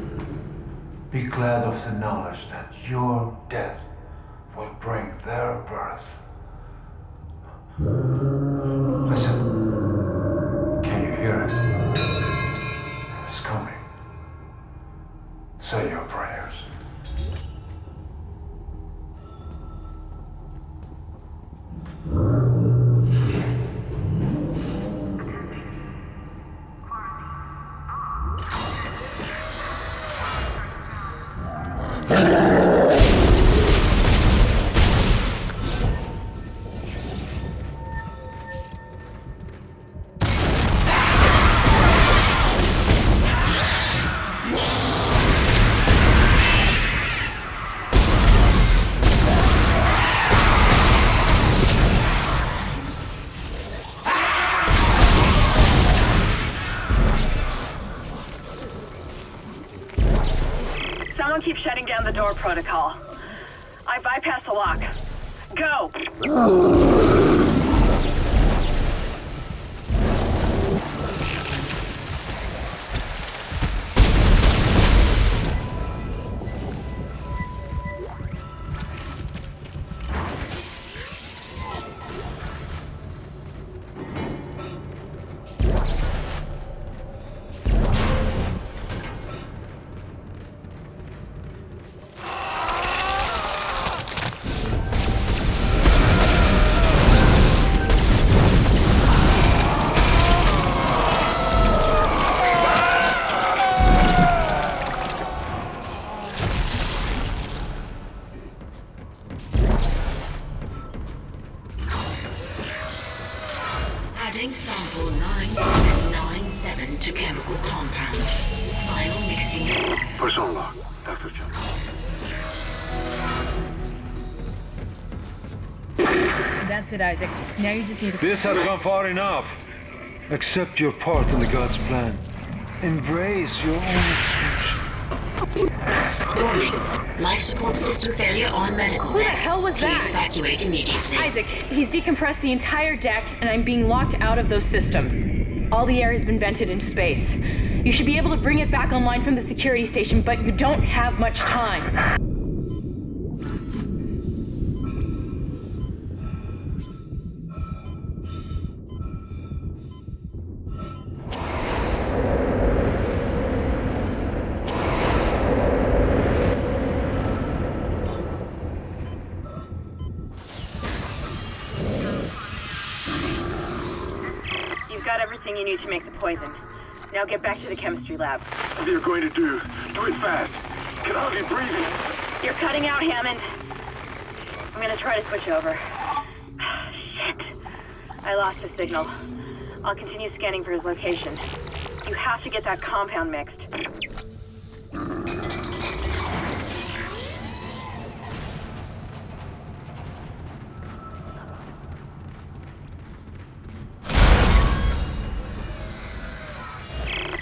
Be glad of the knowledge that your death will bring their birth. Listen, can you hear it? It's coming. Say your prayers. Someone keeps shutting down the door protocol. I bypassed the lock. Go! Adding sample 9797 to chemical compound. Final mixing. Personnel log, Dr. Jones. That's it, Isaac. Now you just need to... This has gone far enough. Accept your part in the God's plan. Embrace your own extinction. Warning. Life support system failure on medical deck. Who the hell was that? Please evacuate immediately. Isaac, he's decompressed the entire deck, and I'm being locked out of those systems. All the air has been vented into space. You should be able to bring it back online from the security station, but you don't have much time. Got everything you need to make the poison. Now get back to the chemistry lab. What are you going to do? Do it fast. Can hardly breathe. You're cutting out, Hammond. I'm gonna try to switch over. Shit. I lost the signal. I'll continue scanning for his location. You have to get that compound mixed.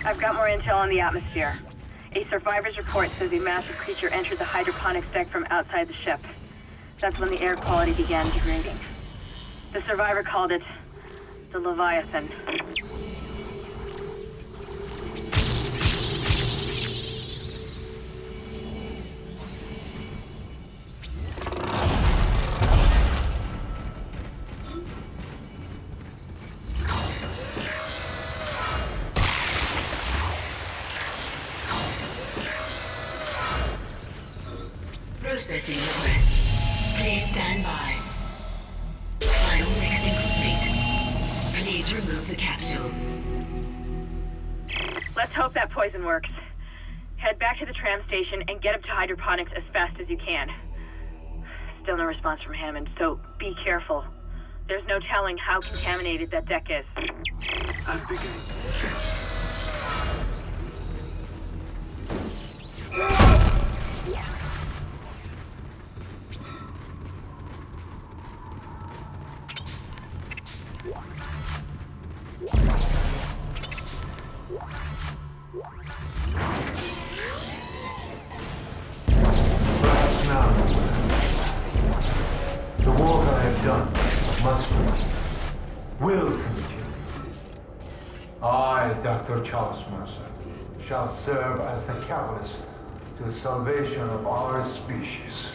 I've got more intel on the atmosphere. A survivor's report says a massive creature entered the hydroponics deck from outside the ship. That's when the air quality began degrading. The survivor called it the Leviathan. Processing request. Please stand by. Final mixing complete. Please remove the capsule. Let's hope that poison works. Head back to the tram station and get up to hydroponics as fast as you can. Still no response from Hammond, so be careful. There's no telling how contaminated that deck is. I'm beginning. Perhaps now, the work I have done must continue, will continue. I, Dr. Charles Mercer, shall serve as the catalyst to the salvation of our species.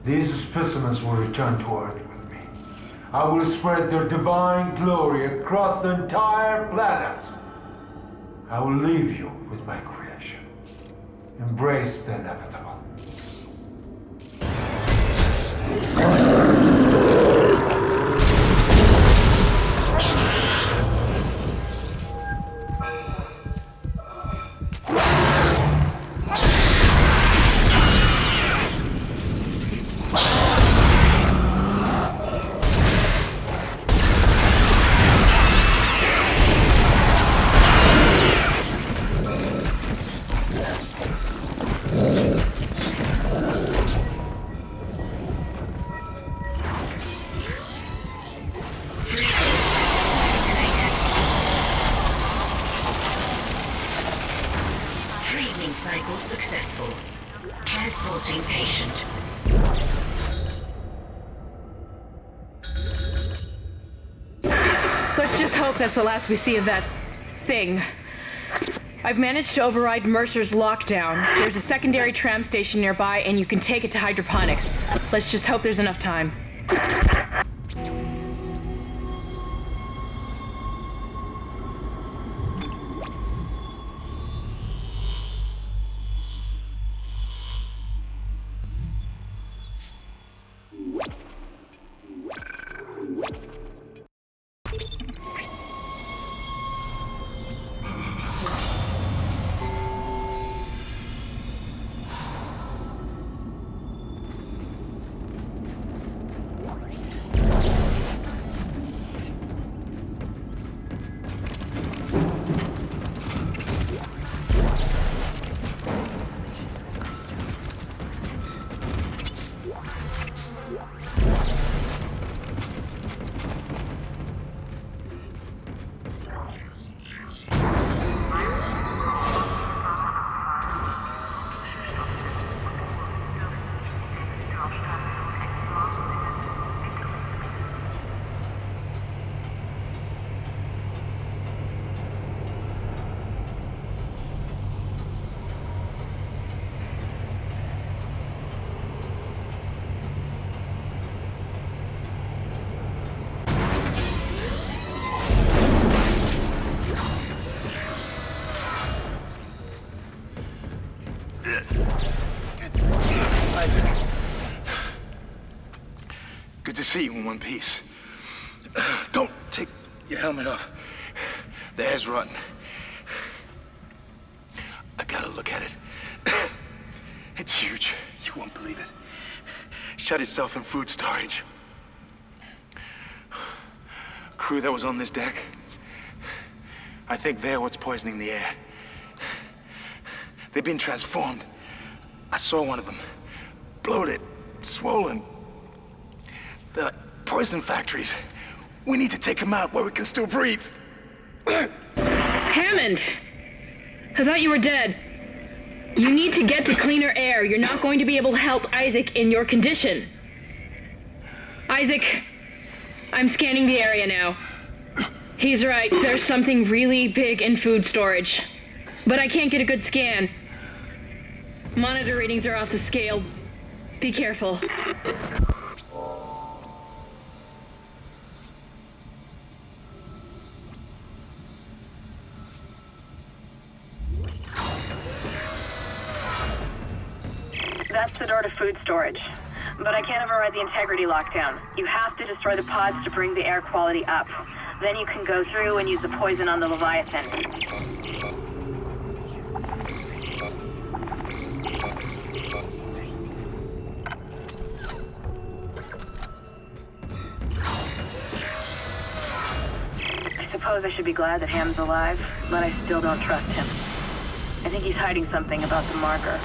These specimens will return to Earth with me. I will spread their divine glory across the entire planet. I will leave you with my creation. Embrace the inevitable. Cycle successful. Transporting patient. Let's just hope that's the last we see of that thing. I've managed to override Mercer's lockdown. There's a secondary tram station nearby, and you can take it to hydroponics. Let's just hope there's enough time. see you in one piece. Don't take your helmet off. The air's rotten. I gotta look at it. It's huge. You won't believe it. Shut itself in food storage. Crew that was on this deck, I think they're what's poisoning the air. They've been transformed. I saw one of them. Bloated, swollen. They're like poison factories. We need to take them out where we can still breathe. Hammond! I thought you were dead. You need to get to cleaner air. You're not going to be able to help Isaac in your condition. Isaac, I'm scanning the area now. He's right, there's something really big in food storage. But I can't get a good scan. Monitor readings are off the scale. Be careful. That's the door to food storage. But I can't override the integrity lockdown. You have to destroy the pods to bring the air quality up. Then you can go through and use the poison on the Leviathan. I suppose I should be glad that Ham's alive, but I still don't trust him. I think he's hiding something about the marker.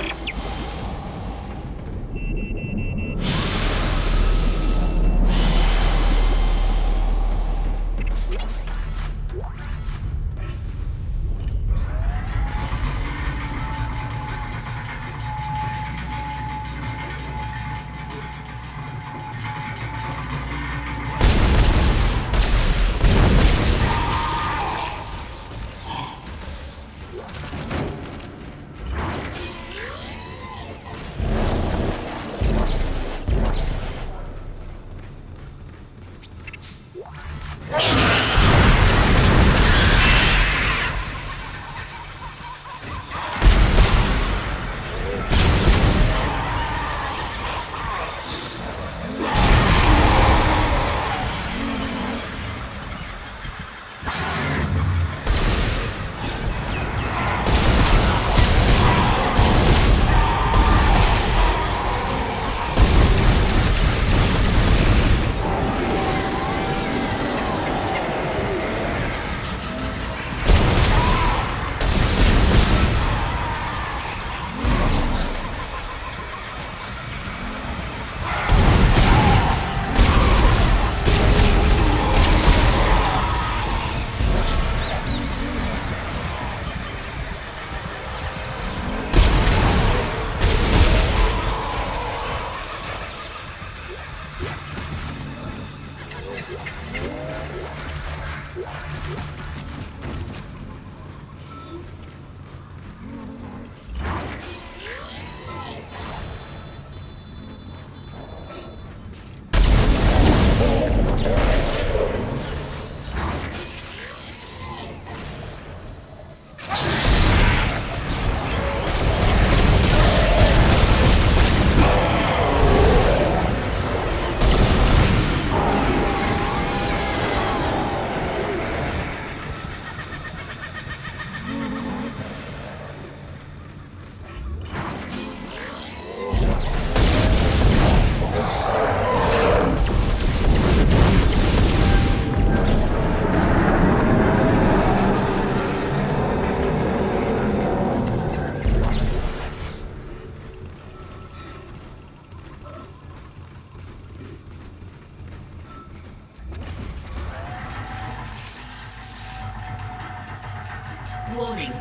Warning.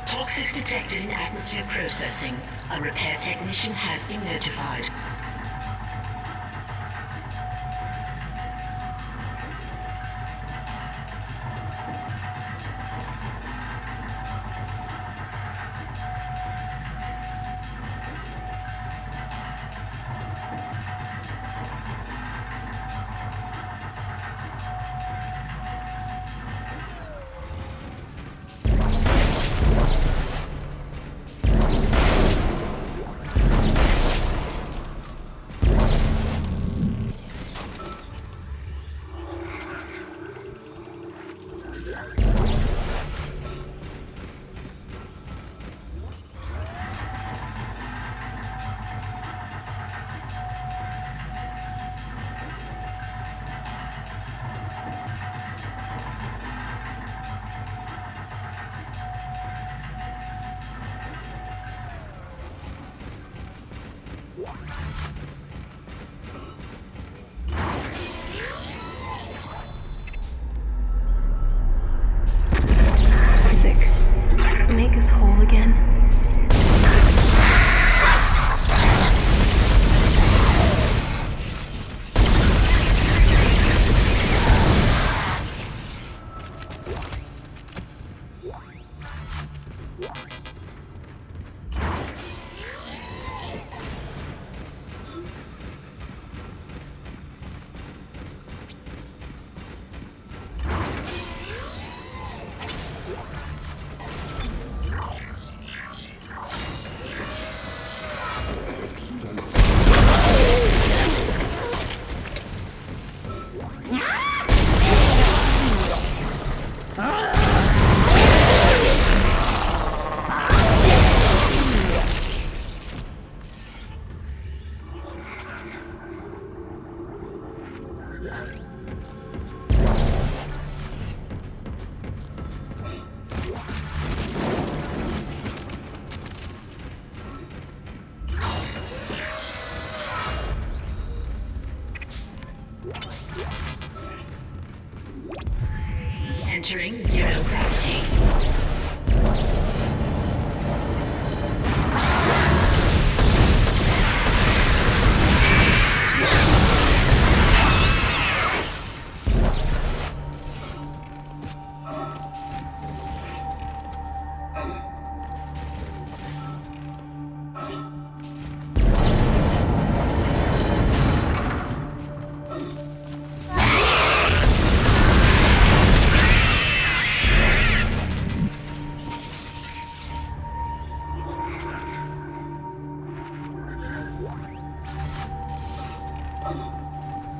Toxics detected in atmosphere processing. A repair technician has been notified. Entering zero gravity.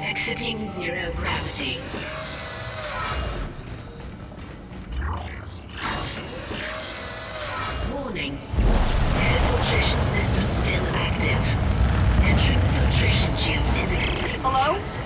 Exiting zero gravity. Warning. Air filtration system still active. Entering the filtration tubes is extremely hazardous.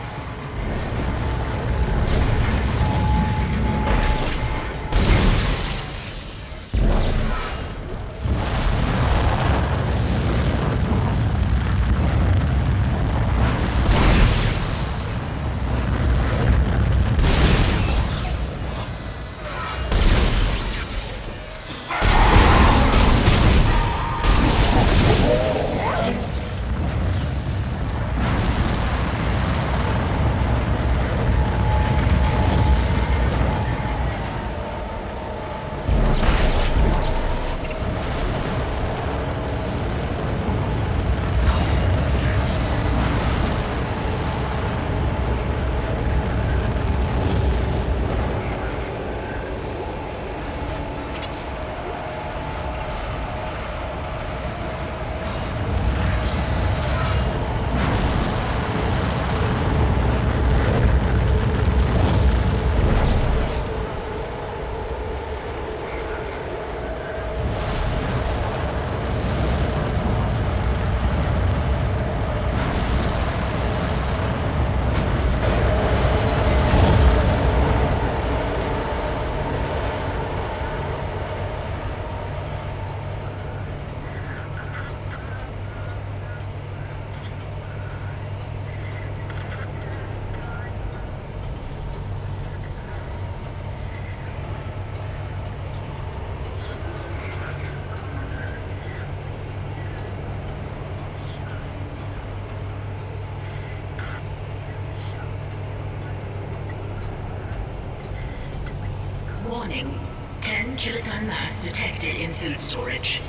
Warning. 10 kiloton mass detected in food storage.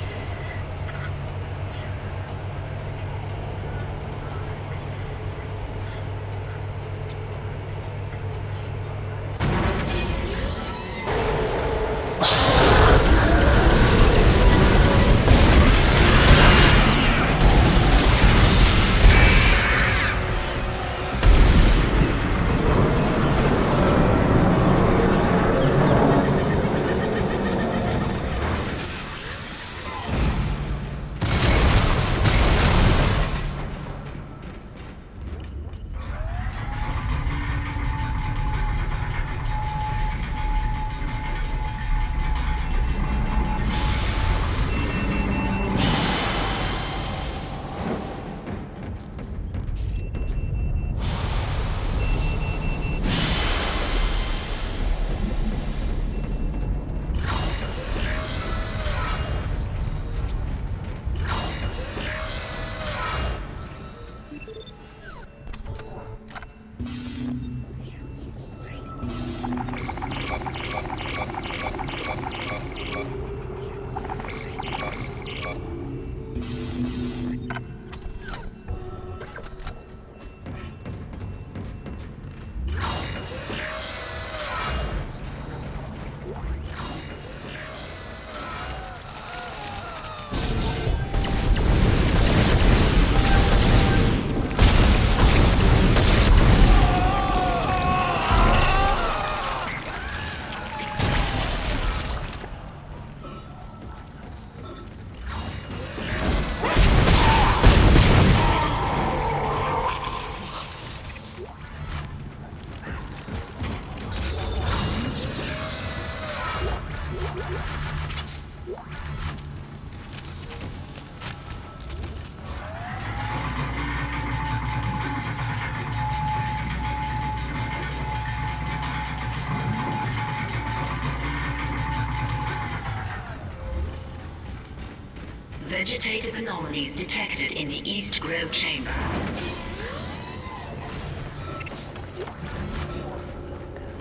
Vegetative anomalies detected in the East Grove chamber.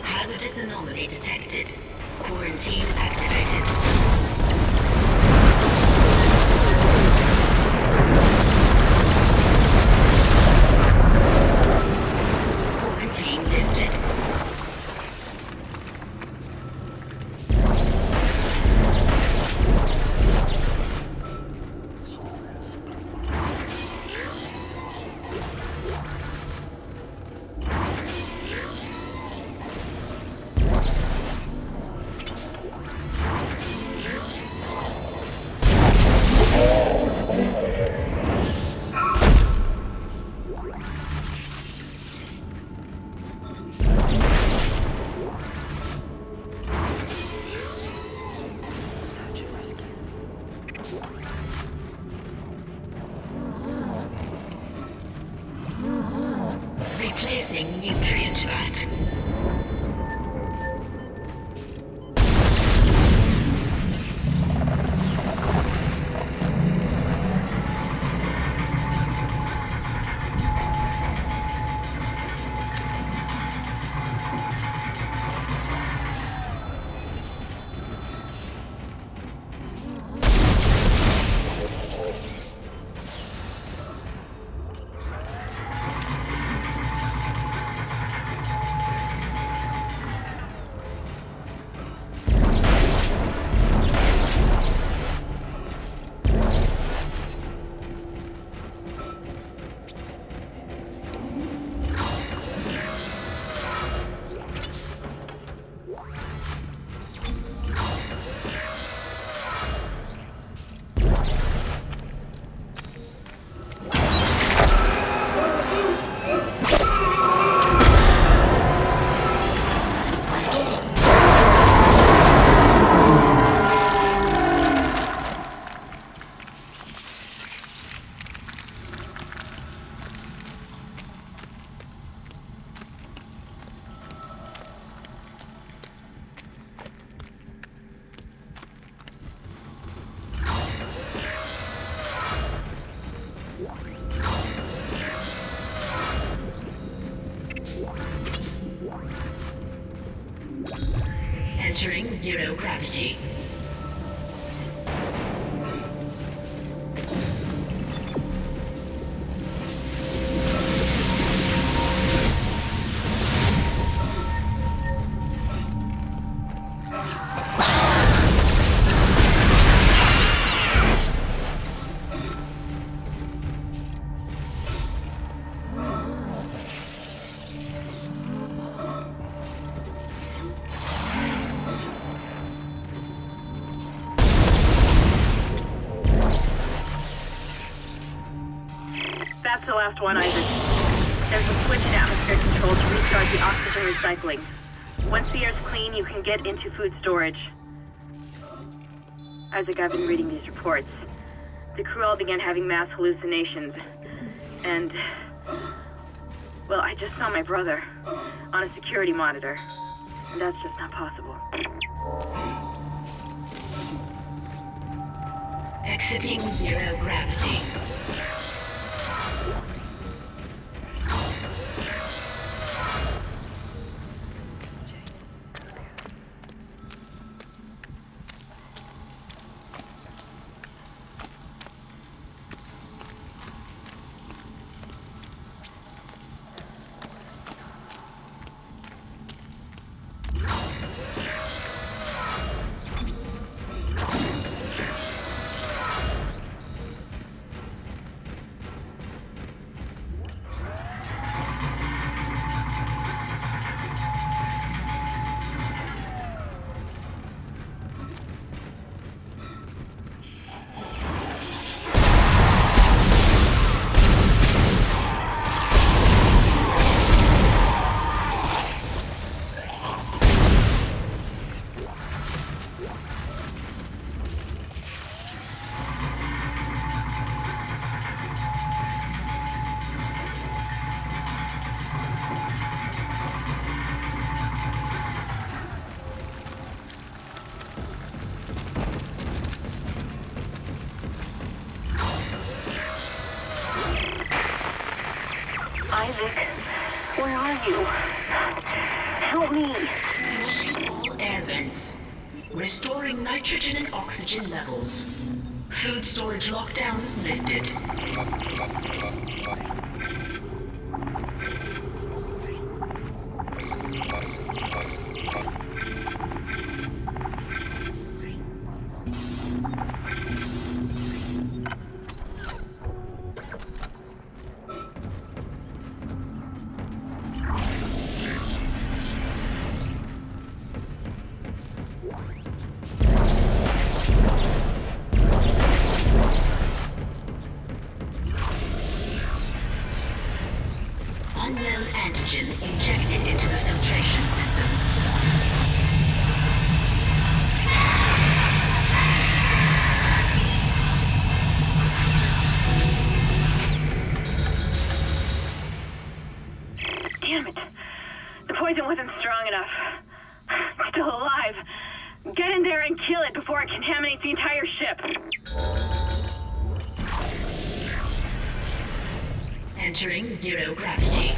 Hazardous anomaly detected. Quarantine activated. Quarantine lifted. Replacing nutrient vat. Entering zero gravity. That's the last one, Isaac. There's a switch in atmosphere control to restart the oxygen recycling. Once the air's clean, you can get into food storage. Isaac, I've been reading these reports. The crew all began having mass hallucinations. And... well, I just saw my brother on a security monitor. And that's just not possible. Exiting zero gravity. me. Flushing all air vents. Restoring nitrogen and oxygen levels. Food storage lockdown lifted. Unknown antigen injected into the filtration system. Damn it. The poison wasn't strong enough. It's still alive. Get in there and kill it before it contaminates the entire ship. Entering zero gravity.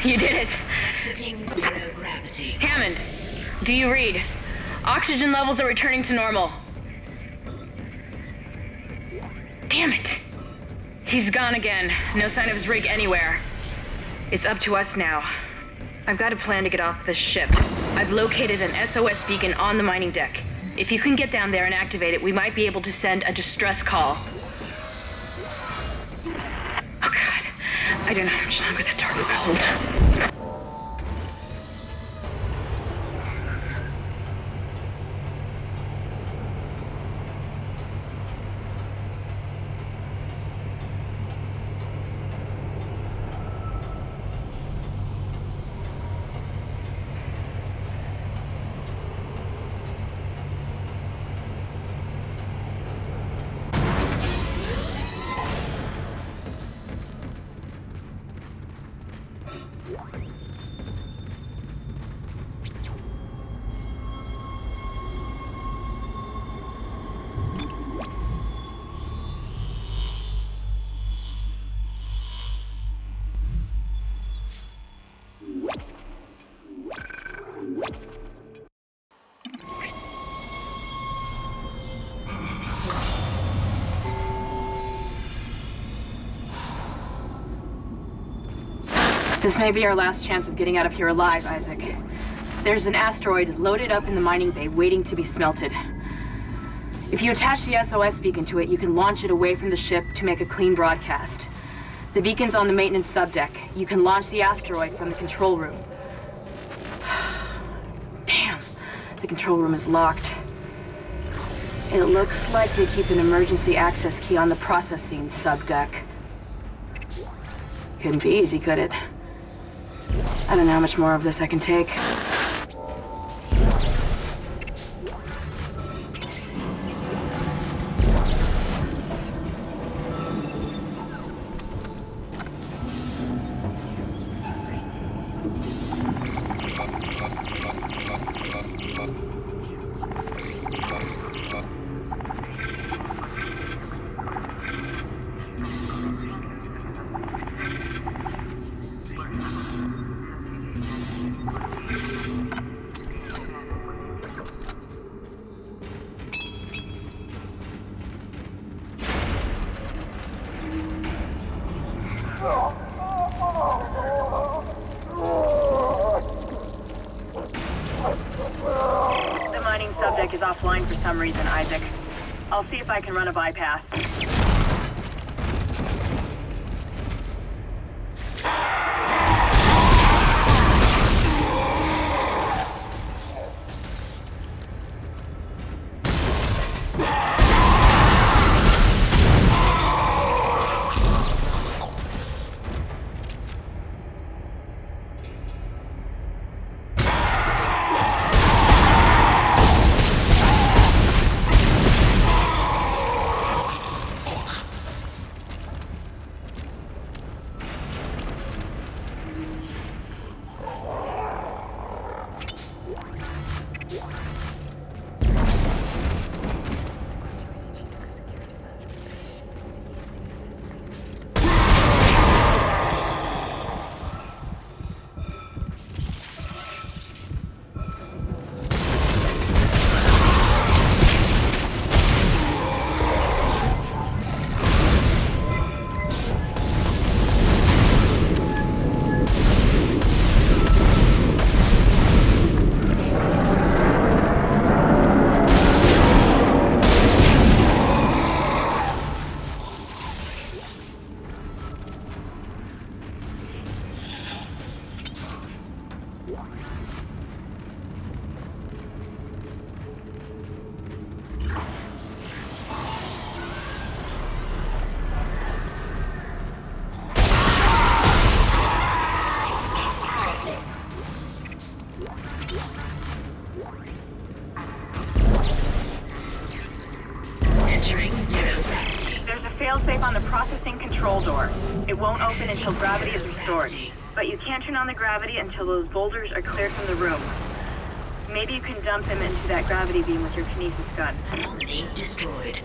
You did it. Exiting zero gravity. Hammond, do you read? Oxygen levels are returning to normal. Damn it. He's gone again. No sign of his rig anywhere. It's up to us now. I've got a plan to get off this ship. I've located an SOS beacon on the mining deck. If you can get down there and activate it, we might be able to send a distress call. Oh god. I don't know how much longer that door will hold. This may be our last chance of getting out of here alive, Isaac. There's an asteroid loaded up in the mining bay waiting to be smelted. If you attach the SOS beacon to it, you can launch it away from the ship to make a clean broadcast. The beacon's on the maintenance subdeck. You can launch the asteroid from the control room. Damn, the control room is locked. It looks like they keep an emergency access key on the processing subdeck. Couldn't be easy, could it? I don't know how much more of this I can take. The mining subdeck is offline for some reason, Isaac. I'll see if I can run a bypass. Failsafe on the processing control door. It won't open until gravity is restored. But you can't turn on the gravity until those boulders are cleared from the room. Maybe you can dump them into that gravity beam with your kinesis gun. Anomaly destroyed.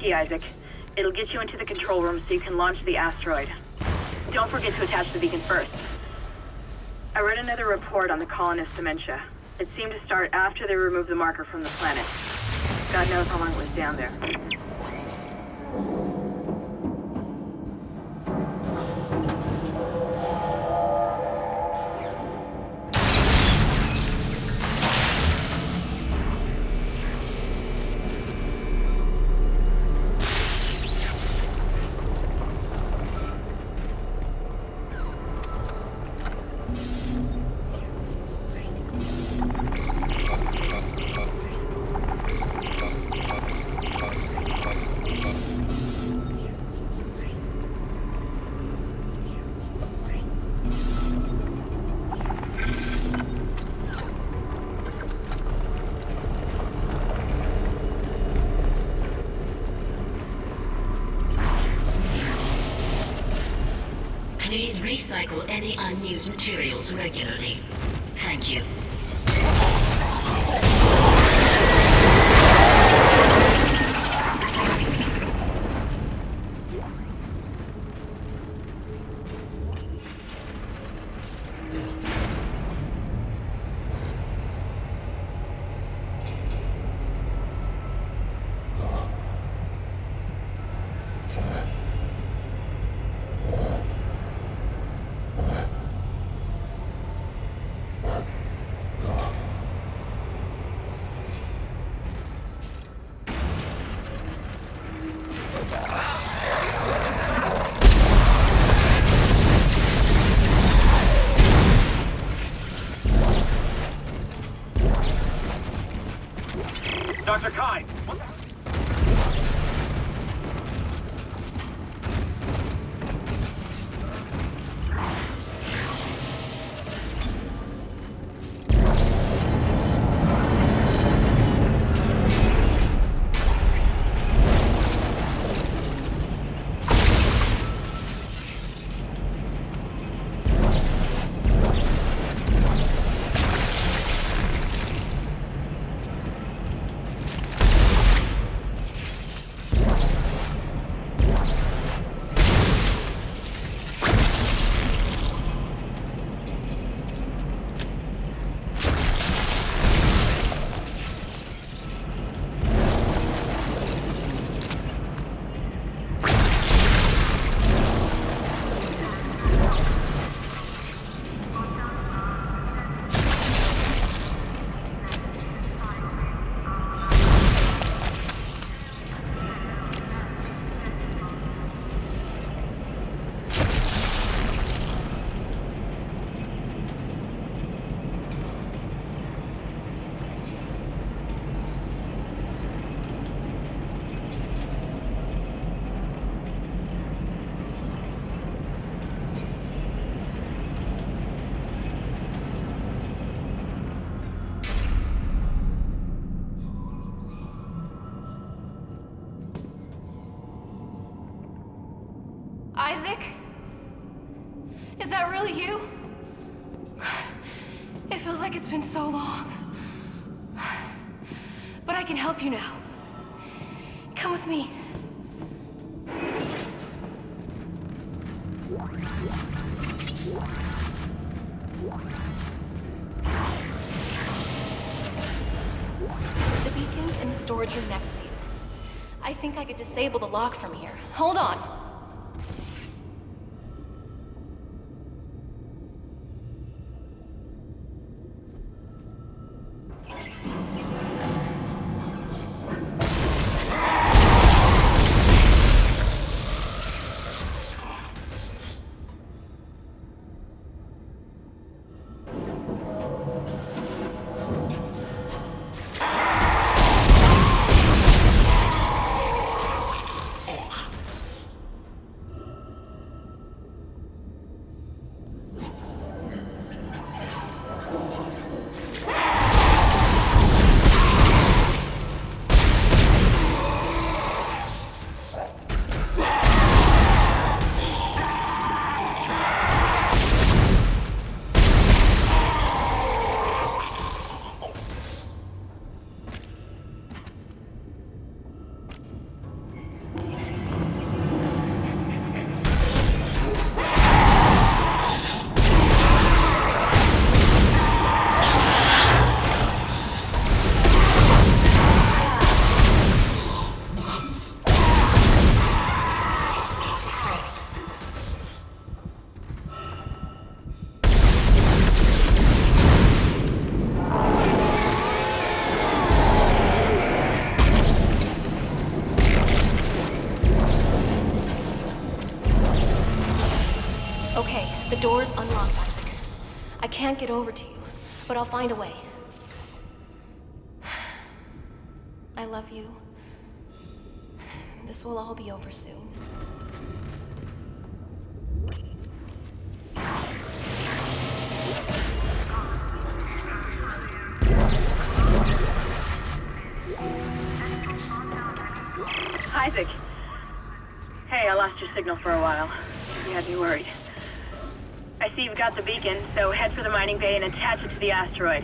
key, Isaac. It'll get you into the control room so you can launch the asteroid. Don't forget to attach the beacon first. I read another report on the colonist dementia. It seemed to start after they removed the marker from the planet. God knows how long it was down there. Please recycle any unused materials regularly. Thank you. Dr. Kai! Isaac? Is that really you? It feels like it's been so long. But I can help you now. Come with me. The beacon's in the storage room next to you. I think I could disable the lock from here. Hold on. Okay, the door's unlocked, Isaac. I can't get over to you, but I'll find a way. I love you. This will all be over soon. Isaac. Hey, I lost your signal for a while. You had me worried. I see you've got the beacon, so head for the mining bay and attach it to the asteroid.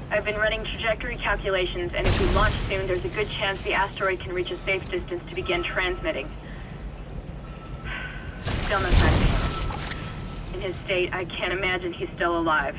I've been running trajectory calculations, and if we launch soon, there's a good chance the asteroid can reach a safe distance to begin transmitting. Still no sign of him. In his state, I can't imagine he's still alive.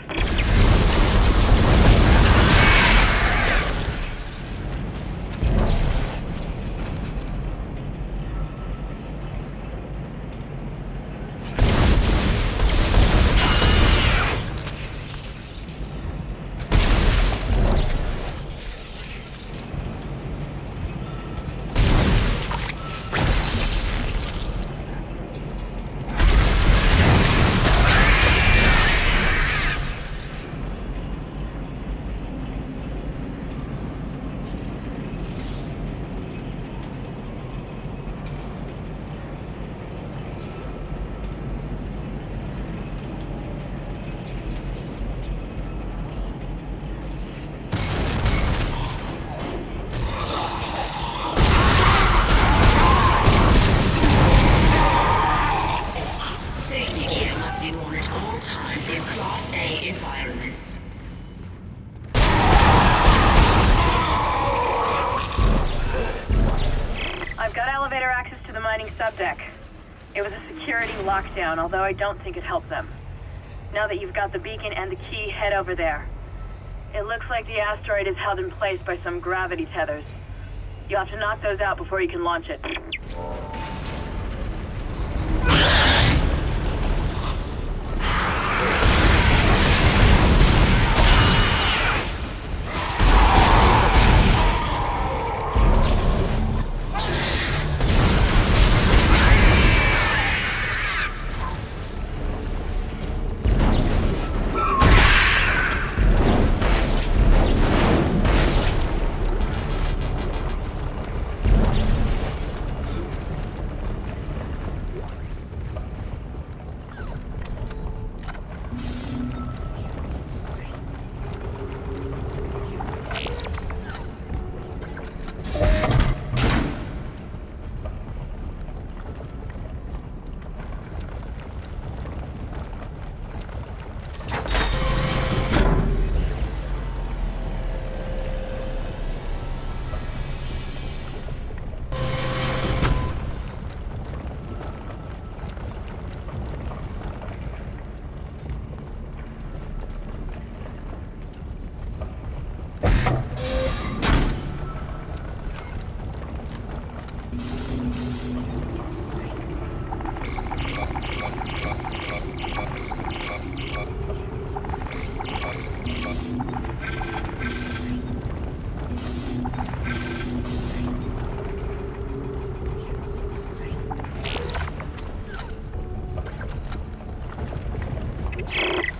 Subdeck. It was a security lockdown, although I don't think it helped them. Now that you've got the beacon and the key, head over there. It looks like the asteroid is held in place by some gravity tethers. You'll have to knock those out before you can launch it.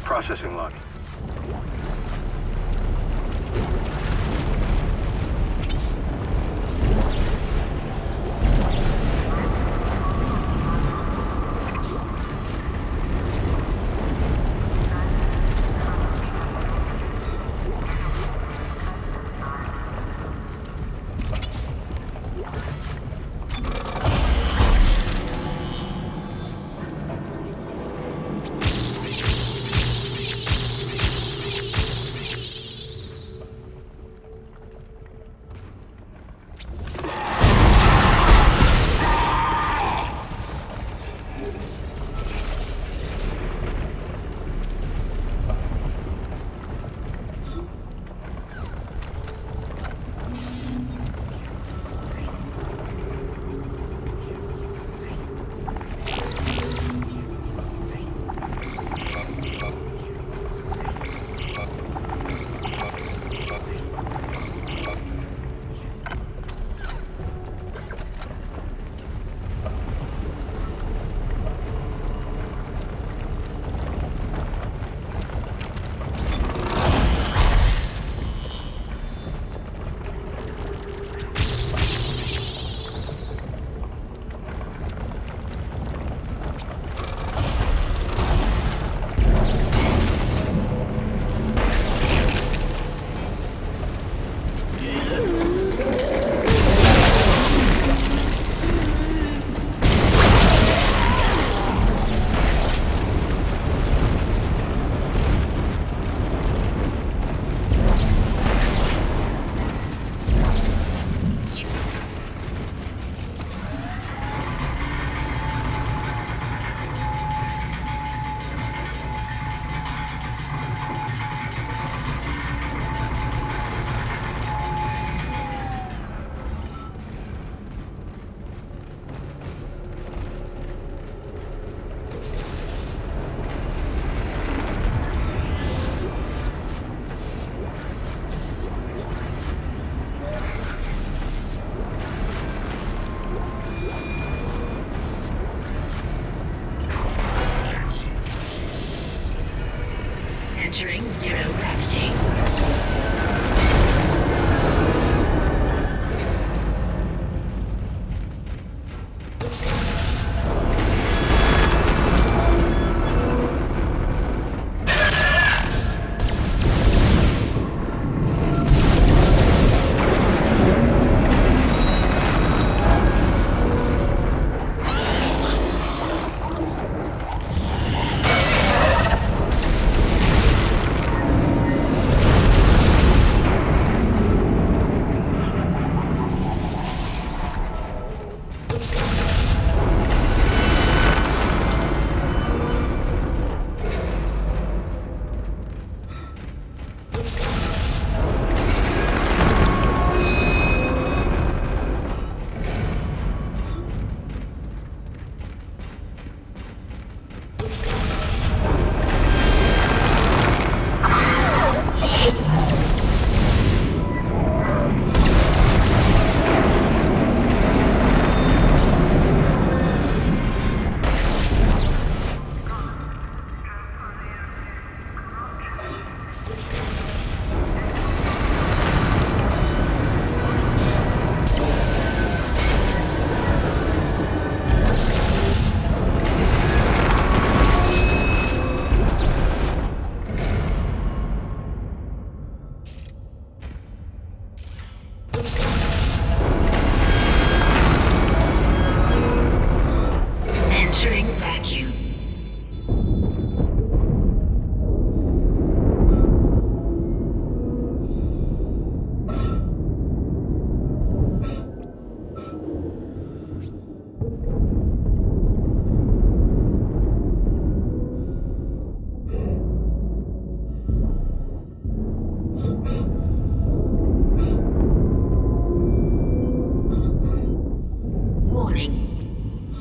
Processing log. Entering zero gravity.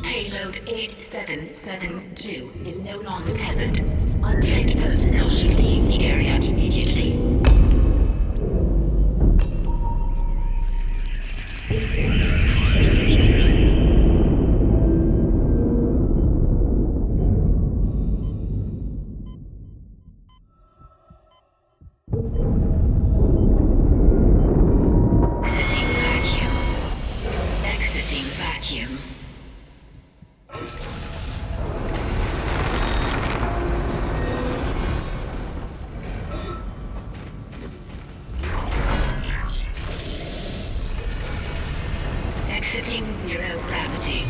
Payload 8772 is no longer tethered. Untrained personnel should leave the area immediately. Exiting vacuum. Exiting zero gravity.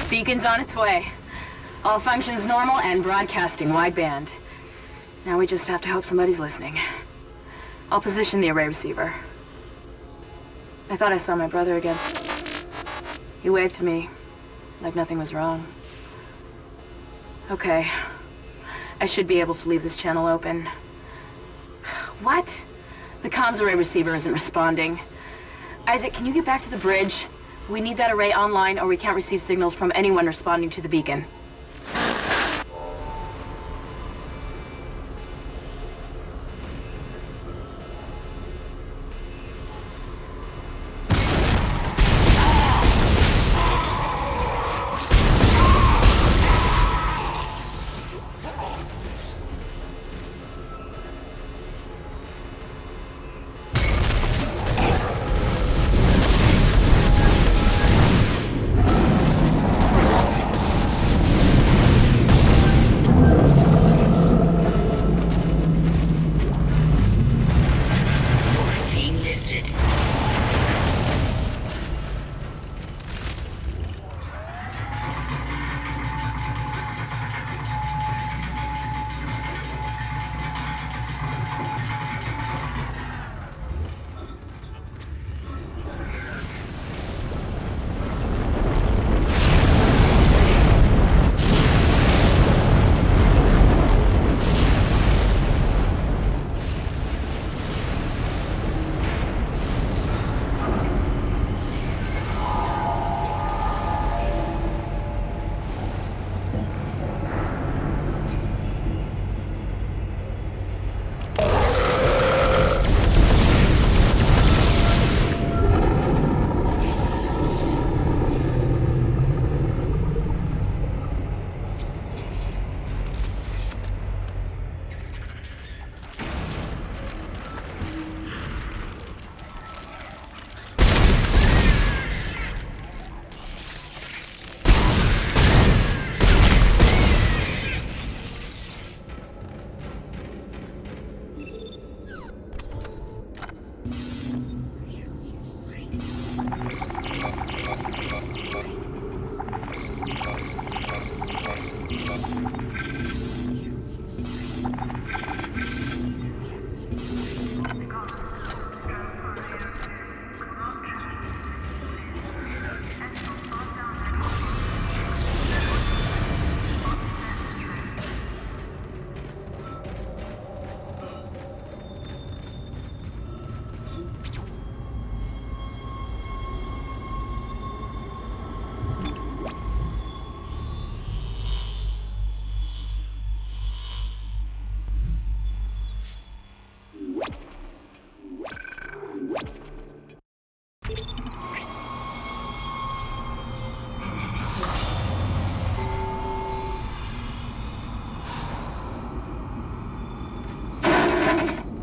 Beacon's on its way. All functions normal and broadcasting wideband. Now we just have to hope somebody's listening. I'll position the array receiver. I thought I saw my brother again. He waved to me, like nothing was wrong. Okay. I should be able to leave this channel open. What? The comms array receiver isn't responding. Isaac, can you get back to the bridge? We need that array online or we can't receive signals from anyone responding to the beacon.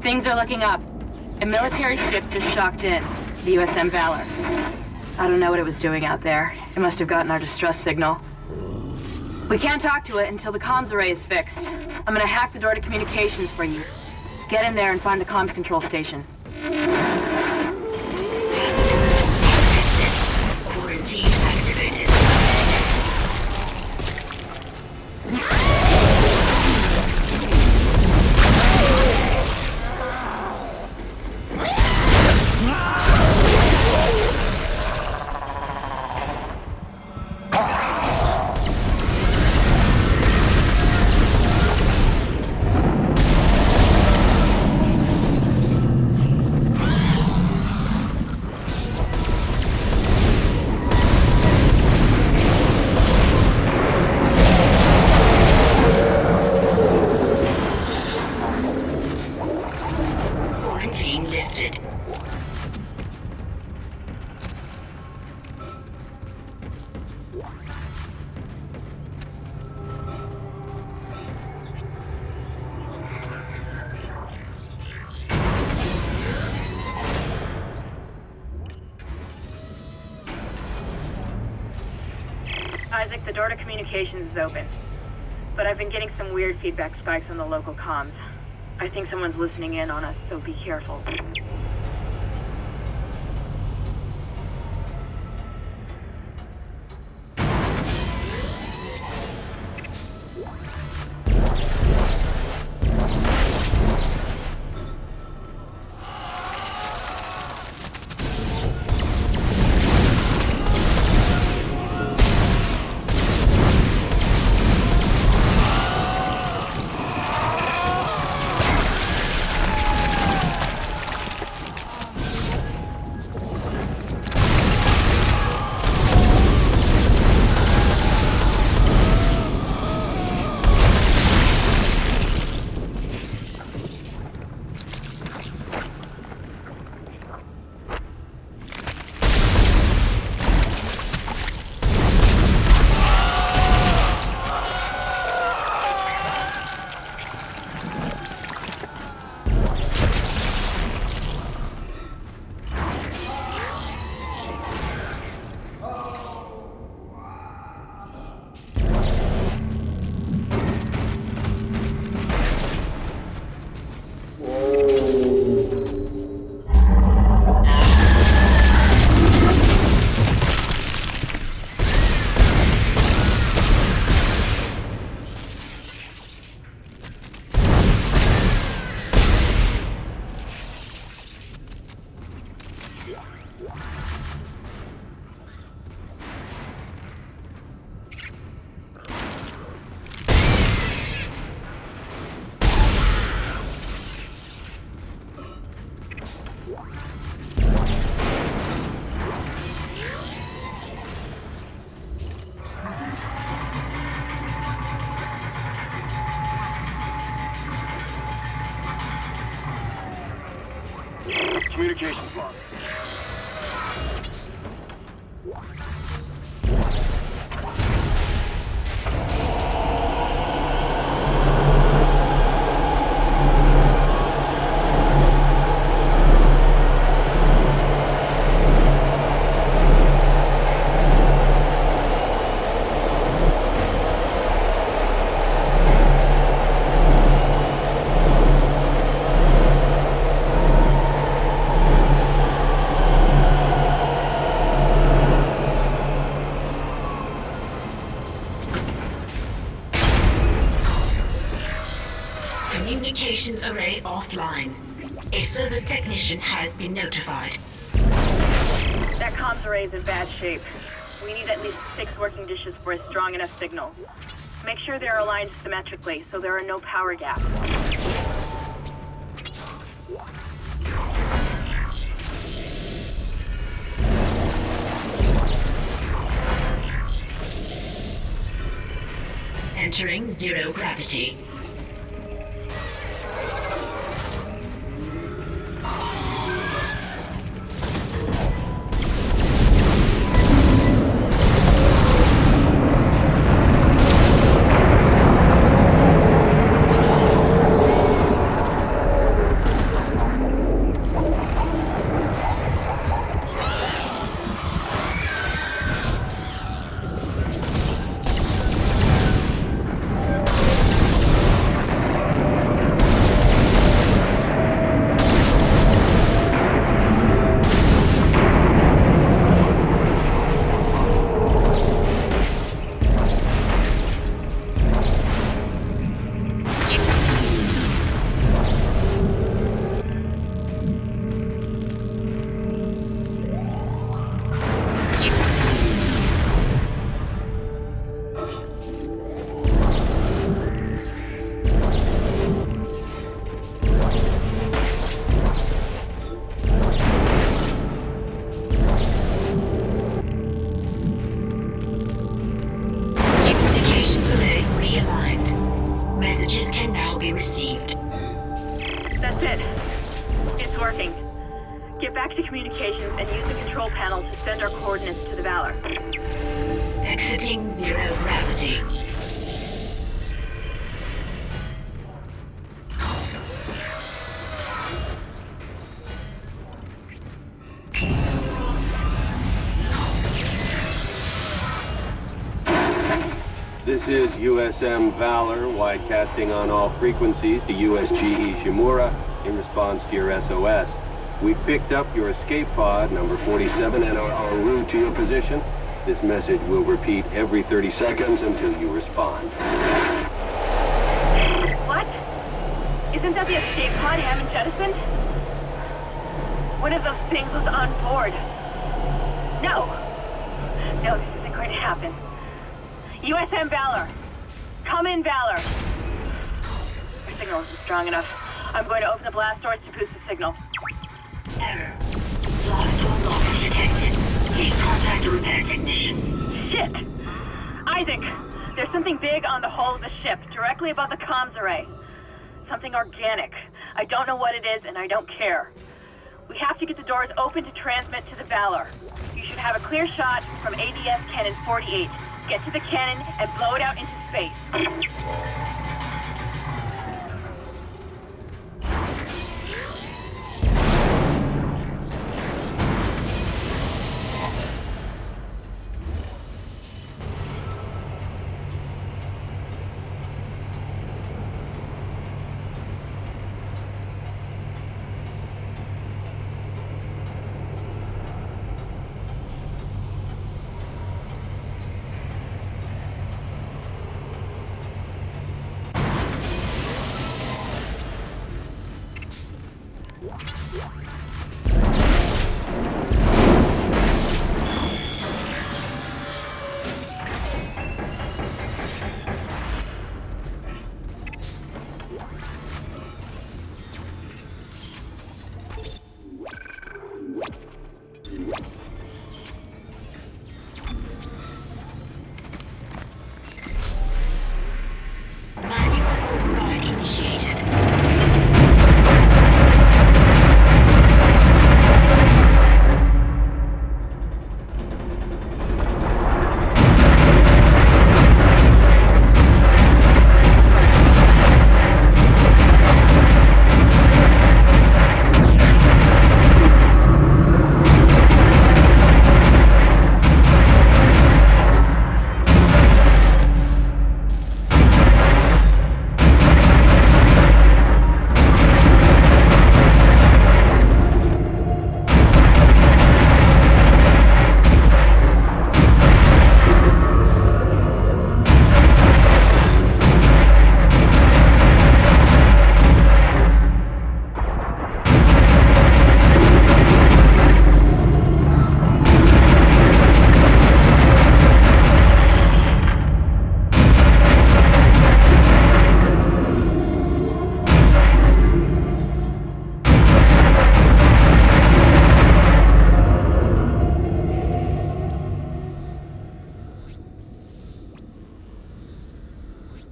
Things are looking up. A military ship just docked in, the USM Valor. I don't know what it was doing out there. It must have gotten our distress signal. We can't talk to it until the comms array is fixed. I'm gonna hack the door to communications for you. Get in there and find the comms control station. Quarantine activated. Isaac, the door to communications is open. But I've been getting some weird feedback spikes on the local comms. I think someone's listening in on us, so be careful. Communications lost. Communications array offline. A service technician has been notified. That comms array is in bad shape. We need at least 6 working dishes for a strong enough signal. Make sure they're aligned symmetrically so there are no power gaps. Entering zero gravity. Messages can now be received. That's it. It's working. Get back to communications and use the control panel to send our coordinates to the Valor. Exiting zero gravity. This is USM Valor, widecasting on all frequencies to USG Ishimura in response to your SOS. We picked up your escape pod, number 47, and are en route to your position. This message will repeat every 30 seconds until you respond. What? Isn't that the escape pod Hammond jettisoned? One of those things was on board. No. No, this isn't going to happen. USM Valor. Come in, Valor. Our signal isn't strong enough. I'm going to open the blast doors to boost the signal. Error. Blast door blockage detected. Please contact a repair technician. Shit! Isaac, there's something big on the hull of the ship, directly above the comms array. Something organic. I don't know what it is, and I don't care. We have to get the doors open to transmit to the Valor. You should have a clear shot from ADS Cannon 48. Get to the cannon and blow it out into space.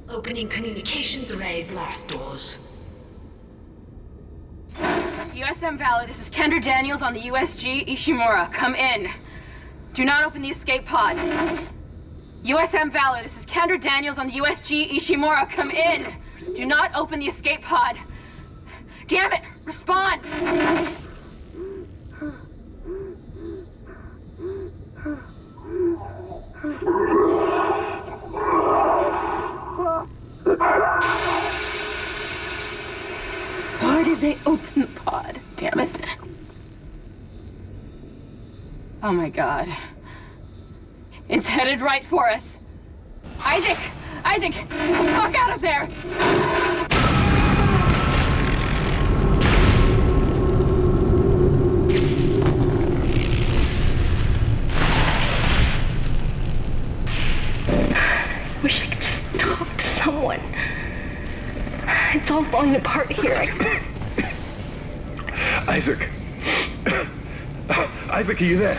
Opening communications array blast doors. USM Valor, this is Kendra Daniels on the USG Ishimura. Come in. Do not open the escape pod. USM Valor, this is Kendra Daniels on the USG Ishimura. Come in. Do not open the escape pod. Damn it! Respond! Why did they open the pod? Damn it. Oh my god. It's headed right for us. Isaac! Isaac! Get the fuck out of there! Wish I could just talk to someone. It's all falling apart here. Isaac. Isaac, are you there?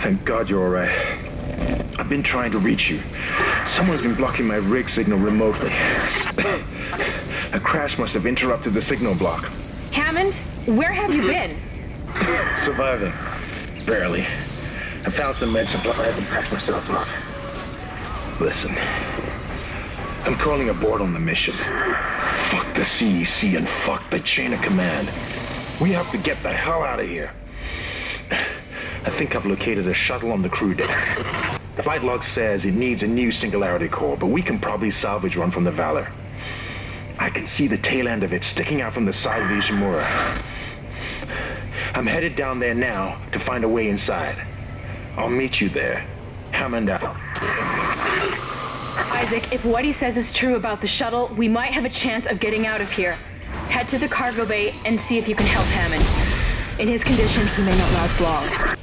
Thank God you're alright. I've been trying to reach you. Someone's been blocking my rig signal remotely. A crash must have interrupted the signal block. Hammond, where have you been? Surviving. Barely. I found some med supplies and patched myself up. Listen. I'm calling aboard on the mission. Fuck the CEC and fuck the chain of command. We have to get the hell out of here. I think I've located a shuttle on the crew deck. The flight log says it needs a new singularity core, but we can probably salvage one from the Valor. I can see the tail end of it sticking out from the side of the Ishimura. I'm headed down there now to find a way inside. I'll meet you there. Hammond out. Isaac, if what he says is true about the shuttle, we might have a chance of getting out of here. Head to the cargo bay and see if you can help Hammond. In his condition, he may not last long.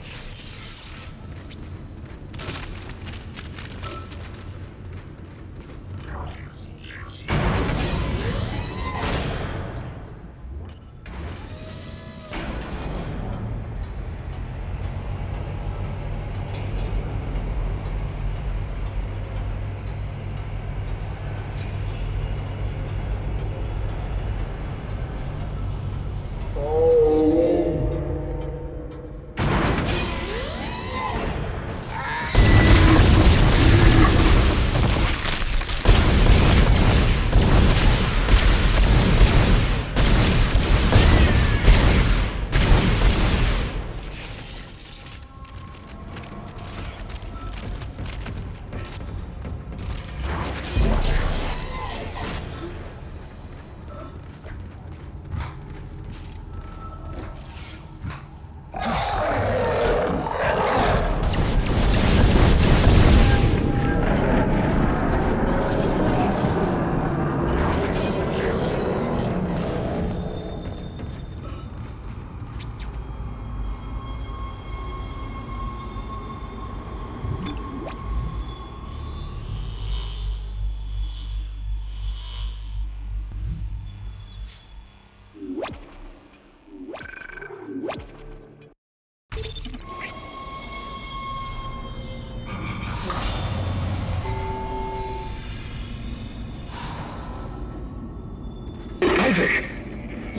Isaac!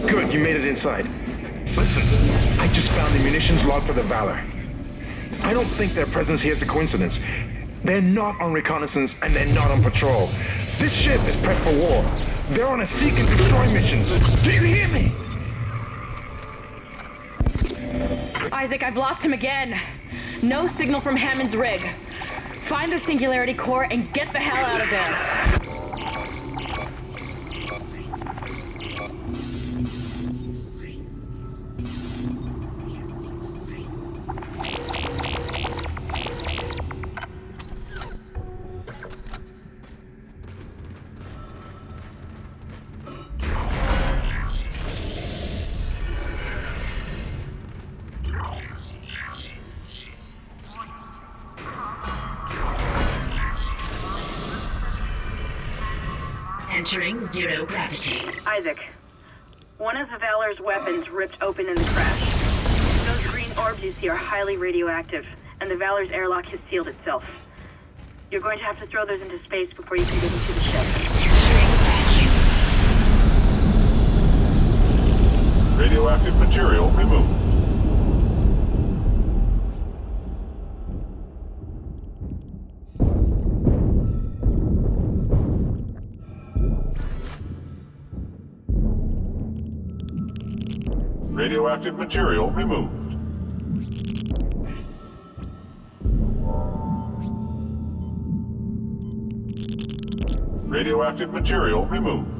Good, you made it inside. Listen, I just found the munitions log for the Valor. I don't think their presence here is a coincidence. They're not on reconnaissance and they're not on patrol. This ship is prepped for war. They're on a seek and destroy mission. Do you hear me? Isaac, I've lost him again. No signal from Hammond's rig. Find the singularity core and get the hell out of there. Entering zero gravity. Isaac, one of the Valor's weapons ripped open in the crash. Those green orbs you see are highly radioactive, and the Valor's airlock has sealed itself. You're going to have to throw those into space before you can get into the ship. Radioactive material removed. Radioactive material removed. Radioactive material removed.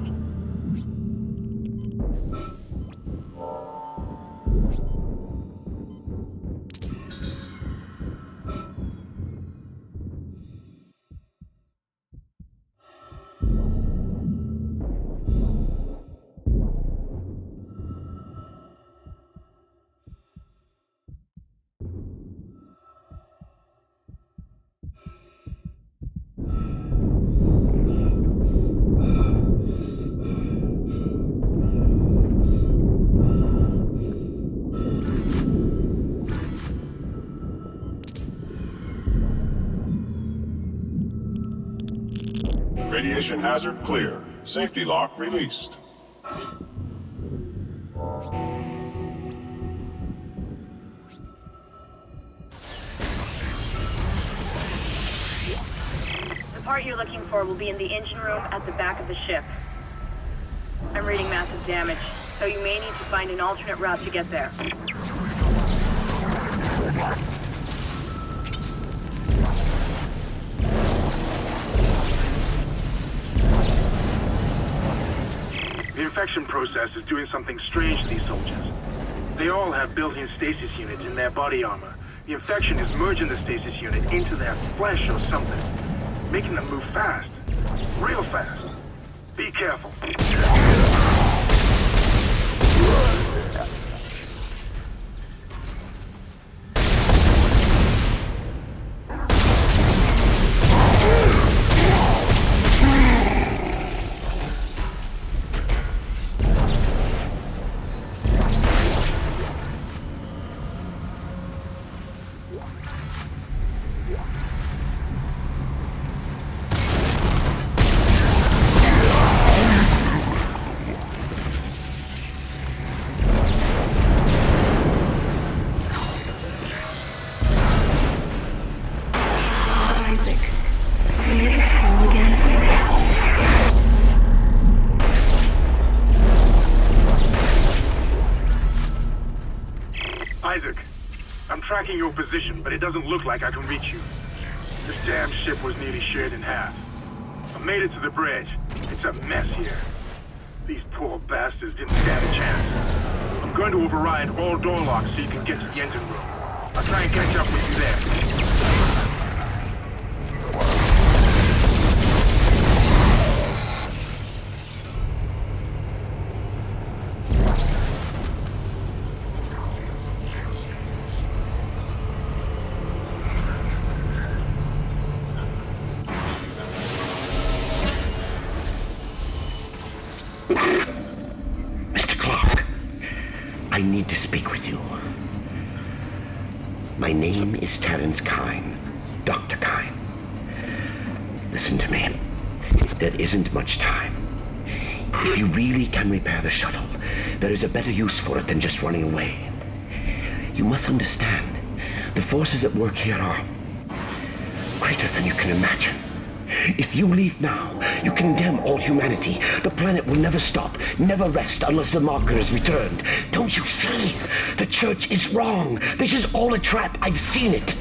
Radiation hazard clear. Safety lock released. The part you're looking for will be in the engine room at the back of the ship. I'm reading massive damage, so you may need to find an alternate route to get there. The infection process is doing something strange to these soldiers. They all have built-in stasis units in their body armor. The infection is merging the stasis unit into their flesh or something, making them move fast. Real fast. Be careful. Isaac, I'm tracking your position, but it doesn't look like I can reach you. This damn ship was nearly shared in half. I made it to the bridge. It's a mess here. These poor bastards didn't stand a chance. I'm going to override all door locks so you can get to the engine room. I'll try and catch up with you there. Mr. Clark, I need to speak with you. My name is Terrence Kine, Dr. Kine. Listen to me. There isn't much time. If you really can repair the shuttle, there is a better use for it than just running away. You must understand, the forces at work here are greater than you can imagine. If you leave now, you condemn all humanity. The planet will never stop, never rest unless the marker is returned. Don't you see? The church is wrong. This is all a trap. I've seen it.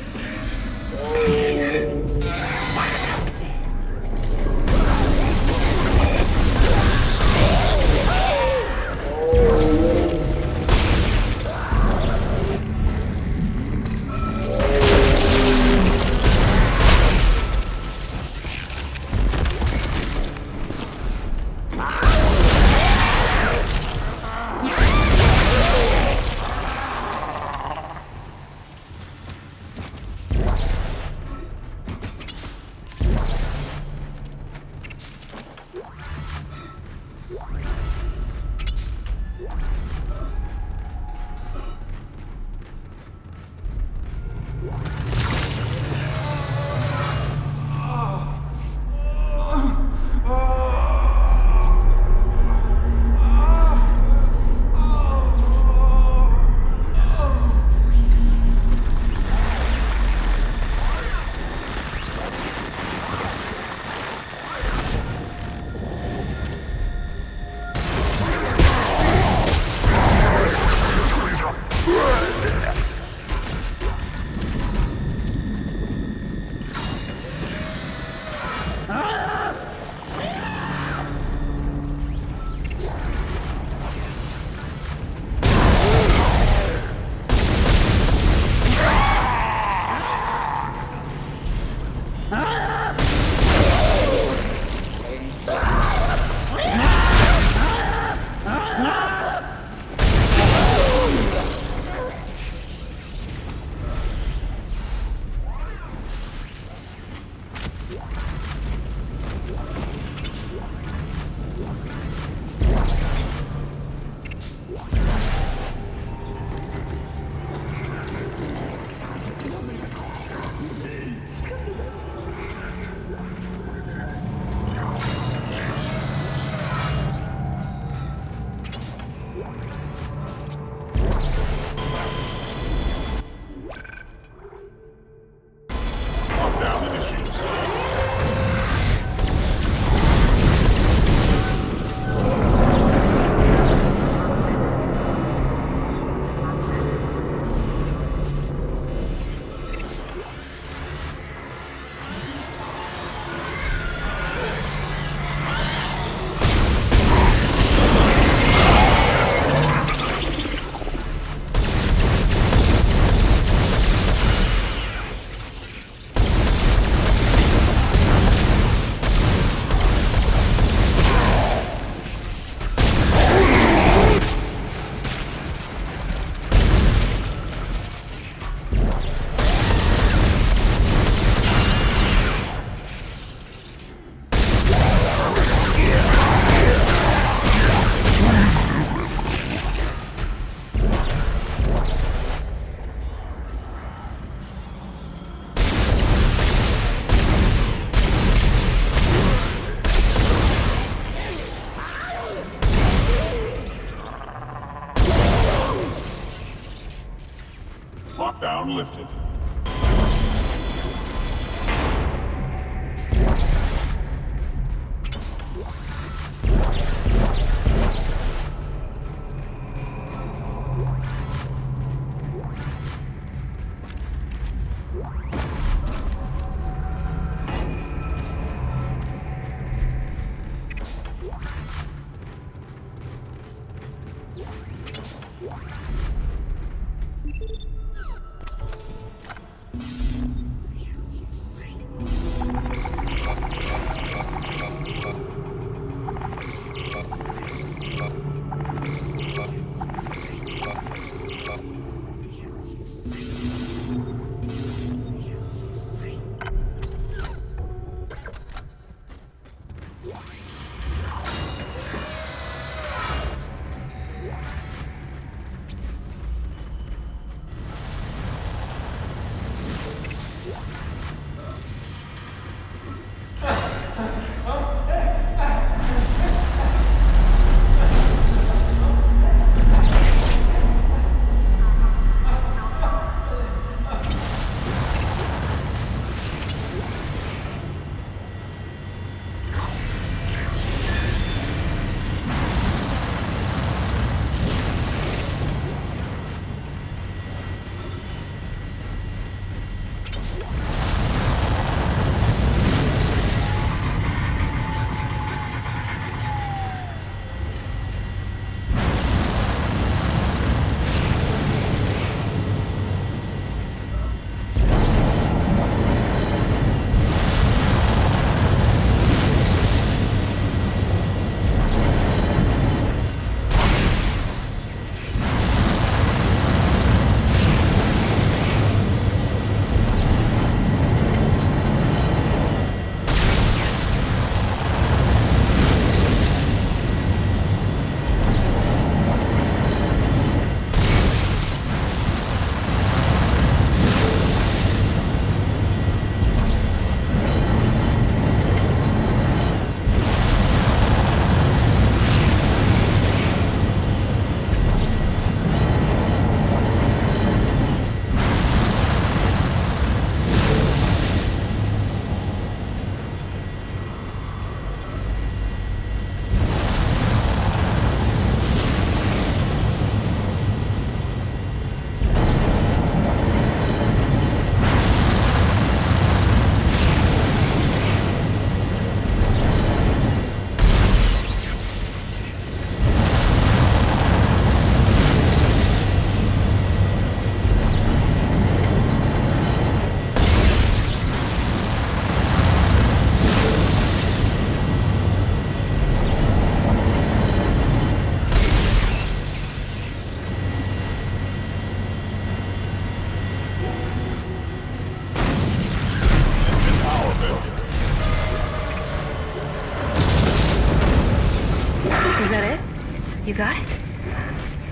You got it?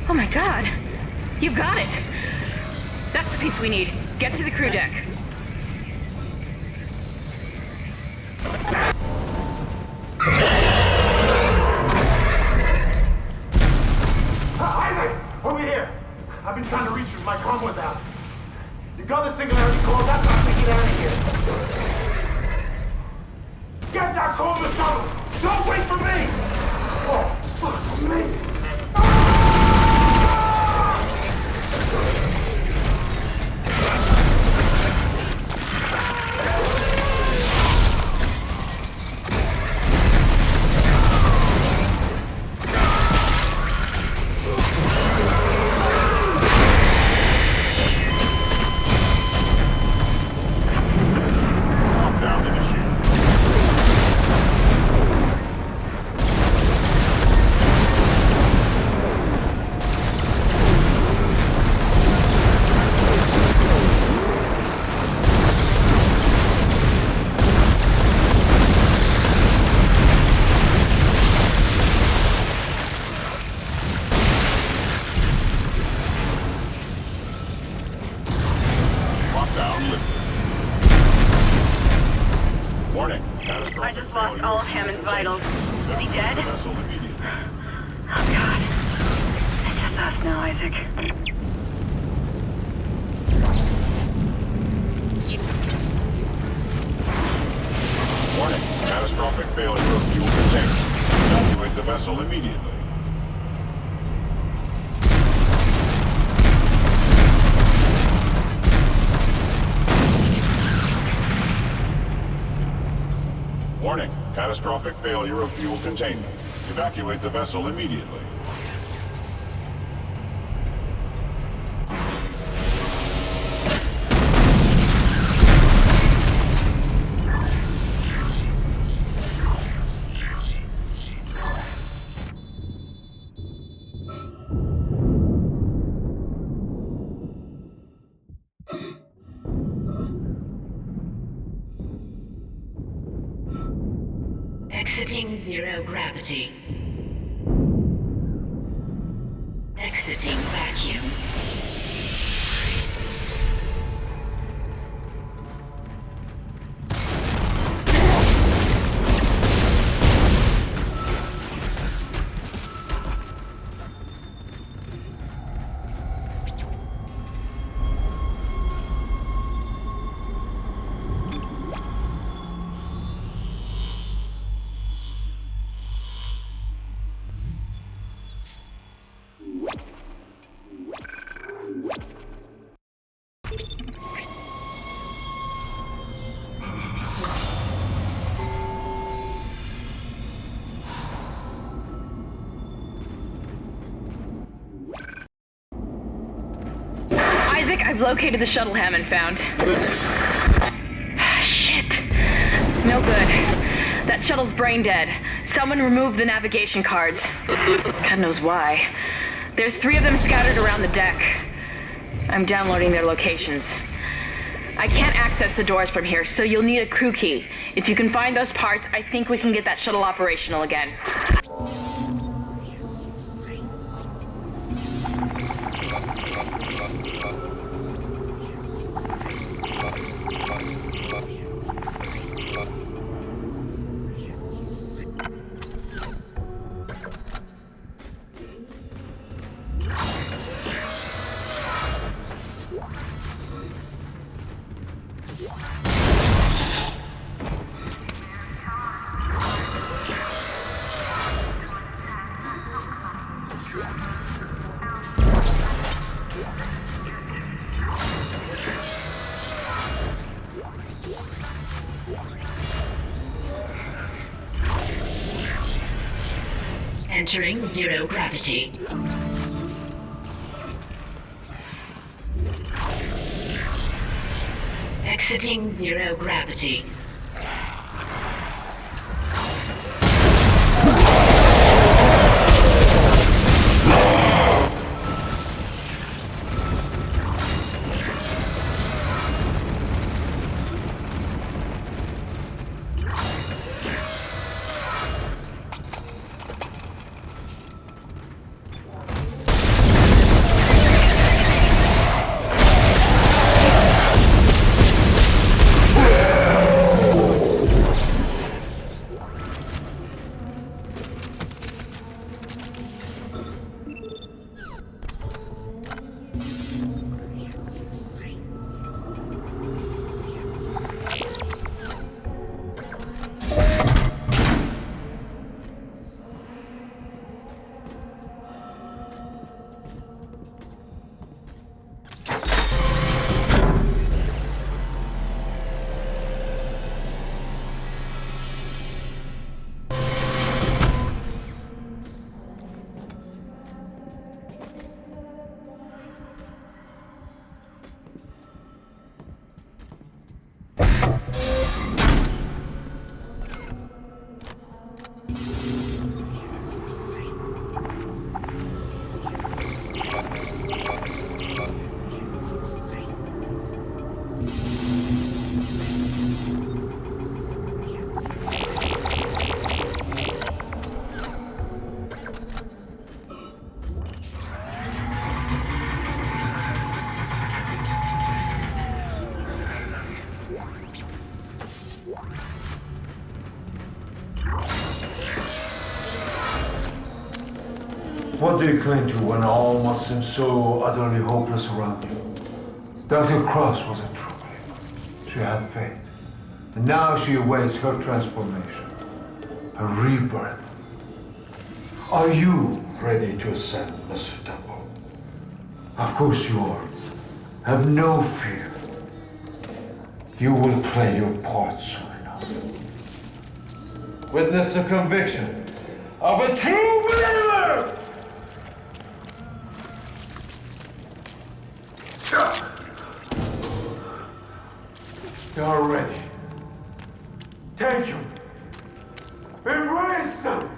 Oh my god! You got it! That's the piece we need. Get to the crew deck. Isaac! Over here! I've been trying to reach you. My comm was out. You got the singularity call. That's how to get out of here. Get that call to the shuttle! Don't wait for me! Oh, fuck me! I just lost all of Hammond's vitals. Is he dead? Oh god. It's just us now, Isaac. Warning, catastrophic failure of fuel containment. Evacuate the vessel immediately. Warning, catastrophic failure of fuel containment. Evacuate the vessel immediately. Exiting zero gravity. Exiting vacuum. I've located the shuttle Hammond found. Shit. No good. That shuttle's brain dead. Someone removed the navigation cards. God knows why. There's 3 of them scattered around the deck. I'm downloading their locations. I can't access the doors from here, so you'll need a crew key. If you can find those parts, I think we can get that shuttle operational again. Entering zero gravity. Exiting zero gravity. What do you cling to when all must seem so utterly hopeless around you? Dr. Cross was a true believer. She had faith. And now she awaits her transformation, her rebirth. Are you ready to ascend, Mr. Temple? Of course you are. Have no fear. You will play your part soon enough. Witness the conviction of a true believer! They are ready. Take them. Embrace them.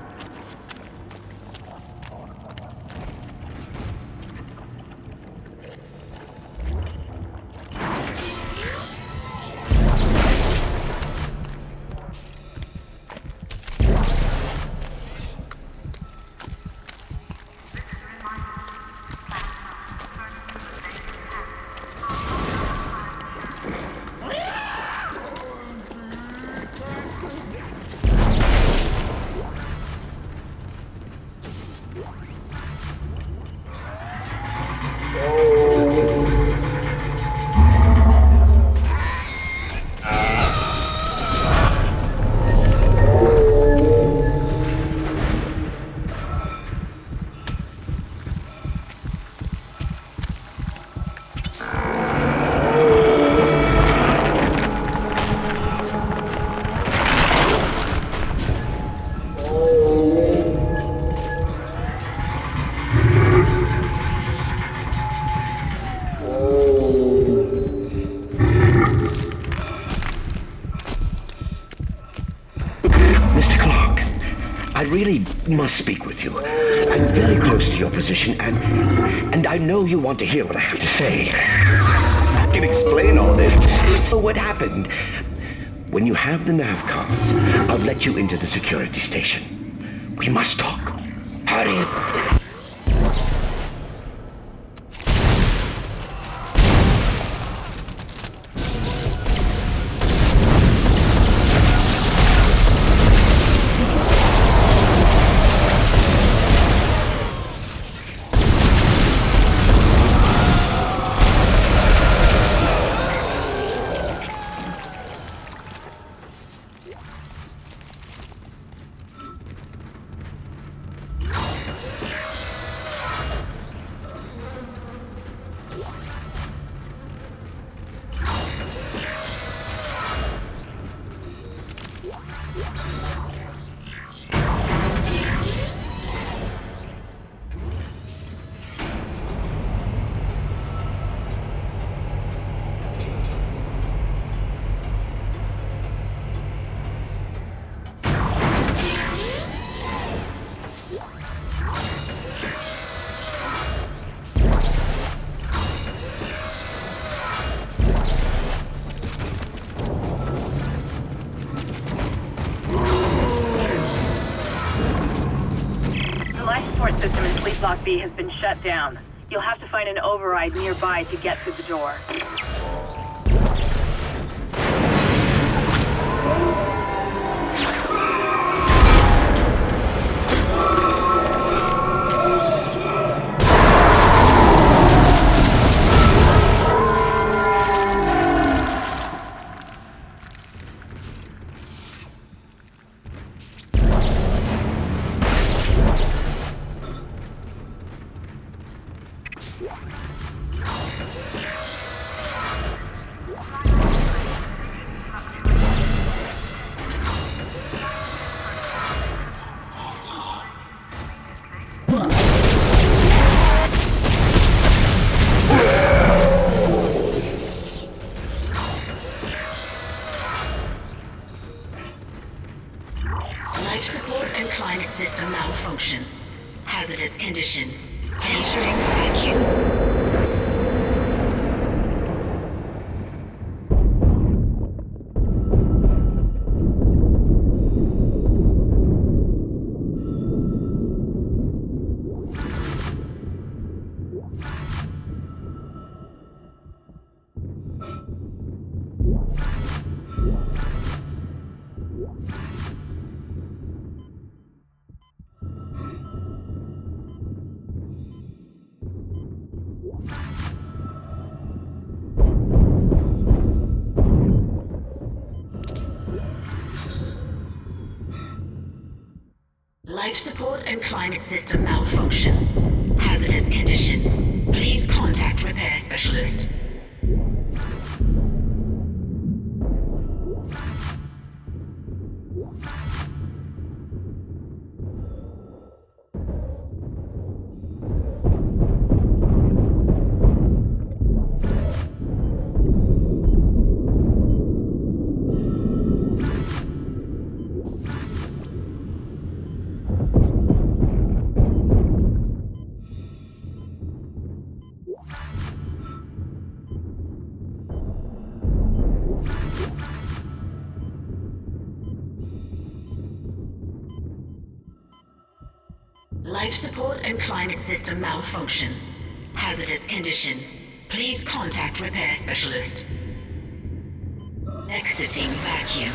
I really must speak with you. I'm very close to your position, and I know you want to hear what I have to say. I can explain all this. So what happened? When you have the nav cards, I'll let you into the security station. We must talk. Hurry. System in Fleet Lock B has been shut down. You'll have to find an override nearby to get through the door. Life support and climate system malfunction. Hazardous condition. Entering vacuum. Life support and climate system malfunction. Hazardous condition. Please contact repair specialist. Life support and climate system malfunction. Hazardous condition. Please contact repair specialist. Exiting vacuum.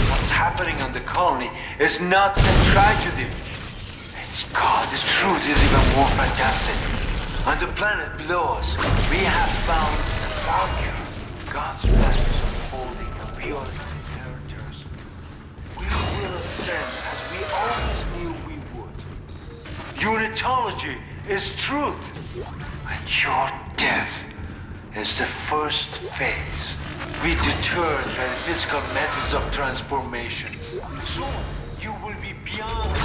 What's happening on the colony is not a tragedy. It's God. This truth is even more fantastic. On the planet below us, we have found the marker. God's plan is unfolding, and we are its inheritors. We will ascend as we always knew we would. Unitology is truth, and your death is the first phase. We deterred by the physical methods of transformation. Soon, you will be beyond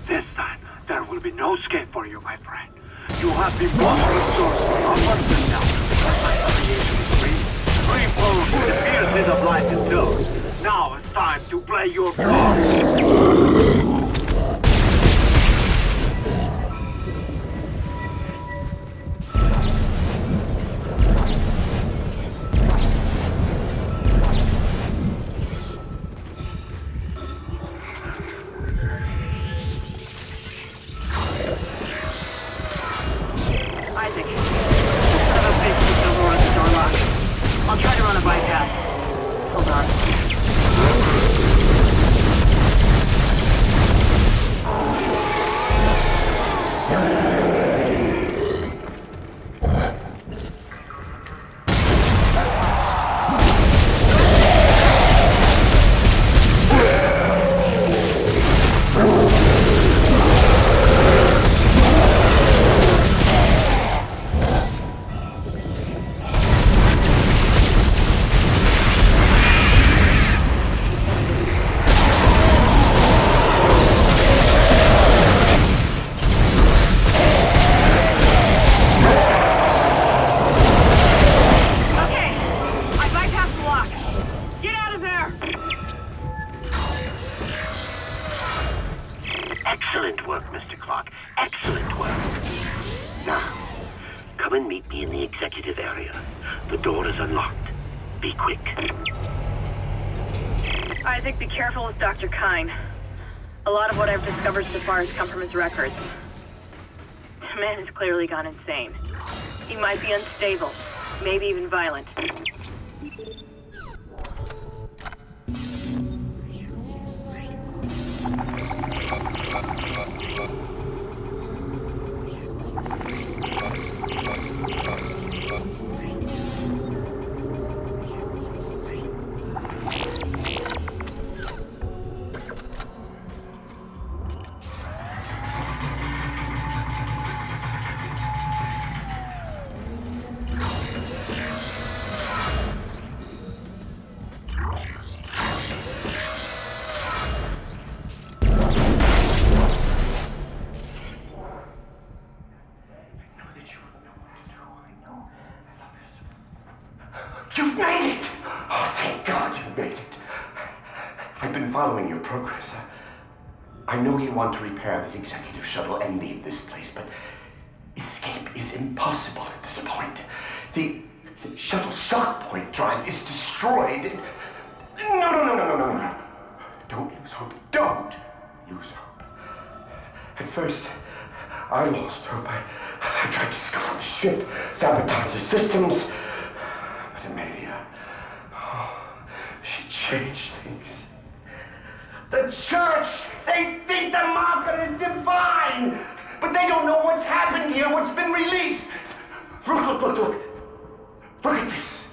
This time, there will be no escape for you, my friend. You have been monstrous source for abundance now. My creation is free forward to the fierceness of life itself. Now it's time to play your part. I'll try to run a bypass. Hold on. Excellent work, Mr. Clark. Excellent work. Now, come and meet me in the executive area. The door is unlocked. Be quick. Isaac, be careful with Dr. Kine. A lot of what I've discovered so far has come from his records. The man has clearly gone insane. He might be unstable, maybe even violent. You've made it! Oh, thank God you made it. I've been following your progress. I know you want to repair the executive shuttle and leave this place, but escape is impossible at this point. The shuttle shock point drive is destroyed. No. Don't lose hope. Don't lose hope. At first, I lost hope. I tried to scuttle the ship, sabotage the systems. But Amelia, she changed things. The church, they think the marker is divine, but they don't know what's happened here, what's been released. Look. Look at this.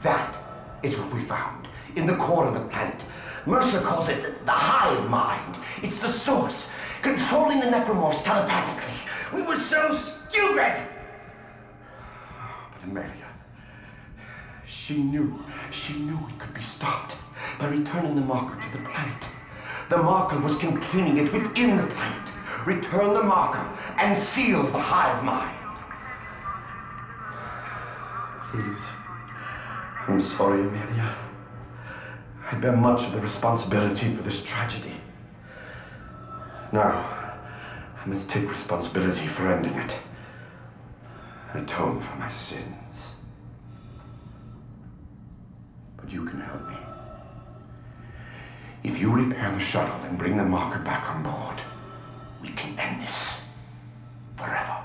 That is what we found in the core of the planet. Mercer calls it the hive mind. It's the source, controlling the necromorphs telepathically. We were so stupid! But Amelia, she knew it could be stopped by returning the marker to the planet. The marker was containing it within the planet. Return the marker and seal the hive mind. Please. I'm sorry, Amelia. I bear much of the responsibility for this tragedy. Now, I must take responsibility for ending it. Atone for my sins. But you can help me. If you repair the shuttle and bring the marker back on board, we can end this forever.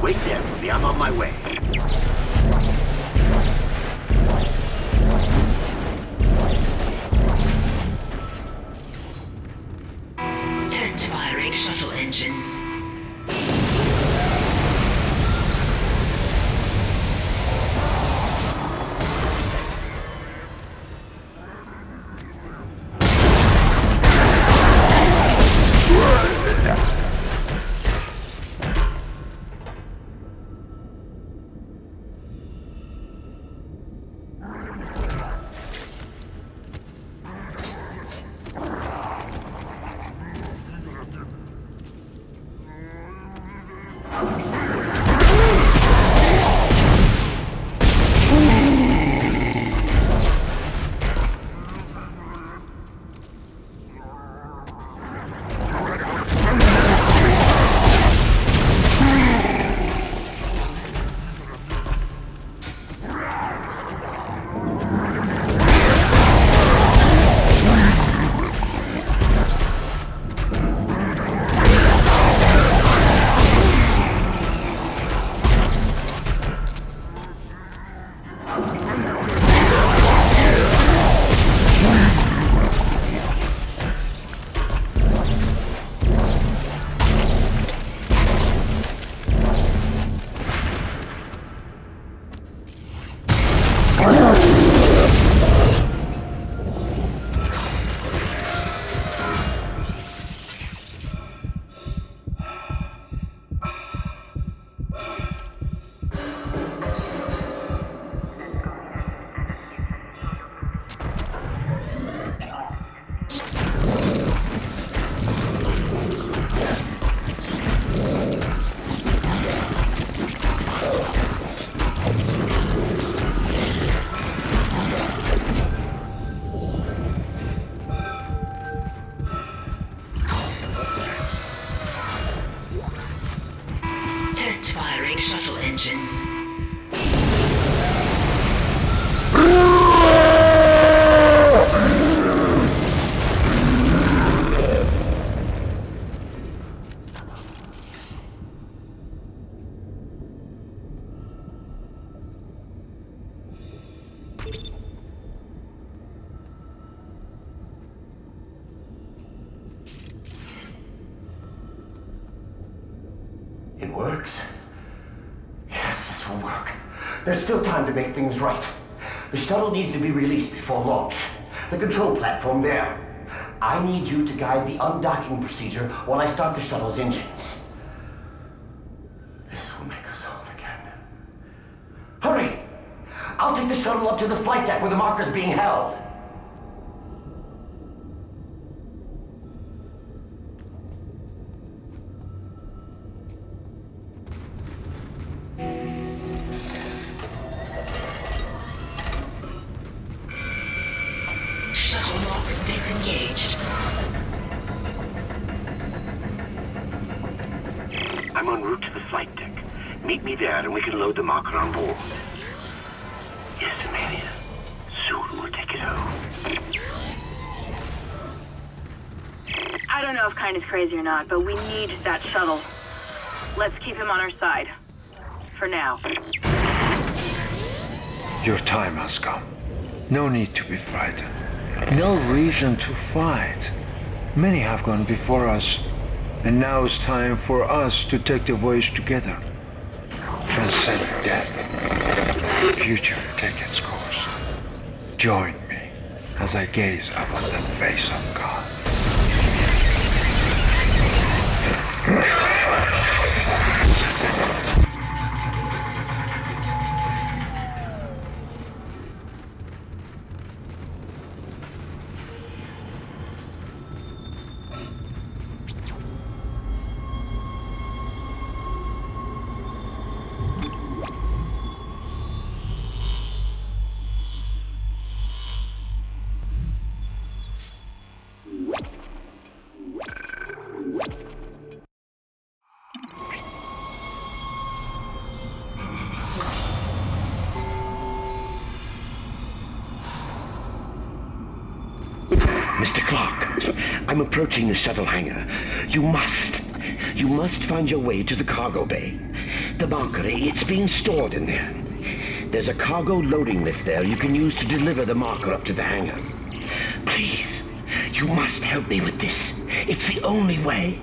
Wait there for me, I'm on my way. Test firing shuttle engines. works. Yes, this will work. There's still time to make things right. The shuttle needs to be released before launch. The control platform there. I need you to guide the undocking procedure while I start the shuttle's engines. This will make us whole again. Hurry! I'll take the shuttle up to the flight deck where the marker's being held. Shuttle locks disengaged. I'm en route to the flight deck. Meet me there and we can load the marker on board. Yes, Amelia. Soon we'll take it home. I don't know if Kind is crazy or not, but we need that shuttle. Let's keep him on our side. For now. Your time has come. No need to be frightened. No reason to fight. Many have gone before us, and now it's time for us to take the voyage together. Transcend death. The future take its course. Join me as I gaze upon the face of God. Mr. Clark, I'm approaching the shuttle hangar. You must find your way to the cargo bay. The marker, it's being stored in there. There's a cargo loading lift there you can use to deliver the marker up to the hangar. Please, you must help me with this. It's the only way.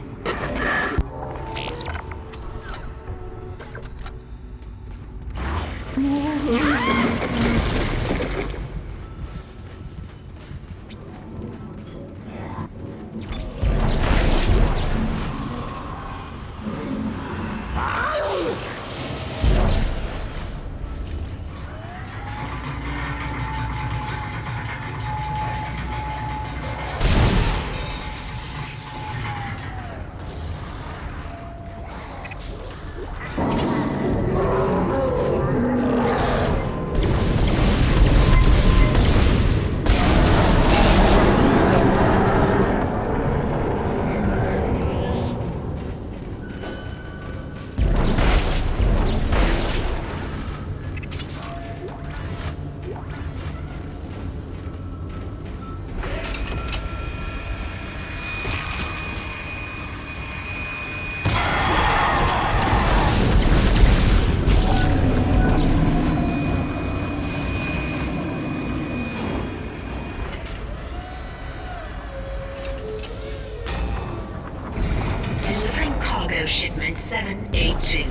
Shipment 782.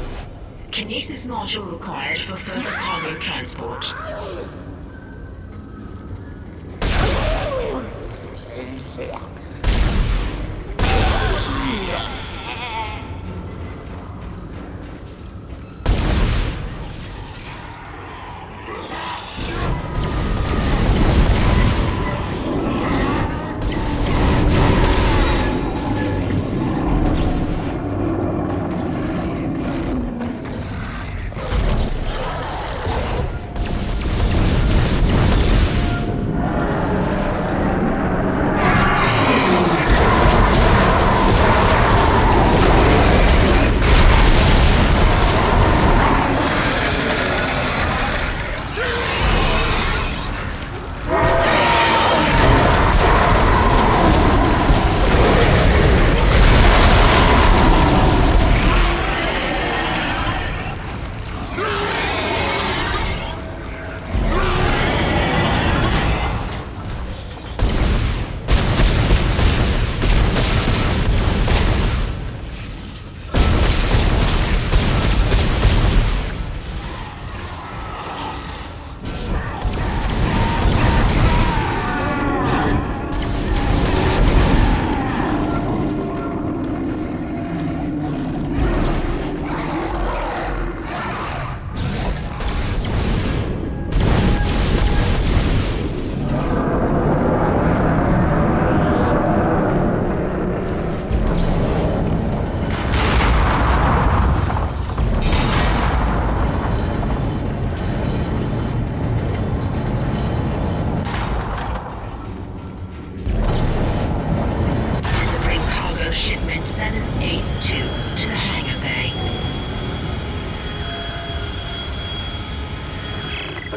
Kinesis module required for further cargo transport.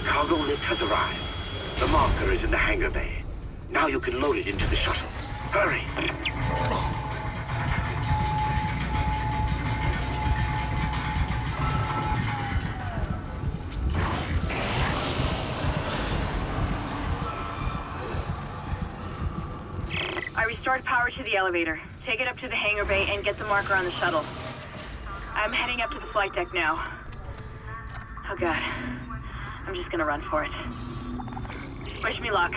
cargo lift has arrived. The marker is in the hangar bay. Now you can load it into the shuttle. Hurry! I restored power to the elevator. Take it up to the hangar bay and get the marker on the shuttle. I'm heading up to the flight deck now. Oh god. I'm just gonna run for it. Wish me luck.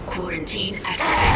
Quarantine activated.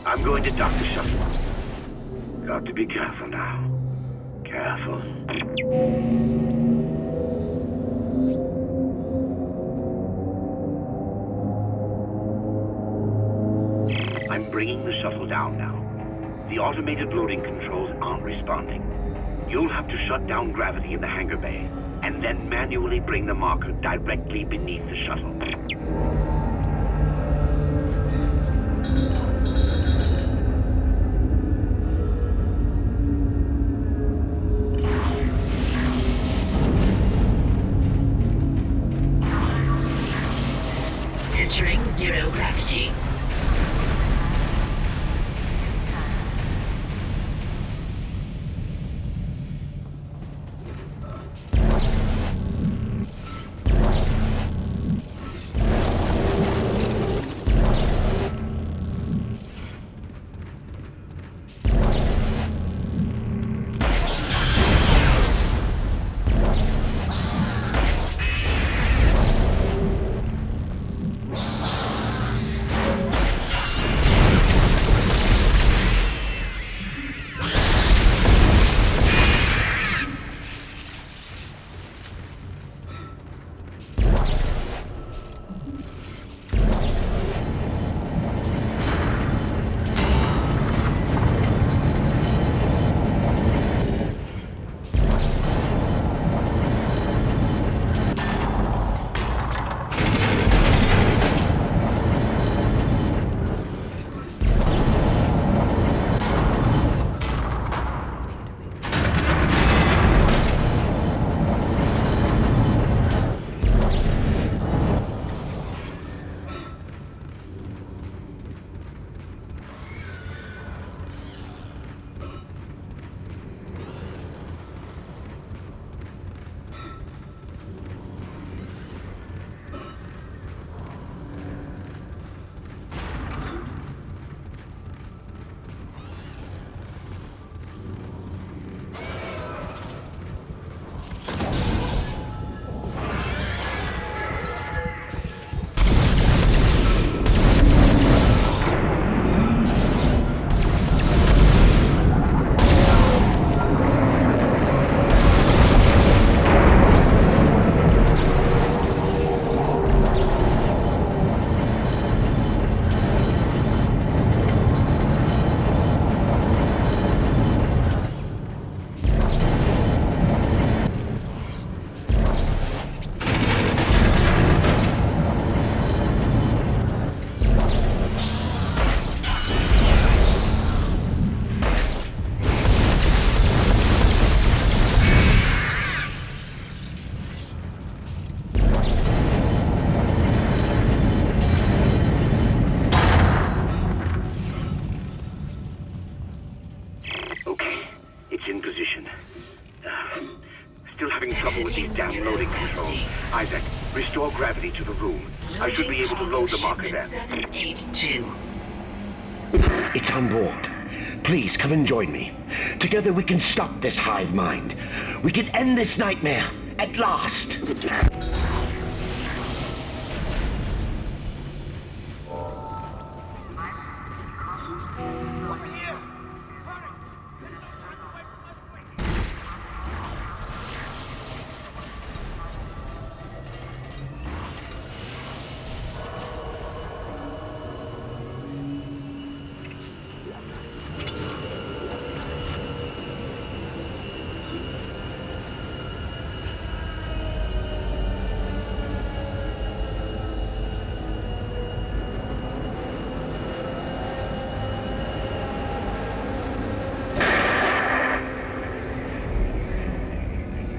I'm going to dock the shuttle. Got to be careful now. Careful. I'm bringing the shuttle down now. The automated loading controls aren't responding. You'll have to shut down gravity in the hangar bay, and then manually bring the marker directly beneath the shuttle. Entering zero gravity. still having trouble with these damn loading controls. Isaac, restore gravity to the room. I should be able to load the marker then. 782. It's on board. Please come and join me. Together we can stop this hive mind. We can end this nightmare at last.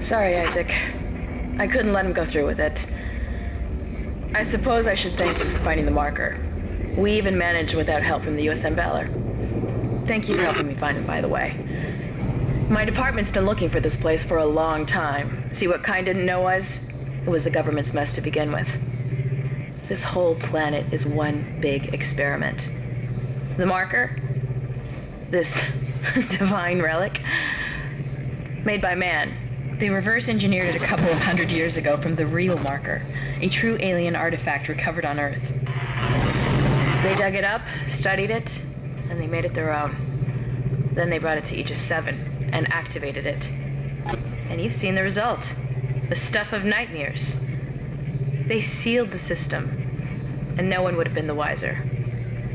Sorry, Isaac. I couldn't let him go through with it. I suppose I should thank you for finding the marker. We even managed without help from the USM Valor. Thank you for helping me find it, by the way. My department's been looking for this place for a long time. See what Kine didn't know was? It was the government's mess to begin with. This whole planet is one big experiment. The marker? This divine relic? Made by man. They reverse engineered it a couple of 100 years ago from the real marker, a true alien artifact recovered on Earth. They dug it up, studied it, and they made it their own. Then they brought it to Aegis 7 and activated it. And you've seen the result. The stuff of nightmares. They sealed the system, and no one would have been the wiser.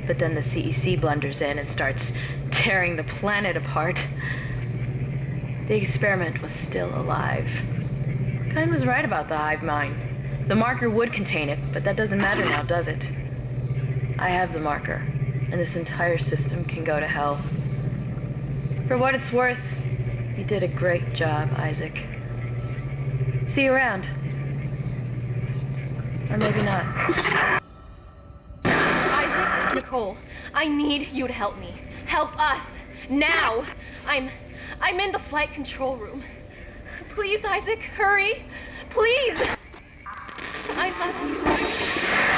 But then the CEC blunders in and starts tearing the planet apart. The experiment was still alive. Kine was right about the hive mind. The marker would contain it, but that doesn't matter now, does it? I have the marker, and this entire system can go to hell. For what it's worth, you did a great job, Isaac. See you around. Or maybe not. Isaac, Nicole, I need you to help me. Help us. Now! I'm in the flight control room. Please, Isaac, hurry. Please! I love you.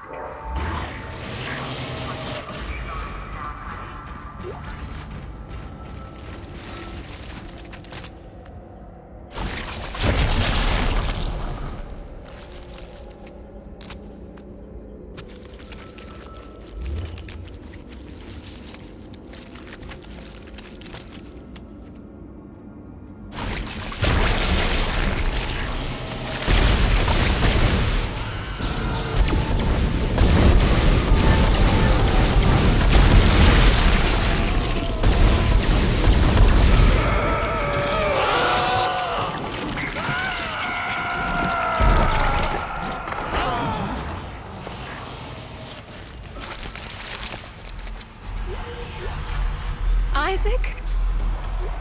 Isaac?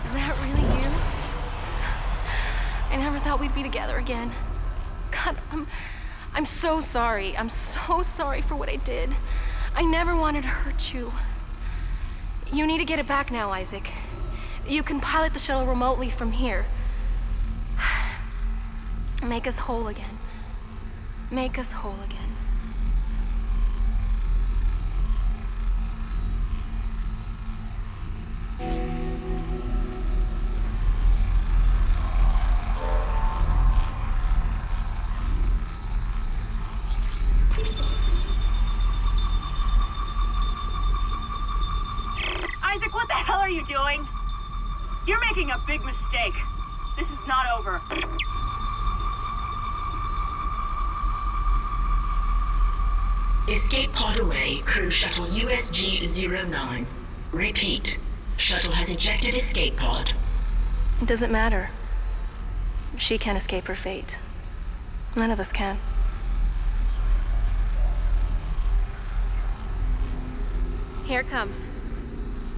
Is that really you? I never thought we'd be together again. God, I'm so sorry. I'm so sorry for what I did. I never wanted to hurt you. You need to get it back now, Isaac. You can pilot the shuttle remotely from here. Make us whole again. Make us whole again. Isaac, what the hell are you doing? You're making a big mistake. This is not over. Escape pod away, crew shuttle USG-09. Repeat. Shuttle has ejected escape pod. It doesn't matter. She can't escape her fate. None of us can. Here it comes.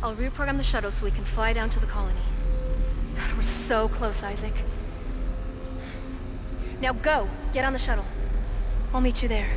I'll reprogram the shuttle so we can fly down to the colony. God, we're so close, Isaac. Now go! Get on the shuttle. I'll meet you there.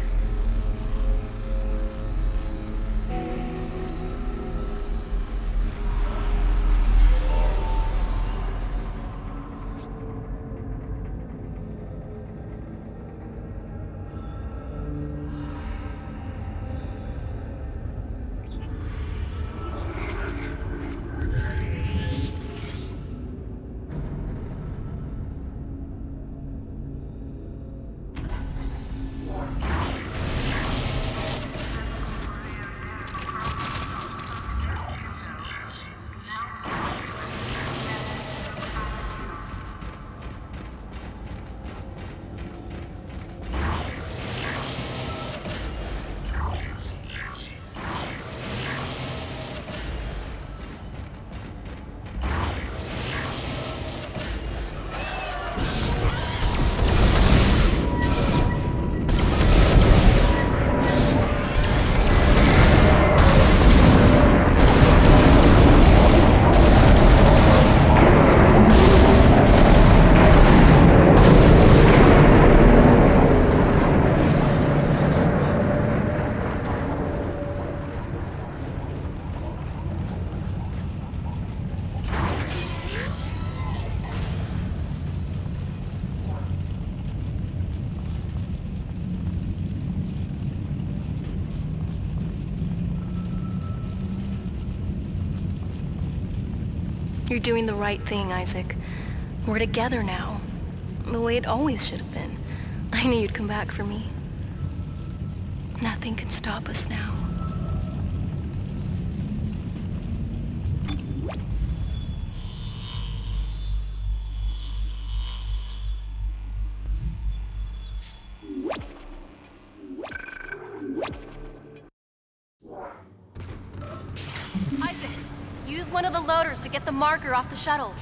You're doing the right thing, Isaac. We're together now. The way it always should have been. I knew you'd come back for me. Nothing can stop us now. Isaac, use one of the loaders to get the marker off the shuttle.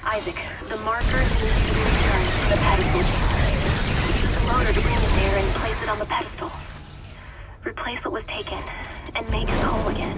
Isaac, the marker needs to be returned to the pedestal chamber. Use the loader to bring it there and place it on the pedestal. Replace what was taken, and make us whole again.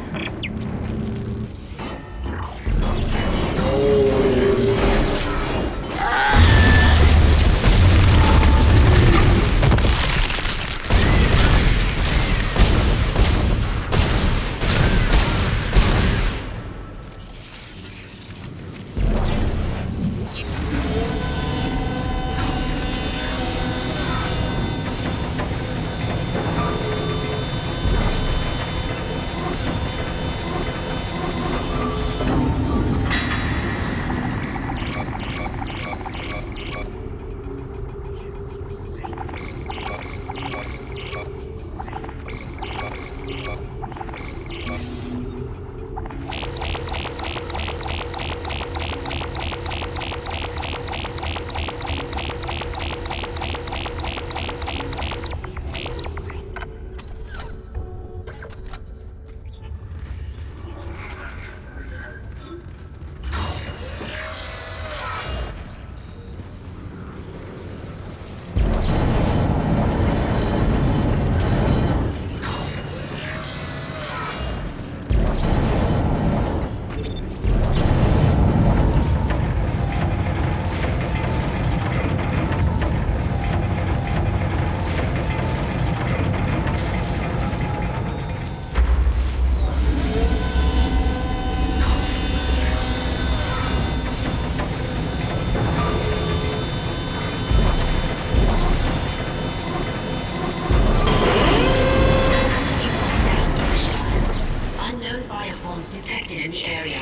Detected in the area.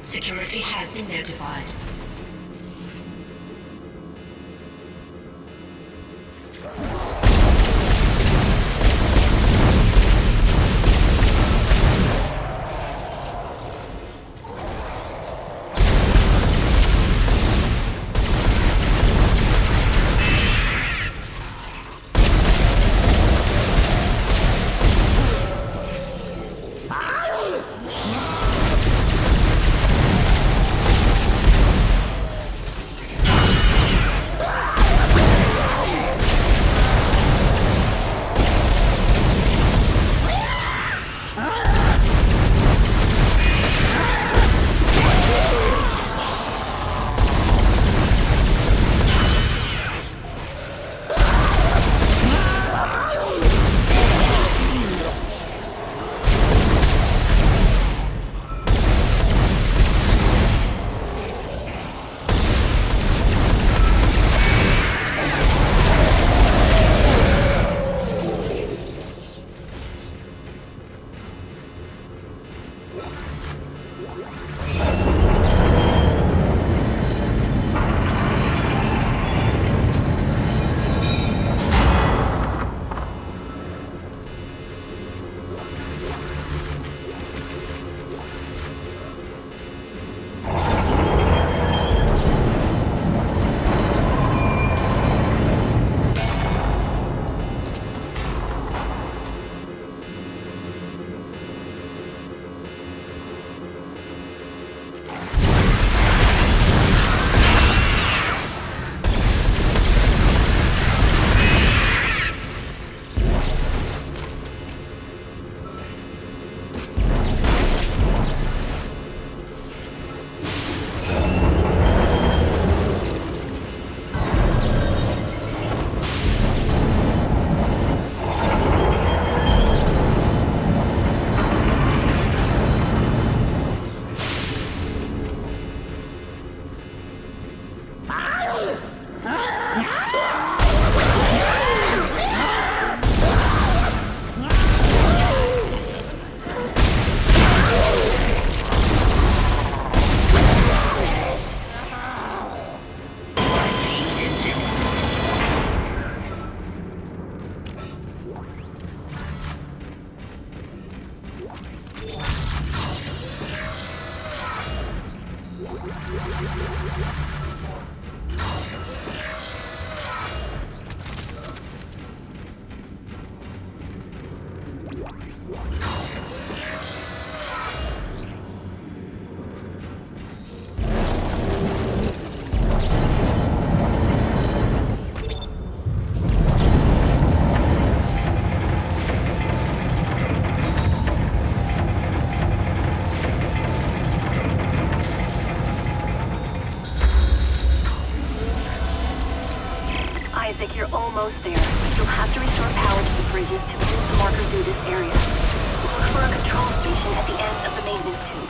Security has been notified. Isaac, you're almost there. You'll have to restore power to the bridges to move the marker through this area. Look for a control station at the end of the maintenance tube.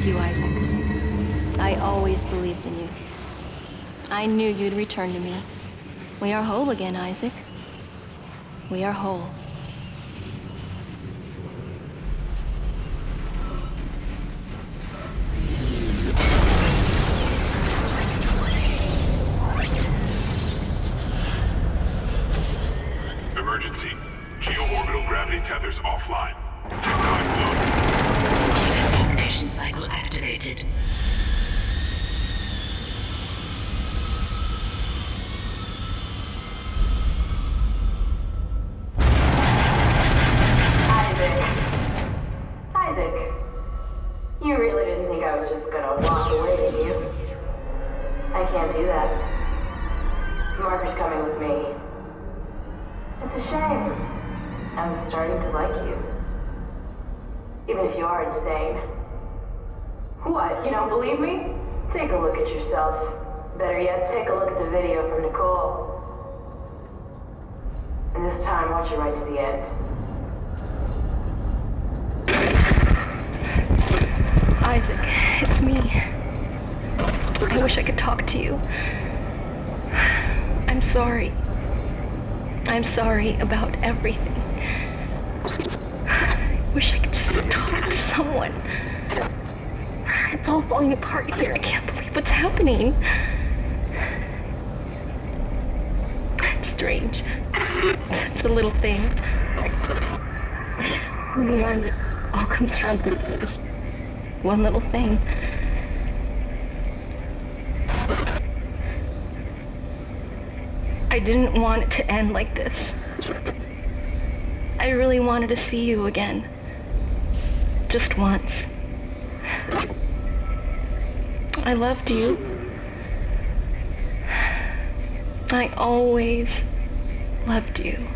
Thank you, Isaac. I always believed in you. I knew you'd return to me. We are whole again, Isaac. We are whole. Emergency. Geo-orbital gravity tethers offline. Decontamination cycle activated. Isaac, you really didn't think I was just gonna walk away, did you? I can't do that. Marker's coming with me. It's a shame. I'm starting to like you. Even if you are insane. What, you don't believe me? Take a look at yourself. Better yet, take a look at the video from Nicole. And this time, watch it right to the end. Isaac, it's me. I wish I could talk to you. I'm sorry. I'm sorry about everything. I wish I could just talk to someone. It's all falling apart here. I can't believe what's happening. It's strange. Such a little thing. In the end, it all comes down to this one little thing. I didn't want it to end like this. I really wanted to see you again. Just once. I loved you. I always loved you.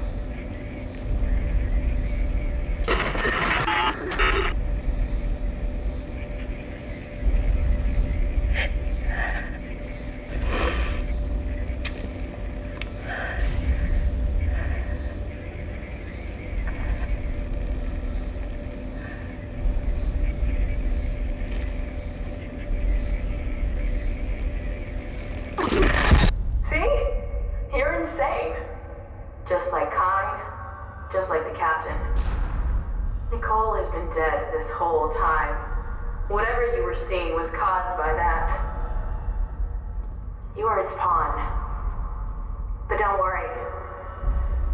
Just like Kai, just like the captain. Nicole has been dead this whole time. Whatever you were seeing was caused by that. You are its pawn. But don't worry.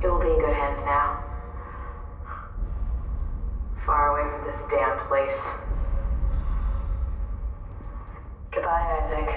It will be in good hands now. Far away from this damn place. Goodbye, Isaac.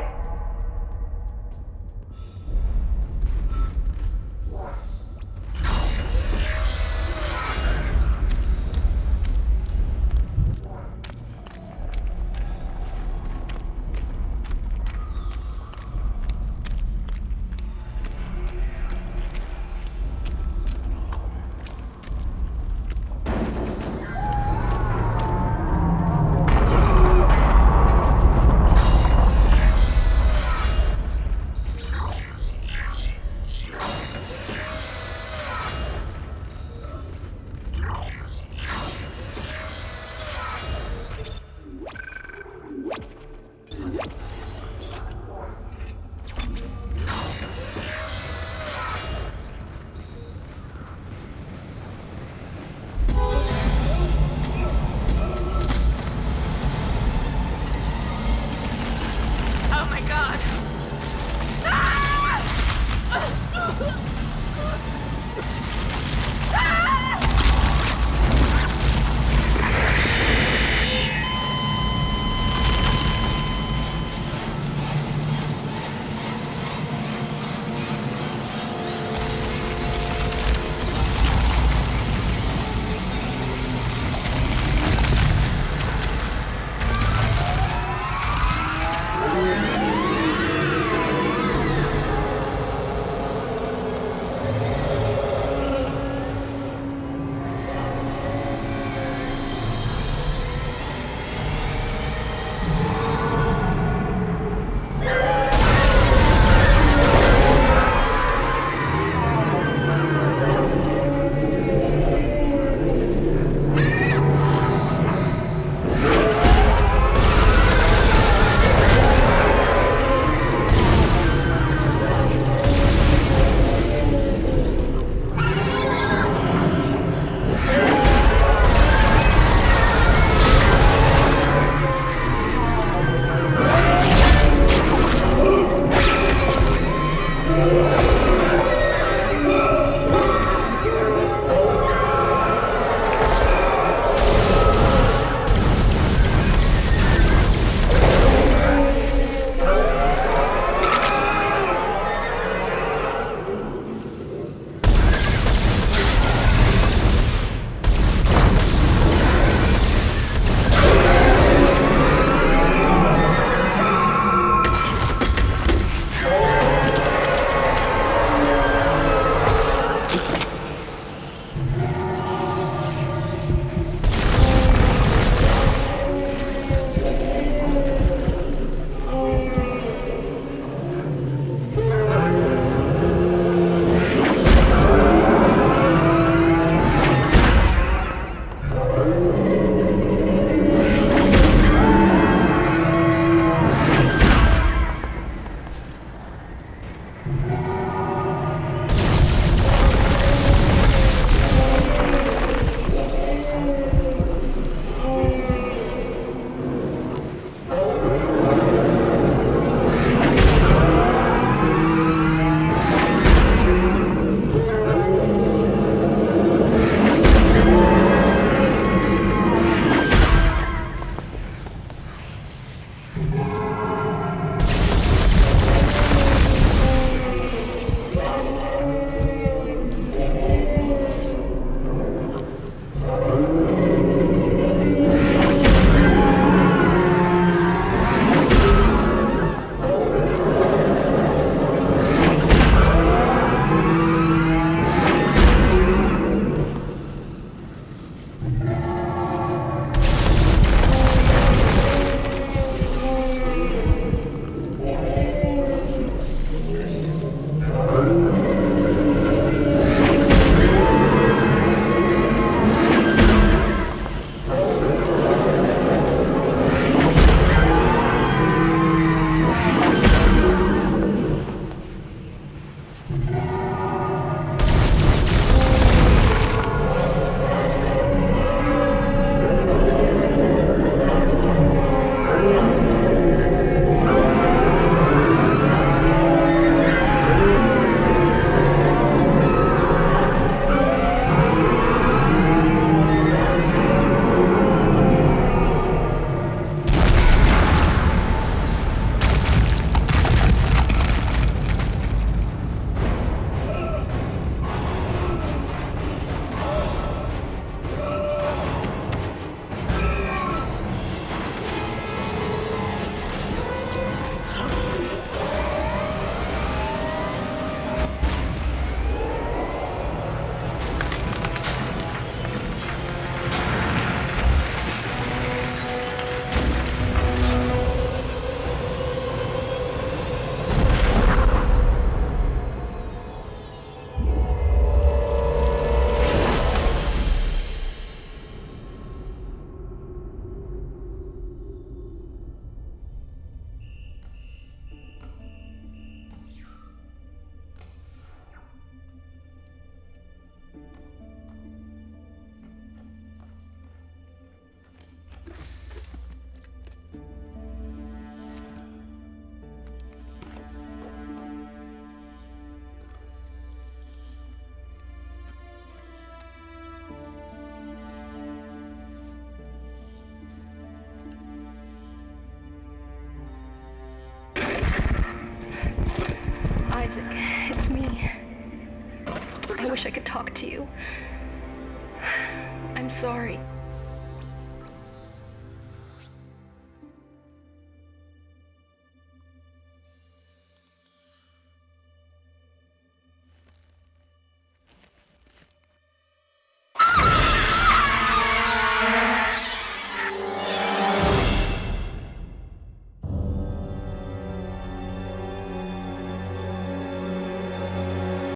wish I could talk to you. I'm sorry.